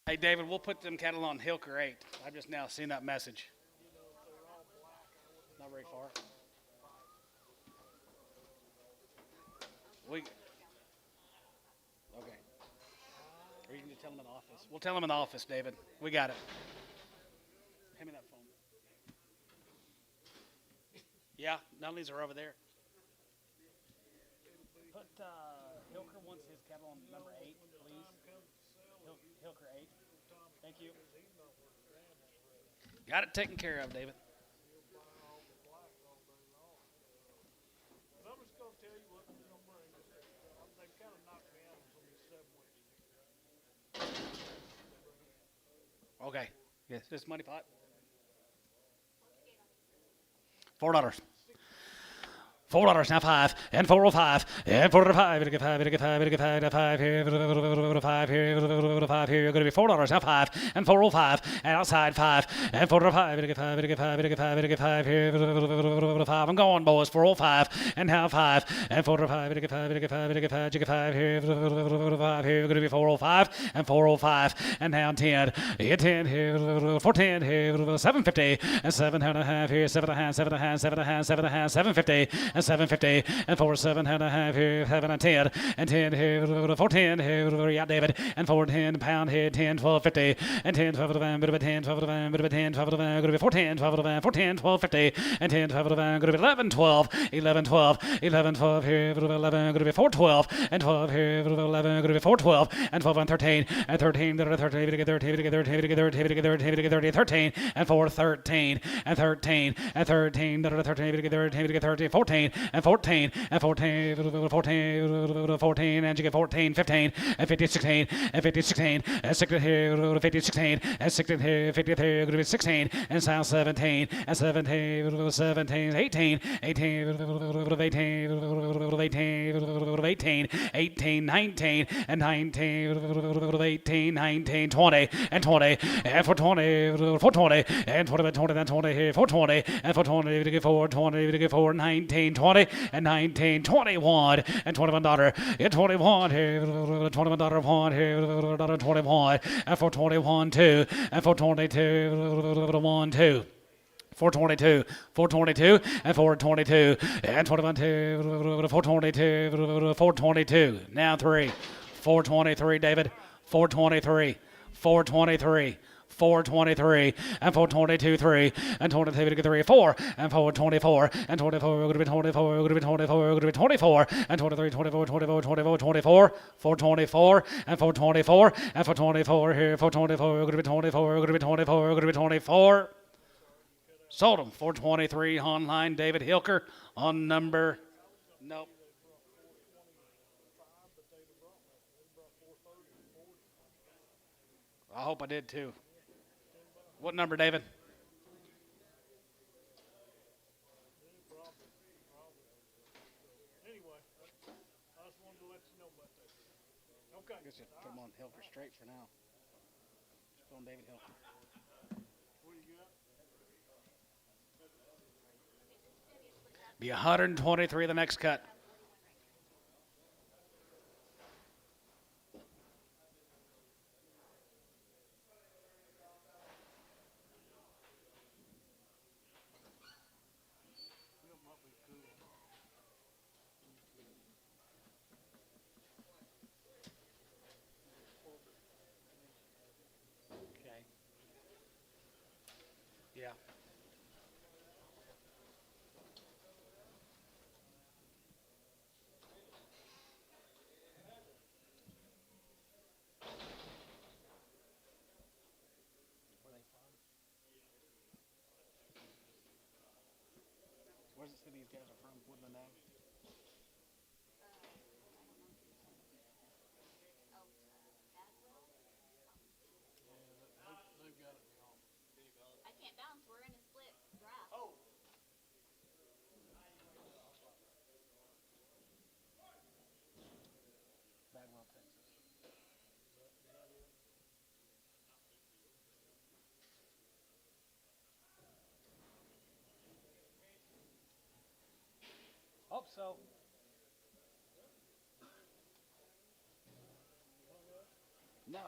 Speaker 4: Hey, David, we'll put them cattle on Hilker 8. I've just now seen that message. Not very far. We, okay. Or you can just tell them in the office. We'll tell them in the office, David. We got it. Hand me that phone. Yeah, none of these are over there. Put Hilker wants his cattle on number 8, please. Hilker 8. Thank you. Got it taken care of, David.
Speaker 2: But I'm just gonna tell you what they're gonna bring. They've kind of knocked me out on some of these 7 weeks.
Speaker 4: Okay. Yes, this money pot. $4. $4 now 5 and 405 and 405 to get 5 to get 5 to get 5 to 5 here 5 here 5 here. You're going to be $4 now 5 and 405 and outside 5 and 405 to get 5 to get 5 to get 5 to get 5 here 5. I'm going, boys. 405 and now 5 and 405 to get 5 to get 5 to get 5 to get 5 here 5 here. You're going to be 405 and 405 and now 10. Get 10 here 410 here 750 and 7.5 here 7.5 7.5 7.5 7.5 750. And 750 and 47.5 here, 7 and 10 and 10 here, 410 here, yeah, David, and 410 pound here, 10, 12, 50 and 10, 12 of the van, bit of a 10, 12 of the van, bit of a 10, 12 of the van, going to be 410, 12 of the van, 410, 12, 50 and 10, 12 of the van, going to be 11, 12, 11, 12, 11, 12 here, 11, going to be 412 and 12 here, 11, going to be 412 and 12 and 13 and 13, 13, 13, 13 and 413 and 13 and 13, 13, 14 and 14 and 14 14 and you get 14 15 and 50 16 and 50 16 and 16 here 50 16 and 16 here 50 here going to be 16 and sound 17 and 17 17 18 18 18 18 19 and 19 18 19 20 and 20 and 420 420 and 20 20 then 20 here 420 and 420 to get 420 to get 4 19 20 and 19 21 and $21 and 21 here $21 1 here $21 and 421 2 and 422 1 2 422, 422, and 422, and 21, 2, 422, 422. Now 3, 423, David, 423, 423. 423 and 422 3 and 22 to get 3 4 and 424 and 24 we're going to be 24 we're going to be 24 we're going to be 24 and 23 24 24 24 24 424 and 424 and 424 here 424 we're going to be 24 we're going to be 24 we're going to be 24. Sold them. 423 online. David Hilker on number. Nope. I hope I did too. What number, David?
Speaker 2: Anyway, I just wanted to let you know about that. Okay.
Speaker 4: I guess you put them on Hilker straight for now. Just put on David Hilker.
Speaker 2: What do you got?
Speaker 4: Be 123 the next cut. Okay. Yeah. Where's the city these guys are from? Woodland Ave?
Speaker 2: They've got it wrong.
Speaker 3: I can't bounce. We're in a split draft.
Speaker 2: Oh.
Speaker 4: Bagwell, Texas. Hope so. No.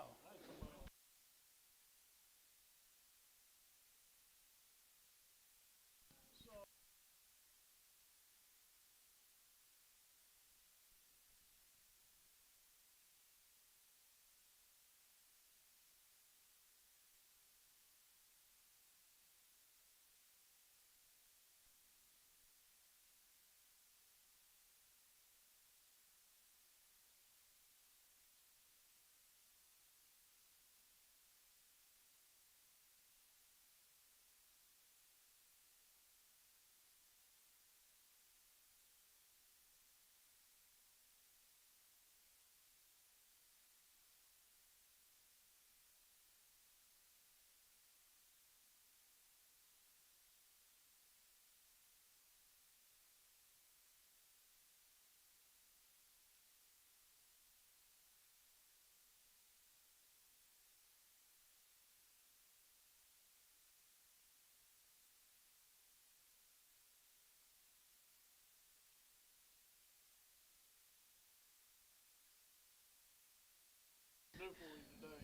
Speaker 2: for you today?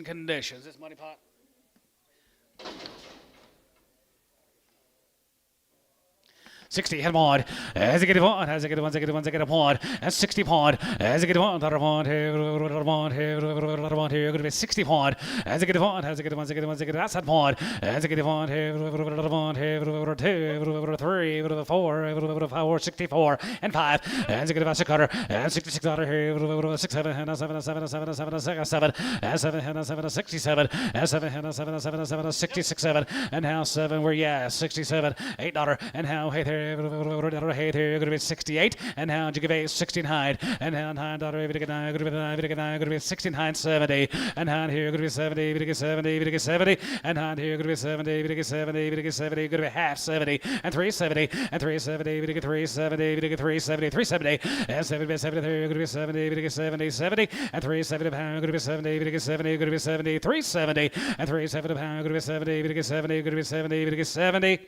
Speaker 4: Condition. Is this money pot?
Speaker 1: $60 head one, as it get one, as it get one, as it get one, as it get one, and £60, as it get one, $1, here, going to be £60, as it get one, as it get one, as it get one, as it get outside one, as it get one, here, 2, 3, 4, 5, 64, and 5, as it get about $6, and $66 here, 6, 7, and 7, 7, 7, 7, 7, and 7, and 7, 67, and 7, and 7, 7, 7, 66, 7, and now 7, where yeah, 67, $8, and now hey there, hey there, going to be 68, and now you give a 69, and now $9, going to be 69, 70, and now here going to be 70, going to get 70, going to get 70, and now here going to be 70, going to get 70, going to get 70, going to be half 70, and 370, and 370, going to get 370, going to get 370, 370, and 70, 73, going to be 70, going to get 70, 70, and 370 pound, going to be 70, going to get 70, going to be 70, 370, and 370 pound, going to be 70, going to get 70, going to be 70, going to get 70,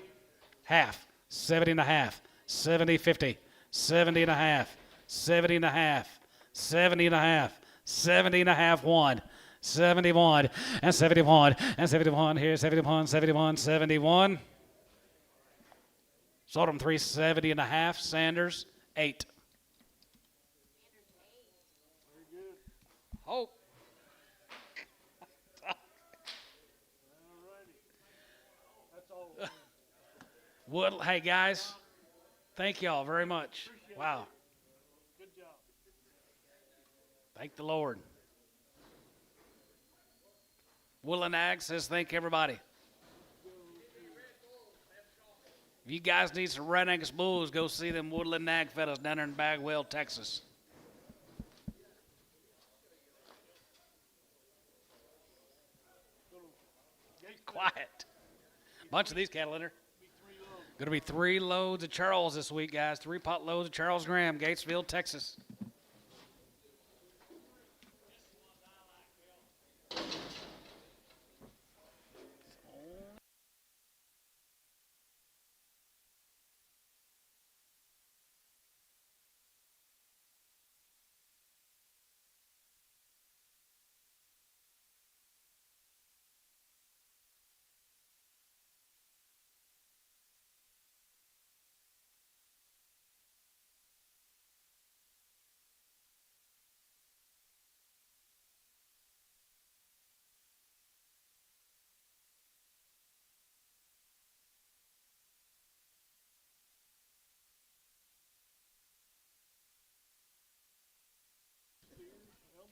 Speaker 1: half. 70 and a half, 70, 50, 70 and a half, 70 and a half, 70 and a half, 70 and a half, 1, 71, and 71, and 71 here, 71, 71, 71. Sold them 370 and a half, Sanders, 8.
Speaker 4: Hope.
Speaker 2: That's all.
Speaker 4: Wood, hey guys, thank y'all very much. Wow.
Speaker 2: Good job.
Speaker 4: Thank the Lord. Woodland Ag says thank everybody. If you guys need some Red Angus bulls, go see them Woodland Ag fellas down there in Bagwell, Texas. Quiet. Bunch of these cattle in there. Going to be 3 loads of Charles this week, guys. 3 pot loads of Charles Graham, Gatesville, Texas.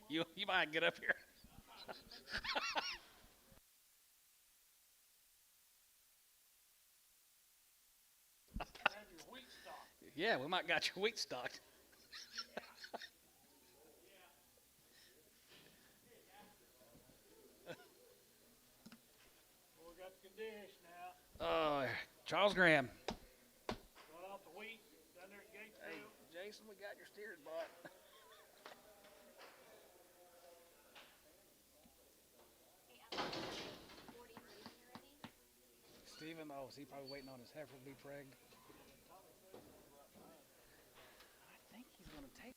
Speaker 4: You might get up here. Yeah, we might got your wheat stocked.
Speaker 2: Well, we got the condition now.
Speaker 4: Charles Graham.
Speaker 2: Got off the wheat down there at Gatesville.
Speaker 4: Jason, we got your steers bought.
Speaker 3: Okay, I'm 43 when you're ready.
Speaker 4: Steven, is he probably waiting on his heifer to be pregged? I think he's going to take.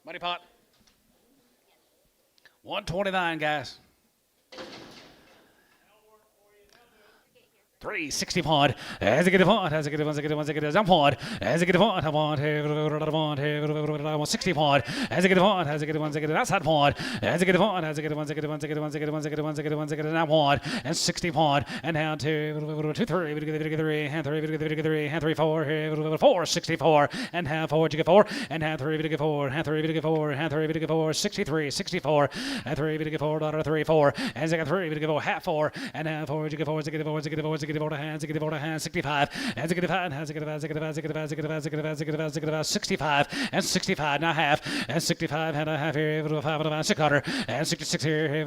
Speaker 4: Money pot. 129, guys.
Speaker 1: 360 point. As I get a point, as I get a point, as I get a point, as I get a jump point. As I get a point, I want 60 point. As I get a point, as I get a point, as I get an outside point. As I get a point, as I get a point, as I get a point, as I get a point, as I get a point, as I get a point, as I get a point, as I get an out point. And 60 point. And now 2, 2, 3, hand 3, hand 3, 4, 4, 64. And half 4, you get 4. And hand 3, you get 4. Hand 3, you get 4. Hand 3, you get 4. 63, 64. And 3, you get 4, daughter 3, 4. As I got 3, you get 4, half 4. And half 4, you get 4, as I get 4, as I get 4, as I get 4 to hands, as I get 4 to hands, 65. As I get 5, as I get 5, as I get 5, as I get 5, as I get 5, as I get 5, as I get 5, as I get 5, 65. And 65, now half. And 65, and a half here, 5 and a 6 quarter. And 66 here,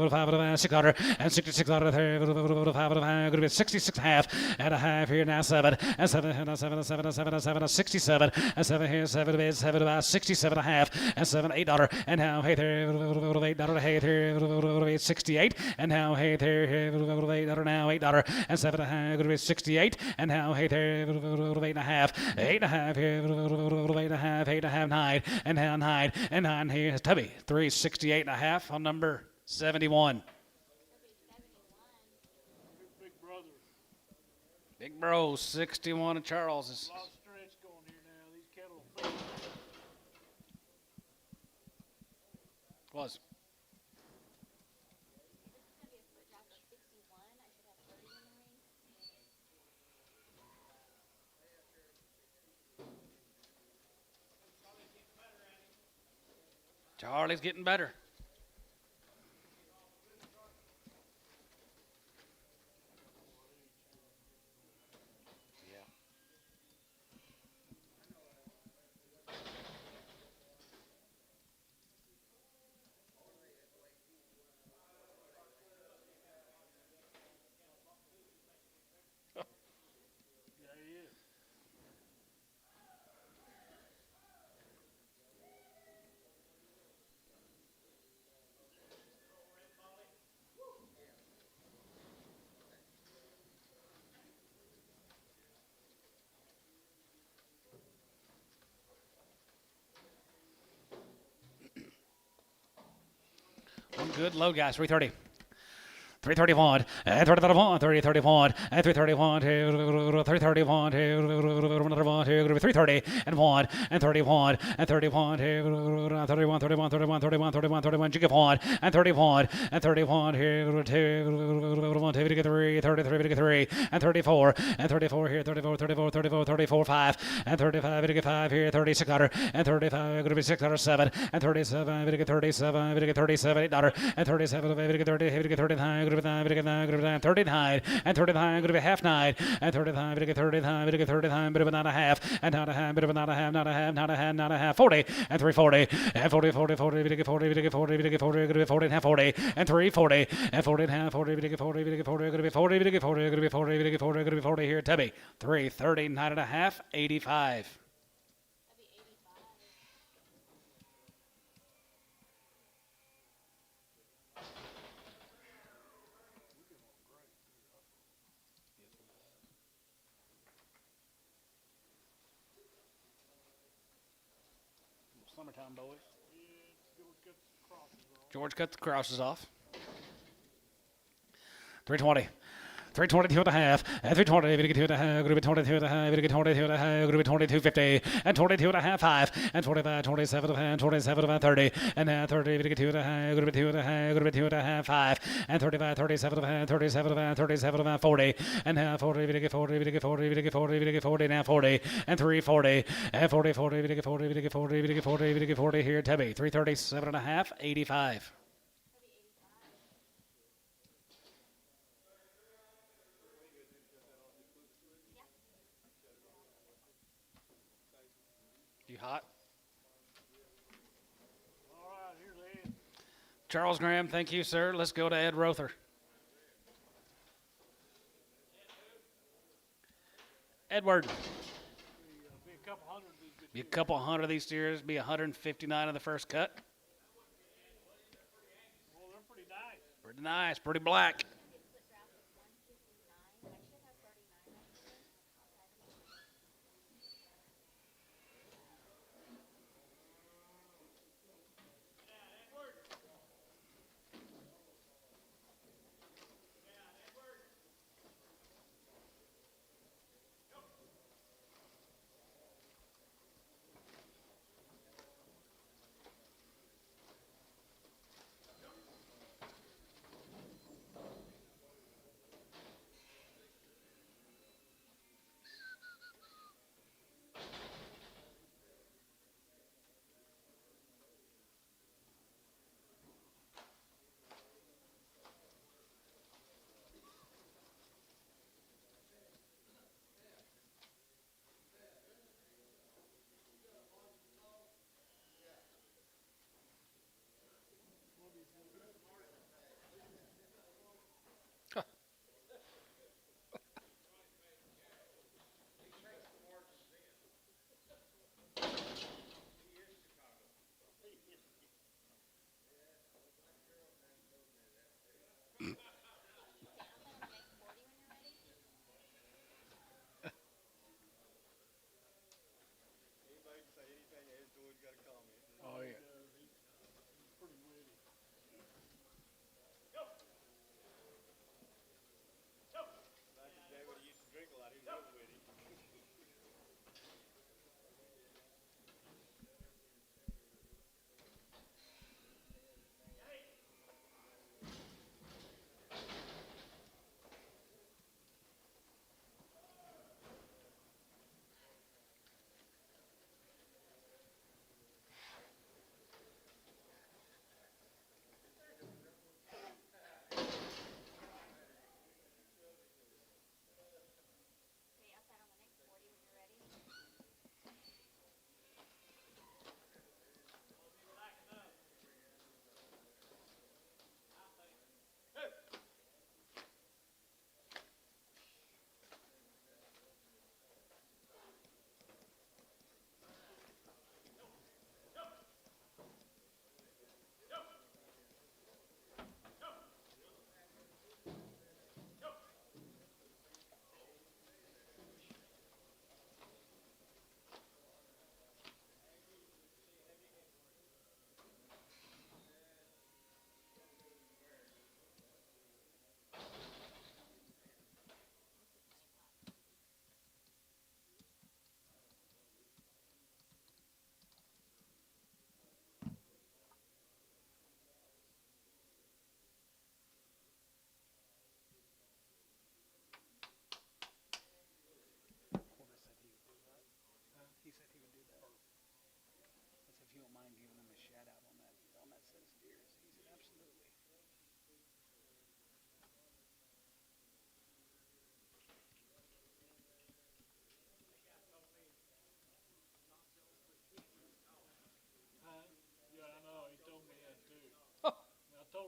Speaker 1: 5 and a 6 quarter. And 66 out of there, 5 and a half, going to be 66 half. And a half here, now 7. And 7, and 7, and 7, and 7, and 7, and 67. And 7 here, 7, 7, about 67 and a half. And 7, $8. And now, hey there, $8, hey there, 68. And now, hey there, $8, now $8. And 7 and a half, going to be 68. And now, hey there, 8 and a half. 8 and a half here, 8 and a half, 8 and a half, 9. And now 9. And 9 here is Tubby, 368 and a half on number 71.
Speaker 2: Big brother.
Speaker 4: Big Bro, 61 of Charles's.
Speaker 2: A lot of stretch going here now. These cattle feed.
Speaker 4: Was.
Speaker 3: This is gonna be a foot drop of 61. I should have 30 in the ring.
Speaker 4: Charlie's getting better.
Speaker 2: Yeah, he is.
Speaker 4: One good load, guys. 330.
Speaker 1: 331, and 3031, 3031, and 331, 331, 330, and 1, and 31, and 31, 31, 31, 31, 31, 31, 31, you give 1, and 31, and 31, here, 2, 3, 33, and 34, and 34 here, 34, 34, 34, 34, 5, and 35, 5 here, 36 $, and 35, going to be 6 $7, and 37, 37, 37, $8, and 37, 39, 39, and 39, going to be half 9, and 39, 39, bit of a 9.5, and not a half, bit of a not a half, not a half, not a half, not a half, 40, and 340, and 40, 40, 40, 40, 40, 40, 40, going to be 40 and half 40, and 340, and 40 and half, 40, 40, 40, going to be 40, 40, 40, going to be 40, 40, going to be 40 here, Tubby, 339 and a half, 85.
Speaker 3: That'd be 85.
Speaker 4: Summertime, boys.
Speaker 2: Yeah, George cut the crosses off.
Speaker 4: George cut the crosses off.
Speaker 1: 320. 322 and a half, and 320, we get 2 and a half, going to be 22 and a half, we get 22 and a half, going to be 22.50, and 22 and a half, 5, and 25, 27 and 27 and 30, and now 30, we get 2 and a half, going to be 2 and a half, going to be 2 and a half, 5, and 35, 37 and 37 and 37 and 40, and now 40, we get 40, we get 40, we get 40, we get 40, now 40, and 340, and 40, 40, we get 40, we get 40, we get 40, we get 40 here, Tubby, 337 and a half, 85.
Speaker 4: You hot?
Speaker 2: All right, here's Ed.
Speaker 4: Charles Graham, thank you, sir. Let's go to Ed Rother. Edward.
Speaker 2: Be a couple hundred of these good
Speaker 4: Be a couple hundred of these steers. Be 159 of the first cut.
Speaker 2: Well, they're pretty nice.
Speaker 4: Pretty nice. Pretty black.
Speaker 3: Foot drop of 159. I should have 39 next year.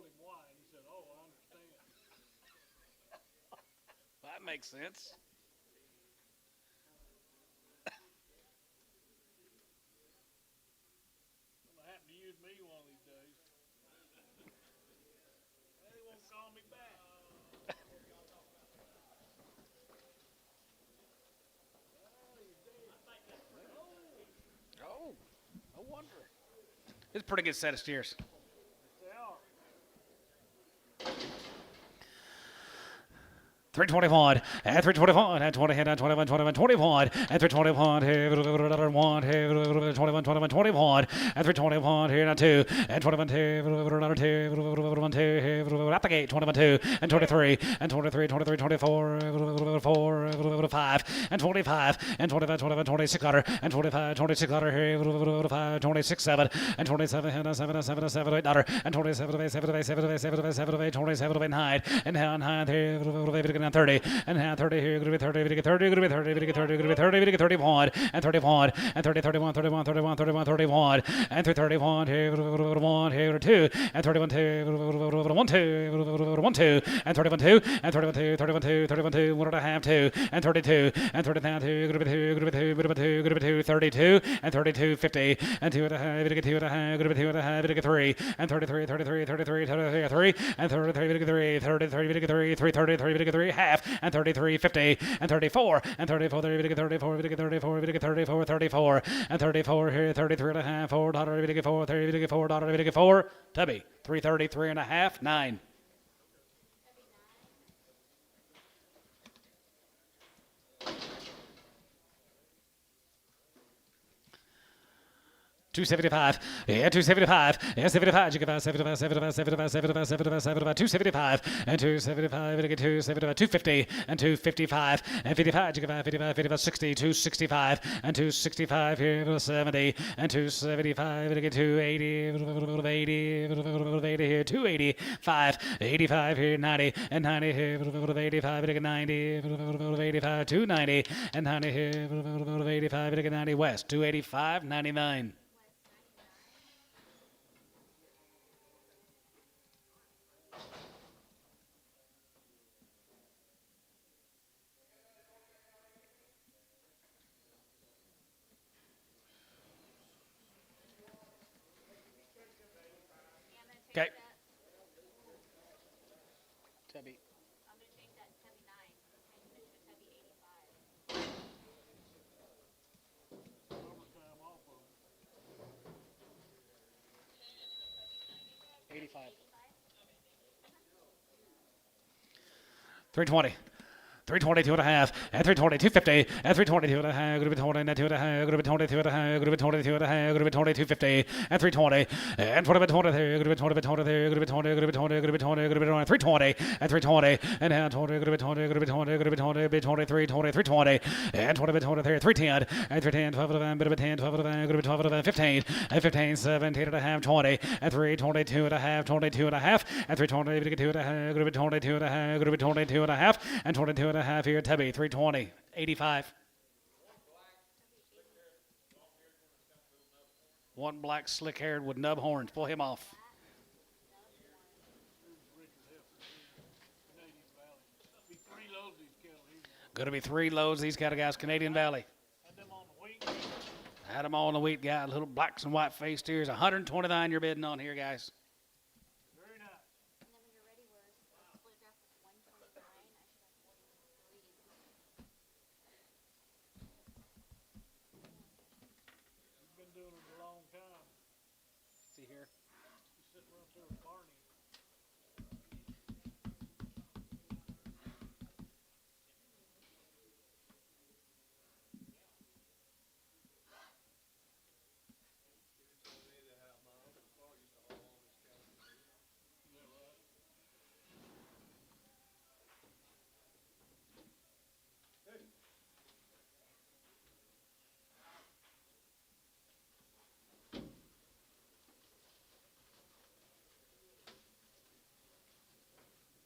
Speaker 2: told him why, and he said, "Oh, I understand."
Speaker 4: That makes sense.
Speaker 2: It'll happen to you and me one of these days. They won't call me back.
Speaker 4: Oh, no wonder. It's a pretty good set of steers.
Speaker 2: They are.
Speaker 1: 321 and 321 and 20 and 21 21 21 and 321 here 1 here 21 21 21 and 321 here now 2 and 21 here 1 2 here at the gate 21 2 and 23 and 23 23 24 4 5 and 25 and 25 25 26 hundred and 25 26 hundred here 5 26 7 and 27 and 7 7 7 8 dollar and 27 7 7 7 7 7 27 9 and 9 here 30 and now 30 here, going to be 30, going to be 30, going to be 30, going to be 30, going to be 30, going to be 31 and 31 and 30, 31, 31, 31, 31, 31 and 31 here, 1 here, 2 and 31 2, 1 2, 1 2 and 31 2 and 31 2, 31 2, 31 2, 1 and a half 2 and 32 and 30 down 2, going to be 2, going to be 2, going to be 2, going to be 2, 32 and 32 50 and 2 and a half, going to get 2 and a half, going to be 2 and a half, going to get 3 and 33 33 33 33 and 33 going to get 3 33 going to get 3 3 30 30 going to get 3 half and 33 50 and 34 and 34 30 get 34 get 34 get 34 34 and 34 here 33 and a half $4 get 4 30 get $4 get 4 Tubby 333 and a half 9 275, yeah, 275, yeah, 75, you get 75, 75, 75, 75, 75, 75, 275, and 275, you get 275, 250, and 255, and 55, you get 55, 55, 60, 265, and 265 here, 70, and 275, you get 280, 80 here, 285, 85 here, 90, and 90 here, 85, you get 90, 85, 290, and 90 here, 85, you get 90 west, 285, 99. Okay.
Speaker 4: Tubby.
Speaker 3: I'm gonna change that to Tubby 9. Change it to Tubby 85.
Speaker 2: Overtime off of them.
Speaker 4: 85.
Speaker 1: 320. 322 and a half, and 320, 250, and 322 and a half, going to be 20, and 2 and a half, going to be 22 and a half, going to be 22 and a half, going to be 2250, and 320, and 20 by 20 there, going to be 20 by 20 there, going to be 20, going to be 20, going to be 20, going to be 20, 320, and 320, and now 20, going to be 20, going to be 20, going to be 20, be 23, 20, 320, and 20 by 20 there, 310, and 310, 12 of them, bit of a 10, 12 of them, going to be 12 of them, 15, and 15, 17 and a half, 20, and 322 and a half, 22 and a half, and 320, going to get 2 and a half, going to be 22 and a half, going to be 22 and a half, and 22 and a half here, Tubby, 320, 85.
Speaker 4: One black slick haired with nub horns. Pull him off.
Speaker 2: Canadian Valley. Be 3 loads of these cattle here.
Speaker 4: Going to be 3 loads. These cattle guys, Canadian Valley.
Speaker 2: Had them on the wheat.
Speaker 4: Had them all on the wheat guy. Little blacks and white faced steers. 129 you're bidding on here, guys.
Speaker 2: Very nice.
Speaker 3: And then when you're ready, we're split draft with 129. I should have 43.
Speaker 2: You've been doing it a long time.
Speaker 4: See here.
Speaker 2: You sit right there with Barney.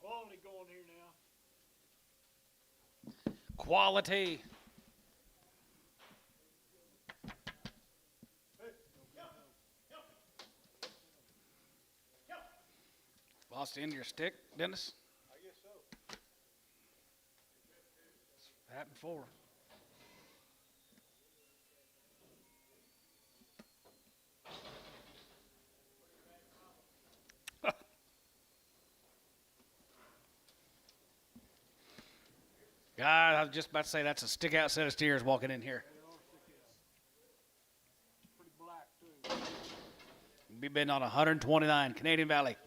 Speaker 2: Quality going here now.
Speaker 4: Quality. Lost the end of your stick, Dennis?
Speaker 2: I guess so.
Speaker 4: Happened before. God, I was just about to say that's a stick out set of steers walking in here.
Speaker 2: They are sticky out. Pretty black too.
Speaker 4: Be bidding on 129 Canadian Valley.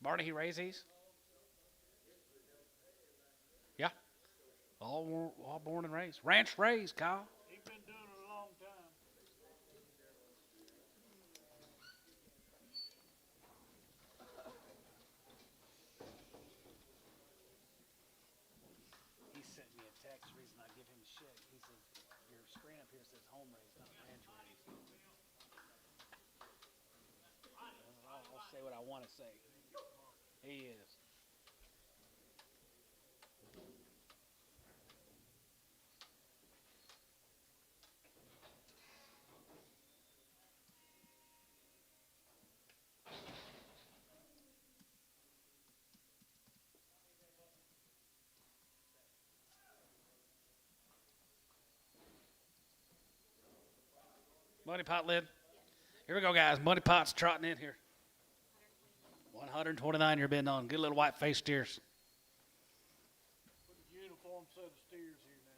Speaker 4: Barney, he raised these? Yeah. All born and raised. Ranch raised, Kyle.
Speaker 2: He's been doing it a long time.
Speaker 4: He sent me a text. The reason I give him shit, he says, your screen up here says home raised, not ranch raised. I'll say what I want to say. He is. Money pot lid. Here we go, guys. Money pot's trotting in here. 129 you're bidding on. Good little white face steers.
Speaker 2: Put a uniform set of steers here now.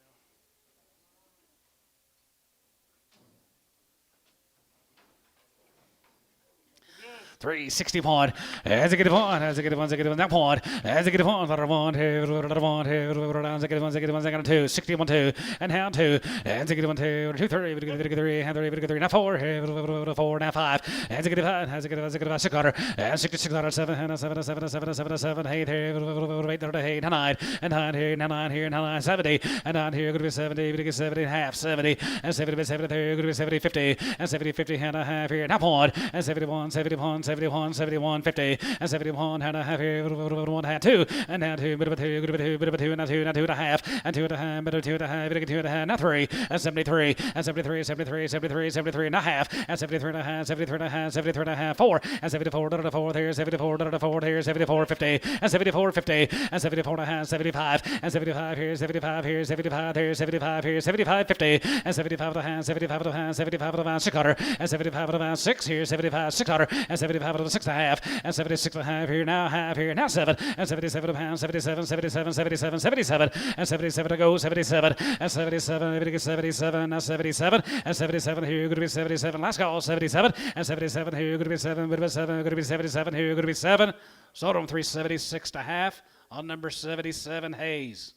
Speaker 1: 360 point. As a good one, as a good one, as a good one, that point. As a good one, that one, as a good one, as a good one, as a good 2, 61 2, and down 2, as a good one, 2, 2 3, and 3, now 4, 4, now 5, as a good one, as a good one, as a good one, 6 quarter, and 66 quarter, 7, 7, 7, 7, 7, 7, 8, 8, 9, and 9 here, now 9 here, now 9, 70, and 9 here, going to be 70, 70 and a half, 70, and 70, 70, going to be 70, 50, and 70, 50 and a half here, now point, and 71, 71, 71, 71, 50, and 71 and a half here, 1 half, 2, and now 2, bit of a 2, bit of a 2, bit of a 2, and now 2, now 2 and a half, and 2 and a half, bit of 2 and a half, bit of 2 and a half, now 3, and 73, and 73, 73, 73, 73 and a half, and 73 and a half, 73 and a half, 73 and a half, 4, and 74, 4 here, 74, 4 here, 74, 50, and 74, 50, and 74 and a half, 75, and 75 here, 75 here, 75 here, 75 here, 75, 50, and 75 and a half, 75 and a half, 75 and a half, 6 quarter, and 75 and a half, 6 here, 75, 6 quarter, and 75 and a 6 and a half, and 76 and a half here, now 7, and 77 and a half, 77, 77, 77, 77, and 77 to go, 77, and 77, 77, now 77, and 77 here, going to be 77, last call, 77, and 77 here, going to be 7, going to be 7, going to be 77 here, going to be 7, sold them 376 and a half on number 77, Hayes.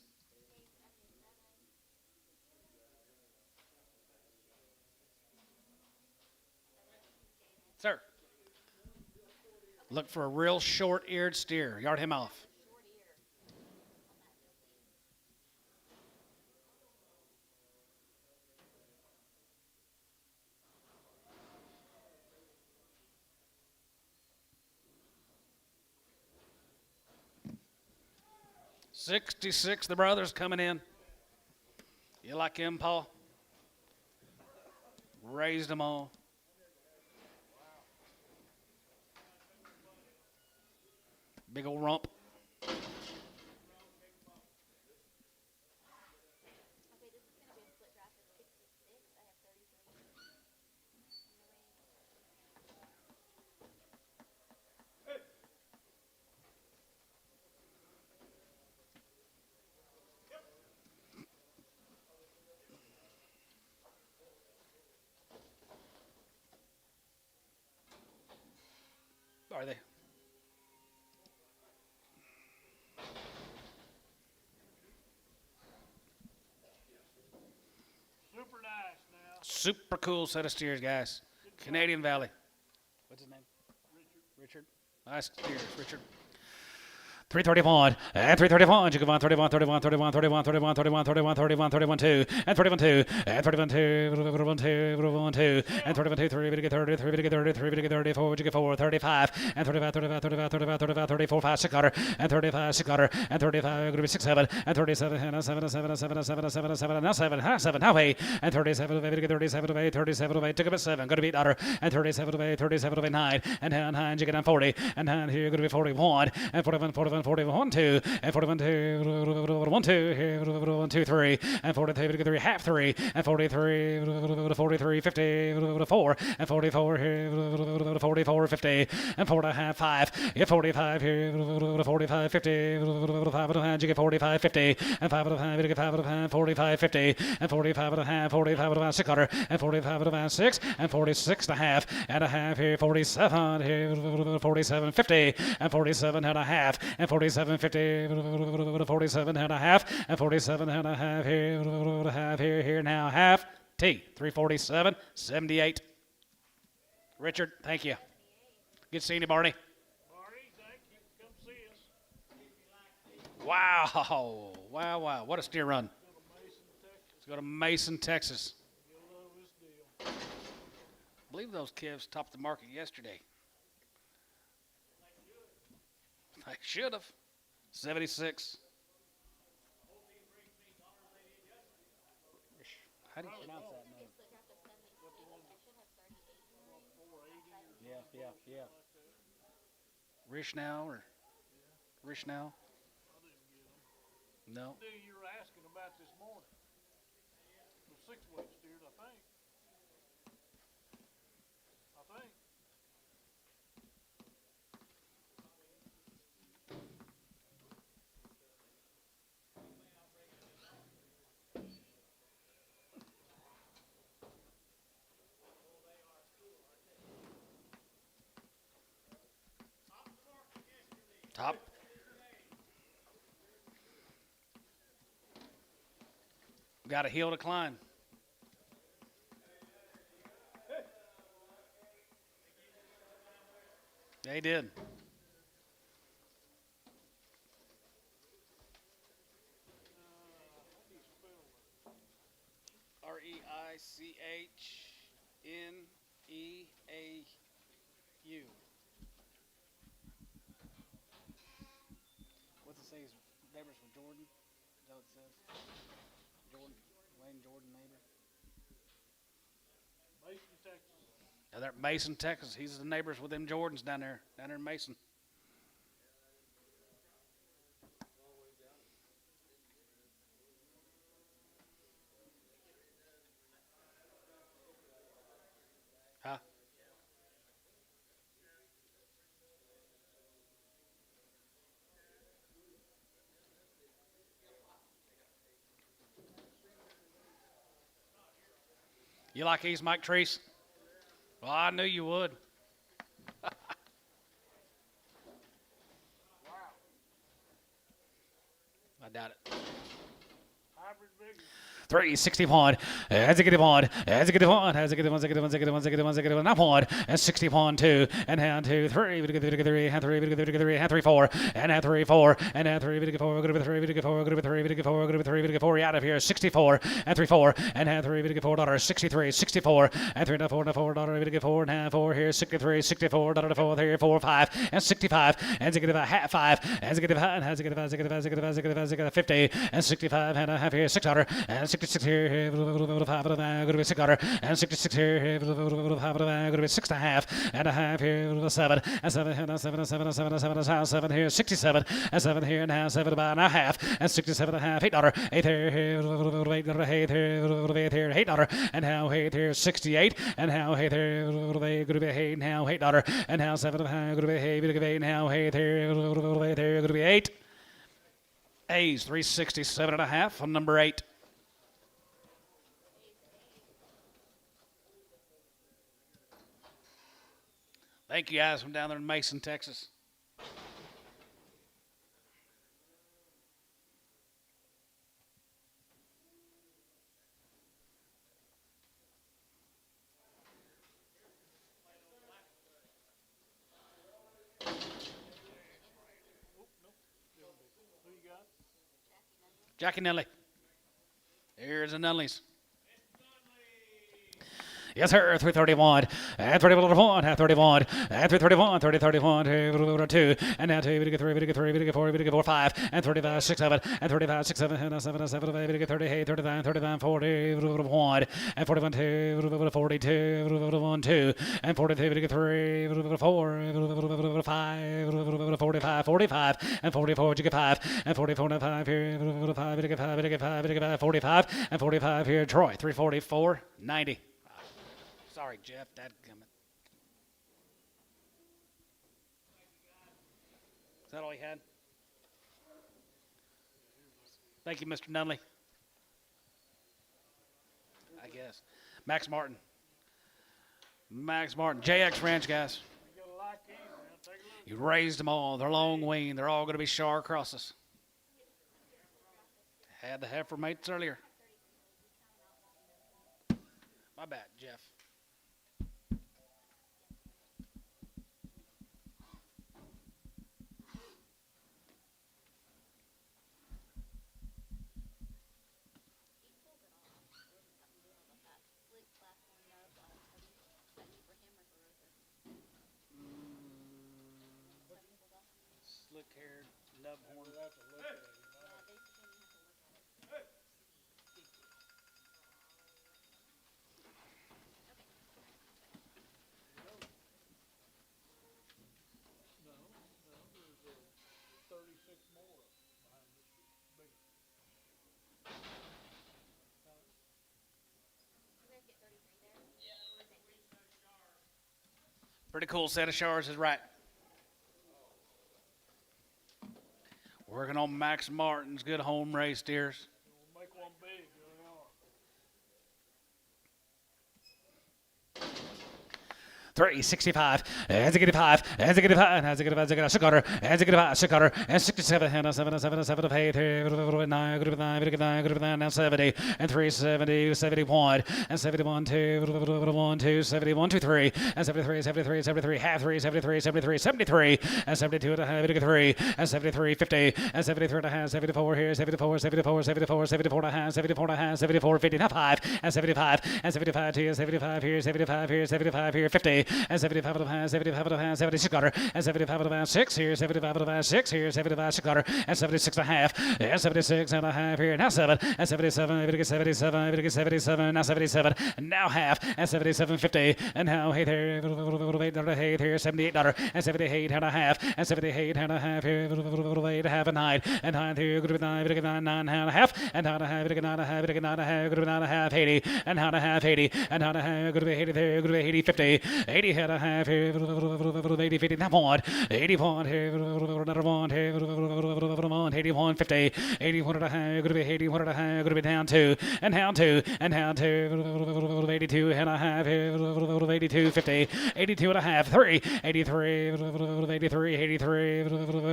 Speaker 1: Sir, look for a real short-eared steer. Yard him off. 66, the brothers coming in. You like him, Paul? Raised them all. Big old rump.
Speaker 3: Okay, this is going to be a split draft of 66. I have 33.
Speaker 4: Are they?
Speaker 2: Super nice now.
Speaker 4: super cool set of steers, guys. Canadian Valley. What's his name? Richard. Nice steers, Richard.
Speaker 1: 331 and 331. You go on 31, 31, 31, 31, 31, 31, 31, 31, 31, 2 and 31, 2 and 31, 2, 31, 2, 31, 2 and 31, 2, 3, we get 30, 3, we get 30, 3, we get 34, we get 4, 35 and 35, 35, 35, 35, 35, 34, 5, 6 cutter and 35, 6 cutter and 35, going to be 6, 7 and 37, and 7, 7, 7, 7, 7, 7, now 7, 7, now 8 and 37, we get 37, 8, 37, 8, took up at 7, going to be daughter and 37, 8, 37, 8, 9 and 9, you get on 40 and 9 here, going to be 41 and 41, 41, 41, 2 and 41, 2, 1, 2 here, 1, 2, 3 and 43, 3, half 3 and 43, 43, 50, 4 and 44 here, 44, 50 and 4 and a half, 5 and 45 here, 45, 50, 5 and a half, you get 45, 50 and 5 and a half, you get 5 and a half, 45, 50 and 45 and a half, 45 and a half, 6 hundred and 45 and a half, 6 and 46 and a half here, 47 here, 47, 50 and 47 and a half and 47, 50, 47 and a half and 47 and a half here now half T 347 78. Richard, thank you. Good seeing you, Barney.
Speaker 2: Barney, thank you. Come see us.
Speaker 4: Wow, wow, wow! What a steer run.
Speaker 2: Go to Mason, Texas.
Speaker 4: Let's go to Mason, Texas.
Speaker 2: You'll love this deal.
Speaker 4: I believe those calves topped the market yesterday. I should have. 76. How do you pronounce that name? Yeah. Rishnow or Rishnow? No.
Speaker 2: The deal you were asking about this morning. The 6-week steers, I think.
Speaker 4: Top. Got a heel to climb. They did. REICHNEAU. What's it say? His neighbors with Jordan? Is that what it says? Jordan, Wayne Jordan neighbor.
Speaker 2: Mason, Texas.
Speaker 4: Now they're at Mason, Texas. He's the neighbors with them Jordans down there in Mason. Huh? You like East Mike Treese? Well, I knew you would. I doubt it.
Speaker 2: Hybrid bigger.
Speaker 1: 361, executive 1, executive 1, executive 1, executive 1, executive 1, executive 1, executive 1, now 1, and 61, 2, and hand 2, 3, we get 3, hand 3, we get 3, hand 3, 4, and hand 3, 4, and hand 3, we get 4, we get 3, we get 4, we get 3, we get 4, we get 3, we get 4, out of here, 64, and 3, 4, and hand 3, we get 4, daughter, 63, 64, and 3, 4, daughter, we get 4, and hand 4 here, 63, 64, daughter, 4, here, 4, 5, and 65, and executive 5, executive, and executive 50, and 65, and a half here, 6 daughter, and 66 here, 5 going to be 6 daughter, and 66 here, 5 going to be 6 and a half here, 7, and 7 here, 7 here, 67, and 7 here, now 7 about a half, and 67 and a half, 8 daughter, 8 here, 8 here, 8 daughter, and now 8 here, 68, and now 8 here, going to be 8, now 8 daughter, and now 7 and a half, going to be 8, now 8 here, going to be 8. A's 367 and a half on number 8. Thank you guys from down there in Mason, Texas.
Speaker 4: Jackie Nunley. Here's the Nunleys.
Speaker 1: Yes, sir. 331 and 31 and 31 and 331, 30, 31, 2, and now 2, we get 3, we get 3, we get 4, we get 4, 5, and 35, 6, 7, and 35, 6, 7, and 7, 7, 8, we get 38, 39, 39, 40, 1, and 41, 2, 42, 1, 2, and 42, we get 3, 4, 5, 45, 45, and 44, you get 5, and 44, and 5 here, 5, we get 5, we get 5, we get 5, 45, and 45 here, Troy, 344,
Speaker 4: 90. Sorry, Jeff. Dadgummit. Is that all he had? Thank you, Mr. Nunley. I guess. Max Martin. Max Martin. JX Ranch, guys. You raised them all. They're long weaned. They're all going to be Shar crosses. Had the heifer mates earlier. My bad, Jeff. Slick-haired, nub-horn. Pretty cool set of Shars is right. Working on Max Martin's good home race steers.
Speaker 2: We'll make one big.
Speaker 1: 365, and 85, and 85, and 85, and 600, and 85, 600, and 67, and 7, 7, 7 of 8, 9, now 70, and 370, 71, and 71, 2, 1, 2, 71, 2, 3, and 73, 73, 73, half 3, 73, 73, 73, and 72 and a half, 3, and 73, 50, and 73 and a half, 74 here, 74, 74, 74, 74 and a half, 74 and a half, 74, 50, now 5, and 75, and 75 here, 75 here, 75 here, 75 here, 50, and 75 and a half, 75 and a half, 76 got her, and 75 and a half, 6 here, 75 and a half, 6 here, 75, 6 got her, and 76 and a half, and 76 and a half here, now 7, and 77, we get 77, we get 77, now 77, and now half, and 77, 50, and now 8 here, 8 here, 78 dollar, and 78 and a half, and 78 and a half here, 8 half and 9, and 9 here, good with 9, we get 9 and a half, and 9 and a half, we get 9 and a half, we get 9 and a half, good with 9 and a half, 80, and 9 and a half, 80, and 9 and a half, good with 80 there, good with 80, 50, 80 and a half here, 80, 50, now 1, 81 here, another 1 here, 81, 50, 81 and a half, good with 81 and a half, good with down 2, and down 2, and down 2, 82 and a half here, 82, 50, 82 and a half, 3, 83, 83, 83,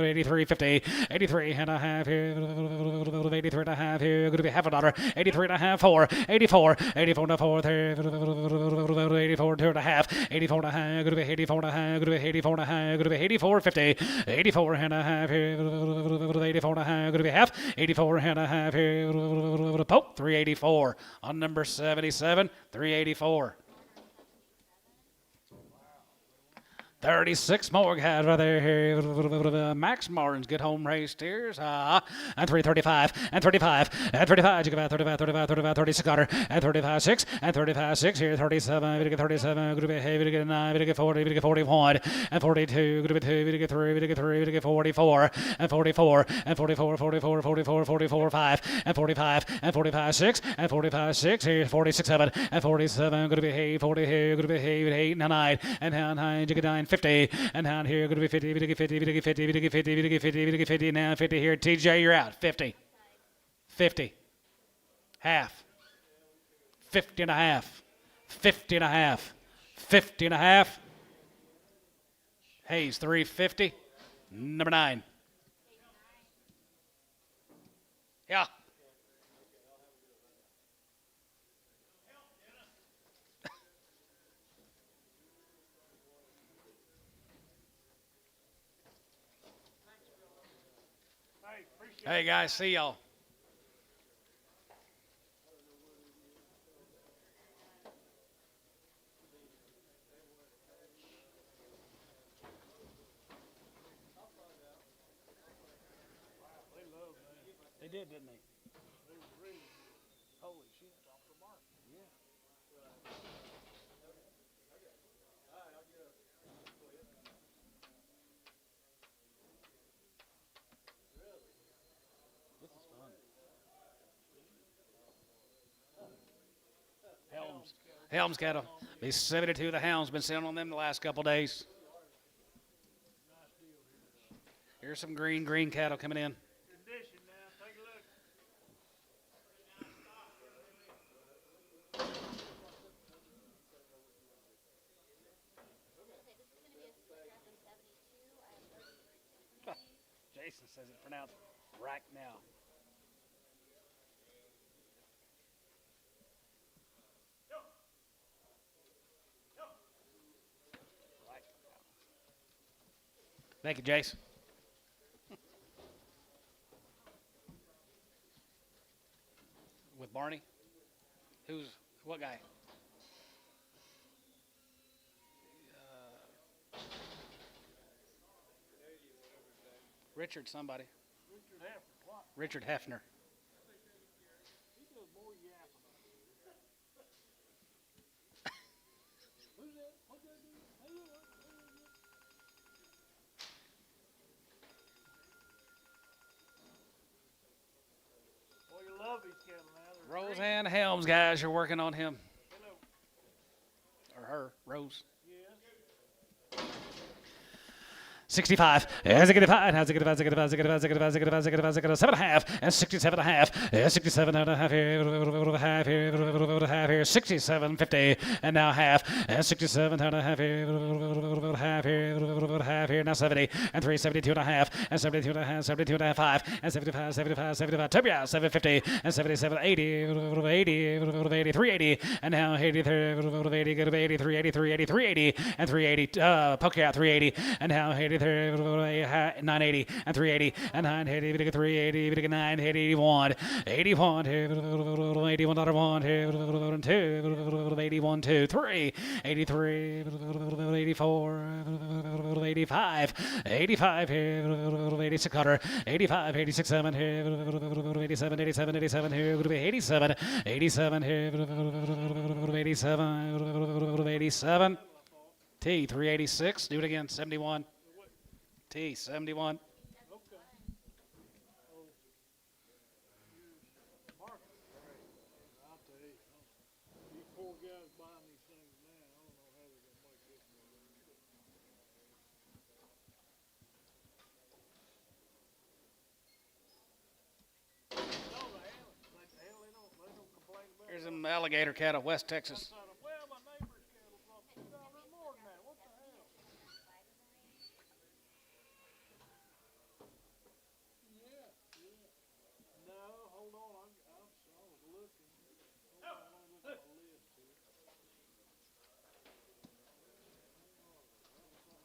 Speaker 1: 83, 50, 83 and a half here, 83 and a half here, going to be half a dollar, 83 and a half, 4, 84, 84 and a fourth here, 84, 2 and a half, 84 and a half, going to be 84 and a half, going to be 84 and a half, going to be 84, 50, 84 and a half here, 84 and a half, going to be half, 84 and a half here, Pope, 384 on number 77, 384. 36 more guys right there here. Max Martin's good home race steers. And 335, and 35, and 35. You got 35, 35, 35, 36 got her, and 35, 6, and 35, 6 here. 37, we get 37, good to be heavy, we get 9, we get 40, we get 41, and 42, good to be 2, we get 3, we get 3, we get 44, and 44, and 44, 44, 44, 44, 5, and 45, and 45, 6, and 45, 6 here. 46, 7, and 47, good to be heavy, 40 here, good to be heavy, 8, and 9, and 9, you get 9. 50, and down here going to be 50, we get 50, we get 50, we get 50, we get 50, we get 50, now 50 here. TJ, you're out. 50. 50. Half. 50 and a half. 50 and a half. 50 and a half. Hayes, 350. Number 9. Yeah. Hey, guys, see y'all.
Speaker 4: They did, didn't they?
Speaker 2: They was really good.
Speaker 4: Holy shit.
Speaker 2: Off the mark.
Speaker 4: Yeah. This is fun. Helms cattle. These 72 the hounds been sitting on them the last couple days. Here's some green cattle coming in.
Speaker 2: Condition now. Take a look.
Speaker 3: Okay, this is gonna be a split wrap of 72. I have 30.
Speaker 4: Jason says it's pronounced right now. Right now. Thank you, Jason. With Barney? What guy? Richard somebody.
Speaker 2: Richard Hefner. What?
Speaker 4: Richard Hefner.
Speaker 2: He does more yapping. Who's that? What's that dude? Well, you love these cattle now. They're
Speaker 4: Roseanne Helms, guys, you're working on him.
Speaker 2: Hello.
Speaker 4: Or her, Rose.
Speaker 2: Yes.
Speaker 1: 65. As a good five. As a good five. As a good five. As a good five. As a good five. As a good five. As a good five. As a good five. 7.5. And 67.5. 67.5 here. Half here. Half here. 67.50. And now half. And 67.5 here. Half here. Half here. Now 70. And 372.5. And 72.5. 72.5. 5. And 75. 75. 75. Tip out. 750. And 77. 80. 80. 380. And now 83. 80. Good 83. 83. 83. 80. And 380. Poke out 380. And now 83. 980 and 380 and 980 380 980 81 81 81 dollar 1 2 81 2 3 83 84 85 85 86 cutter 85 86 7 87 87 87 87 87 87 87 T 386 do it again 71 T 71
Speaker 2: Okay. Oh, market. I'll tell you, these poor guys buying these things now, I don't know how they're gonna make this one. No, they don't complain about
Speaker 4: Here's some alligator cattle, West Texas.
Speaker 2: well, my neighbor's cattle brought $2 more than that. What the hell? Yeah. No, hold on. I was looking. Hold on, I'm looking at my list here.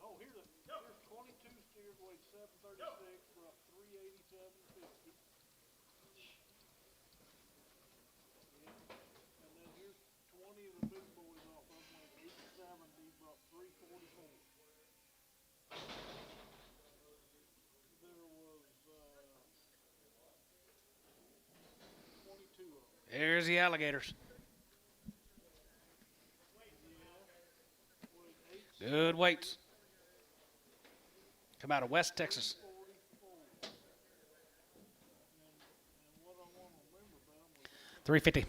Speaker 2: Oh, here's 22 steers weighed 736 for up 387.50. And then here's 20 of the big boys off of them, like 870, brought 344. There was 22 of them.
Speaker 4: Here's the alligators. Good weights. Come out of West Texas.
Speaker 2: 44. And what I want to remember about them was
Speaker 1: 350.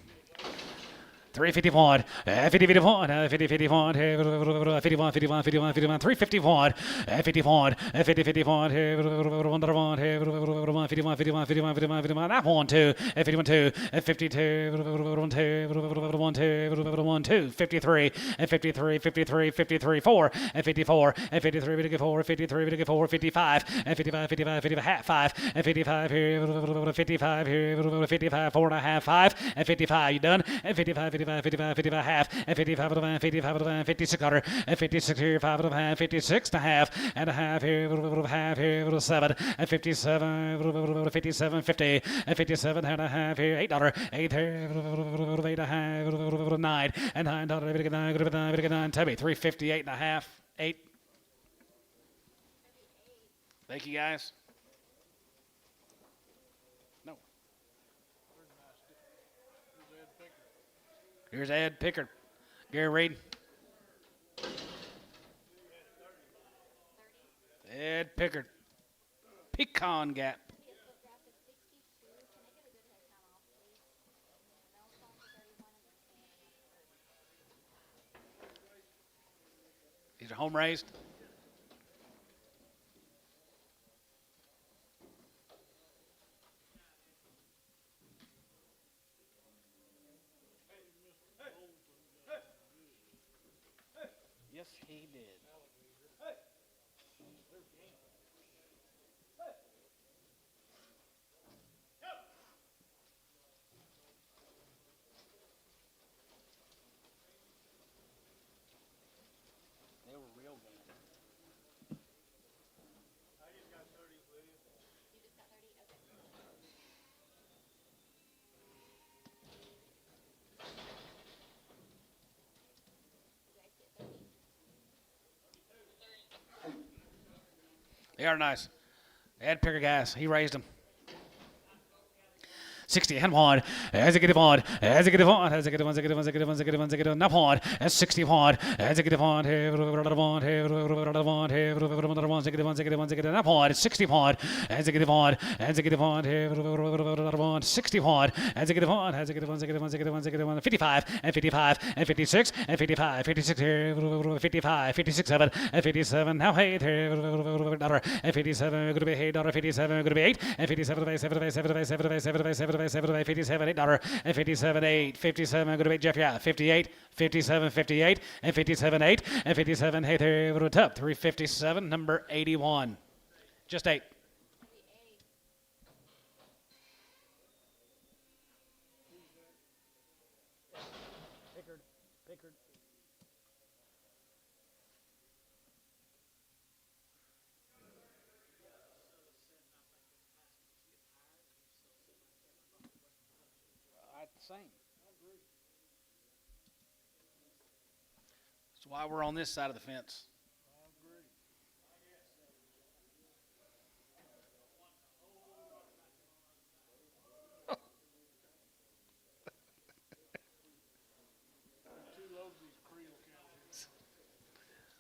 Speaker 1: 351, 50, 51, 50, 51, 51, 51, 51, 51, 351, 51, 50, 51, 1, 51, 51, 51, 51, not 1, 2, 51, 2, 52, 1, 2, 1, 2, 53, 53, 53, 53, 4, 54, 53, 54, 53, 4, 55, 55, 55, 55, half 5, 55 here, 55 here, 55, 4 and a half, 5, and 55, you done? And 55, 55, 55, 55 half, and 55 of the van, 55 of the van, 56 quarter, and 56 here, 5 of the van, 56 and a half here, half here, 7, and 57, 57, 50, and 57 and a half here, $8, 8 here, 8 and a half, 9, and $9, 9, tell me, 358 and a half, 8. Thank you guys. No.
Speaker 4: Here's Ed Pickard. Gary Reed. Ed Pickard. Pecan Gap.
Speaker 3: Be a split draft of 62. Can I get a good head count off, please? And then the male's going for 31 and then
Speaker 4: These are home raised. Yes, he did. They were real game.
Speaker 3: you just got 30? Okay. You guys get 30?
Speaker 4: They are nice. Ed Pickard, guys. He raised them. 60 and one. Executive on. Executive on. Executive on. Executive on. Executive on. Executive on. Executive on. Up on. And 60 on. Executive on. Executive on. Executive on. Executive on. Executive up on. 60 on. Executive on. Executive on. 60 on. Executive on. Executive on. Executive on. Executive on. Executive on. 55 and 55 and 56 and 55. 56 here. 55. 56 7 and 57. Now hey dollar and 57. Going to be hey dollar 57. Going to be 8 and 57 7 7 7 7 7 57 $8 and 57 8 57 going to be Jeff 58 57 58 and 57 8 and 57 hey there top 357 number 81 just 8 Pickard same. That's why we're on this side of the fence.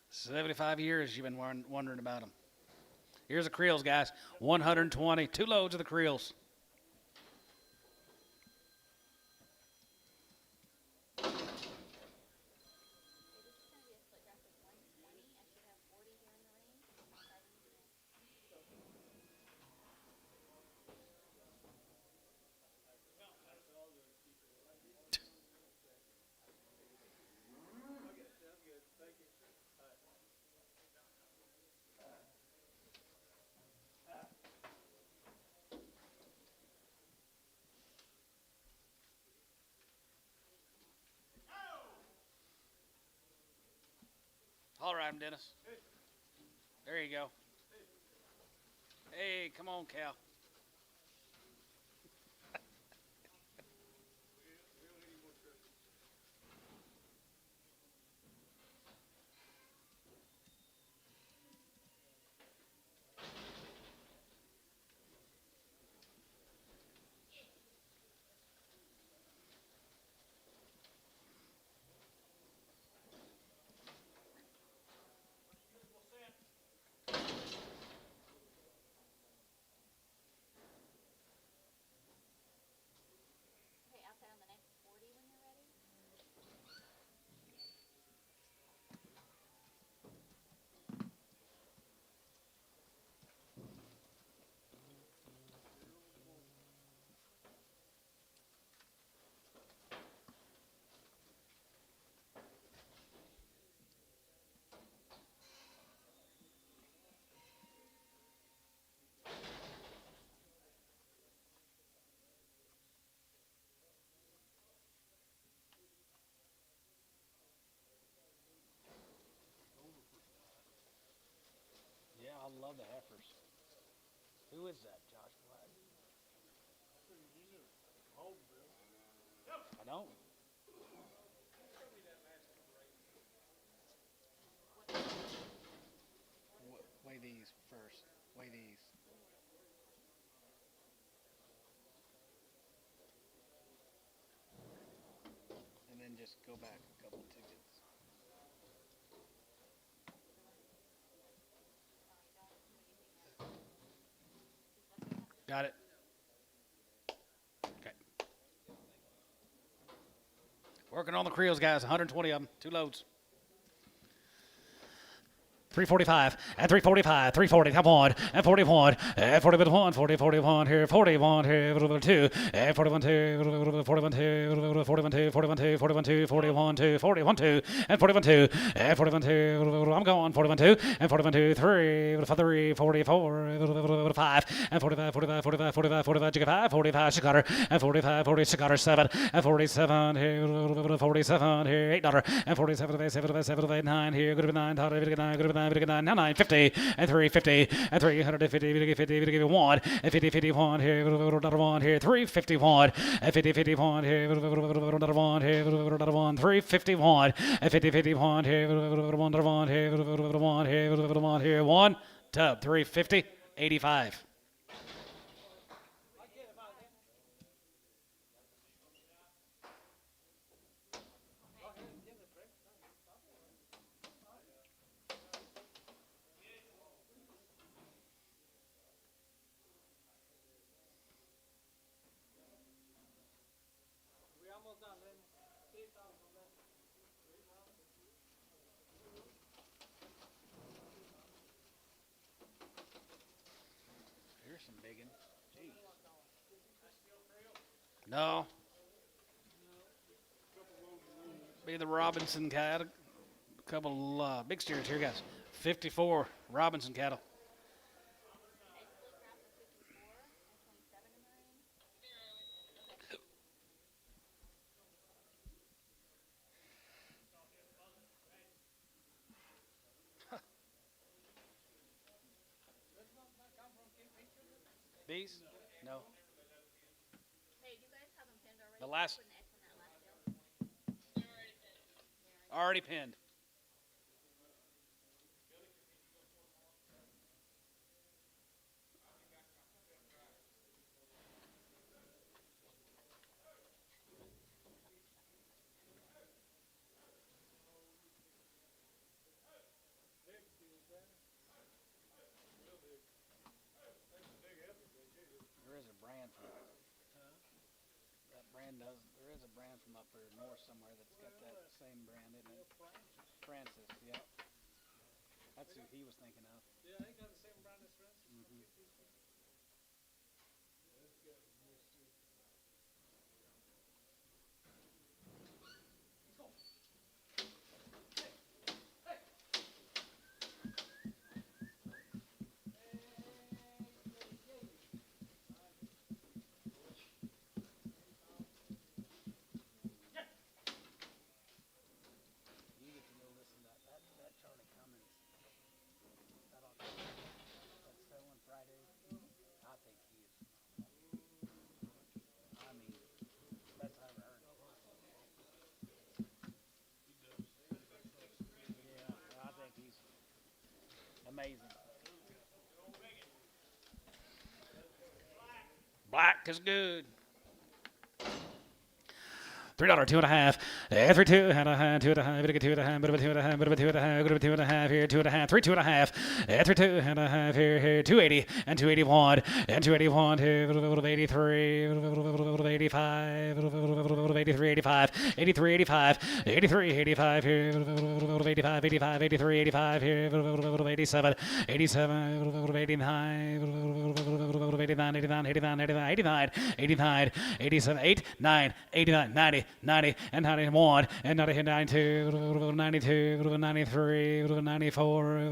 Speaker 4: 75 years you've been wondering about them. Here's the creels, guys. 120. 2 loads of the creels. All right, Dennis. There you go. Hey, come on, Cal.
Speaker 3: Okay, outside on the next 40 when you're ready.
Speaker 4: Yeah, I love the heifers. Who is that, Josh Black? I don't. Weigh these first. Weigh these. And then just just go back a couple tickets. Got it. Okay. Working on the creels, guys. 120 of them. 2 loads.
Speaker 1: 345 and 345, 340, come on, and 41, and 41, 40, 41 here, 41 here, 2, and 41 2, 41 2, 41 2, 41 2, 41 2, 41 2, 41 2, and 41 2, and 41 2, I'm going, 41 2, and 41 2, 3, 3, 44, 5, and 45, 45, 45, 45, 45, chicken 5, 45, chicken, and 45, 40, chicken 7, and 47 here, 47 here, $8, and 47, 7, 7, 8, 9 here, good to be 9, good to be 9, good to be 9. Now 950 and 350 and 350, 50, 1 and 50, 51 here, another one here, 351 and 50, 51 here, another one here, another one, 351 and 50, 51 here, another one here, another one here, another one here, 1 tub, 350, 85.
Speaker 2: We almost done, then 3,000 left.
Speaker 4: Here's some big ones. Jeez. No. Be the Robinson cattle. A couple big steers here, guys. 54 Robinson cattle. These? No.
Speaker 3: Hey, do you guys have them pinned already?
Speaker 4: The last-
Speaker 3: Put an X on that last bill.
Speaker 4: Already pinned. There is a brand from that brand does. There is a brand from up there north somewhere that's got that same brand, isn't it? Francis, yeah. That's who he was thinking of.
Speaker 2: Yeah, he got the same brand as Francis.
Speaker 4: You get to go listen to that Charlie Cummins. That's selling Friday. I think he is. I mean, best I ever heard. Yeah, I think he's amazing. Black is good.
Speaker 1: $3, 2.5, every 2 and a half, 2.5, bit of 2.5, bit of 2.5, bit of 2.5, bit of 2.5 here, 2.5, 3, 2.5, every 2 and a half here, 280 and 281 and 281 here, 83, 85, 83, 85, 83, 85, 83, 85 here, 85, 85, 83, 85 here, 87, 87, 89, 89, 89, 89, 89, 89, 87, 8, 9, 89, 90, 90, and 91, and 92, 92, 93, 94,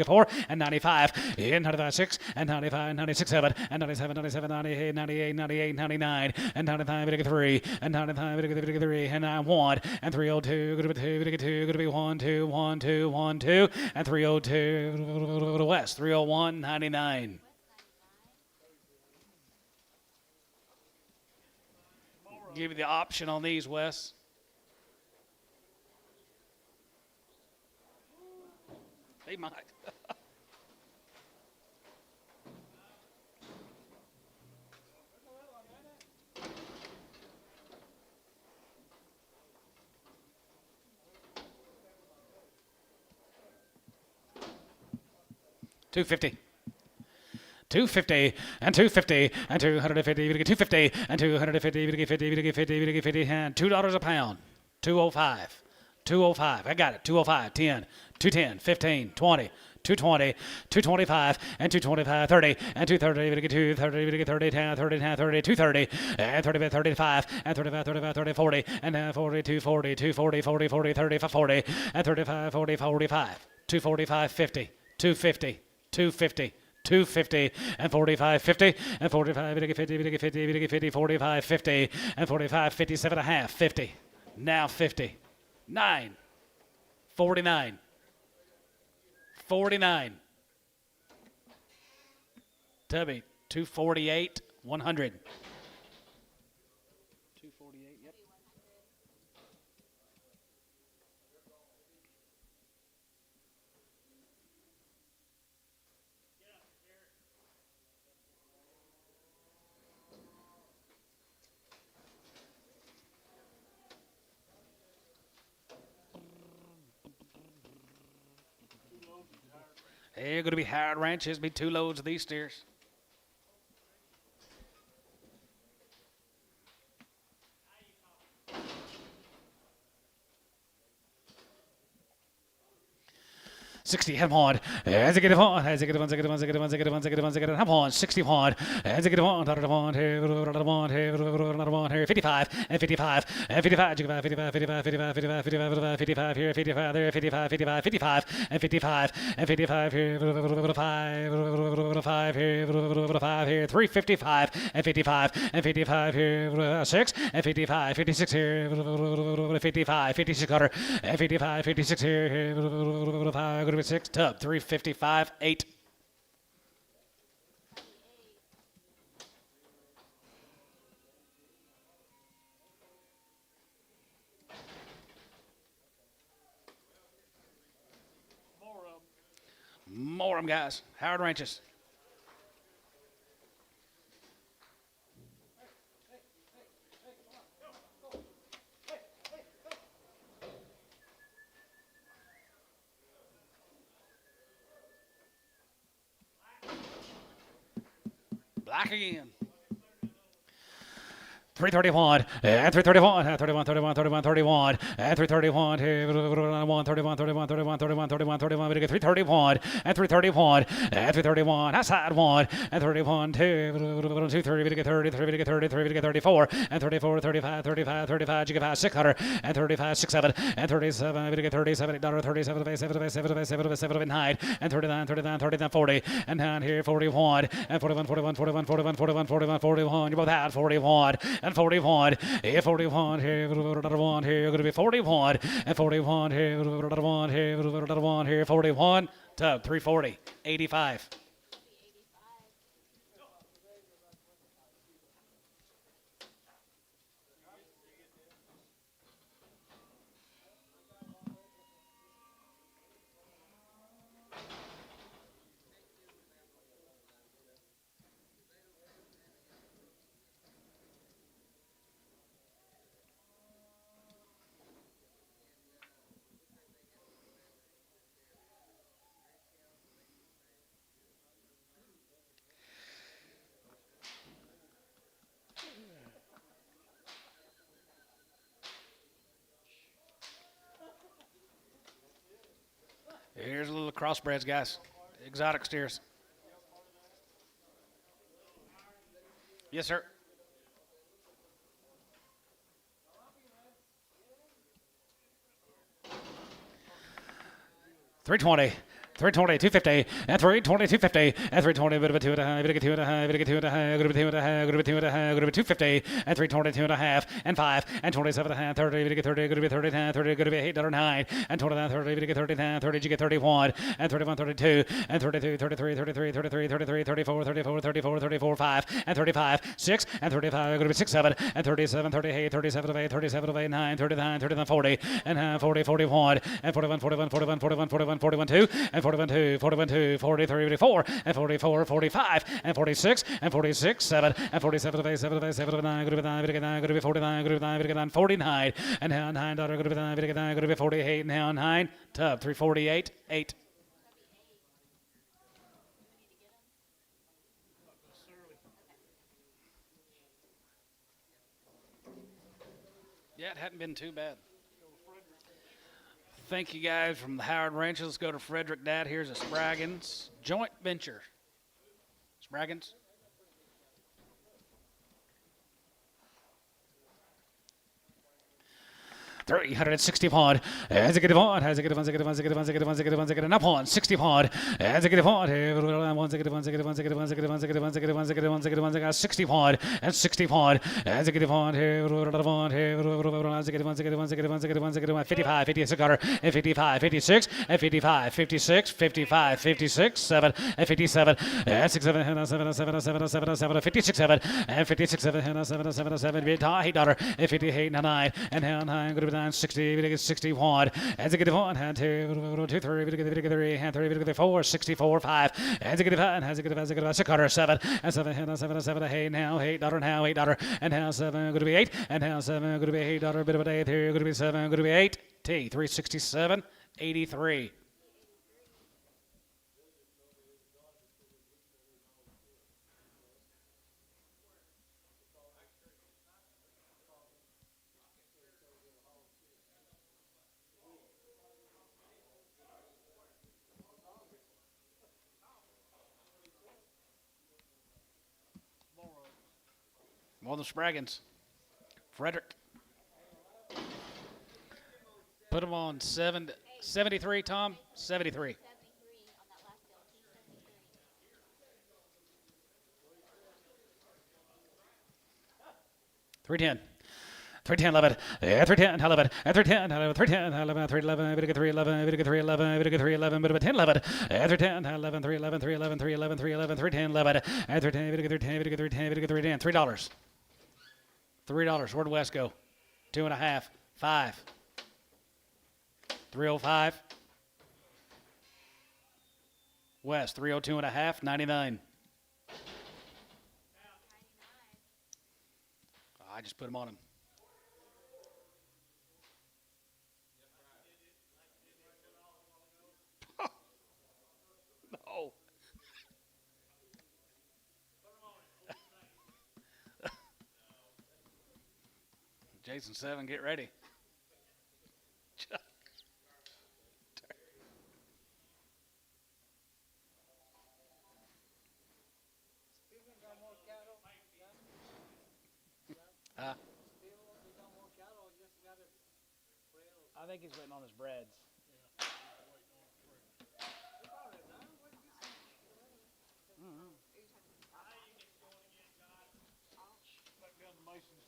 Speaker 1: 4, and 95, and 95, 6, and 95, 96, 7, and 97, 97, 98, 98, 98, 99, and 95, 3, and 95, 3, and 91, and 302, going to be 2, going to be 1, 2, 1, 2, 1, 2, and 302, West, 301, 99.
Speaker 4: Give you the option on these, Wes. They might.
Speaker 1: 250. 250 and 250 and 250. We get 250 and 250. We get 50. We get 50. We get 50. And $2 a pound. 205. 205. I got it. 205. 10. 210. 15. 20. 220, 225, and 225, 30, and 230, we get 230, we get 30, 10, 30, 10, 30, 230, and 30, 35, and 35, 35, 30, 40, and 40, 240, 240, 40, 40, 35, 40, and 35, 40, 45, 245, 50, 250, 250. 250 and 45, 50 and 45, we get 50, we get 50, we get 50, 45, 50 and 45, 57 and a half, 50. Now 50. 9. 49. 49. Tubby, 248, 100. 248, yep. They're going to be hard ranches, be 2 loads of these steers. $60 have on. As I get on, as I get on, as I get on, as I get on, as I get on, as I get on, as I get on, have on. $60 on. As I get on, here, 55 and 55 and 55, 55, 55, 55, 55, 55, 55 here, 55 there, 55, 55, 55 and 55 and 55 here, 5 here, 5 here, 355 and 55 and 55 here, 6 and 55, 56 here, 55, 56 cutter and 55, 56 here, 5. 6 tub 355 8. More of them, guys. Howard Ranches. Black again. 331 and 331 and 31 31 31 31 and 331 1 31 31 31 31 31 31 we get 331 and 331 and 331 outside 1 and 31 2 2 3 we get 33 we get 33 we get 34 and 34 35 35 35 you get 5 600 and 35 67 and 37 we get 37 $37 37 7 7 7 9 and 39 39 39 40 and down here 41 and 41 41 41 41 41 41 41 you both had 41 and 41, here 41, here 1 here, going to be 41, and 41, here 1 here, 1 here, 41, tub 340, 85. Here's a little crossbreds, guys. Exotic steers. Yes, sir. $320. 320, 250, and 320, 250, and 320, bit of a 2 and a half, bit of a 2 and a half, bit of a 2 and a half, good of a 2 and a half, good of a 2 and a half, good of a 250, and 320, 2 and a half, and 5, and 27 and a half, 30, bit of a 30, good of a 30, 30, good of a $8.09, and 29, 30, bit of a 30, 30, you get 31, and 31, 32, and 32, 33, 33, 33, 33, 34, 34, 34, 34, 5, and 35, 6, and 35, good of a 6, 7, and 37, 38, 37, 8, 37, 8, 9, 39, 39, 40, and 40, 41, and 41, 41, 41, 41, 41, 41, 2, and 41, 2, 41, 2, 43, 44, and 44, 45, and 46, and 46, 7, and 47, 8, 7, 8, 7, 9, good of 9, good of 9, good of 49, good of 9, good of 9, 49, and now 9, good of 9, good of 9, good of 48, now 9, tub 348, 8.
Speaker 4: Yeah, it hadn't been too bad. Thank you guys from the Howard Ranches. Let's go to Frederick Dad. Here's a Spraggins joint venture. Spraggins.
Speaker 1: £360 as a good one, has a good one, up on 60 pond as a good one, 60 pond and 60 pond as a good one, 55, 56 and 55, 56 and 55, 56, 55, 56, 7 and 57 and 67 and 7 and 7 and 7 and 7 and 7 and 56 7 and 56 7 and 7 and 7 and 7 $8 and 58 and 9 and 9 good 60, 60 wide, as a good one, hand 2, 2, 3, hand 3, 4, 64, 5, as a good one, has a good, 7, and 7, and 7, and 7, hey, now, $8, now, $8, and now 7, going to be 8, and now 7, going to be $8, bit of a day, 3, going to be 7, going to be 8, T, 367, 83.
Speaker 4: More than Spraggins. Frederick. Put them on 73, Tom. 73.
Speaker 3: 73 on that last deal. 273.
Speaker 1: 310. 310, 11, 310, 11, 310, 11, 310, 11, 311, bit of 311, bit of 311, bit of 311, bit of 10, 11, 310, 11, 311, 311, 311, 311, 310, 11, 310, bit of 310, bit of 310, bit of 310, $3. $3. Where'd West go? 2.5, 5, 305. West 302.5, 99. I just put them on him. No. Jason 7, get ready. I think he's waiting on his breads.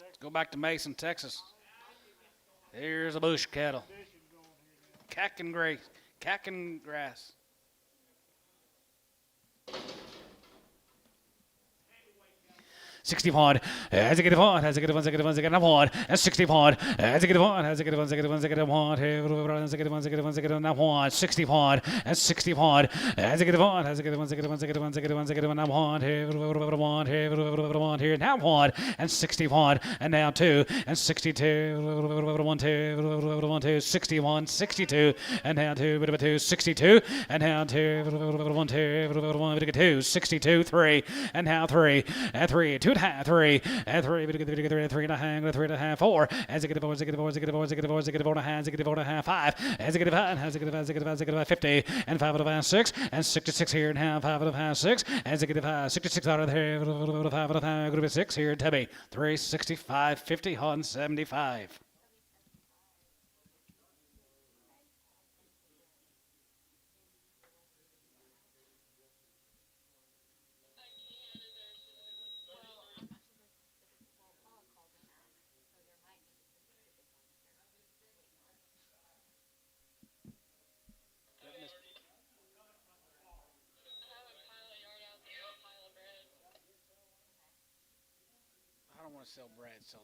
Speaker 1: Let's go back to Mason, Texas. Here's a bush cattle. Cack and grass. $60 pond, as a good one, as a good one, as a good one, as a good one, and $60 pond, as a good one, as a good one, as a good one, as a good one, as a good one, as a good one, as a good one, $60 pond, and $60 pond, as a good one, as a good one, as a good one, as a good one, as a good one, as a good one, now one, here, now one, and $60 pond, and now 2, and 62, 1, 2, 61, 62, and now 2, bit of a 2, 62, and now 2, 1, 2, 62, 3, and now 3, and 3, 2. 3 and 3, 3.5, 4, as a good 4, as a good 4, as a good 4, as a good 4, as a good 4 and a half, as a good 4 and a half, 5, as a good 5, as a good 5, as a good 5, as a good 5, 50, and 5 and a half, 6, and 66 here, and half, 5 and a half, 6, as a good 5, 66 out of there, 5 and a half, group of 6 here, Tubby, 365, 50 on 75. I don't want to sell bread, so.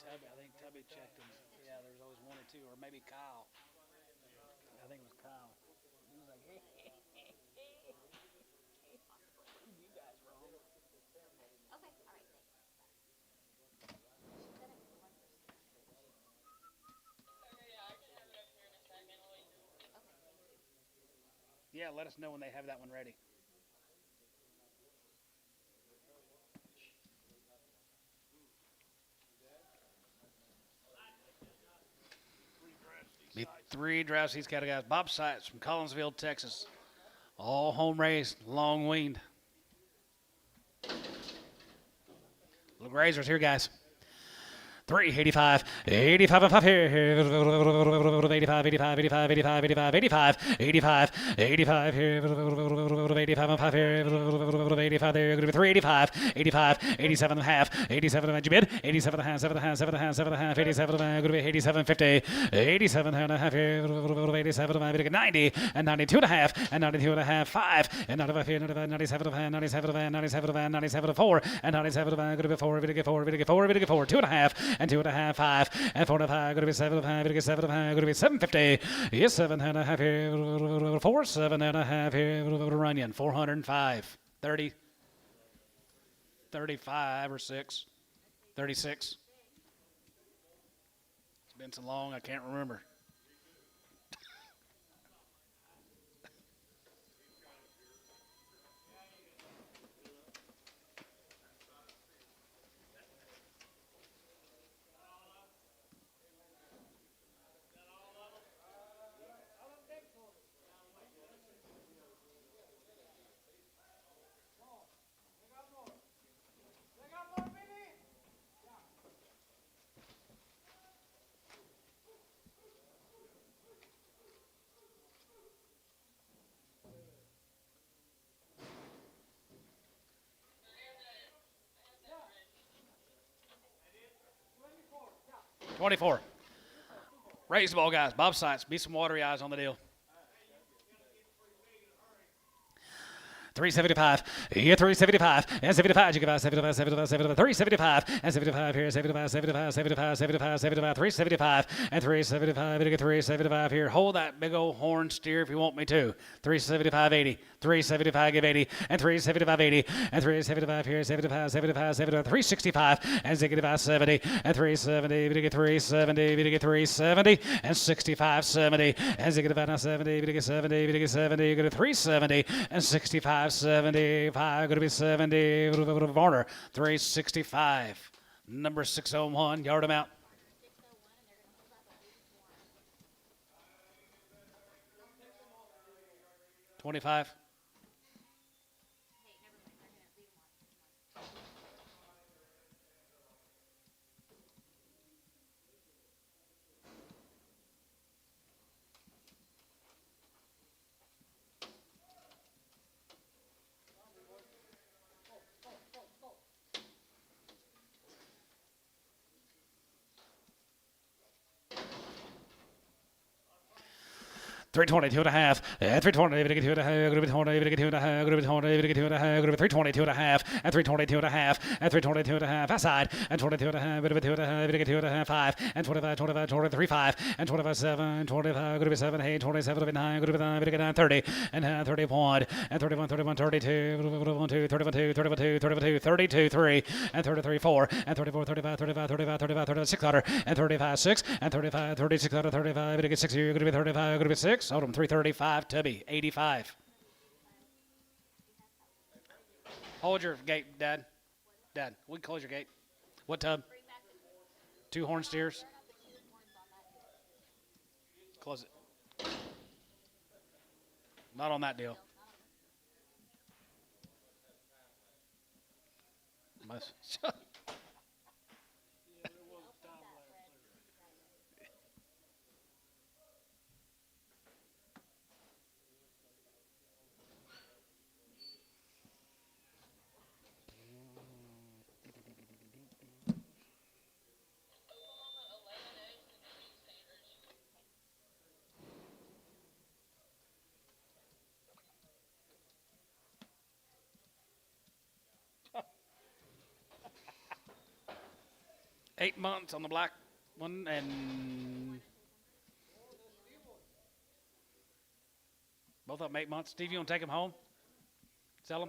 Speaker 1: I think Tubby checked him. Yeah, there's always 1 or 2, or maybe Kyle. I think it was Kyle. He was like, hey. You guys wrong.
Speaker 3: Okay, all right, thanks.
Speaker 4: Yeah, let us know when they have that one ready. Be 3 draft seeds cattle guys. Bob Sykes from Collinsville, Texas. All home raised, long weaned. Little grazers here, guys.
Speaker 1: 385, 85 and 5 here, 85, 85, 85, 85, 85, 85, 85, 85 here, 85 and 5 here, 85 there, going to be 385, 85, 87 and a half, 87 and a bid, 87 and a half, 7 and a half, 7 and a half, 7 and a half, 87 and going to be 87, 50, 87 and a half here, 87 and a half, 90, and 92 and a half, and 92 and a half, 5, and 95 here, 97 and a half, 97 and a half, 97 and a half, 97 and 4, and 97 and a half, going to be 4, 4, 2 and a half, and 2 and a half, 5, and 4 and a half, going to be 7 and a half, going to be 7 and a half, going to be 750. Yes, 7 and a half here, 4, 7 and a half here, Runyon, 405, 30, 35 or 6, 36. It's been so long, I can't remember. $24. Raise the ball, guys. Bob Sykes. Be some watery eyes on the deal. 375, yeah, 375, and 75, you give out 75, 75, 75, 375, and 75 here, 75, 75, 75, 75, 75, 375, and 375, and get 375 here. Hold that big old horn steer if you want me to. 375, 80, 375, give 80, and 375, 80, and 375 here, 75, 75, 75, 365, and 65, 70, and 370, we get 370, we get 370, and 65, 70, and 65, 70, we get 70, we get 70, you get a 370, and 65, 75, going to be 70, Varner, 365, number 601, yard him out. 25. $322 and a half, and $320, we get 2 and a half, going to be 20, we get 2 and a half, going to be 20, we get 2 and a half, going to be $322 and a half, and $322 and a half, and $322 and a half, outside, and 22 and a half, going to be 2 and a half, we get 2 and a half, 5, and 25, 25, 23, 5, and 25, 7, 25, going to be 7, 8, 27, 9, going to be 9, we get 9, 30, and 31, and 31, 31, 32, 31, 2, 31, 2, 31, 2, 31, 2, 32, 3, and 33, 4, and 34, 35, 35, 35, 35, 36, and 35, 6, and 35, 36, 35, we get 6 here, going to be 35, going to be 6, hold them, 335. Tubby, 85. Hold your gate, Dad. Dad, we can close your gate. What tub? 2 horn steers. Close it. Not on that deal. Shut. Eight months on the black one, and both of them 8 months. Steve, you want to take them home? Sell them?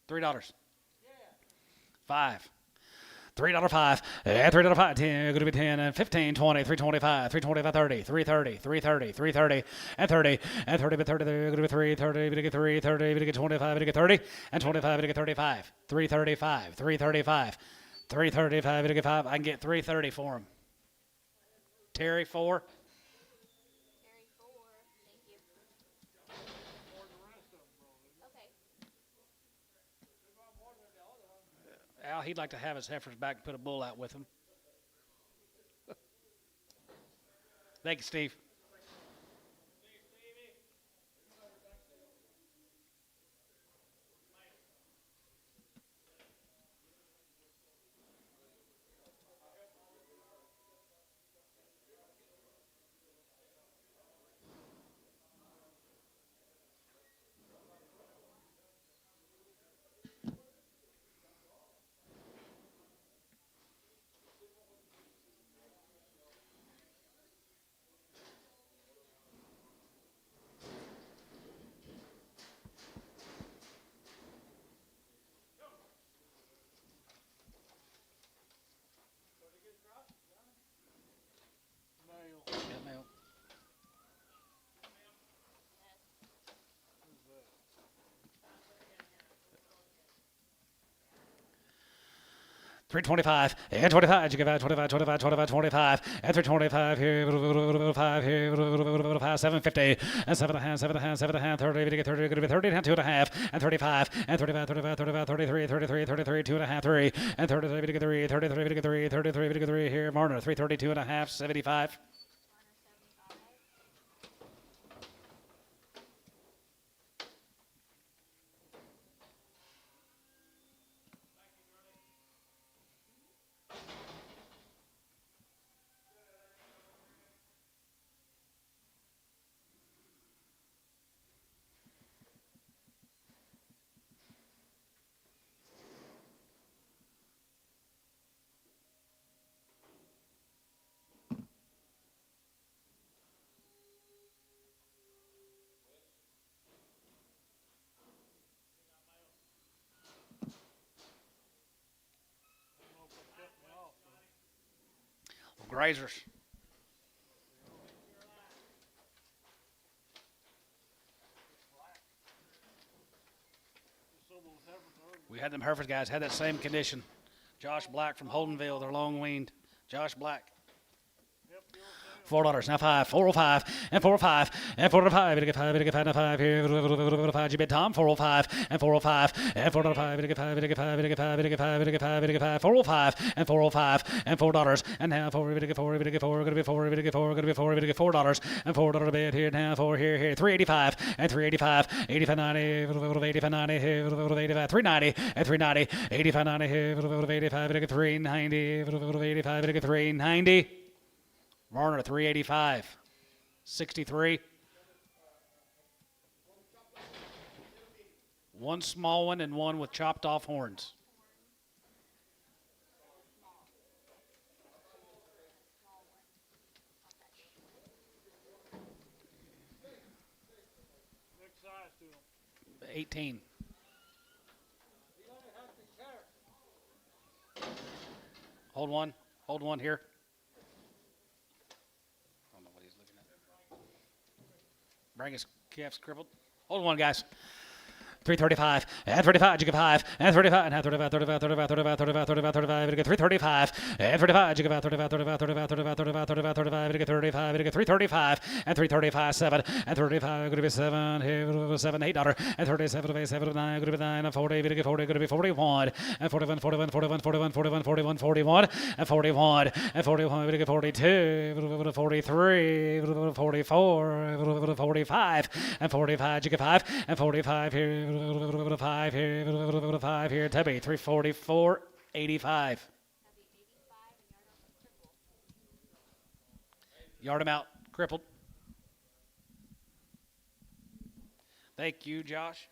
Speaker 1: $3. 5. $3.05 and $3.05. 10, going to be 10 and 15, 20, 325, 325, 30, 330, 330, 330, and 30, and 30, but 30, going to be 330, going to get 330, going to get 25, going to get 30, and 25, going to get 35, 335, 335, 335, going to get 5. I can get 330 for him. Terry, 4.
Speaker 3: Carry 4. Thank you. Okay.
Speaker 4: Al, he'd like to have his heifers back and put a bull out with him. Thank you, Steve.
Speaker 2: Male.
Speaker 4: Yeah, male.
Speaker 1: $325 and 25. You give out 25, 25, 25, 25, and 325 here, 5 here, 750 and 7 and a half, 7 and a half, 7 and a half, 30, to get 30, going to be 30 and 2 and a half, and 35 and 35, 35, 35, 33, 33, 33, 2 and a half, 3, and 33 to get 3, 33 to get 3, 33 to get 3 here, Marner, 332 and a half, 75.
Speaker 3: Honor 75.
Speaker 4: Grazers. We had them Hereford guys had that same condition. Josh Black from Holdenville, they're long weaned. Josh Black.
Speaker 1: $4 now 5, 405 and 405 and 405. To get 5, to get 5, 5 here, 5. You bid Tom 405 and 405 and 405. To get 5, to get 5, to get 5, to get 5, to get 5, to get 5. 405 and 405 and $4 and now 4. To get 4, to get 4, going to be 4, to get 4, going to be 4, to get $4 and $4 bid here now 4 here 385 and 385 8590 8590 here 85 390 and 390 8590 here 85 to get 390 85 to get 390. Varner 385, 63. One small one and one with chopped off horns.
Speaker 2: Big size to him.
Speaker 4: 18. Hold one here. I don't know what he's looking at. Brangus calf's crippled. Hold one, guys.
Speaker 1: 335 and 35, you get 5 and 35 and 35, 35, 35, 35, 35, 35, 35, you get 335 and 35, you get 35, 35, 35, 35, 35, 35, 35, you get 35, you get 335 and 335, 7 and 35, going to be 7, here 7, $8 and 37, 7, 9, going to be 9 and 40, you get 40, going to be 41 and 41, 41, 41, 41, 41, 41, 41 and 41 and 41, you get 42, 43, 44, 45 and 45, you get 5 and 45 here. 5 here, 5 here, Tubby, 344, 85.
Speaker 4: Yard him out, crippled. Thank you, Josh.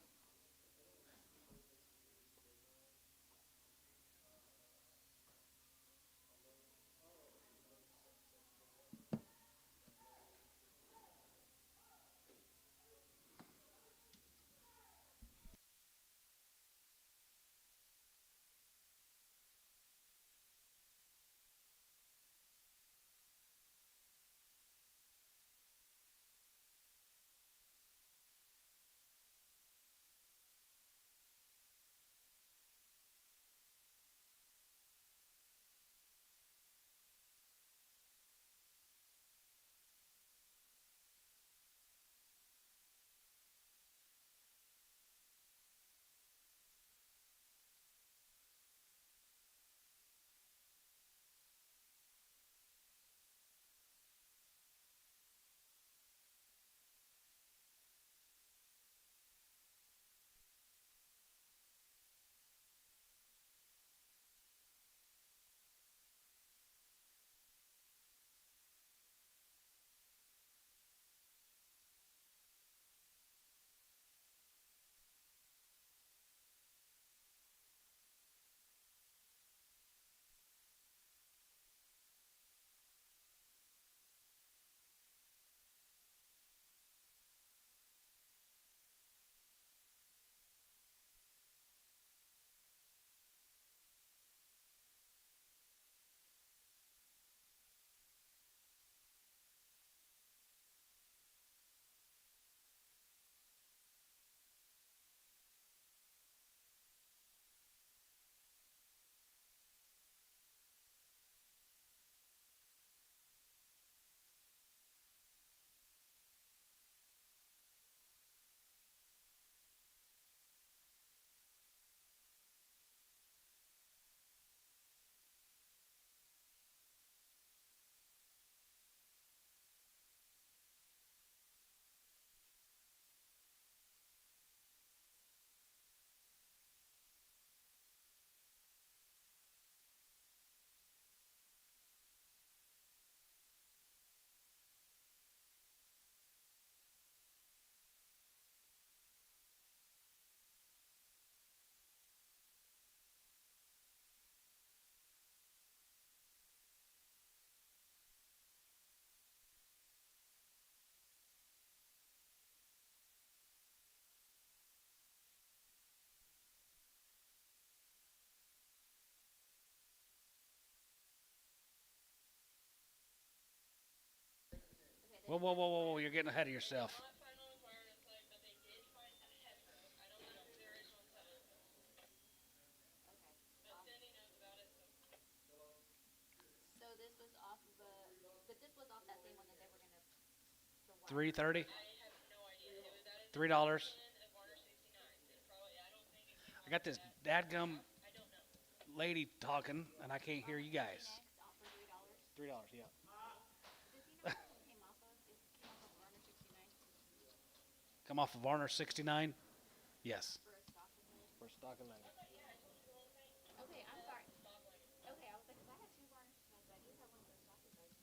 Speaker 4: Whoa, whoa, whoa, whoa, whoa! You're getting ahead of yourself.
Speaker 5: Not final requirements, like, but they did find a heifer. I don't know who the original seller was.
Speaker 3: Okay.
Speaker 5: But Cindy knows about it, so.
Speaker 3: So this was off of but this was off that same one that they were gonna. The one.
Speaker 4: 330.
Speaker 5: I have no idea. It was at a
Speaker 4: $3.
Speaker 5: of Warner 69. It probably, I don't think it came
Speaker 4: I got this dadgum
Speaker 5: I don't know.
Speaker 4: lady talking, and I can't hear you guys.
Speaker 3: Next, offer $3.
Speaker 4: $3, yeah.
Speaker 3: Does he know what it came off of? It came off of Warner 69
Speaker 4: Come off of Varner 69. Yes.
Speaker 3: for a stock of it.
Speaker 4: For stock of land.
Speaker 3: Okay, I'm sorry. Okay, I was like, 'cause I had two Warner 69s, but I do have one for a stock of those.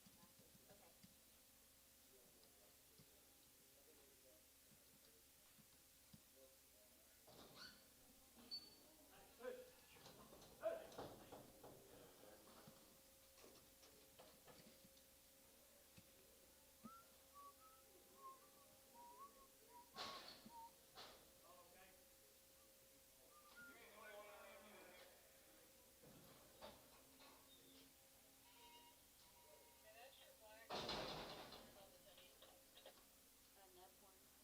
Speaker 3: Okay. Neb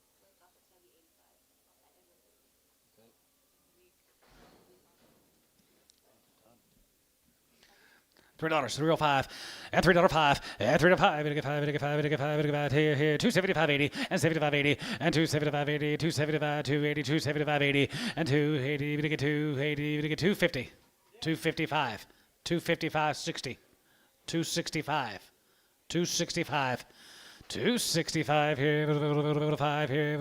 Speaker 3: one was off of Chevy 85. Off that Edward.
Speaker 1: $3, 305, and $3.05, and $3.05, and $5, and $5, and $5, and $5, here, 275.80, and 75.80, and 275.80, 275, 280, 275.80, and 280, we get 280, we get 250, 255, 255, 60, 265, 265, 265 here, 5 here,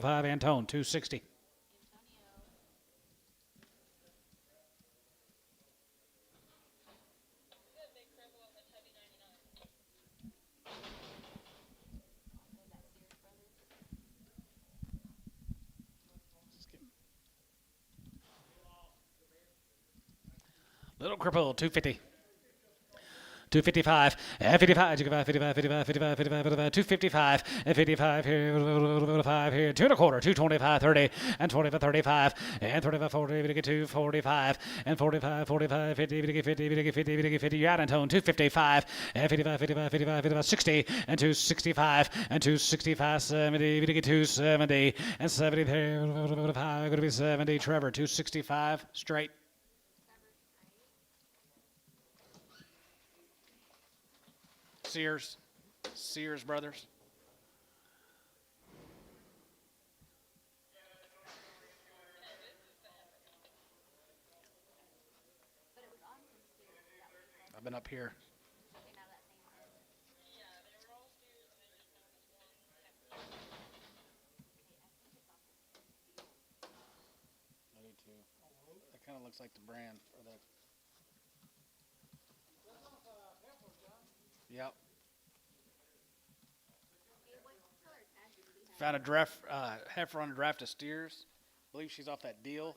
Speaker 1: 5, Antone, 260.
Speaker 3: Antonio.
Speaker 5: Good, big cripple off at Chevy 99.
Speaker 3: Also that Sears Brothers.
Speaker 1: Little cripple, 250. 255, and 55, 55, 55, 55, 55, 55, 255, and 55 here, 5 here, 2 and a quarter, 225, 30, and 25, 35, and 35, 40, we get 245, and 45, 45, 50, we get 50, we get 50, we get 50, you're out in tone, 255, and 55, 55, 55, 55, 60, and 265, and 265, 70, we get 270, and 70 there, going to be 70, Trevor, 265, straight.
Speaker 4: Sears Brothers.
Speaker 3: But it was on from Sears. Is that what you said?
Speaker 4: I've been up here.
Speaker 3: Okay, now that same pen.
Speaker 5: Yeah, they were all steers and they just found this one heifer.
Speaker 3: Okay, I think it's off of
Speaker 4: I do too. That kind of looks like the brand or the. Yep.
Speaker 3: Okay, what color tag did he have?
Speaker 4: Found a draft heifer on a draft of steers. I believe she's off that deal.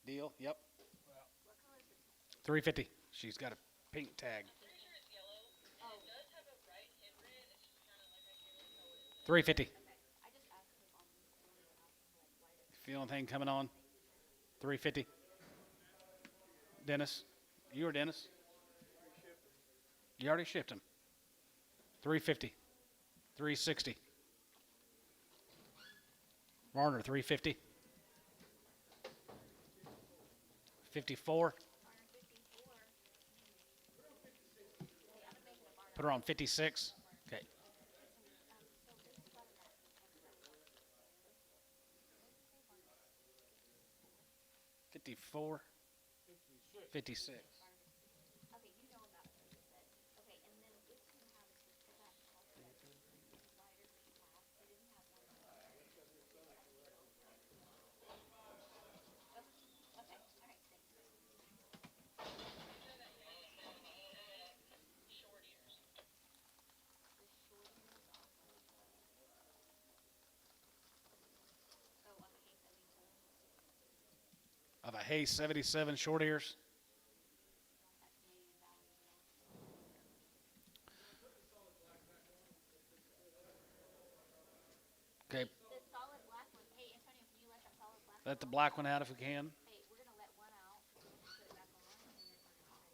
Speaker 4: Deal. Yep.
Speaker 3: What color is the tag?
Speaker 4: 350. She's got a pink tag.
Speaker 5: Pretty sure it's yellow.
Speaker 3: Oh.
Speaker 5: It does have a right hip rib. It's just kind of like a yellow color.
Speaker 1: 350.
Speaker 3: Okay, I just asked him on the corner and asked him like why does
Speaker 4: Feel anything coming on? 350. Dennis. You or Dennis? You already shipped him. 350. 360. Varner, 350. 54. Put her on 56. Okay. 54. 56.
Speaker 3: Okay, you know about what you said. Okay, and then this didn't have a that also that sliders that you have. They didn't have one. Okay, all right, thanks.
Speaker 5: Short ears.
Speaker 3: The short ears off of oh, on the A77.
Speaker 4: Of a Hay 77 short ears.
Speaker 3: That Canadian Valley deal.
Speaker 4: Okay.
Speaker 3: The solid black one. Hey, Antonio, can you let that solid black
Speaker 4: Let the
Speaker 3: one
Speaker 4: black one out if we can.
Speaker 3: Hey, we're gonna let one out, put it back on, and then we're gonna try.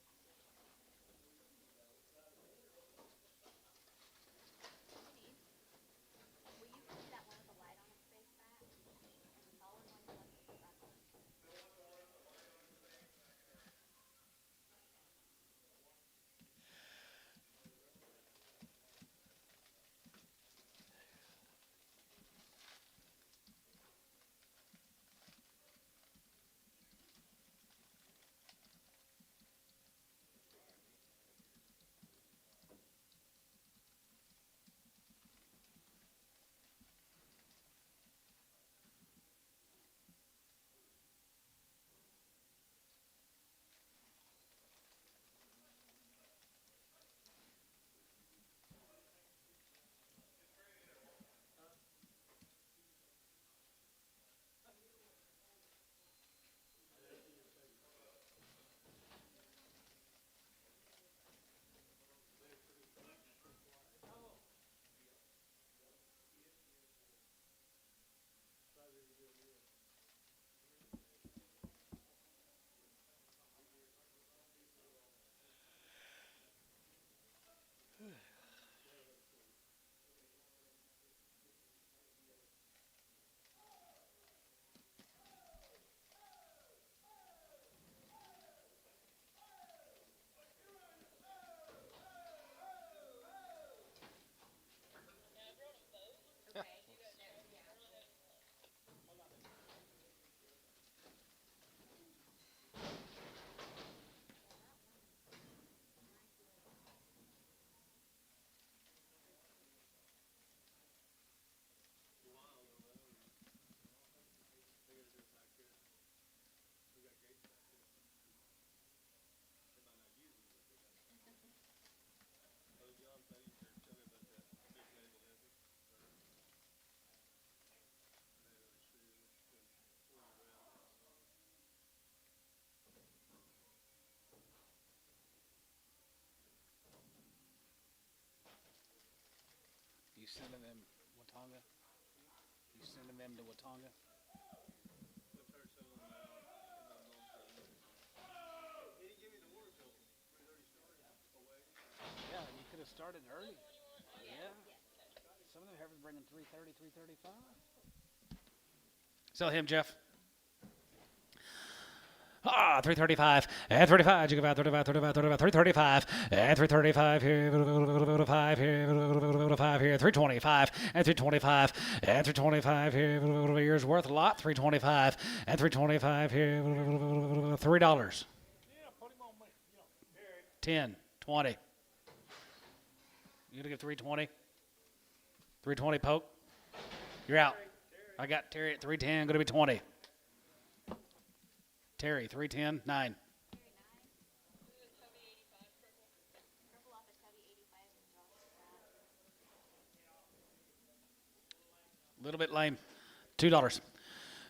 Speaker 4: You sending them Watanga? You sending them to Watanga?
Speaker 2: We'll start selling them out in a month or two. He didn't give me the order till we already started away.
Speaker 4: Yeah, you could have started early. Yeah. Some of them heifers bringing 330, 335.
Speaker 1: Sell him, Jeff. 335 and 35. You give out 35, 335 and 335 here, 5 here, 5 here, 325 and 325 and 325 here, years worth a lot. 325 and 325 here, $3.
Speaker 2: Yeah, put him on me.
Speaker 1: 10, 20. You gonna give 320? 320 poke. You're out. I got Terry at 310. Gonna be 20. Terry, 310, 9.
Speaker 3: Terry 9. Purple off at Tubby 85 and Ross Scott.
Speaker 1: A little bit lame. $2.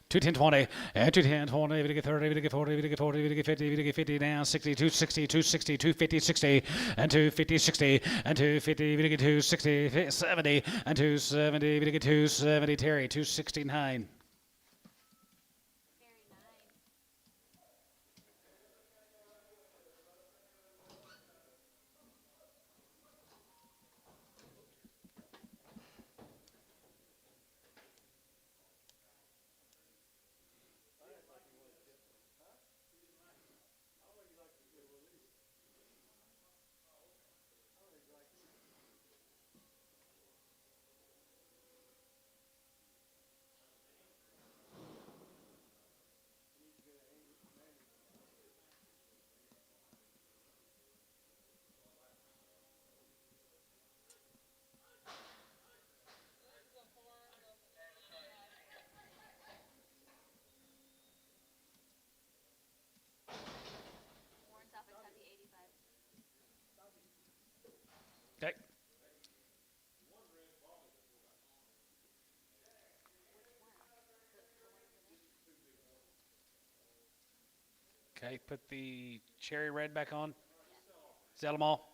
Speaker 1: 210, 20, and 210, 20, we get 30, we get 40, we get 40, we get 50, we get 50 down, 60, 260, 260, 250, 60, and 250, 60, and 250, we get 260, 70, and 270, we get 270, Terry, 269.
Speaker 3: Terry 9. Warren's off at Tubby 85.
Speaker 1: Okay. Okay, put the cherry red back on. Sell them all.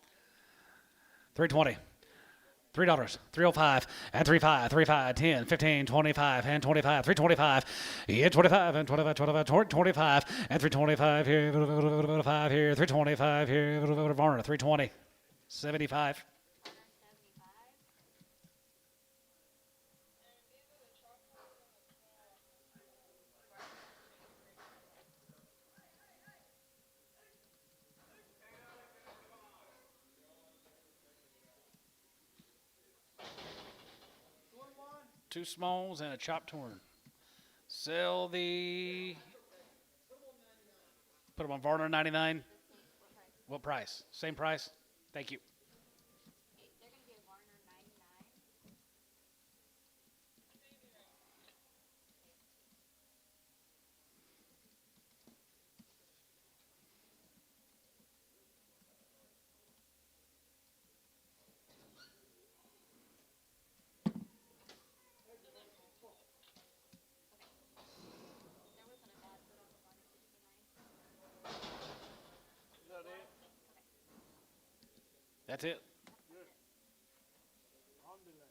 Speaker 1: 320. $3, 305, and 35, 35, 10, 15, 25, and 25, 325, yeah, 25, and 25, 25, 25, and 325 here, 5 here, 325 here, Varner, 320, 75.
Speaker 3: Warren 75.
Speaker 4: Two smalls and a chopped horn. Sell the. Put them on Varner 99.
Speaker 3: What price?
Speaker 4: What price? Same price. Thank you.
Speaker 3: Okay, they're going to be a Warner 99. There wasn't a bad put on the Warner 69.
Speaker 2: Is that it?
Speaker 1: That's it.
Speaker 2: Alhamdulillah.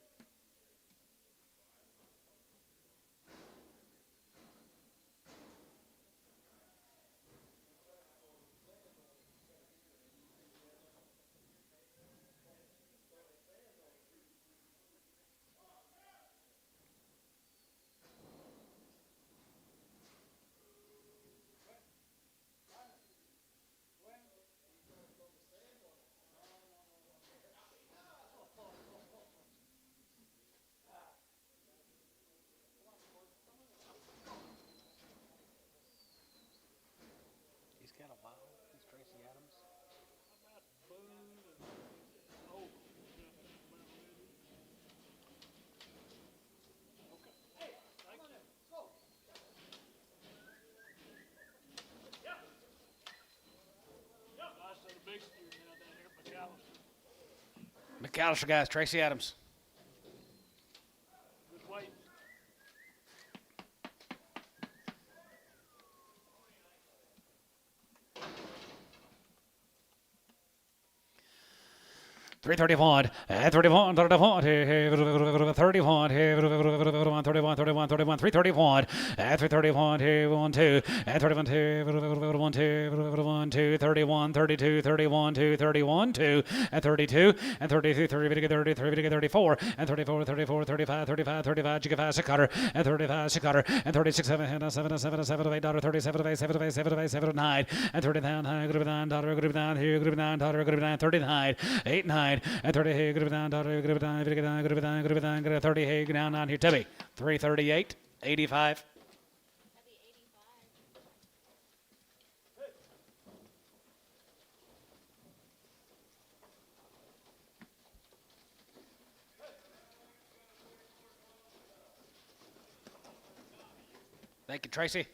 Speaker 4: He's kind of wild. He's Tracy Adams.
Speaker 2: About food and oh, yeah, about ready. Okay. Hey, thank you. Go. Yeah. Yeah, I said a big steer now down here at McAllister.
Speaker 1: McAllister guys, Tracy Adams.
Speaker 2: Good weight.
Speaker 1: 331, 31, 31, 31, 331, 331, 331, 2, 31, 1, 2, 31, 32, 31, 2, 31, 2, 32, 32, 34, 34, 34, 35, 35, 35, Jigga 6 cutter, 35, 6 cutter, 36, 7, 7, 7, 7, 8, dollar, 37, 8, 7, 8, 7, 8, 7, 9, 39, group 9, dollar, group 9, here, group 9, dollar, group 9, 39, 8, 9, 30, hey, group 9, dollar, group 9, group 9, group 9, group 9, 30, hey, down, down here, Tubby, 338, 85.
Speaker 3: That'd be 85.
Speaker 4: Thank you, Tracy.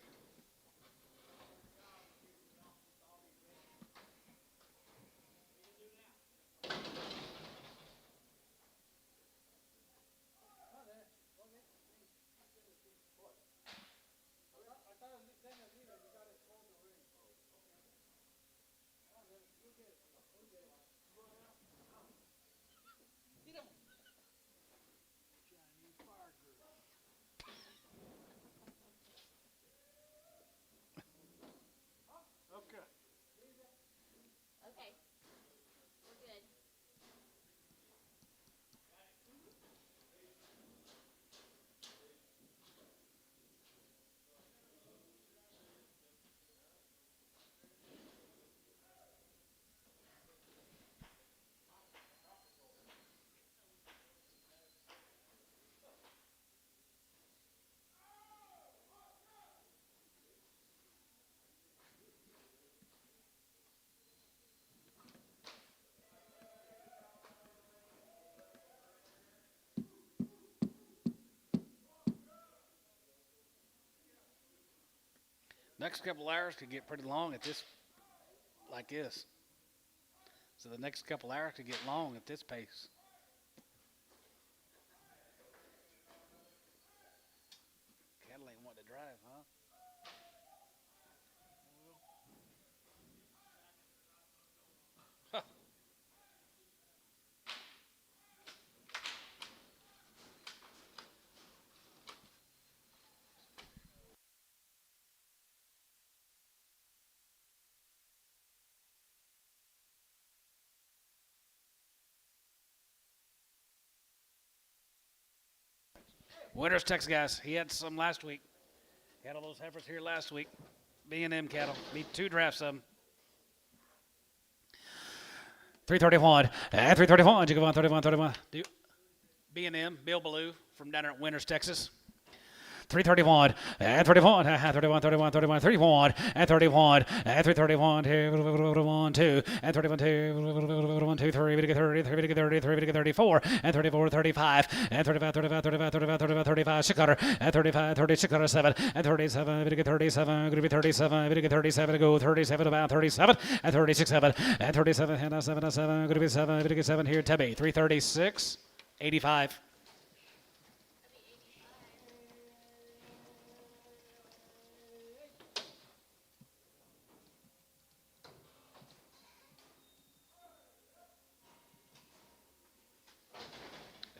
Speaker 3: Okay. We're good.
Speaker 4: Next couple hours could get pretty long at this, like this. So the next couple hours could get long at this pace. Cattle ain't want to drive, huh? Winters, Texas guys. He had some last week. He had all those heifers here last week. B&M cattle. Need 2 drafts of them.
Speaker 1: 331, 331, Jigga 31, 31.
Speaker 4: B&M, Bill Ballou from down there at Winters, Texas.
Speaker 1: 331, 31, 31, 31, 31, 31, 31, 331, 1, 2, 31, 1, 2, 3, 30, 30, 30, 34, 34, 35, 35, 35, 35, 35, 35, 35, 6 cutter, 35, 36 cutter, 7, 37, 37, going to be 37, 37, go 37, about 37, 36, 7, 37, 7, 7, going to be 7, 7 here, Tebby, 336, 85.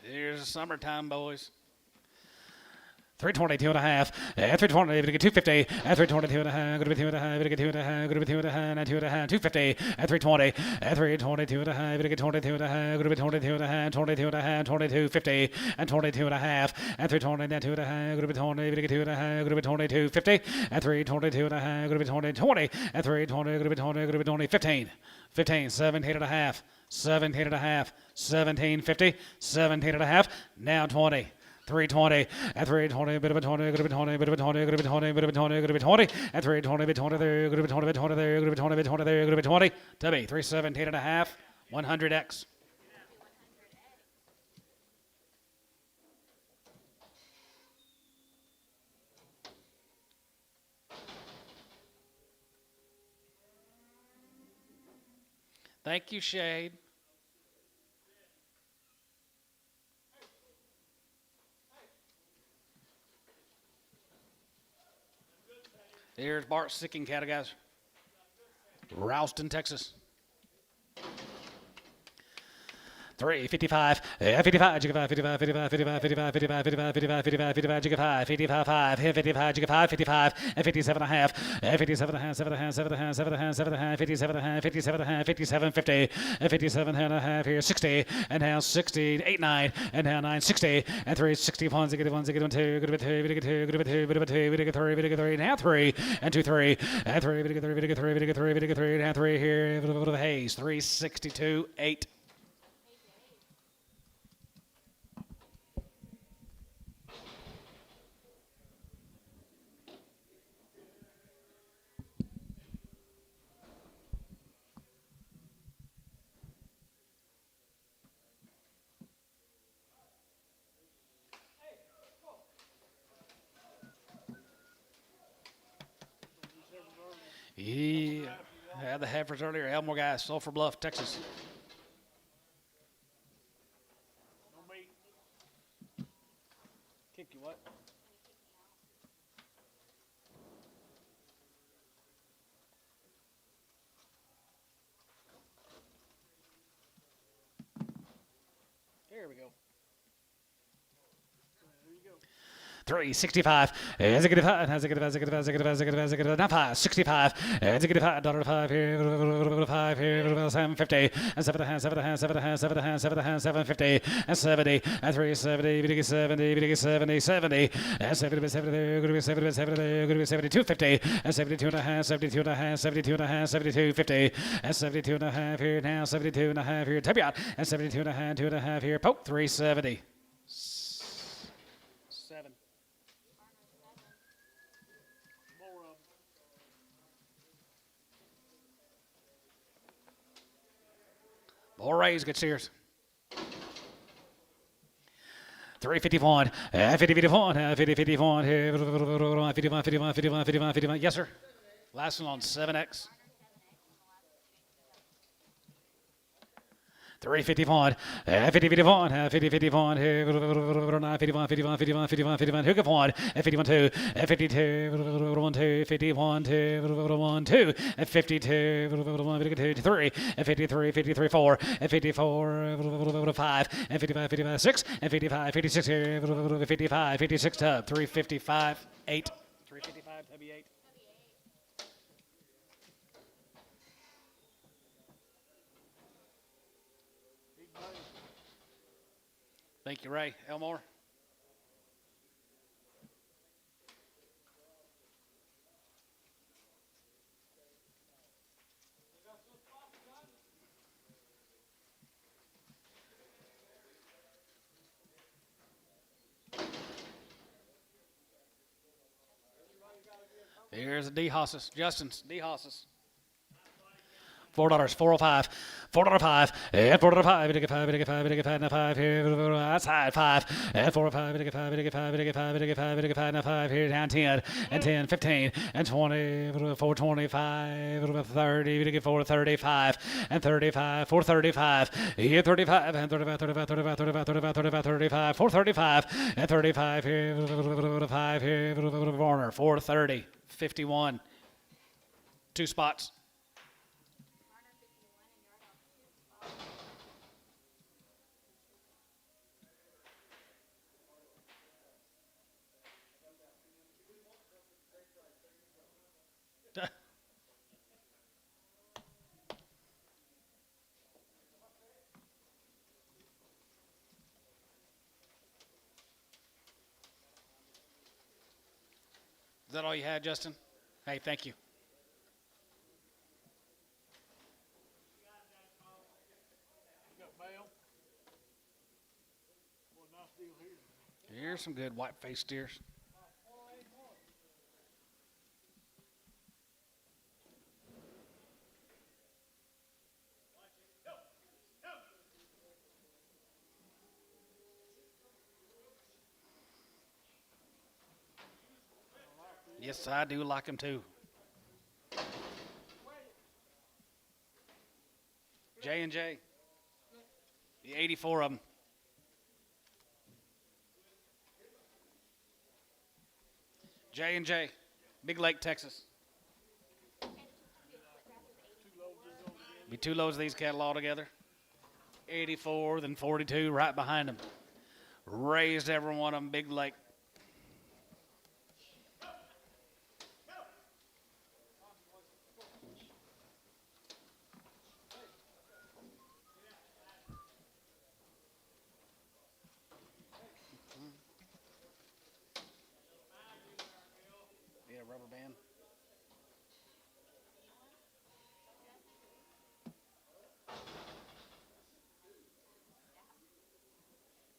Speaker 4: Here's the summertime, boys.
Speaker 1: 322 and a half, 320, going to get 250, 322 and a half, going to be 2 and a half, going to get 2 and a half, going to be 2 and a half, 2 and a half, 250, 320, 322 and a half, going to get 22 and a half, going to be 22 and a half, 22 and a half, 2250, and 22 and a half, 320, 2 and a half, going to be 20, going to get 2 and a half, going to be 2250, 322 and a half, going to be 20, 20, 320, going to be 20, going to be 20, 15, 15, 17 and a half, 17 and a half, 1750, 17 and a half, now 20. 320, at 320, bit of a 20, going to be 20, bit of a 20, going to be 20, bit of a 20, going to be 20, at 320, bit 20 there, going to be 20, bit 20 there, going to be 20, bit 20 there, going to be 20, Tubby, 317 and a half, 100X.
Speaker 4: Thank you, Shade. Here's Bart's sicking cattle, guys. Rouston, Texas.
Speaker 1: 355, 55, jigga 5, 55, 55, 55, 55, 55, 55, 55, 55, 55, jigga 5, 55, 5, 55, jigga 5, 55, and 57 and a half, and 57 and a half, 7 and a half, 7 and a half, 7 and a half, 7 and a half, 57 and a half, 57 and a half, 57, 50, and 57 and a half here, 60, and now 60, 8, 9, and now 9, 60, and 3, 61, zigga 1, zigga 2, good 2, good 2, good 2, good 2, good 3, good 3, and now 3, and 2, 3, and 3, good 3, good 3, good 3, good 3, and now 3 here, Hayes, 362, 8. Yeah, had the heifers earlier. Elmore guys, Sulphur Bluff, Texas.
Speaker 2: No meat.
Speaker 4: Kick you what? There we go.
Speaker 1: 365, as a good 5, as a good 5, as a good 5, as a good 5, as a good 5, as a good 5, now 5, 65, as a good 5, $5 here, 5 here, 750, and 7 and a half, 7 and a half, 7 and a half, 7 and a half, 7 and a half, 750, and 70, and 370, we get 70, we get 70, 70, and 70, 70, good to be 70, 70, good to be 72, 50, and 72 and a half, 72 and a half, 72 and a half, 72, 50, and 72 and a half here now, 72 and a half here, tip out, and 72 and a half, 2 and a half here, poke, 370.
Speaker 4: 7.
Speaker 2: More of them.
Speaker 1: More raise, good cheers. 351, 50, 51, 50, 51, 51, 51, 51, 51, 51. Yes, sir.
Speaker 4: Last one on 7X.
Speaker 1: 351, 50, 51, 50, 51, 51, 51, 51, 51, 51, who got 1, 51, 2, 52, 1, 2, 51, 2, 1, 2, 52, 1, 2, 3, 53, 53, 4, 54, 5, 55, 55, 6, 55, 56, 55, 56 tub, 355, 8.
Speaker 4: 355, heavy 8.
Speaker 2: Big money.
Speaker 4: Thank you, Ray. Elmore. Here's the D hosses. Justin's D hosses.
Speaker 1: $4, 405, $4.05, and $4.05, we get 5, we get 5, we get 5, now 5 here, outside 5, and 405, we get 5, we get 5, we get 5, we get 5, we get 5, now 5 here, down 10, and 10, 15, and 20, 425, 30, we get 435, and 35, 435, here 35, and 35, 35, 35, 35, 35, 35, 35, 435, and 35 here, 5 here, Warner, 430, 51, 2 spots.
Speaker 4: Is that all you had, Justin? Hey, thank you.
Speaker 2: You got bail? Boy, nice deal here.
Speaker 4: Here's some good white-faced steers. Yes, I do like them too. J&J. The 84 of them. J&J. Big Lake, Texas. Be 2 loads of these cattle all together. 84, then 42 right behind them. Raised every one of them, big lake. Yeah, rubber band.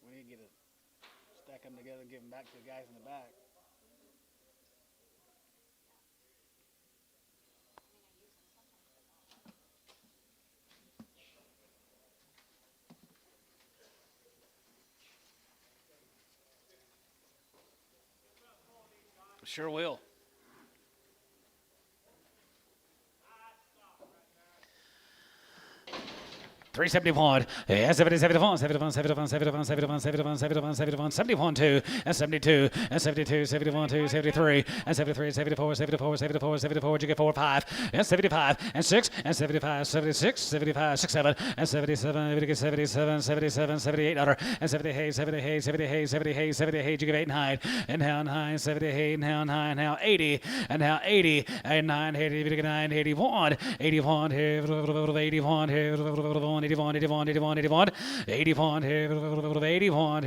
Speaker 4: We need to get a stack them together and give them back to the guys in the back. Sure will.
Speaker 1: $371, and 71, 71, 71, 71, 71, 71, 71, 71, 71, 2, and 72, and 72, 71, 2, 73, and 73, 74, 74, 74, 74, you get 4, 5, and 75, and 6, and 75, 76, 75, 6, 7, and 77, you get 77, 77, 78, and 78, 78, 78, 78, 78, you get 8, 9, and now 9, 78, now 9, now 80, and now 80, and 9, 80, you get 9, 81, 81, 81, 81, 81, 81, 81, 81, 81, 81,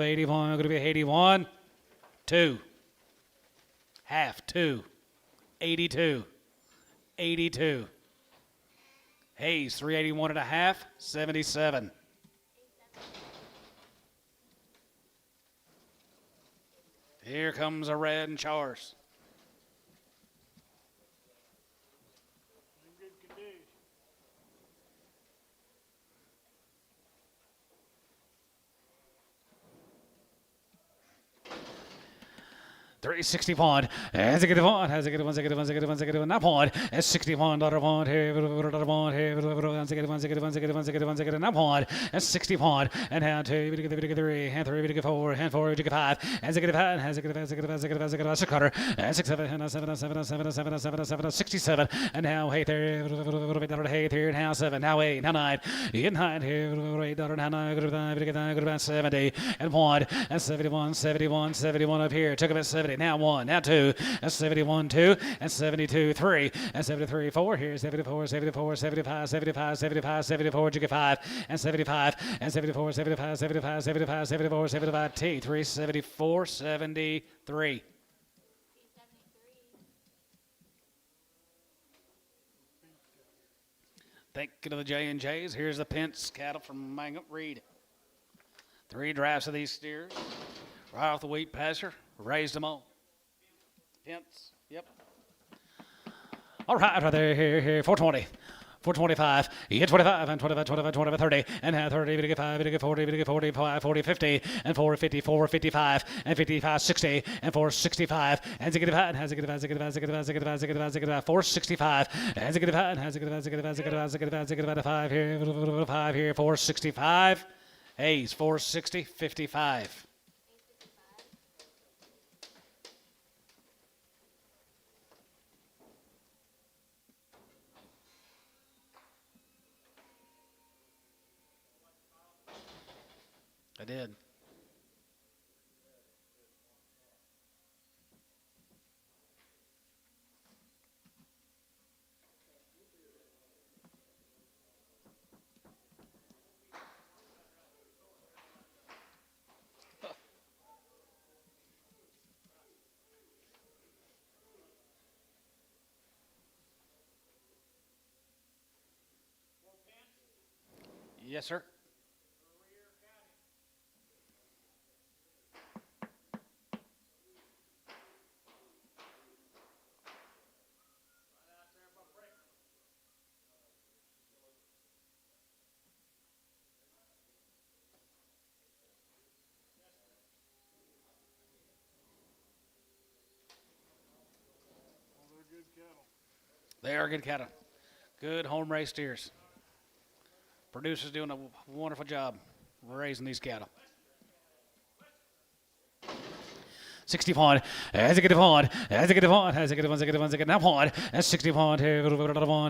Speaker 1: 81, going to be 81, 2, half, 2, 82, 82, Hayes, 381 and a half, 77. Here comes a red and Chars.
Speaker 2: In good condition.
Speaker 1: $361, has a good one, has a good one, has a good one, has a good one, has a good one, not one, and $61 one, here, $1, here, has a good one, has a good one, has a good one, has a good one, has a good one, not one, and 61, and hand 2, we get 3, hand 3, we get 4, hand 4, we get 5, has a good 5, has a good, has a good, has a good, has a good, 6 cutter, and 6, 7, and 7, 7, 7, 7, 7, 7, 67, and now hey there, hey there, now 7, now 8, now 9, and 9, here, $8, now 9, we get 70, and 1, and 71, 71, 71 up here, took him at 70. Now 1, now 2, and 71, 2, and 72, 3, and 73, 4, here, 74, 74, 75, 75, 75, 74, you get 5, and 75, and 74, 75, 75, 75, 74, 75, T, 374, 73.
Speaker 4: Thank you to the J&Js. Here's the Pence cattle from Mangum Reed. 3 drafts of these steers. Right off the wheat pasture. Raised them all. Pence. Yep.
Speaker 1: All right there, here, 420. 425, you get 25, and 25, 25, 25, 30, and now 30, we get 5, we get 40, we get 45, 40, 50, and 450, 455, and 55, 60, and 465, and to get 5, and has a good 465, and to get 5, and has a good 5 here, 5 here, 465, Hayes, 460, 55.
Speaker 4: I did. Yes, sir.
Speaker 2: They're good cattle.
Speaker 4: They are good cattle. Good home raised steers. Producers doing a wonderful job raising these cattle.
Speaker 1: 60 point, as a get a point, as a get a point, as a get a one, now point, and 60 point, now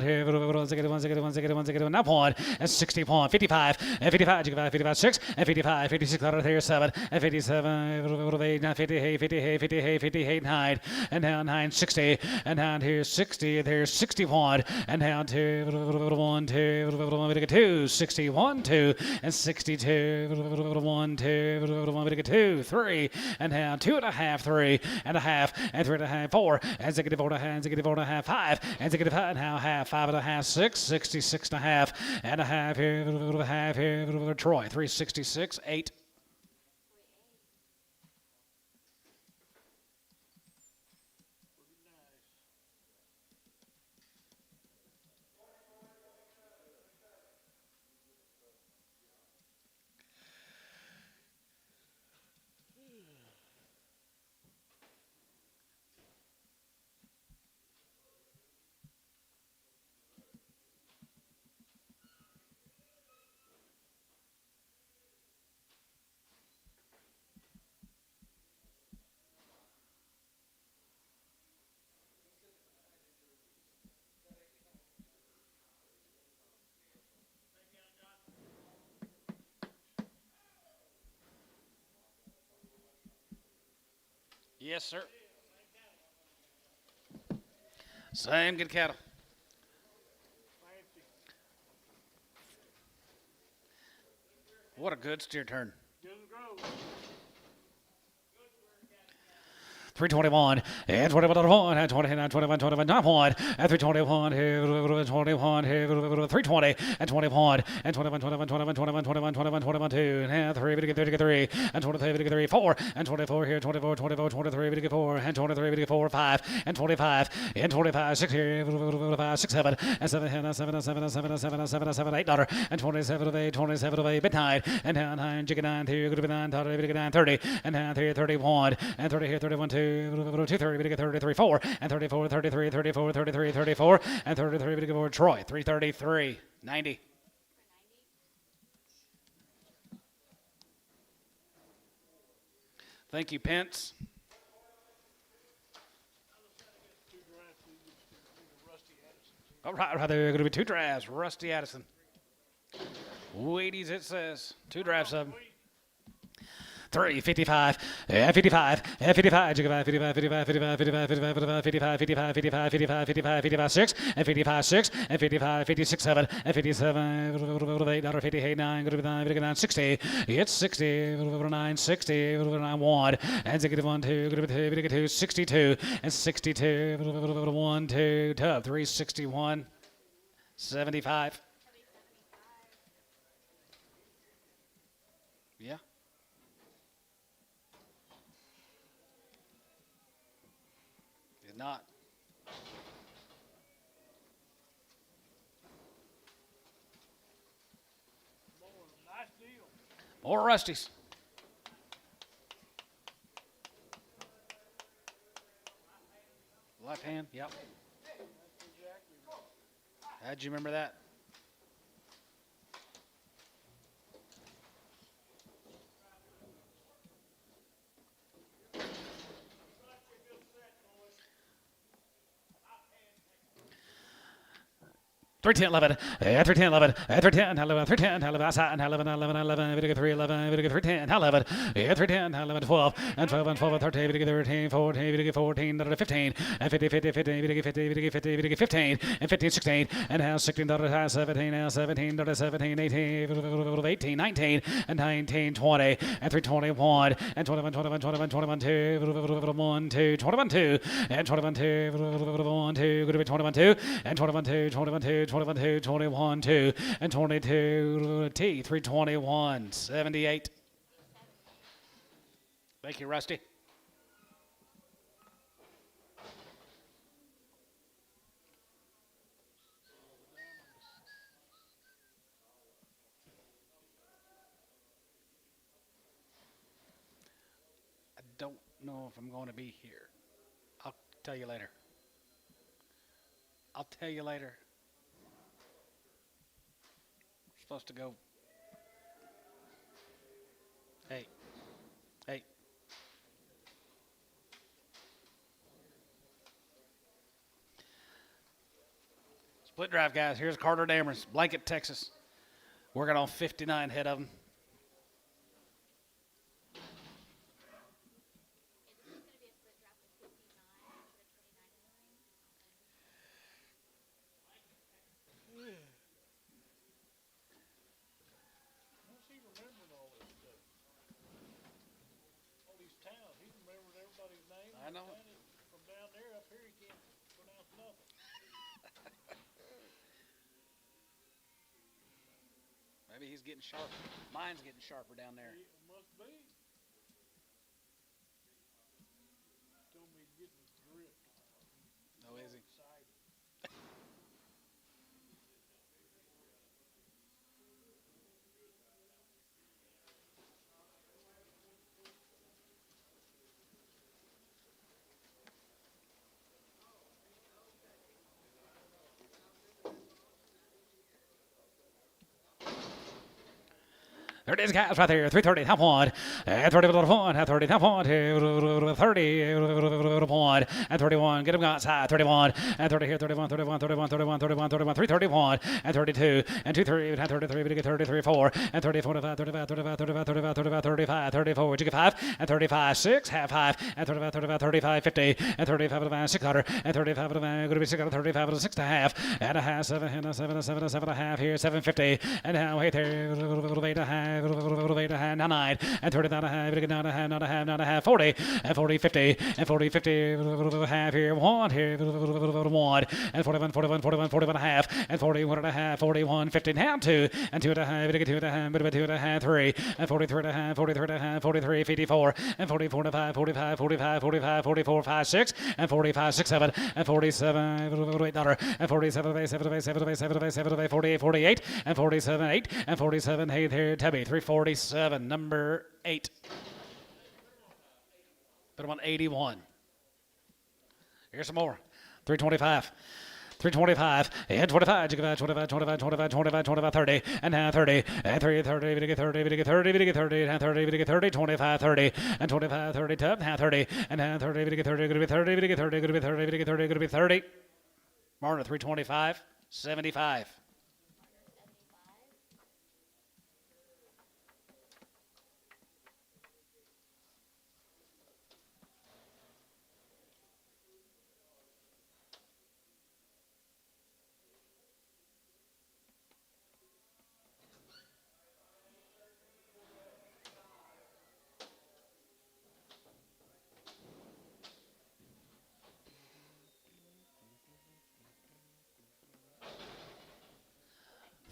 Speaker 1: point, and 60 point, 55, and 55, 55, 6, and 55, 56 out of here, 7, and 57, 8, now 50, 50, 50, 58, 9, and down 9, 60, and down here 60, and here's 60 point, and down to 1, 2, 61, 2, and 62, 1, 2, 3, and down 2.5, 3 and a half, and 3.5, 4, and 4.5, and 4.5, 5, and 5 and a half, 5.5, 6, 66.5, and a half here, Troy, 366, 8.
Speaker 4: Yes, sir. Same good cattle. What a good steer turn.
Speaker 1: 321, and 21, and 29, 21, 21, 9 point, and 321, 21, 320, and 21, and 21, 21, 21, 21, 21, 21, 21, 2, and 3, 3, and 23, 3, 4, and 24 here, 24, 24, 23, 4, and 23, 4, 5, and 25, and 25, 6 here, 5, 6, 7, and 7, and 7, 7, 7, 7, 7, 7, $8, and 27 of 8, 27 of 8, bit 9, and down 9, jigga 9, 2, good 9, 9, 30, and down 3, 31, and 30 here, 31, 2, 30, 33, 4, and 34, 33, 34, 33, 34, and 33, for Troy, 333, 90.
Speaker 4: Thank you, Pence.
Speaker 1: All right, there are going to be 2
Speaker 4: Drafts, Rusty Addison. Wheaties, it says. 2 drafts of them.
Speaker 1: 3, 55, and 55, and 55, 55, 55, 55, 55, 55, 55, 55, 55, 55, 55, 55, 6, and 55, 6, and 55, 56, 7, and 57, 8, 58, 9, 59, 60, it's 60, 9, 60, 9, 1, and 1, 2, 62, and 62, 1, 2, 361, 75.
Speaker 4: Yeah. Did not. More Rusties. Left hand, yep. How'd you remember that?
Speaker 1: Three ten 11, 310 11, 310 11, 310 11, outside 11, 11, 11, video 3 11, video 310 11, 310 11, 12, and 12 and 12 and 13, video 13, 14, video 14, 15, and 50, 50, 50, video 50, video 50, video 15, and 15, 16, and now 16, 17, now 17, 17, 18, 18, 19, and 19, 20, and 321, and 21, 21, 21, 21, 2, 1, 2, 21, 2, and 21, 2, 1, 2, good to be 21, 2, and 21, 2, 21, 2, 21, 2, 21, 2, and 22, T, 321, 78.
Speaker 4: Thank you, Rusty. I don't know if I'm going to be here. I'll tell you later. I'll tell you later. We're supposed to go. Hey. Hey. Split drive, guys. Here's Carter Dameron, Blanket, Texas. Working on 59 head of them.
Speaker 3: Yeah, this is gonna be a split draft of 59 instead of 29 and 9.
Speaker 2: How's he remembering all this stuff? All these towns, he remembers everybody's name.
Speaker 4: I know.
Speaker 2: From down there up here, he can't pronounce nothing.
Speaker 4: Maybe he's getting sharp. Mine's getting sharper down there.
Speaker 2: It must be. Told me he's getting his grip.
Speaker 4: Oh, is he?
Speaker 2: Excited.
Speaker 1: There it is, guys, right there. 330, top one. And 30, top one. And 30, top one. 30, point. And 31. Get him outside. 31. And 30 here. 31, 31, 31, 31, 31, 31. 331. And 32. And 23. And 33. We get 33, 4. And 30, 45, 35, 35, 35, 35, 35, 35, 34. Would you get 5? And 35, 6. Half 5. And 35, 35, 35, 50. And 35 of the van, 600. And 35 of the van. Going to be 600. 35 of the 6 and a half. And a half. 7 and a 7 and a 7 and a 7 and a half here. 750. And now wait there. 8 and a half. 8 and a half. 9. And 30 and a half. 9 and a half. 9 and a half. 9 and a half. 40. And 40, 50. And 40, 50. Half here. 1 here. 1. And 41, 41, 41, 41 and a half. And 41 and a half. 41, 50. Now 2. And 2 and a half. 2 and a half. 2 and a half. 3. And 43 and a half. 43 and a half. 43, 54. And 44 and a half. 45, 45, 45, 44, 5, 6. And 45, 6, 7. And 47, $8. And 47, 7, 7, 7, 7, 48, 48. And 47, 8. And 47, 8 here. Tubby, 347, number 8. Put him on 81. Here's some more. 325. 325 and 25, 25, 25, 25, 25, 25, 30, and now 30, and 30, 30, we get 30, we get 30, we get 30, and 30, we get 30, 25, 30, and 25, 30, tub, now 30, and now 30, we get 30, going to be 30, we get 30, going to be 30, we get 30, going to be 30. Martin, 325, 75.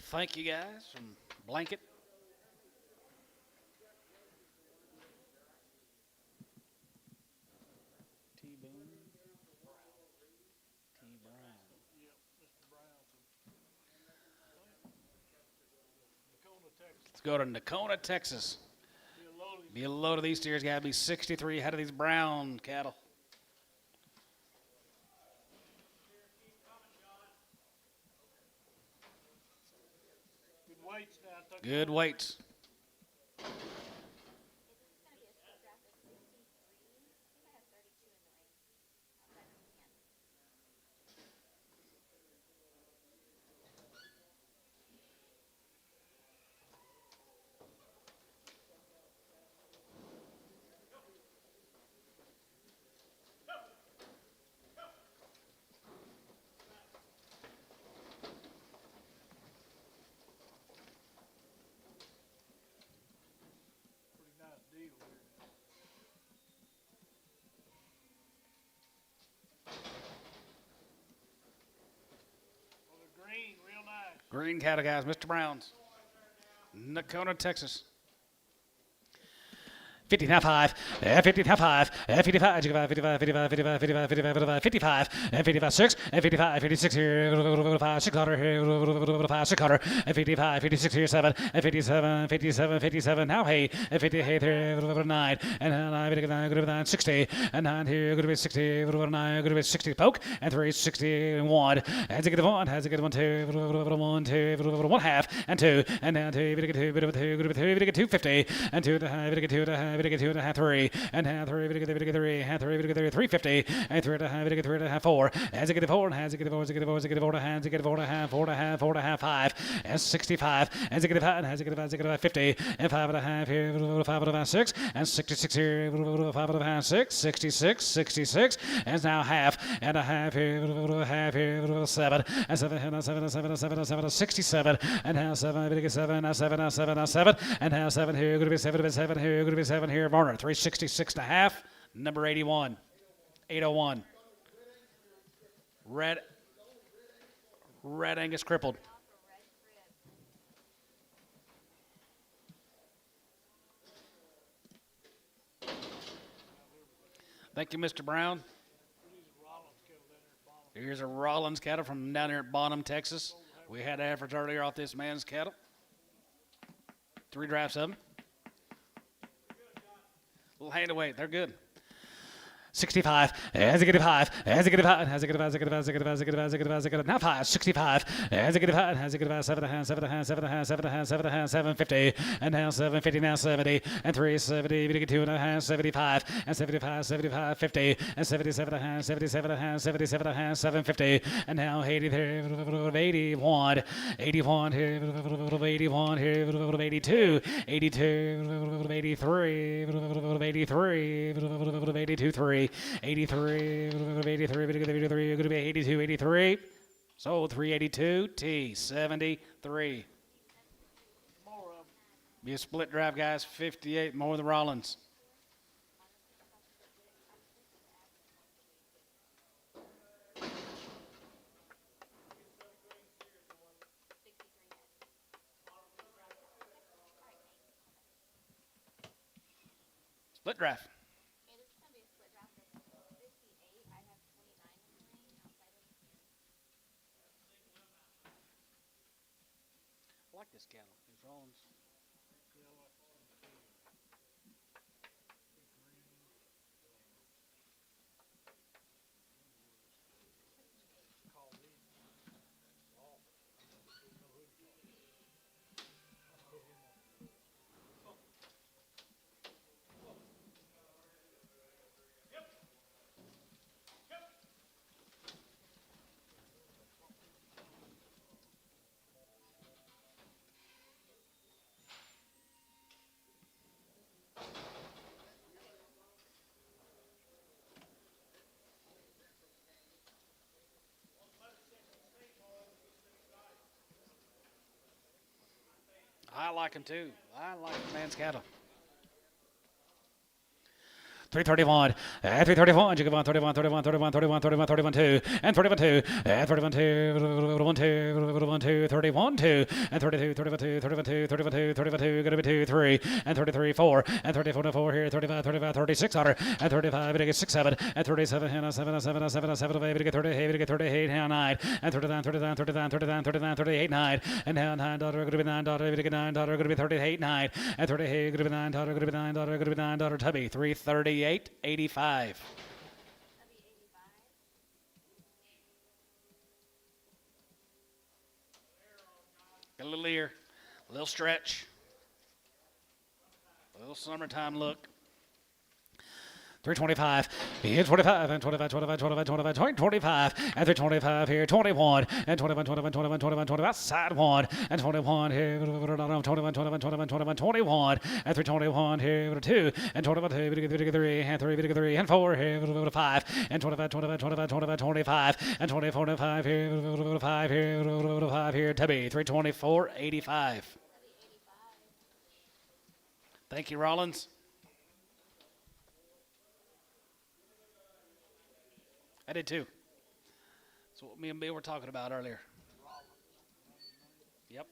Speaker 4: Thank you, guys, from Blanket. T-Boone. T-Brown.
Speaker 2: Yep, Mr. Brown from Nakona, Texas.
Speaker 4: Let's go to Nakona, Texas. Be a load of these steers. Got to be 63 head of these brown cattle.
Speaker 2: Good weights now.
Speaker 4: Good weights.
Speaker 3: This is gonna be a split draft of 63. I think I have 32 in the ring. Outside of the can.
Speaker 2: Pretty nice deal here. Well, they're green, real nice.
Speaker 4: Green cattle, guys. Mr. Brown's. Nakona, Texas.
Speaker 1: 50, now 5, 50, now 5, 55, 55, 55, 55, 55, 55, 55, and 55, 6, and 55, 56 here, 5, 600 here, 5, 600, and 55, 56 here, 7, and 57, 57, 57, now 8, and 58 here, 9, and 9, 60, and 9 here, going to be 60, 9, going to be 60 poke, and 3, 61, and to get the 1, has to get 1, 2, 1, 2, 1 half, and 2, and now 2, going to get 2, going to get 2, 250, and 2 to have, going to get 2 to have, get 2.5, 3, and half 3, get 3, half 3, get 350, and 3.5, get 3.5, 4, as it get 4, and has it get 4, as it get 4, as it get 4, hands it get 4.5, 4.5, 4.5, 5, and 65, as it get 5, and has it get 5, as it get 50, and 5.5 here, 5.5, 6, and 66 here, 5.5, 6, 66, 66, and now half, and a half here, 7, and 7, and 7, 7, 7, 7, 67, and now 7, 7, now 7, now 7, now 7, and now 7 here, going to be 7, 7 here, going to be 7 here, Varner, 366.5, number 81, 801. Red Angus crippled. Thank you, Mr. Brown. Here's a Rollins cattle from down here at Bonham, Texas. We had efforts earlier off this man's cattle. 3 drafts of them. Little hand away. They're good. 65, as it get 5, as it get 5, as it get 5, as it get 5, as it get 5, as it get 5, as it get 5, as it get 5, now 5, 65, as it get 5, as it get 5, 7 and a half, 7 and a half, 7 and a half, 7 and a half, 7 and a half, 750, and now 750, now 70, and 370, we get 2 and a half, 75, and 75, 75, 50, and 77 and a half, 77 and a half, 77 and a half, 750, and now 80 there, 81, 81 here, 81 here, 82, 82, 83, 83, 82, 3. 83, 83, going to be 82, 83. So 382, T, 73. Be a split drive, guys. 58 more than Rollins. Split drive. I like this cattle. These Rollins. I like them too. I like the man's cattle. 331, 331, you go on 31, 31, 31, 31, 31, 31, 2, and 31, 2, and 31, 2, 31, 2, 31, 2, and 32, 31, 2, 31, 2, 31, 2, 31, 2, going to be 2, 3, and 33, 4, and 34, 4 here, 35, 35, 36 on her, and 35, it gets 6, 7, and 37, and 7, 7, 7, 7, it get 30, it get 38, and 9, and 39, 39, 39, 39, 39, 38, 9, and now $9, going to be $9, it get $9, going to be 38, 9, and 38, going to be $9, going to be $9, going to be $9, tubby, 338. 85. Got a little ear, a little stretch, a little summertime look. 325, here's 25, and 25, 25, 25, 25, 25, and 325 here, 21, and 21, 21, 21, 21, 21, side 1, and 21 here, 21, 21, 21, 21, 21, and 321 here, 2, and 21, 2, 3, and 3, 3, and 4 here, 5, and 25, 25, 25, 25, 25, and 24, 25 here, 5 here, 5 here, Tubby, 324, 85. Thank you, Rollins. I did too. That's what me and Bill were talking about earlier. Yep.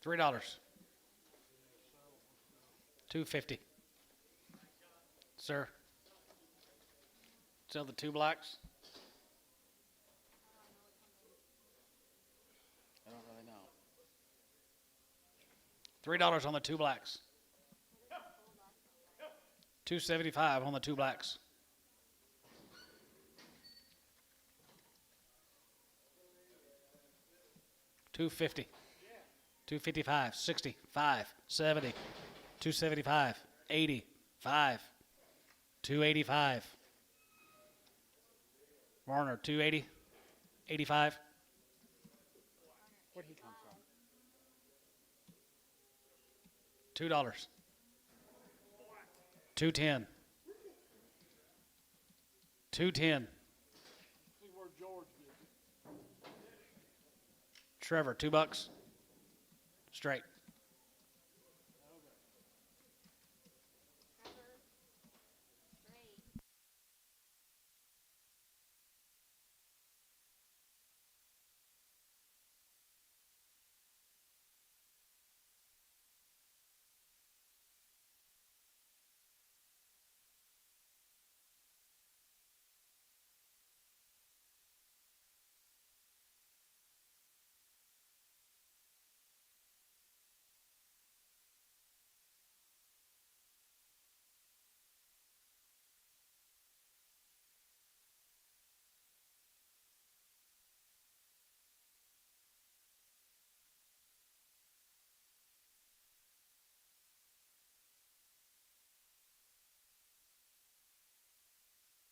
Speaker 4: $3. $2.50. Sir. Sell the 2 blacks? I don't really know. $3 on the 2 blacks. $2.75 on the 2 blacks. $2.50. $2.55. $65. $70. $2.75. $80. $5. $2.85. Warner, 280, 85. Where'd he come from? $2. 210. 210.
Speaker 2: See where George gets it.
Speaker 4: Trevor, $2. Straight.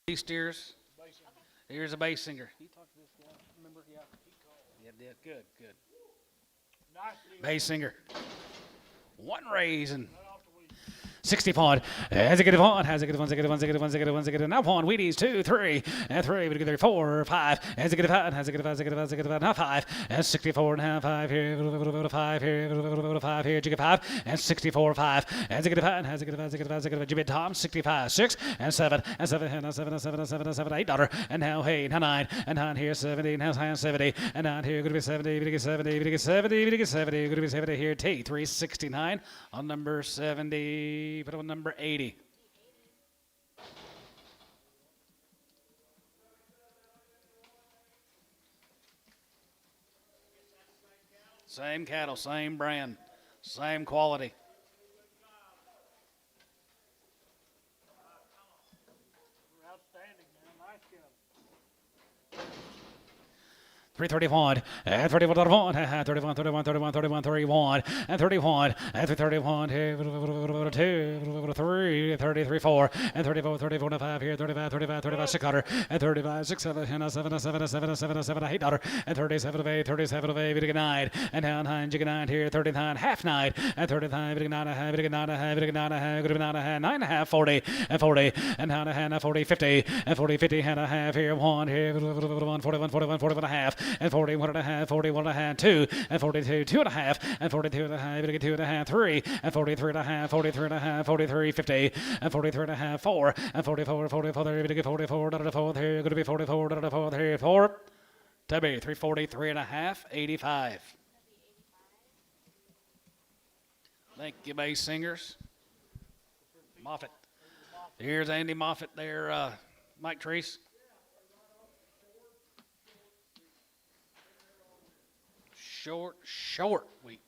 Speaker 4: These steers. Here's a base singer. You talk to this guy. Remember? Yeah. Yeah, did. Good, good.
Speaker 2: Nice deal.
Speaker 4: Base singer. One raising.
Speaker 1: 60 pawn. Has a good one. Has a good one. Has a good one. Has a good one. Has a good one. Has a good one. Now pawn. Wheaties 2, 3, and 3. We get 4, 5. Has a good one. Has a good one. Has a good one. Has a good one. Now 5. And 64 and a half. 5 here. 5 here. 5 here. Jigga 5. And 64 5. Has a good one. Has a good one. Has a good one. Has a good one. Jibby Tom 65 6 and 7 and 7 and 7 and 7 and 7 and 7 $8. And now hey. Now 9 and 9 here 70 and now 70 and 9 here. Going to be 70. We get 70. We get 70. We get 70. Going to be 70 here. T 369 on number 70. Put on number 80.
Speaker 4: Same cattle, same brand, same quality.
Speaker 2: Outstanding, man. Nice job.
Speaker 1: 331 and 31 31 31 31 31 31 31 and 31 and 31 2 3 33 4 and 34 34 5 here 35 35 35 600 and 35 6 7 and 7 7 7 7 7 $8 and 37 8 37 8 big 9 and down 9 jig 9 here 39 half 9 and 39 big 9 big 9 big 9 good 9 9 half 40 and 40 and 9 40 50 and 40 50 and a half here 1 here 41 41 41 41 and a half and 41 and a half 41 and a half 2 and 42 2 and a half and 42 and a half 2 and a half 3 and 43 and a half 43 and a half 43 50 and 43 and a half 4 and 44 44 there we get 44 to the 4 here going to be 44 to the 4 here 4 Tubby 343 and a half 85. Thank you, bass singers. Moffett. Here's Andy Moffett there, Mike Treese. Short week.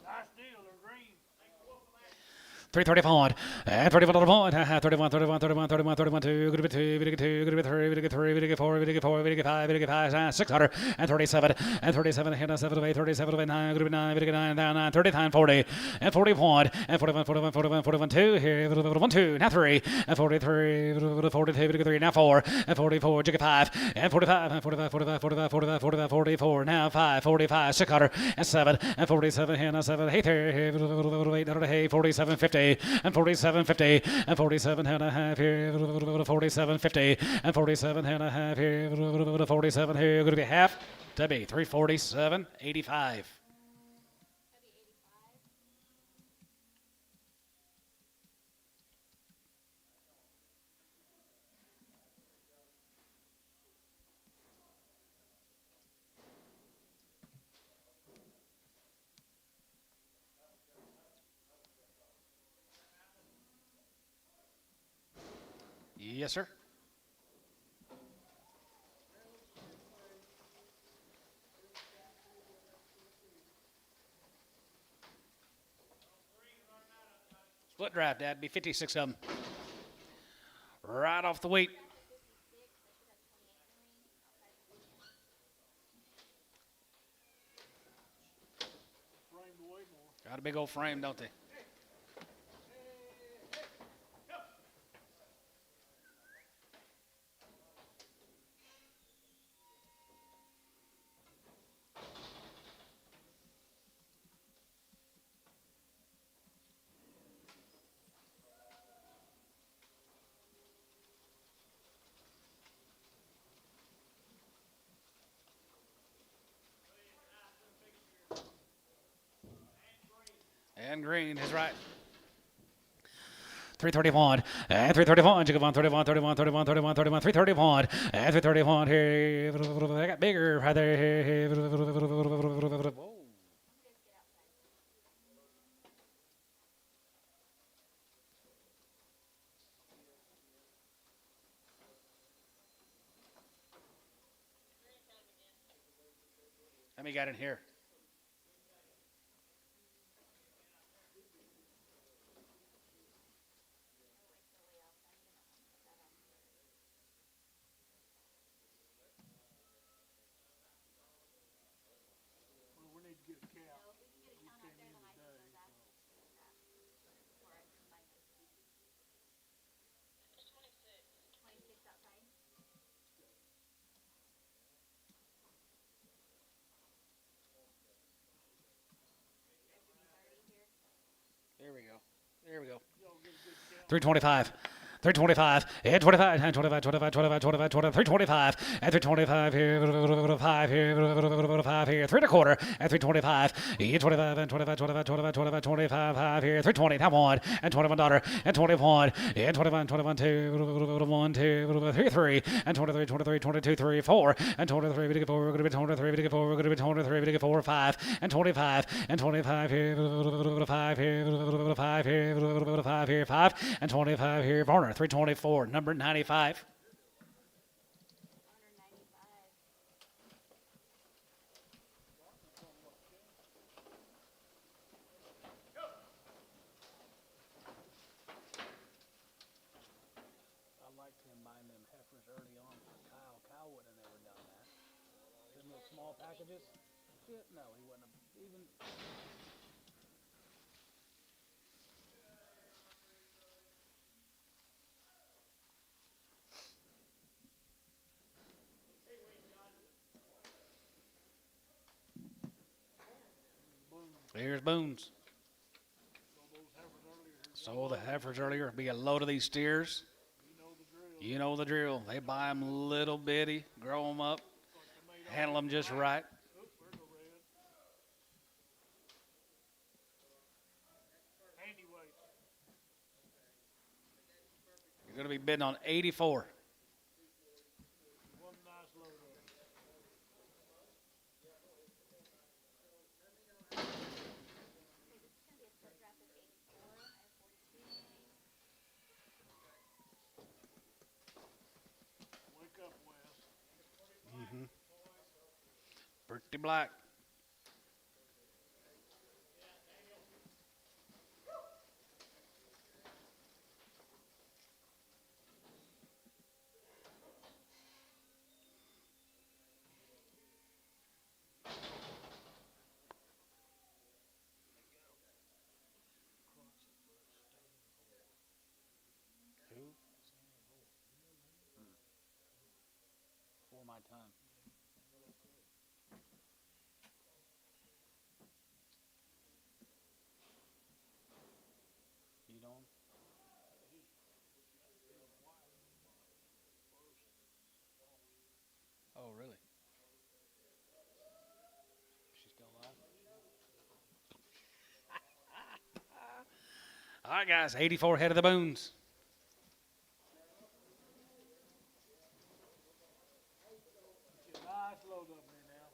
Speaker 2: Nice deal. They're green.
Speaker 1: 335 and 31 point 31 31 31 31 31 2 good to be 2 we get 2 good to be 3 we get 3 we get 4 we get 4 we get 5 we get 5 600 and 37 and 37 and 7 8 37 8 9 good to be 9 we get 9 down 9 39 40 and 40 point and 41 41 41 41 2 here 1 2 now 3 and 43 42 we get 3 now 4 and 44 jig 5 and 45 and 45 45 45 45 45 44 now 5 45 600 and 7 and 47 here now 7 8 here 47 50 and 47 50 and 47 and a half here 47 50 and 47 and a half here 47 here going to be half to be 347 85.
Speaker 4: Yes, sir. Split draft, Dad. Be 56 of them. Right off the wheat.
Speaker 2: Framed way more.
Speaker 4: Got a big old frame, don't they? And green is right.
Speaker 1: 331 and 331. You go on 31, 31, 31, 31, 31, 331 and 331 here. They got bigger right there. Whoa.
Speaker 4: How many got in here?
Speaker 2: Well, we need to get a cap. We came in today,
Speaker 5: It's 26.
Speaker 3: 26 outside.
Speaker 4: There we go. There we go.
Speaker 1: 325. 325 and 25 and 25, 25, 25, 25, 25, 325 and 325 here, 5 here, 5 here, 3 1/4 and 325, 25 and 25, 25, 25, 25, 25, 5 here, 320, have one and $21 and 21 and 21, 21, 2, 1, 2, 3, 3 and 23, 23, 22, 3, 4 and 23, we get 4, we're going to be 23, we get 4, we're going to be 23, we get 4, 5 and 25 and 25 here, 5 here, 5 here, 5 here, 5 and 25 here, Varner. 324, number 95.
Speaker 4: I like him buying them heifers early on for Kyle. Kyle would have never done that. Them little small packages. Shit, no, he wouldn't have even. Here's Boone's. Sold the heifers earlier. Be a load of these steers. You know the drill. They buy them little bitty, grow them up, handle them just right.
Speaker 2: handy weight.
Speaker 4: You're going to be bidding on 84.
Speaker 2: One nice load of it. Wake up, Wes.
Speaker 4: Pretty black. Before my time. You know him? Oh, really? She's still alive? All right, guys. 84 head of the Boones.
Speaker 2: Get a nice load of them here now.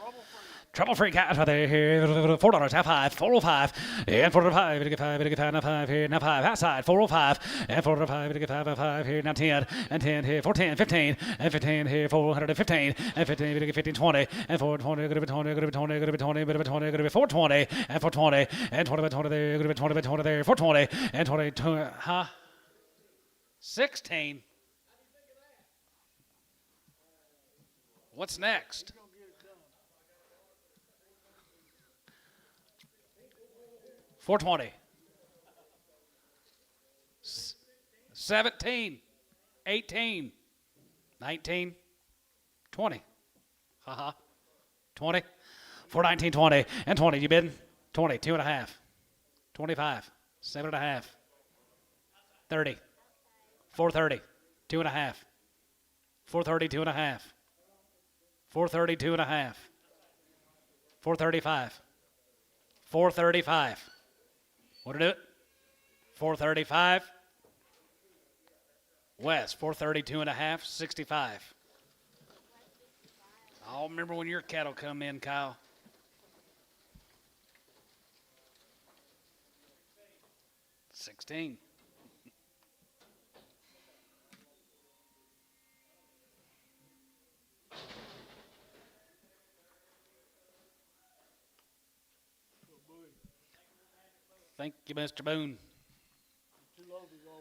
Speaker 2: Trouble free.
Speaker 1: Trouble free cash right there here. $4, half five, 405, and 405. To get five, now five here, now five, outside, 405, and 405, to get five here, now 10, and 10 here, 410, 15, and 15 here, 415, and 15, to get 15, 20, and 420, good to be 20, good to be 20, good to be 20, good to be 20, good to be 420, and 420, and 20 by 20 there, good to be 20 by 20 there, 420, and 22, huh?
Speaker 4: 16. What's next? $420. 17. 18. 19. 20. Haha. 20.
Speaker 1: 419, 20, and 20. You bidding? 20, 2.5, 25, 7.5, 30, 430, 2.5, 430, 2.5, 430, 2.5, 435, 435. Want to do it? 435. West, 432.5, 65.
Speaker 4: I'll remember when your cattle come in, Kyle. $16. Thank you, Mr. Boone.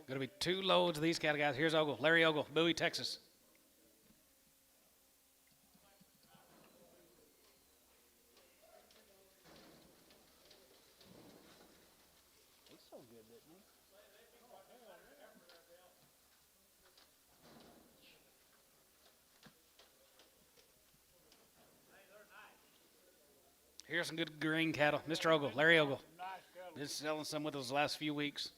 Speaker 4: Going to be 2 loads of these cattle, guys. Here's Ogle, Larry Ogle, Bowie, Texas. Here's some good green cattle. Mr. Ogle, Larry Ogle. Been selling some with us the last few weeks.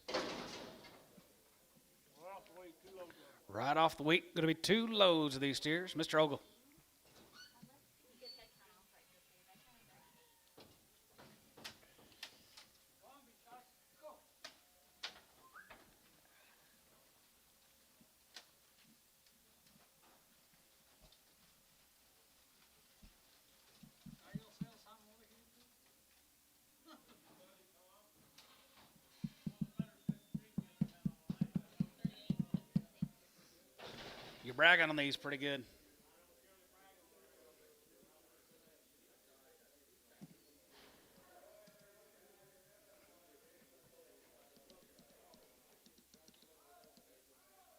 Speaker 4: Right off the week. Going to be 2 loads of these steers. Mr. Ogle. You're bragging on these pretty good.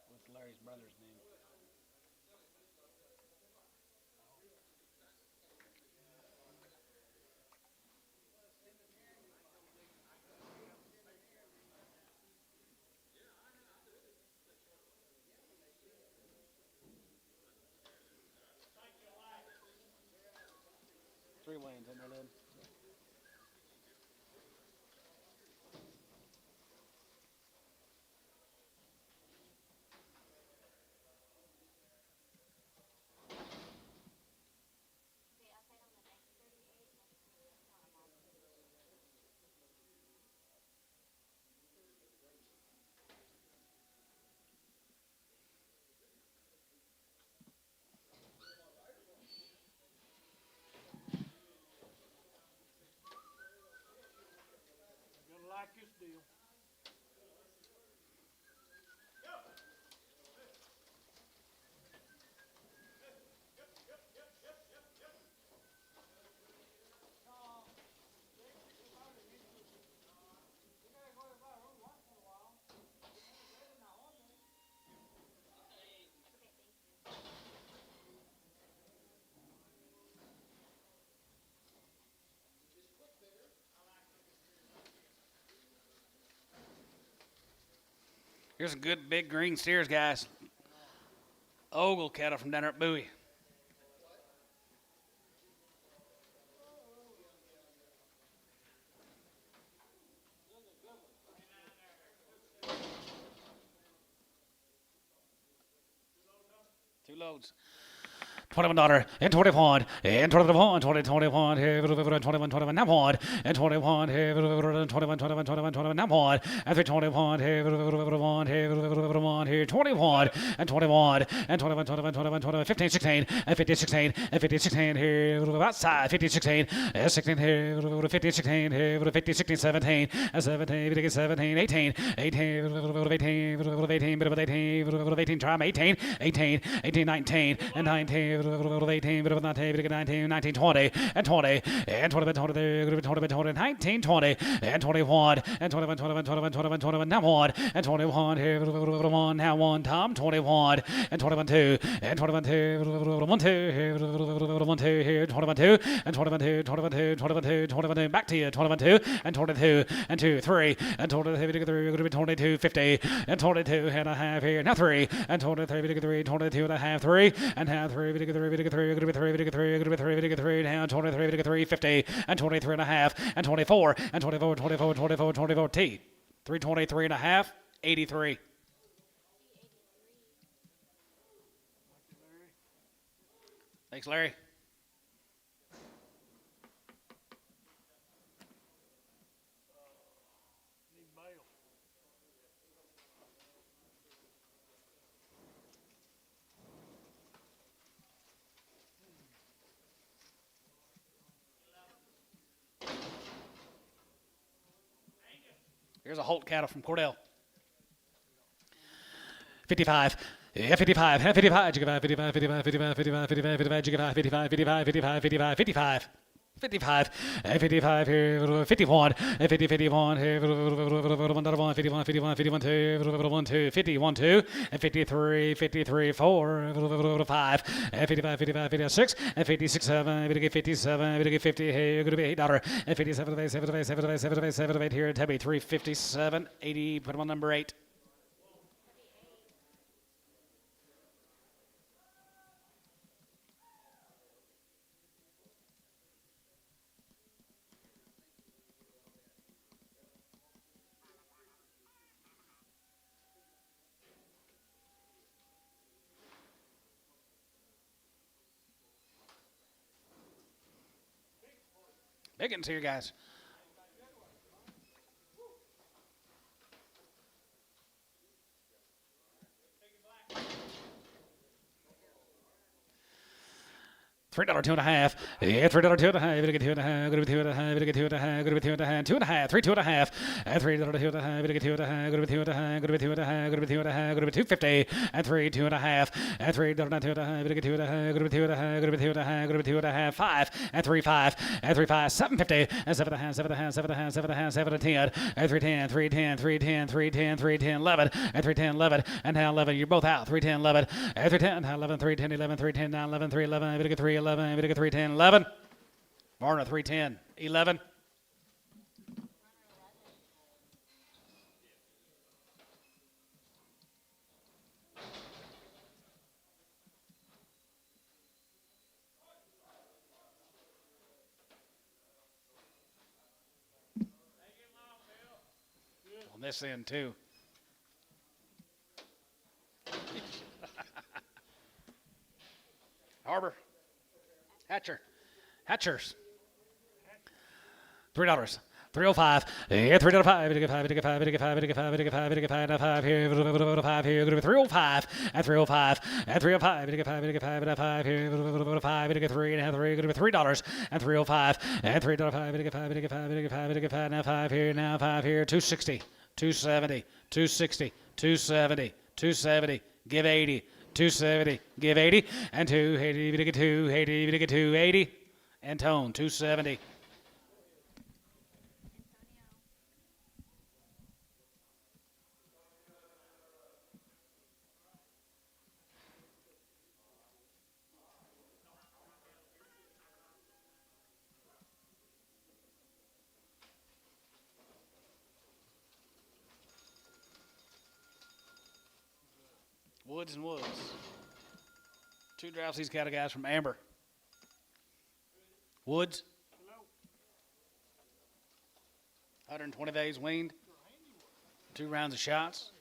Speaker 4: What's Larry's brother's name? Three lanes in there, Lynn.
Speaker 2: Like this deal.
Speaker 4: Here's some good big green steers, guys. Ogle cattle from down there at Bowie. Two loads.
Speaker 1: $21 and 21 and 21 20 21 here 21 21 now one and 21 here 21 21 21 21 now one and 321 here 1 here 21 and 21 and 21 21 21 21 15 16 and 50 16 and 50 16 here outside 50 16 and 16 here 50 16 here 50 16 17 and 17 17 18 18 18 try 18 18 18 19 and 19 18 19 19 20 and 20 and 20 20 20 20 19 20 and 21 and 21 21 21 21 21 now one and 21 here 1 now one Tom 21 and 21 2 and 21 2 1 2 here 1 2 here 21 2 and 21 2 21 2 21 2 21 2 back to you 21 2 and 22 and 2 3 and 23 22 50 and 22 and a half here now 3 and 23 22 and a half 3 and half 3 3 down 23 50 and 23 and a half and 24 and 24 24 24 24 T 323 and a half 83. Thanks, Larry.
Speaker 2: Need bail.
Speaker 4: Here's a Holt cattle from Cordell.
Speaker 1: 55. Yeah, 55, 55, 55, 55, 55, 55, 55, 55, 55, 55, 55, 55, 55. 55, 55 here, 51, 50, 51 here, 1, 51, 51, 51, 2, 1, 2, 51, 2, and 53, 53, 4, 5, and 55, 55, 56, and 56, 7, 57, 50 here, you're going to be $8, and 57, 7, 7, 7, 7, 8 here, Tabby 357, 80, put them on number 8.
Speaker 4: Big ones here, guys.
Speaker 1: $3, 2.5. Yeah, $3, 2.5. Gonna get 2.5. Gonna be 2.5. Gonna get 2.5. Gonna be 2.5. 2.5. 3, 2.5. And $3, 2.5. Gonna get 2.5. Gonna be 2.5. Gonna be 2.5. Gonna be 2.5. Gonna be 250. And 3, 2.5. And $3, 2.5. Gonna get 2.5. Gonna be 2.5. Gonna be 2.5. Gonna be 2.5. 5. And 3, 5. And 3, 5. 750. And 7.5. 7.5. 7.5. 7.5. 7 to 10. And 310. 310. 310. 310. 310. 11. And 310. 11. And now 11. You're both out. 310. 11. And 310. 11. 310. 11. 310. Now 11. 311. Gonna get 311. Gonna get 310. 11. Varna 310. 11.
Speaker 4: On this end, too. Harbor. Hatchers.
Speaker 1: $3. 305. Yeah, $3, 5. Get 5. Get 5. Get 5. Get 5. Get 5. Get 5. 5 here. 5 here. Gonna be 305. And 305. And 305. Get 5. Get 5. 5 here. 5. Get 3 and 3. Gonna be $3. And 305. And $3, 5. Get 5. Get 5. Get 5. Get 5. Now 5 here. Now 5 here. 260. 270. 260. 270. 270. Give 80. 270. Give 80. And 280. Get 280. Get 280. And Tone 270.
Speaker 4: Woods and Woods. 2 drops these cattle guys from Amber. Woods. 120 days weaned. 2 rounds of shots.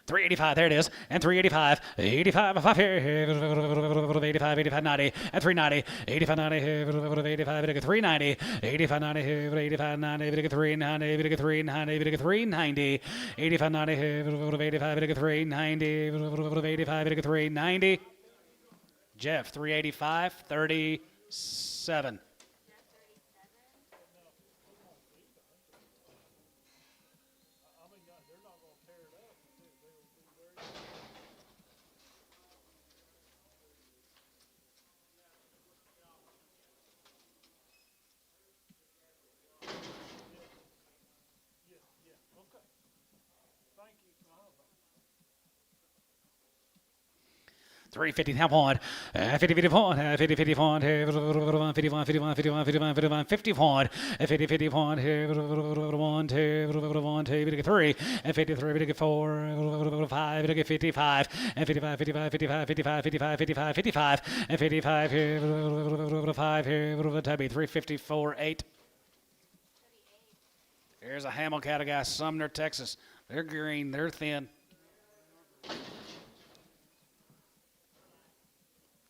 Speaker 1: 385, there it is, and 385, 85, 5 here, 85, 85, 90, and 390, 85, 90, 85, 390, 85, 90, 85, 90, 390, 390, 390, 85, 90, 85, 390, 85, 390. Jeff, 385, 37. Three 50 half point, 50 50 point, 50 50 point, 51 51 51 51 51 51 50 point, 50 50 point, 1 2 3, and 53 4 5 55, and 55 55 55 55 55 55 55, and 55 5 here, Tubby 354 8. Here's a Hamel cattle guy, Sumner, Texas. They're green, they're thin.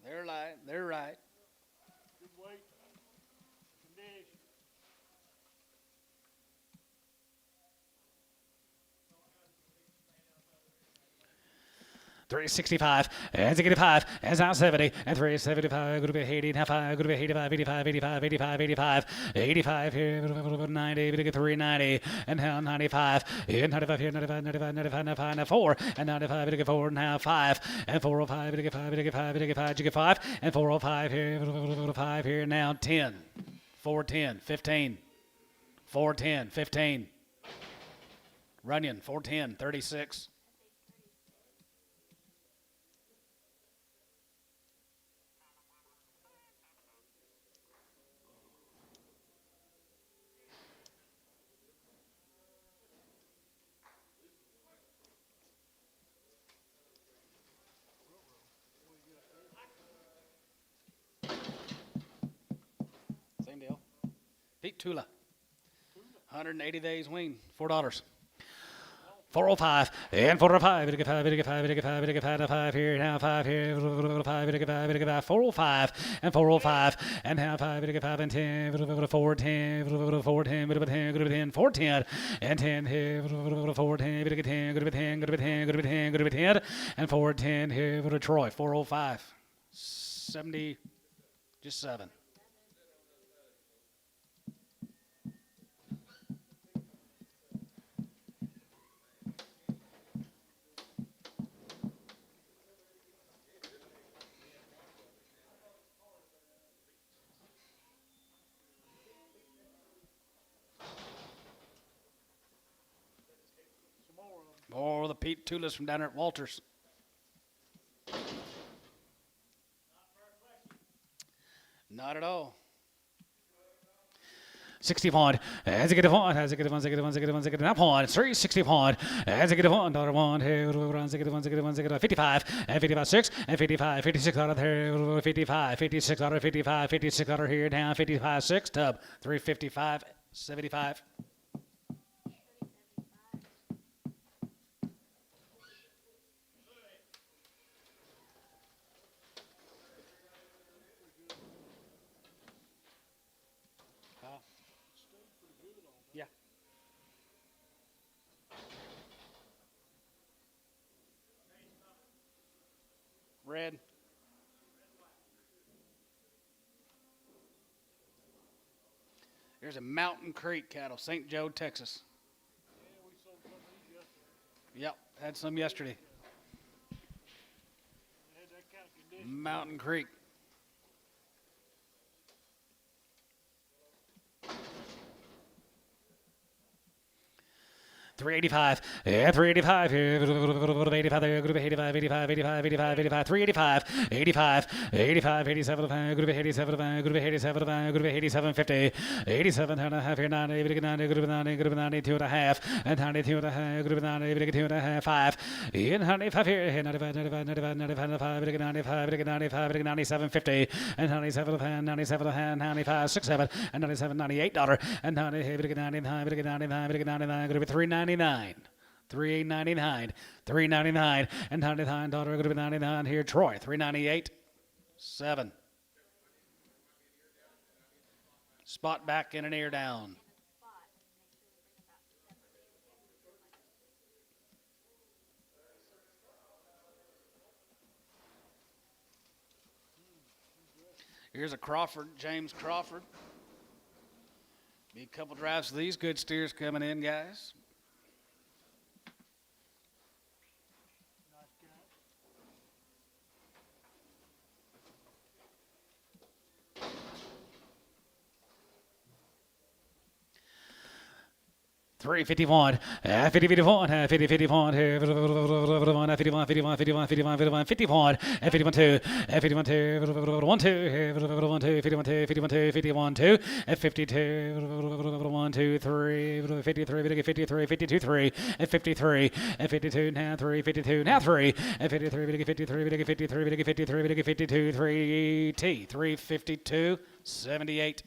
Speaker 1: They're light, they're right.
Speaker 2: Good weight, condition.
Speaker 1: 365, and 65, and now 70, and 375, going to be 80, and half 5, going to be 85, 85, 85, 85, 85, 85 here, 90, 390, and now 95, and 95 here, 95, 95, 95, 95, 4, and 95, 4, and now 5, and 405, 5, 5, and 405 here, 5 here, now 10, 410, 15, 410, 15, Runyon, 410, 36. Same deal. Pete Tula. 180 days wean, $4. 405 and 405, 5 here, now 5 here, 5, 405 and 405 and now 5 and 10, 410, 410, 410 and 10 here, 410, 10 and 410 here for Troy, 405, 70, just 7. Or the Pete Tulis from down there at Walters. Not at all. 60 point, as a good one, as a good one, as a good one, as a good one, as a good one, point, 360 point, as a good one, $1, here, runs a good one, as a good one, as a good one, 55, and 55, 6, and 55, 56 out of there, 55, 56 out of 55, 56 out of here, down, 55, 6, tub, 355, 75. Yeah. Red. There's a Mountain Creek cattle, St. Joe, Texas.
Speaker 2: Yeah, we sold some of these yesterday.
Speaker 1: Yep, had some yesterday.
Speaker 2: They had that kind of condition.
Speaker 1: Mountain Creek. $385, yeah, $385 here, 85 there, group 85, 85, 85, 85, 85, $385, 85, 85, 87, group 87, group 87, group 87, 50, 87 and a half here, 90, 90, group 90, group 92 and a half, and 92 and a half, group 90, 2 and a half, 5, in 95 here, 95, 95, 95, 95, 95, 95, 97, 50, and 97, 97, 95, 6, 7, and 97, $98, and 99, 99, 99, group 399.
Speaker 4: $3.99, $3.99, and 99 daughter going to be 99 here. Troy, $3.98, 7. Spot back in an ear down. Here's a Crawford, James Crawford. Be a couple drives of these good steers coming in, guys.
Speaker 1: $3.51, $50.51, $50.51, $51, $51, $51, $51, $51, $51, $51.2, $51.2, $1.2, $51.2, $51.2, $51.2, $51.2, $52, $1, 2, 3, $53, $53, $52.3, $53, $52, now $3, $52, now $3, $53, $53, $53, $53, $52, 3T, $3.52, 78.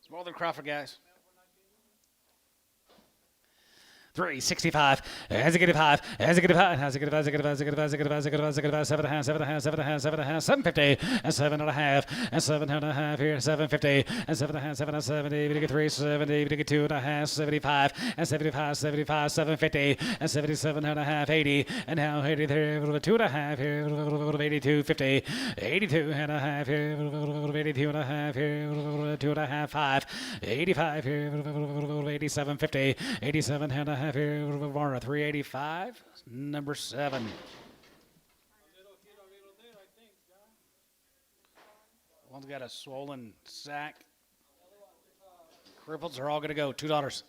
Speaker 4: It's more than Crawford, guys.
Speaker 1: 365, as a good 5, as a good 5, as a good 5, as a good 5, as a good 5, as a good 5, as a good 5, as a good 5, 7.5, 7.5, 7.5, 7.5, 750, and 7.5, and 7.5 here, 750, and 7.5, 7.5, 70, we get 370, we get 2.5, 75, and 75, 75, 750, and 77.5, 80, and now 83, 2.5 here, 82, 50, 82 and a half here, 82 and a half here, 2.5, 5, 85 here, 87, 50, 87 and a half here, Varna, 385, number 7.
Speaker 4: One's got a swollen sack. Cripples are all going to go. $2.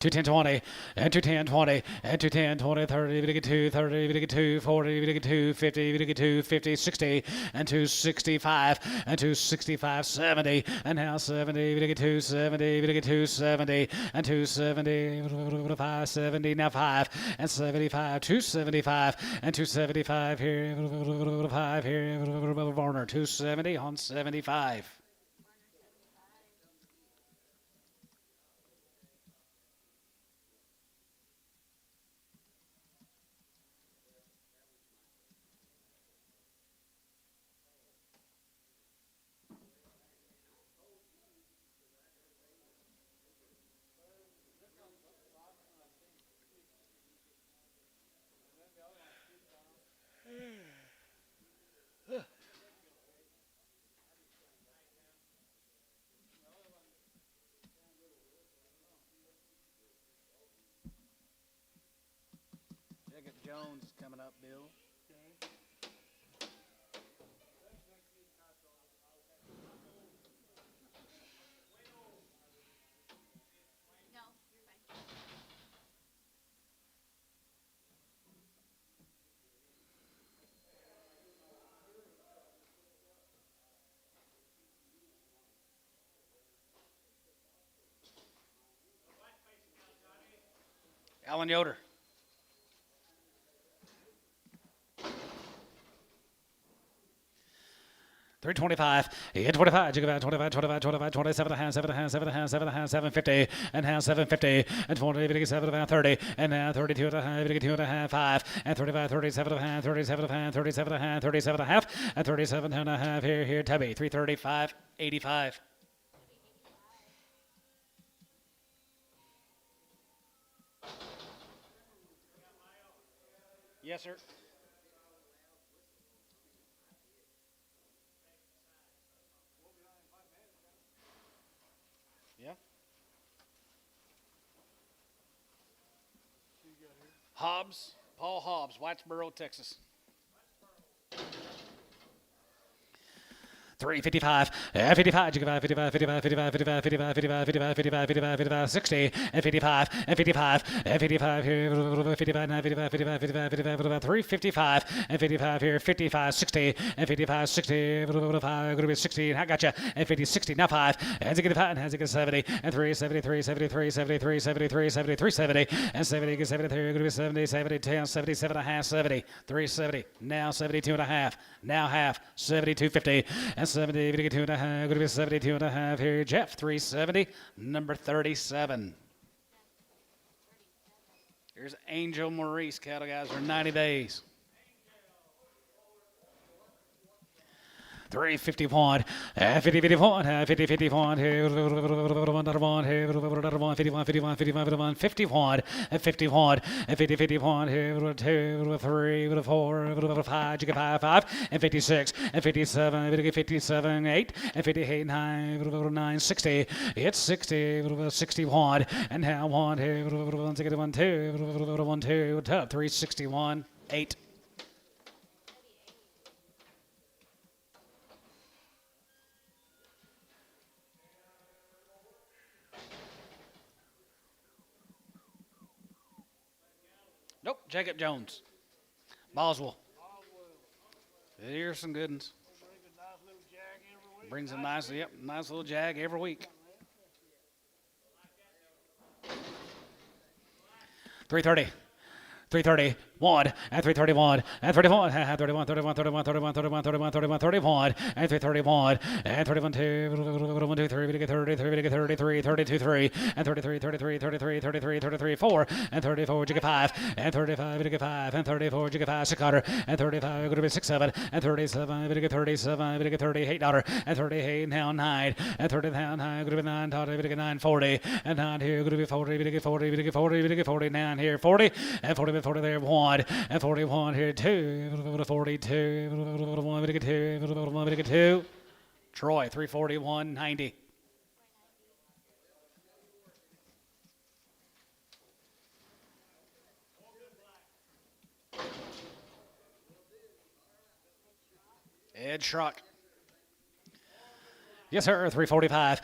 Speaker 1: 210 and 210 and 210 30 we get 2 30 we get 2 40 we get 2 50 we get 2 50 60 and 265 and 265 70 and now 70 we get 2 70 we get 2 70 and 270 5 70 now 5 and 75 275 and 275 here 5 here Varner 270 on 75.
Speaker 4: Jacob Jones is coming up, Bill.
Speaker 3: No, you're fine.
Speaker 4: Alan Yoder.
Speaker 1: $325, and 25, you go 25, 25, 25, 27 and a half, 7 and a half, 7 and a half, 7 and a half, 750, and now 750, and 20, we get 7 and a half, 30, and now 32 and a half, we get 2 and a half, 5, and 35, 37 and a half, 37 and a half, 37 and a half, 37 and a half, and 37 and a half, here, Tubby,
Speaker 4: 335, 85. Yes, sir. Yeah. Hobbs, Paul Hobbs, Whitesboro, Texas.
Speaker 1: 355, 55, 55, 55, 55, 55, 55, 55, 55, 55, 55, 55, 60, and 55, and 55, and 55 here, 55, 55, 55, 55, 55, 355, and 55 here, 55, 60, and 55, 60, 5, going to be 60, I got you, and 50, 60, now 5, and 65, and has it get 70, and 3, 73, 73, 73, 73, 73, 70, and 70, get 73, going to be 70, 70, 10, 77 and a half, 70, 370, now 72 and a half, now half, 72.50, and 70, going to half, going to be 72 and a half here. Jeff, 370, number 37.
Speaker 4: Here's Angel Maurice, cattle guys for 90 days.
Speaker 1: 351, 50, 51, 50, 51, 51, 51, 51, 51, 51, 51, 50, 51, 2, 3, 4, 5, 5, and 56, and 57, 57, 8, and 58, 9, 9, 60, it's 60, 61, and now 1, 1, 2, 1, 2, 361, 8.
Speaker 4: Nope, Jacob Jones. Boswell. Here's some good ones. Brings a nice, yep, nice little jag every week.
Speaker 1: 330. 331 and 331 and 31 and 31 31 31 31 31 31 31 31 and 331 and 31 2 1 2 3 33 32 3 and 33 33 33 33 33 4 and 34 jigga 5 and 35 jigga 5 and 34 jigga 5 6 quarter and 35 going to be 6 7 and 37 jigga 37 jigga 38 dollar and 38 now 9 and 30 now 9 going to be 9 dollar jigga 9 40 and 9 here going to be 40 jigga 40 jigga 40 jigga 49 here 40 and 40 40 there 1 and 41 here 2 42 1 2 2
Speaker 4: Troy, 341.90. Ed Schrock.
Speaker 1: Yes, sir. 345.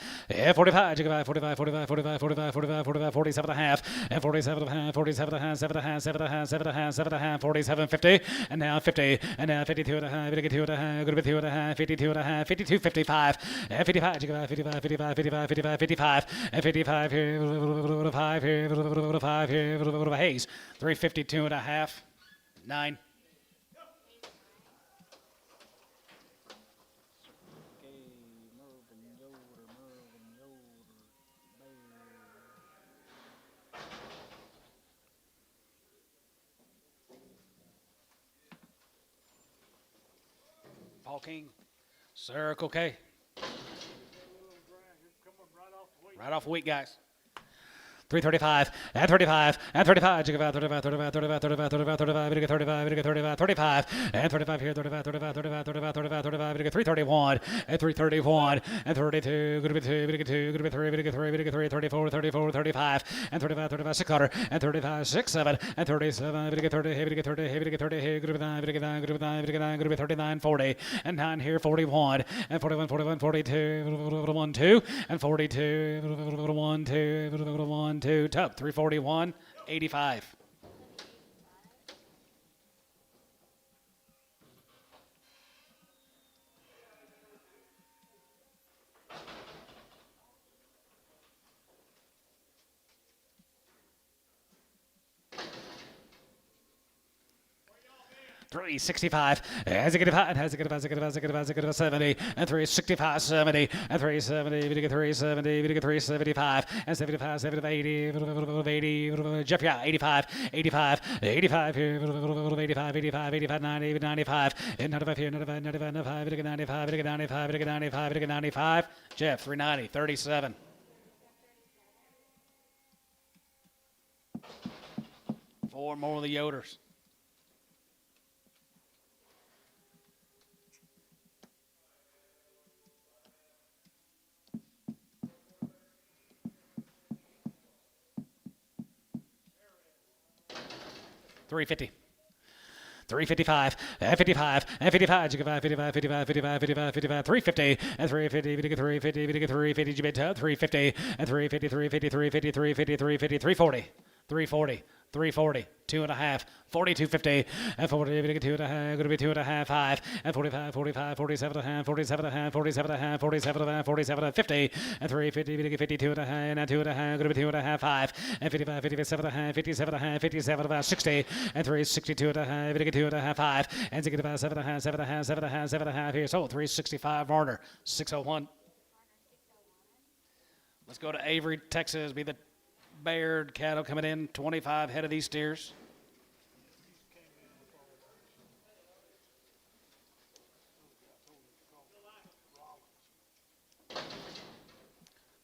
Speaker 1: 45. 45. 45. 45. 45. 45. 45. 47 and a half. And 47 and a half. 47 and a half. 7 and a half. 7 and a half. 7 and a half. 7 and a half. 47. 50. And now 50. And now 52 and a half. 52 and a half. Going to be 2 and a half. 52 and a half. 52. 55. And 55. 55. 55. 55. 55. 55. And 55 here. 5 here. 5 here. Hayes.
Speaker 4: 352 and a half. 9. Paul King. Circle K. Right off the week, guys.
Speaker 1: 335 and 35 and 35 35 35 35 35 35 35 35 35 35 35 and 35 here 35 35 35 35 35 35 331 and 331 and 32 going to be 2 going to be 3 3 34 34 35 and 35 35 600 and 35 6 7 and 37 30 30 30 going to be 9 going to be 39 40 and 9 here 41 and 41 41 42 1 2 and 42 1 2 1 2 tub
Speaker 4: 341.85.
Speaker 1: $365 as it get and has it get 70 and 365 70 and 370 we get 370 we get 375 and 75 75 80 80 Jeff yeah 85 85 85 here 85 85 85 90 95 and 95 here 95 95 95 we get 95 we get 95 we get 95 we get 95
Speaker 4: Jeff, 390, 37. Four more of the Yoders.
Speaker 1: 350. 355, and 55, and 55, you get 55, 55, 55, 55, 55, 350, and 350, we get 350, we get 350, you bet 350, and 350, 350, 350, 350, 350, 340, 340, 340, 2.5, 42.50, and 40, we get 2.5, going to be 2.5, 5, and 45, 45, 47.5, 47.5, 47.5, 47.5, 47.50, and 350, we get 52.5, and 2.5, going to be 2.5, 5, and 55, 57.5, 57.5, 57.5, 60, and 362.5, we get 2.5, 5, and 65, 7.5, 7.5, 7.5, 7.5 here. So 365, Varner, 601. Let's go to Avery, Texas. Be the Baird cattle coming in, 25 head of these steers.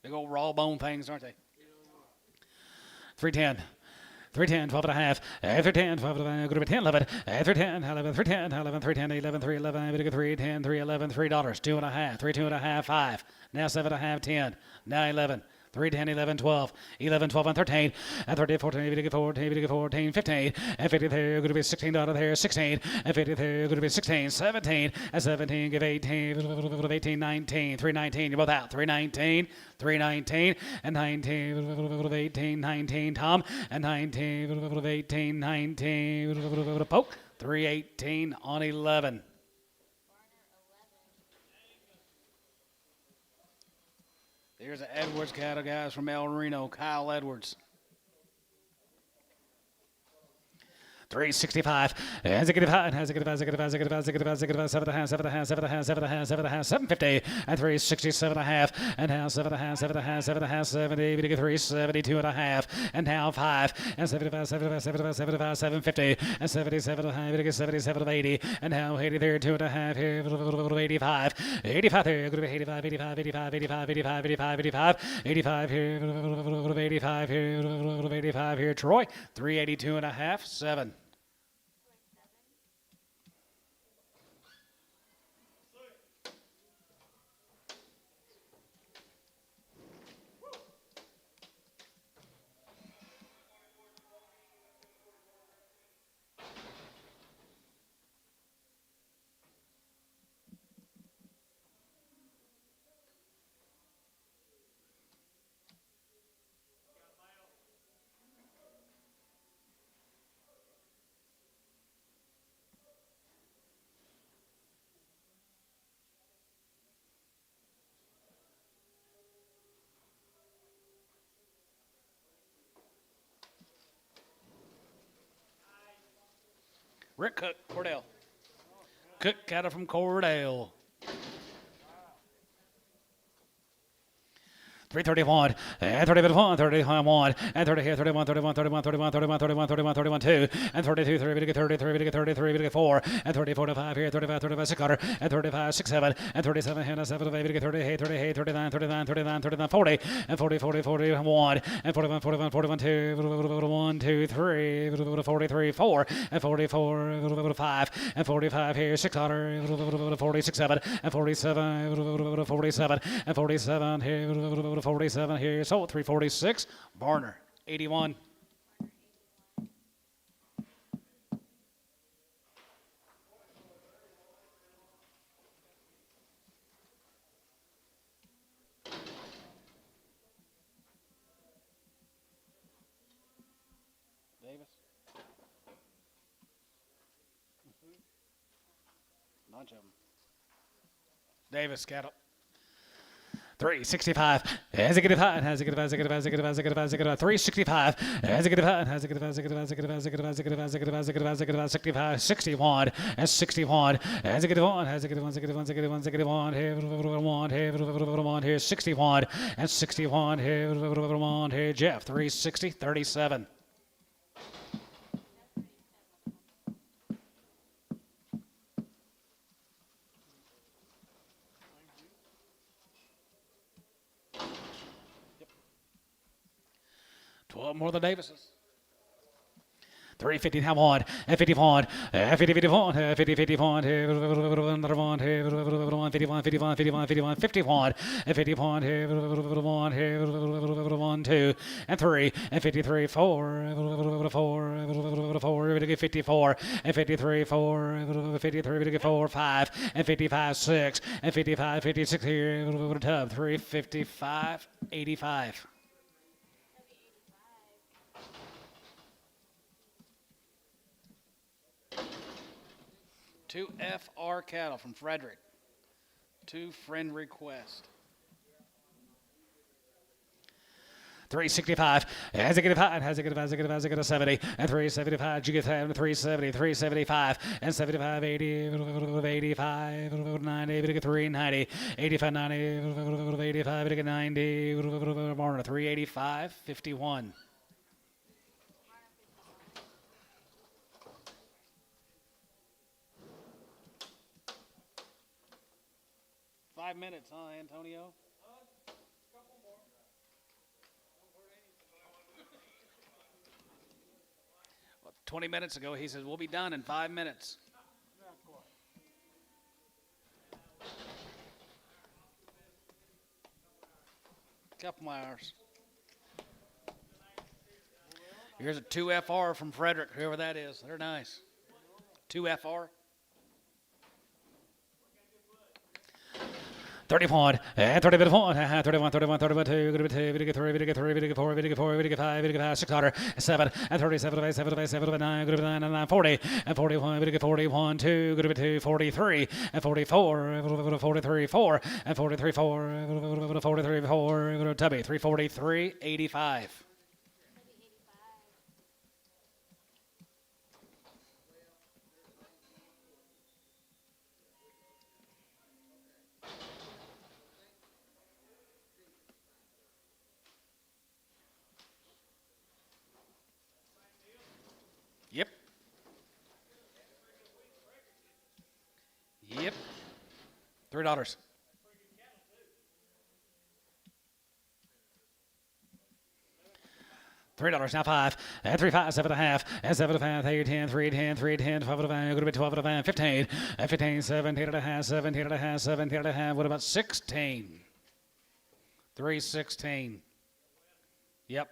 Speaker 1: Big old raw bone things, aren't they? 310. 310, 12 and a half, 310, 12 and a half, going to be 10, 11, 310, 11, 310, 11, 310, 11, 311, 310, 311, $3, 2.5, 3, 2.5, 5, now 7.5, 10, now 11. 3, 10, 11, 12, 11, 12, and 13, and 13, 14, 14, 14, 15, and 50 there, going to be $16 there, 16, and 50 there, going to be 16, 17, and 17, give 18, 18, 19, 319, you're both out, 319, 319, and 19, 18, 19, Tom, and 19, 18, 19, Poke, 318 on 11. Here's the Edwards cattle guys from El Reno, Kyle Edwards. 365, and 750, and 367.5, and now 7.5, 70, we get 372.5, and now 5, and 75, 750, and 77.5, we get 77 80, and now 80 there, 2.5 here, 85, 85 there, going to be 85, 85, 85, 85, 85, 85, 85 here, 85 here, 85 here, Troy, 382.5, 7. Rick Cook, Cordell. Cook cattle from Cordell. 331, and 31, 31, and 30 here, 31, 31, 31, 31, 31, 31, 31, 31, 2, and 32, 3, we get 33, we get 33, we get 4, and 34 to 5 here, 35, 35, 6 quarter, and 35, 6, 7, and 37 here, 7, 8, we get 38, 38, 39, 39, 39, 39, 40, and 40, 40, 41, and 41, 41, 41, 2, 1, 2, 3, 43, 4, and 44, 5, and 45 here, 6 quarter, 46, 7, and 47, 47, and 47 here, 47 here, so 346, Barner, 81. Davis? Bunch of them. Davis, cattle. 365, as it get high, as it get as it get as it get as it get as it get 365, as it get high, as it get as it get as it get as it get as it get as it get as it get as it get 65, 61, and 61, as it get on, as it get as it get as it get as it get on here, here 61, and 61 here, Jeff 360, 37. More than Davis's. 350 now on, and 50 on, and 50 50 on, 50 50 on, 51 51 51 51 50 on, and 50 on, 1 2 and 3 and 53 4 4 54 and 53 4 53 4 5 and 55 6 and 55 56 here tub 355 85.
Speaker 4: Two FR cattle from Frederick. Two friend request.
Speaker 1: 365, has it get a 5, has it get a 5, has it get a 70, and 375, you get 370, 375, and 75, 80, 85, 90, 390, 85, 90, 85, 90, 385, 51.
Speaker 4: Five minutes, huh, Antonio? 20 minutes ago, he says, we'll be done in 5 minutes. Couple hours. Here's a 2FR from Frederick, whoever that is. They're nice. 2FR.
Speaker 1: 30 point, and 30 bit point, 31, 31, 31, 2, good 2, good 3, good 3, good 4, good 4, good 5, good 5, 600, 7, and 37, 7, 7, 9, good 9, and 40, and 41, good 41, 2, good 2, 43, and 44, 43, 4, and 43, 4, 43, 4, good Tubby, 343, 85.
Speaker 4: Yep. Yep. $3.
Speaker 1: $3 now 5 and 3 5 7.5 and 7.5 8 10 3 10 3 10 12 5 good 12 5 15 and 15 17 and a half 17 and a half 17 and a half. What about 16? 316. Yep.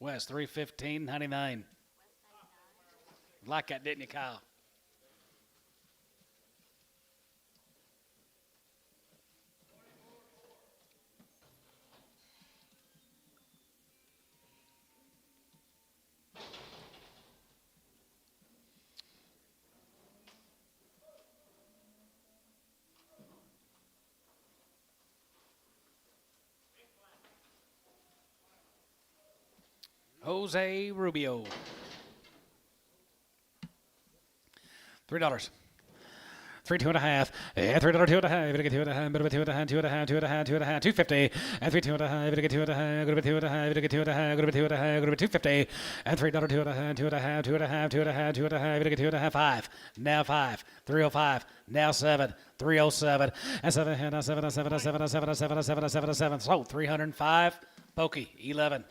Speaker 1: West 315.99. Like that, didn't you, Kyle? Jose Rubio. $3. 3 2.5 and $3 2.5. Get 2.5, bit of 2.5, 2.5, 2.5, 2.5, 250 and 3 2.5. Get 2.5, good 2.5, get 2.5, good 2.5, good 250 and $3 2.5, 2.5, 2.5, 2.5, 2.5. Get 2.5 5. Now 5 305. Now 7 307 and 7 and 7 and 7 and 7 and 7 and 7 and 7 and 7 and 7. So 305. Pokey 11.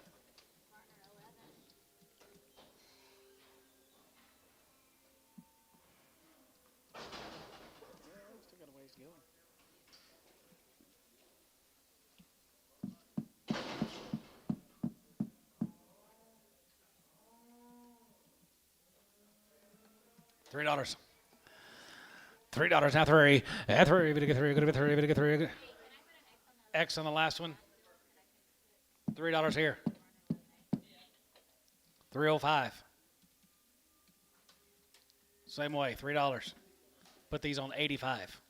Speaker 1: $3. $3 now 3 and 3. Get 3. Good 3. Get 3. X on the last one. $3 here. 305. Same way. $3. Put these on 85.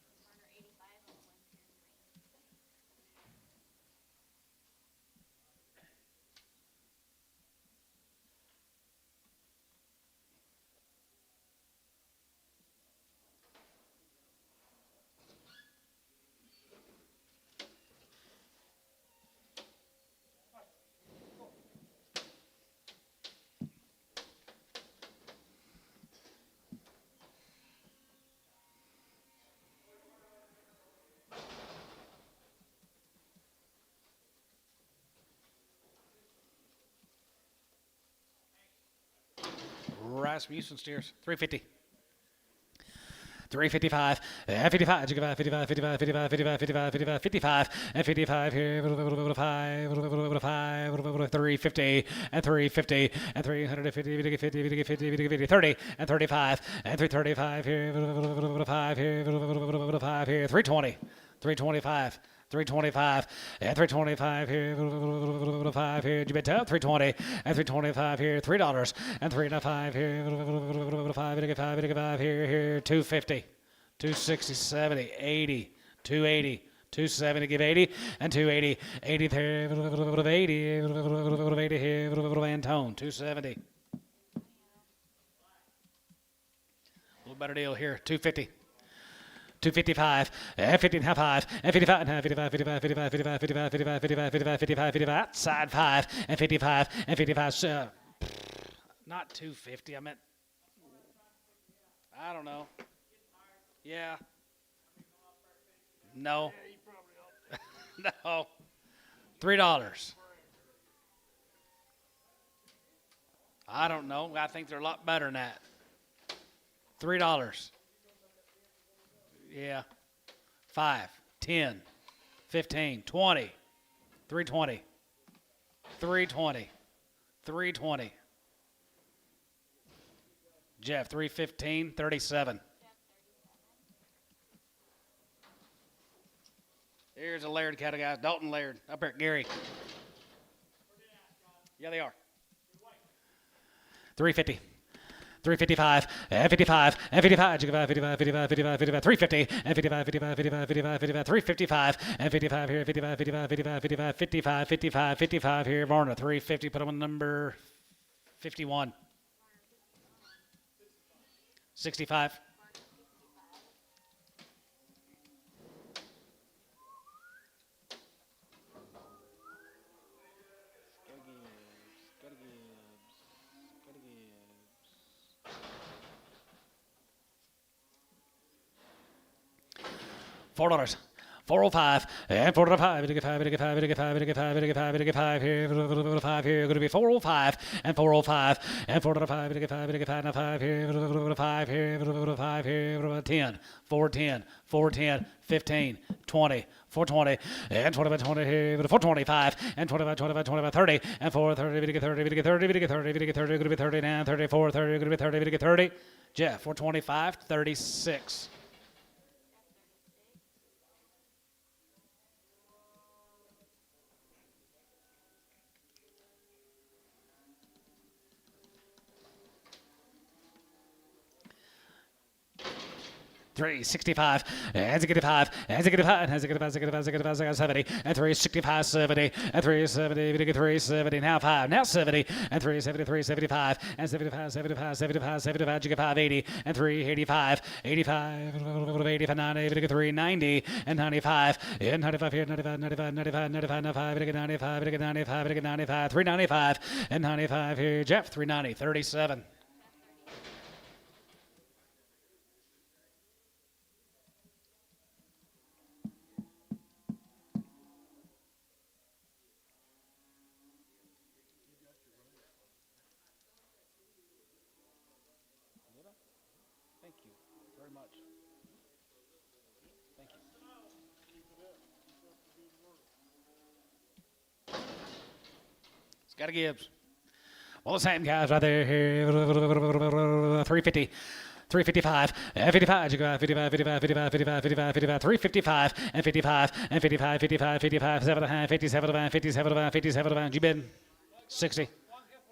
Speaker 4: Rasmussen steers. 350.
Speaker 1: 355, and 55, 55, 55, 55, 55, 55, 55, 55, and 55 here, 350, and 350, and 350, 50, 50, 30, and 35, and 335 here, 5 here, 5 here, 320, 325. 325 and 325 here, 5 here, you bet 320 and 325 here, $3 and 395 here, 5 here, 250, 260, 70, 80, 280. 270, give 80, and 280, 80 there, 80, 80 here, Antone, 270. A little better deal here, 250. 255, and 50 and half 5, and 55 and half, 55, 55, 55, 55, 55, 55, 55, 55, 55, 55, outside 5, and 55, and 55,
Speaker 4: Not 250. I meant, I don't know. Yeah. No. No. $3. I don't know. I think they're a lot better than that. $3. Yeah. 5, 10, 15, 20, 320, 320, 320. Jeff, 315, 37. Here's a Laird cattle, guys. Dalton Laird, up here at Gary. Yeah, they are.
Speaker 1: 350. 355, and 55, and 55, 55, 55, 55, 55, 55, 350, and 55, 55, 55, 55, 55, 355, and 55 here, 55, 55, 55, 55, 55, 55, 55 here, Varna, 350, put them on number 51. 65. $4. 405 and 405, 55 here, 5 here, going to be 405 and 405 and 405, 55 5 here, 5 here, 5 here, 10, 410, 410, 15, 20, 420 and 20 here, 425 and 25, 25, 25, 30 and 430, 30, 30, 30, 30, going to be 30 now, 34, 30, going to be 30, 30. Jeff, 425, 36. Three 65 and 65 and 65 and 65 70 and 365 70 and 370 370 now 5 now 70 and 373 75 and 75 75 75 75 80 and 385 85 85 90 390 and 95 and 95 here 95 95 95 95 95 95 95 395 and 95 here Jeff 390 37.
Speaker 4: Thank you very much. Thank you. Scotty Gibbs.
Speaker 1: Well, the same guys right there here. 350. 355 and 55, 55, 55, 55, 55, 55, 55, 355 and 55 and 55, 55, 55, 7.5, 57, 57, 57, you bid 60,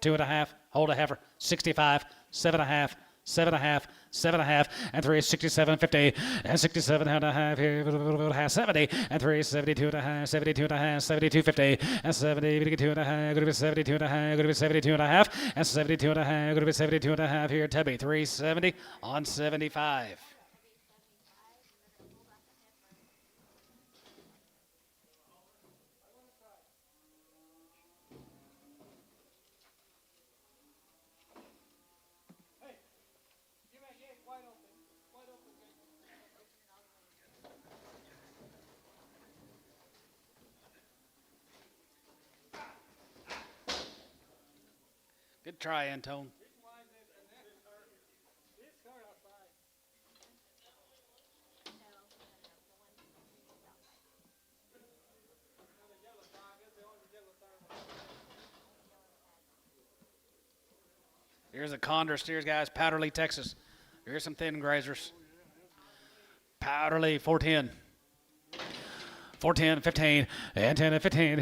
Speaker 1: 2.5, hold a heifer, 65, 7.5, 7.5, 7.5, and 367, 50, and 67 and a half here, 70, and 372 and a half, 72 and a half, 72, 50, and 72 and a half, going to be 72 and a half, going to be 72 and a half, and 72 and a half, going to be 72 and a half here, Tubby, 370 on 75.
Speaker 4: Good try, Antone. Here's the Condor steers, guys. Powderly, Texas. Here's some thin grazers. Powderly, 410. 410, 15, and 10 and 15,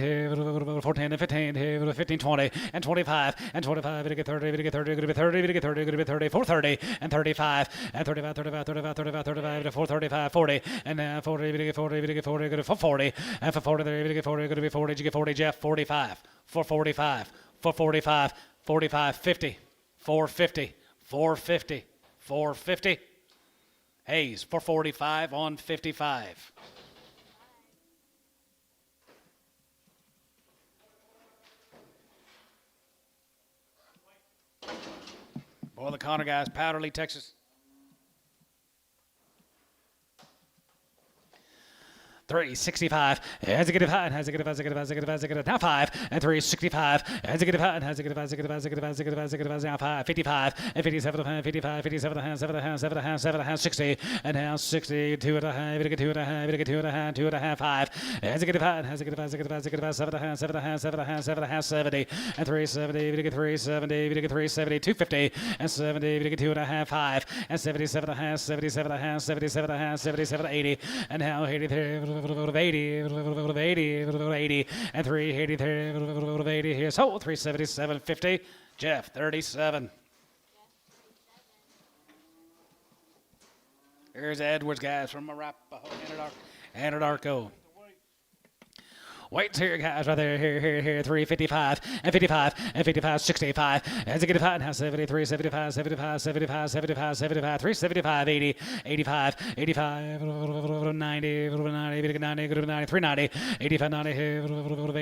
Speaker 4: 14 and 15, 15, 20, and 25, and 25, and get 30, and get 30, and get 30, and get 30, and get 30, 430, and 35, and 35, 35, 35, 35, 35, to 435, 40, and now 40, and get 40, and get 40, and get 40, and for 40, and get 40, and get 40, and get 40, Jeff, 45, 445, 445, 45, 50, 450, 450, 450. Hayes, 445 on 55. Boy, the Connor guys, Powderly, Texas. 365, has a good high, has a good, has a good, has a good, has a good, now 5, and 365, has a good high, has a good, has a good, has a good, has a good, has a good, now 5, 55, and 57, 55, 57, 7, 7, 7, 60, and now 60, 2 and a half, 2 and a half, 2 and a half, 2 and a half, 5, has a good high, has a good, has a good, has a good, 7, 7, 7, 7, 70, and 370, 370, 370, 250, and 70, 2 and a half, 5, and 77 and a half, 77 and a half, 77 and a half, 77, 80, and now 83. 80, 80, and 383, 80 here. So 377.50. Jeff, 37. Here's Edwards, guys, from Arapahoe, Anadarko. Weights here, guys, right there, here, 355, and 55, and 55, 65, as a good high, now 73, 75, 75, 75, 75, 75, 375, 80, 85, 85, 90, 90, 90, 390, 85, 90,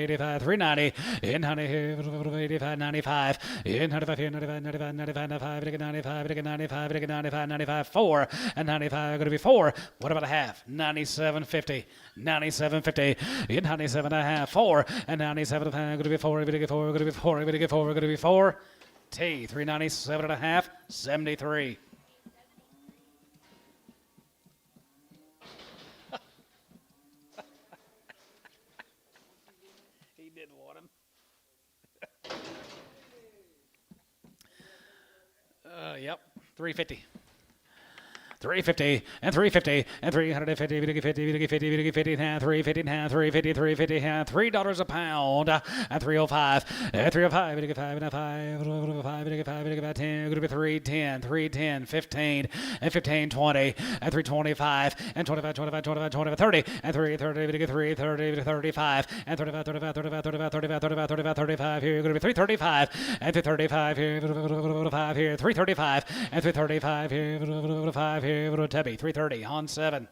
Speaker 4: 85, 390, in 90, 85, 95, in 95, 95, 95, 95, 95, 95, 95, 95, 4, and 95, going to be 4. What about a half? 97.50, 97.50, in 97 and a half, 4, and 97 and a half, going to be 4, going to get 4, going to be 4, going to get 4, going to be 4. T, 397 and a half, 73. He didn't want him. Yep, 350. 350 and 350 and 350, 50, 50, 50, 50, and 350, and 350, 350, and $3 a pound, and 305, and 305, 5, and 5, 5, 10, going to be 310, 310, 15, and 15, 20, and 325, and 25, 25, 25, 25, 30, and 330, 330, 35, and 35, 35, 35, 35, 35, 35, 35, 35, here, going to be 335, and 335, here, 5 here, 335, and 335, here, 5 here, Tebby, 330 on 7.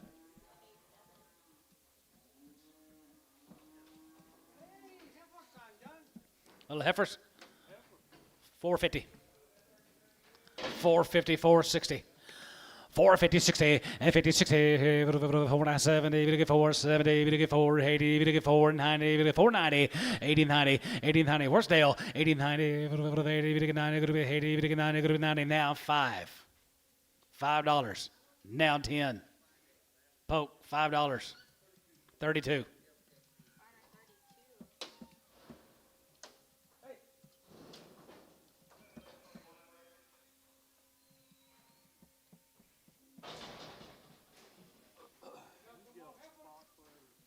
Speaker 4: Little heifers, 450, 450, 460. 450, 60, and 50, 60, 470, 470, 480, 490, 490, 80, 90, 80, 90. Where's Dale? 80, 90, 80, 90, 80, 90, 90. Now 5. $5. Now 10. Poke, $5. 32.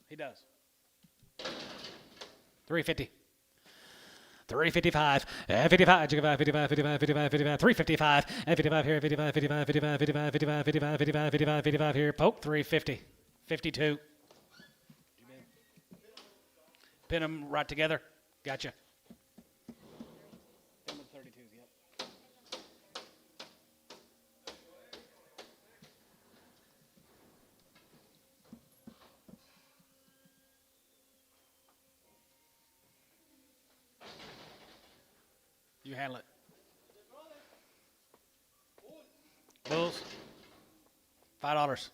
Speaker 4: He does. 350. 355, and 55, 55, 55, 55, 55, 355, and 55 here, 55, 55, 55, 55, 55, 55, 55, 55, 55 here, poke, 350, 52. Pin them right together. Gotcha. Pin with 32s, yep. You handle it. Bulls. $5.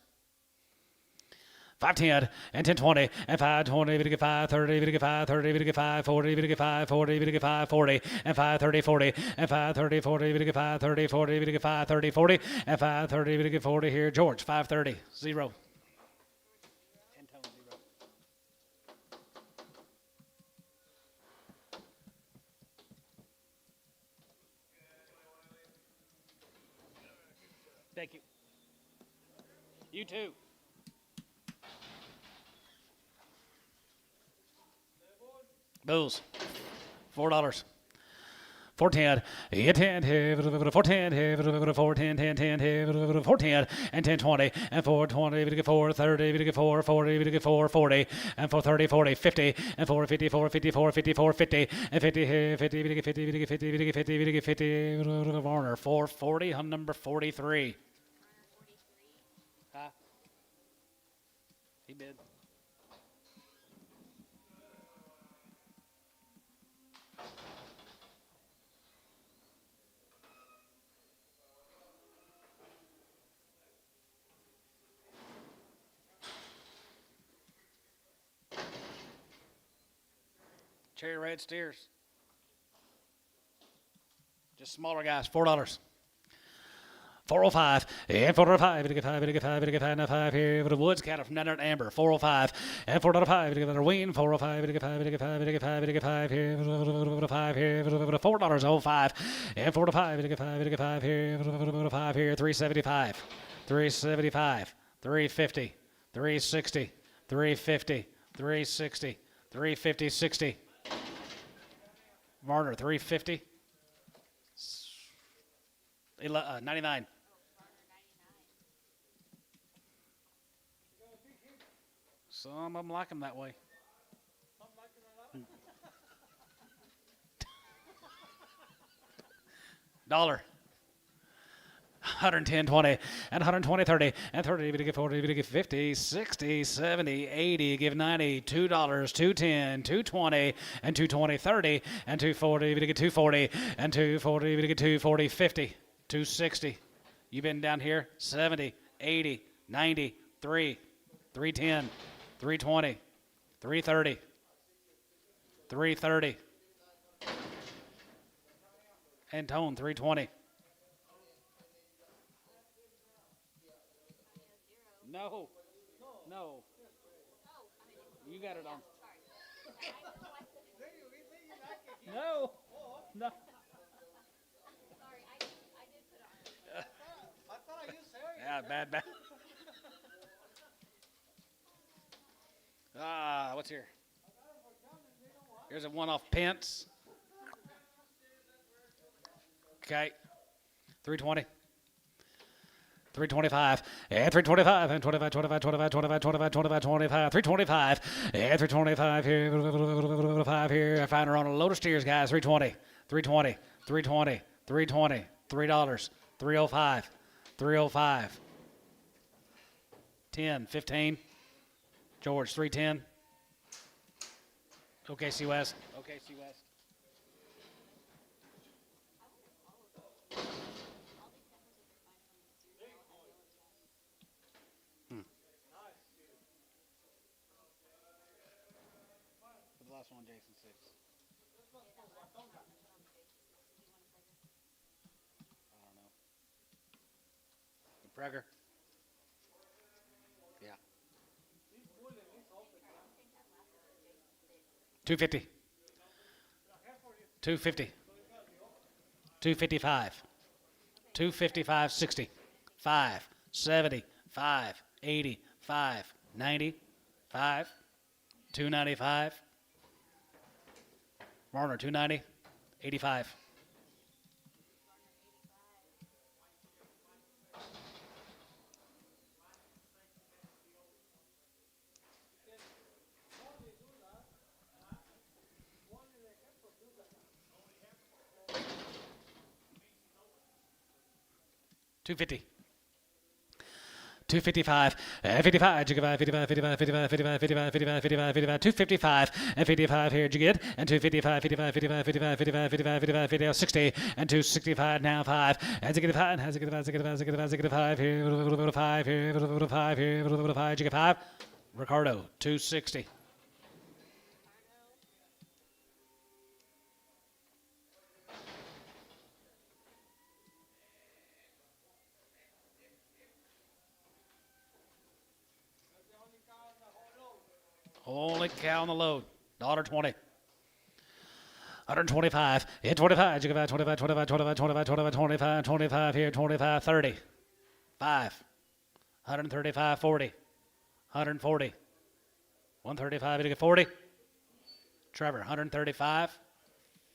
Speaker 4: 510 and 1020 and 520, we get 530, we get 530, we get 540, we get 540, we get 540, and 530, 40, and 530, 40, we get 530, 40, we get 530, 40, and 530, we get 40 here. George, 530, 0. 10 tone, 0. Thank you. You too. Bulls. $4. 410, 10, 410, 410, 10, 10, 410, and 1020, and 420, we get 430, we get 440, we get 440, and 430, 40, 50, and 450, 450, 450, 450, and 50, 50, we get 50, we get 50, we get 50, we get 50, Warner, 440, on number 43. Huh? He did. Cherry red steers. Just smaller guys, $4. 405, and 405, we get 5, we get 5, we get 5, now 5 here, with the woods cattle from down there at Amber, 405, and 405, we get another Ween, 405, we get 5, we get 5, we get 5, we get 5 here, with 5 here, with $4.05, and 405, we get 5, we get 5 here, with 5 here, 375, 375, 350, 360, 350, 360, 350, 60. Varner, 350. 99. Some of them like them that way. $1. 110, 20, and 120, 30, and 30, we get 40, we get 50, 60, 70, 80, give 90, $2, 210, 220, and 220, 30, and 240, we get 240, and 240, we get 240, 50, 260. You've been down here, 70, 80, 90, 3, 310, 320, 330, 330, and Tone, 320. No. No. You got it on. No. No.
Speaker 3: Sorry, I did put it on.
Speaker 2: I thought you said
Speaker 4: Yeah, bad. What's here? Here's a one-off Pence. Okay. 320. 325, and 325, and 25, 25, 25, 25, 25, 25, 25, 325, and 325 here, 5 here. I find her on a load of steers, guys. 320, 320, 320, 320, $3, 305, 305, 10, 15. George, 310. OKC West. OKC West. What's the last one, Jason? 6. I don't know. Prager. Yeah. 250. 250. 255. 255, 60. 5, 70, 5, 80, 5, 90, 5, 295. Warner, 290, 85. $250. 255, 55, 55, 55, 55, 55, 55, 55, 55, 55, 255, and 55 here, did you get? And 255, 55, 55, 55, 55, 55, 55, 55, 60, and 265, now 5, and 65, and 65, 65, 65, 65 here, 5 here, 5 here, 5, did you get 5? Ricardo, 260. Only cow on the load. $1.20. 125. Hit 25. 25, 25, 25, 25, 25, 25, 25, 25 here. 25, 30. 5. 135, 40. 140. 135, to get 40. Trevor, 135,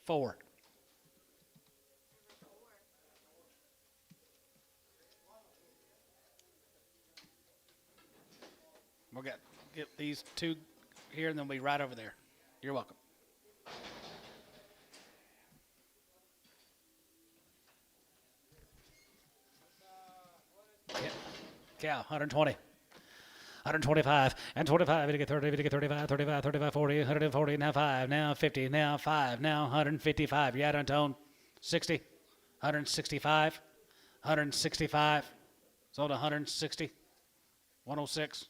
Speaker 4: 4. We'll get these two here, and then we'll be right over there. You're welcome. Cow, 120. 125 and 25, to get 30, to get 35, 35, 35, 40, 140, now 5, now 50, now 5, now 155. You add on tone, 60, 165, 165, sold 160, 106.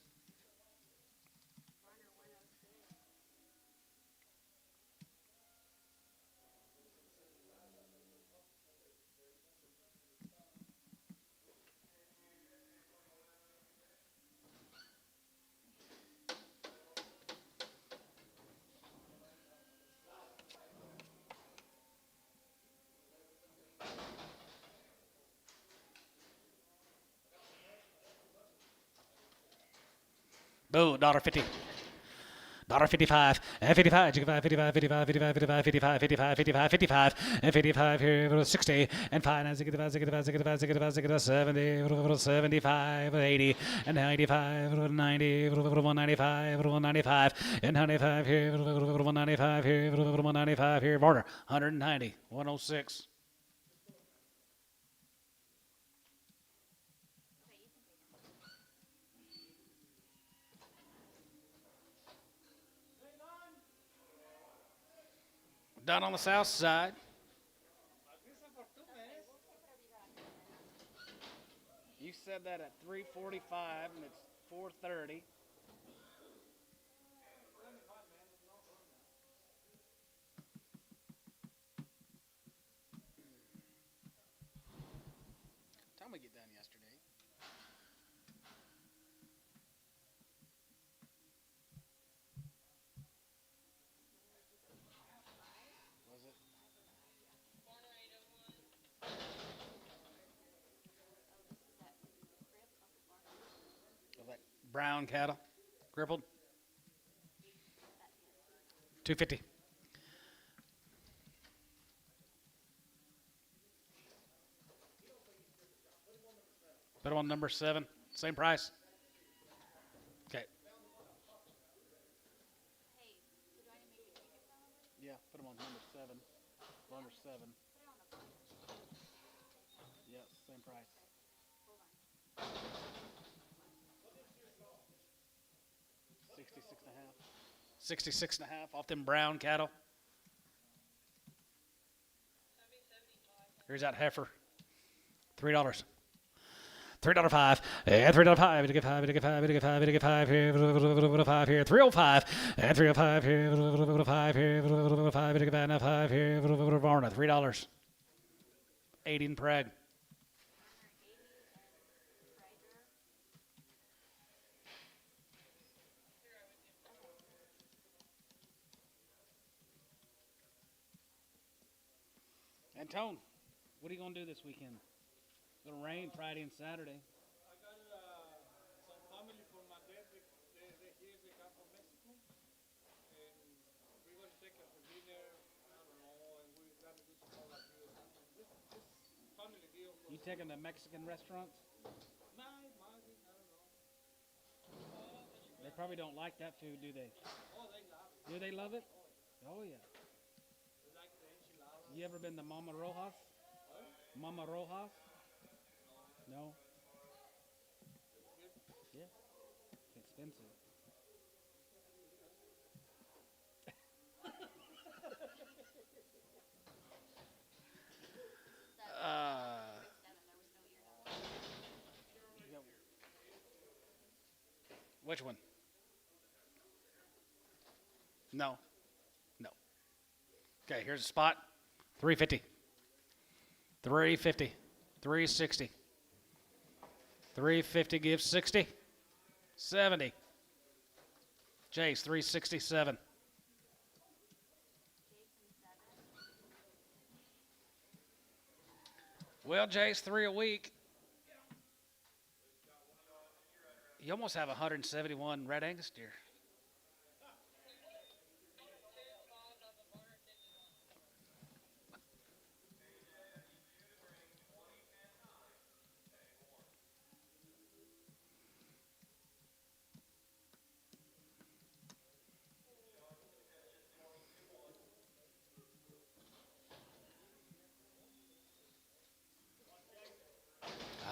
Speaker 4: Boo, $1.50. $1.55 and 55, 55, 55, 55, 55, 55, 55, 55, 55, 55, and 55 here, 60 and 5, 65, 65, 65, 65, 65, 70, 75, 80, and now 85, 90, 195, 195, and 95 here, 195 here, 195 here, Varner, 190, 106. Done on the south side. You said that at 3:45 and it's 4:30. Time we get done yesterday. Was it? Was that brown cattle, crippled? 250. Put them on number 7. Same price. Okay. Yeah, put them on number 7. Number 7. Yeah, same price. 66.5. 66.5 off them brown cattle. Here's that heifer. $3. $3.05 and $3.05 to get 5 to get 5 to get 5 to get 5 here 5 here 305 and 305 here 5 here 5 to get 5 now 5 here Varna $3. 80 in Prague. Antone, what are you gonna do this weekend? It's gonna rain Friday and Saturday.
Speaker 2: I got some family from my dad. They here. They come from Mexico, and we're gonna take them for dinner. I don't know, and we're gonna do some like this. This family deal.
Speaker 4: You taking the Mexican restaurants?
Speaker 2: Might, I don't know.
Speaker 4: They probably don't like that food, do they?
Speaker 2: Oh, they love it.
Speaker 4: Do they love it? Oh yeah.
Speaker 2: They like the enchiladas.
Speaker 4: You ever been to Mama Rojas? Mama Rojas? No. Yeah. It's expensive. Which one? No. No. Okay, here's a spot. 350. 350. 360. 350 gives 60. 70. Jace, 367. Well, Jace, 3 a week. You almost have 171 red Angus deer.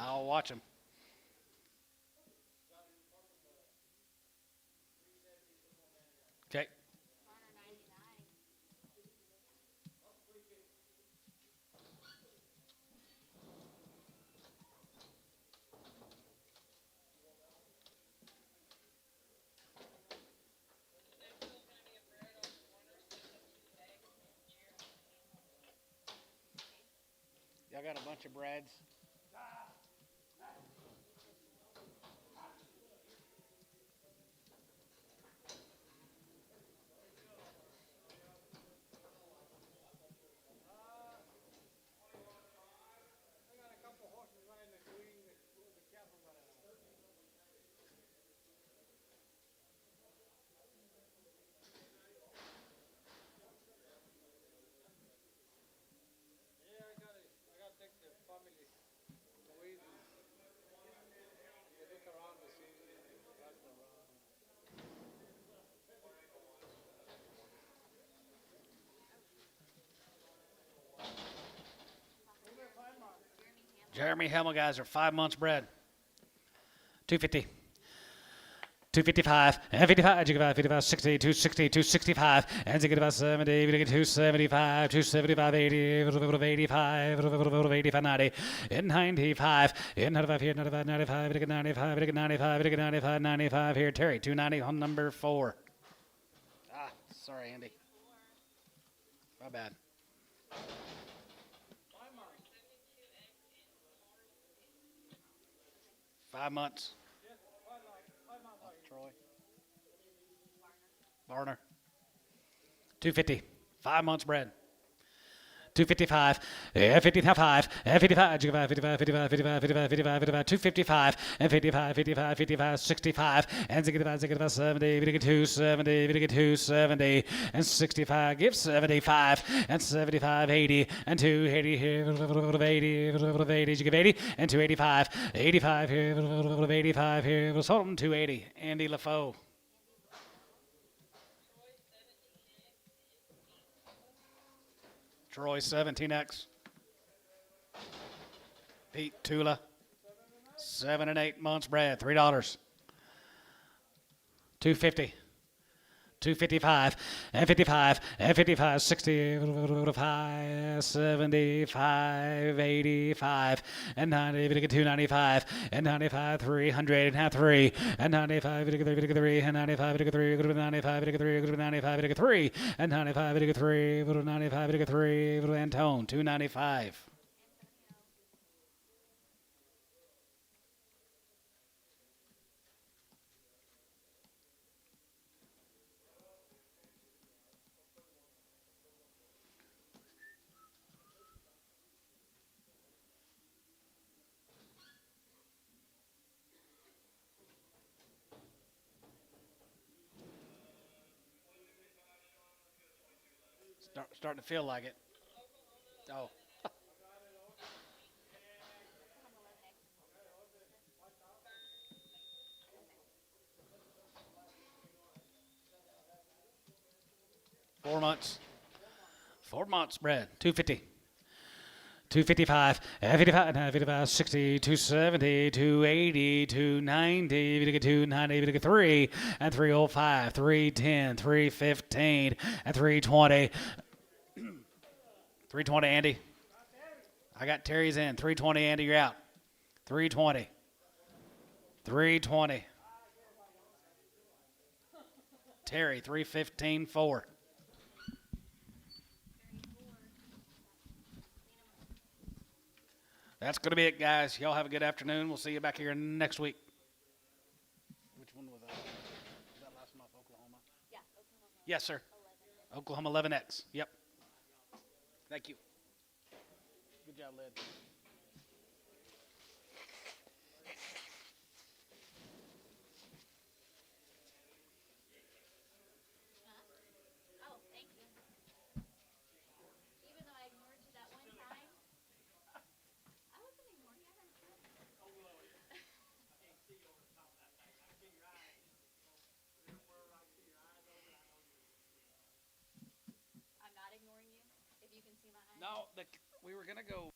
Speaker 4: I'll watch them. Okay. Y'all got a bunch of Brads.
Speaker 2: I got a couple horses riding the green. Be careful with it. Yeah, I got to take the family away and they look around to see right around.
Speaker 4: Jeremy Hemmel guys are 5 months bred. 250. 255, and 55, 55, 60, 260, 265, and 70, 275, 275, 80, 85, 85, 90, in 95, in 95 here, 95, 95, 95, 95, 95, 95 here, Terry, 290 on number 4. Ah, sorry, Andy. My bad. 5 months. Troy. Varner. 250. 5 months bred. 255, 55, 55, 55, 55, 55, 55, 55, 255, and 55, 55, 55, 65, and 65, 70, 270, 270, and 65, give 75, and 75, 80, and 280 here, 80, you give 80, and 285, 85 here, 85 here, we'll sold them 280, Andy LaFoe. Troy 17X. Pete Tula 7 and 8 months bred, $3. 250. 255 and 55 and 55, 60, 75, 85 and 90, 295 and 95, 300 and 3 and 95, 3 and 95, 3, 95, 3, 95, 3 and 95, 3, 95, 3, Antone 295. Starting to feel like it. Oh. 4 months. 4 months bred. 250. 255, 55, 55, 60, 270, 280, 290, 290, 3, and 305, 310, 315, and 320. 320, Andy. I got Terry's in. 320, Andy, you're out. 320. 320. Terry, 315, 4. That's going to be it, guys. Y'all have a good afternoon. We'll see you back here next week. Which one was that? Was that last one off Oklahoma?
Speaker 3: Yeah, Oklahoma.
Speaker 4: Yes, sir.
Speaker 3: 11.
Speaker 4: Oklahoma 11X. Yep. Thank you. Good job, Led. No, we were gonna go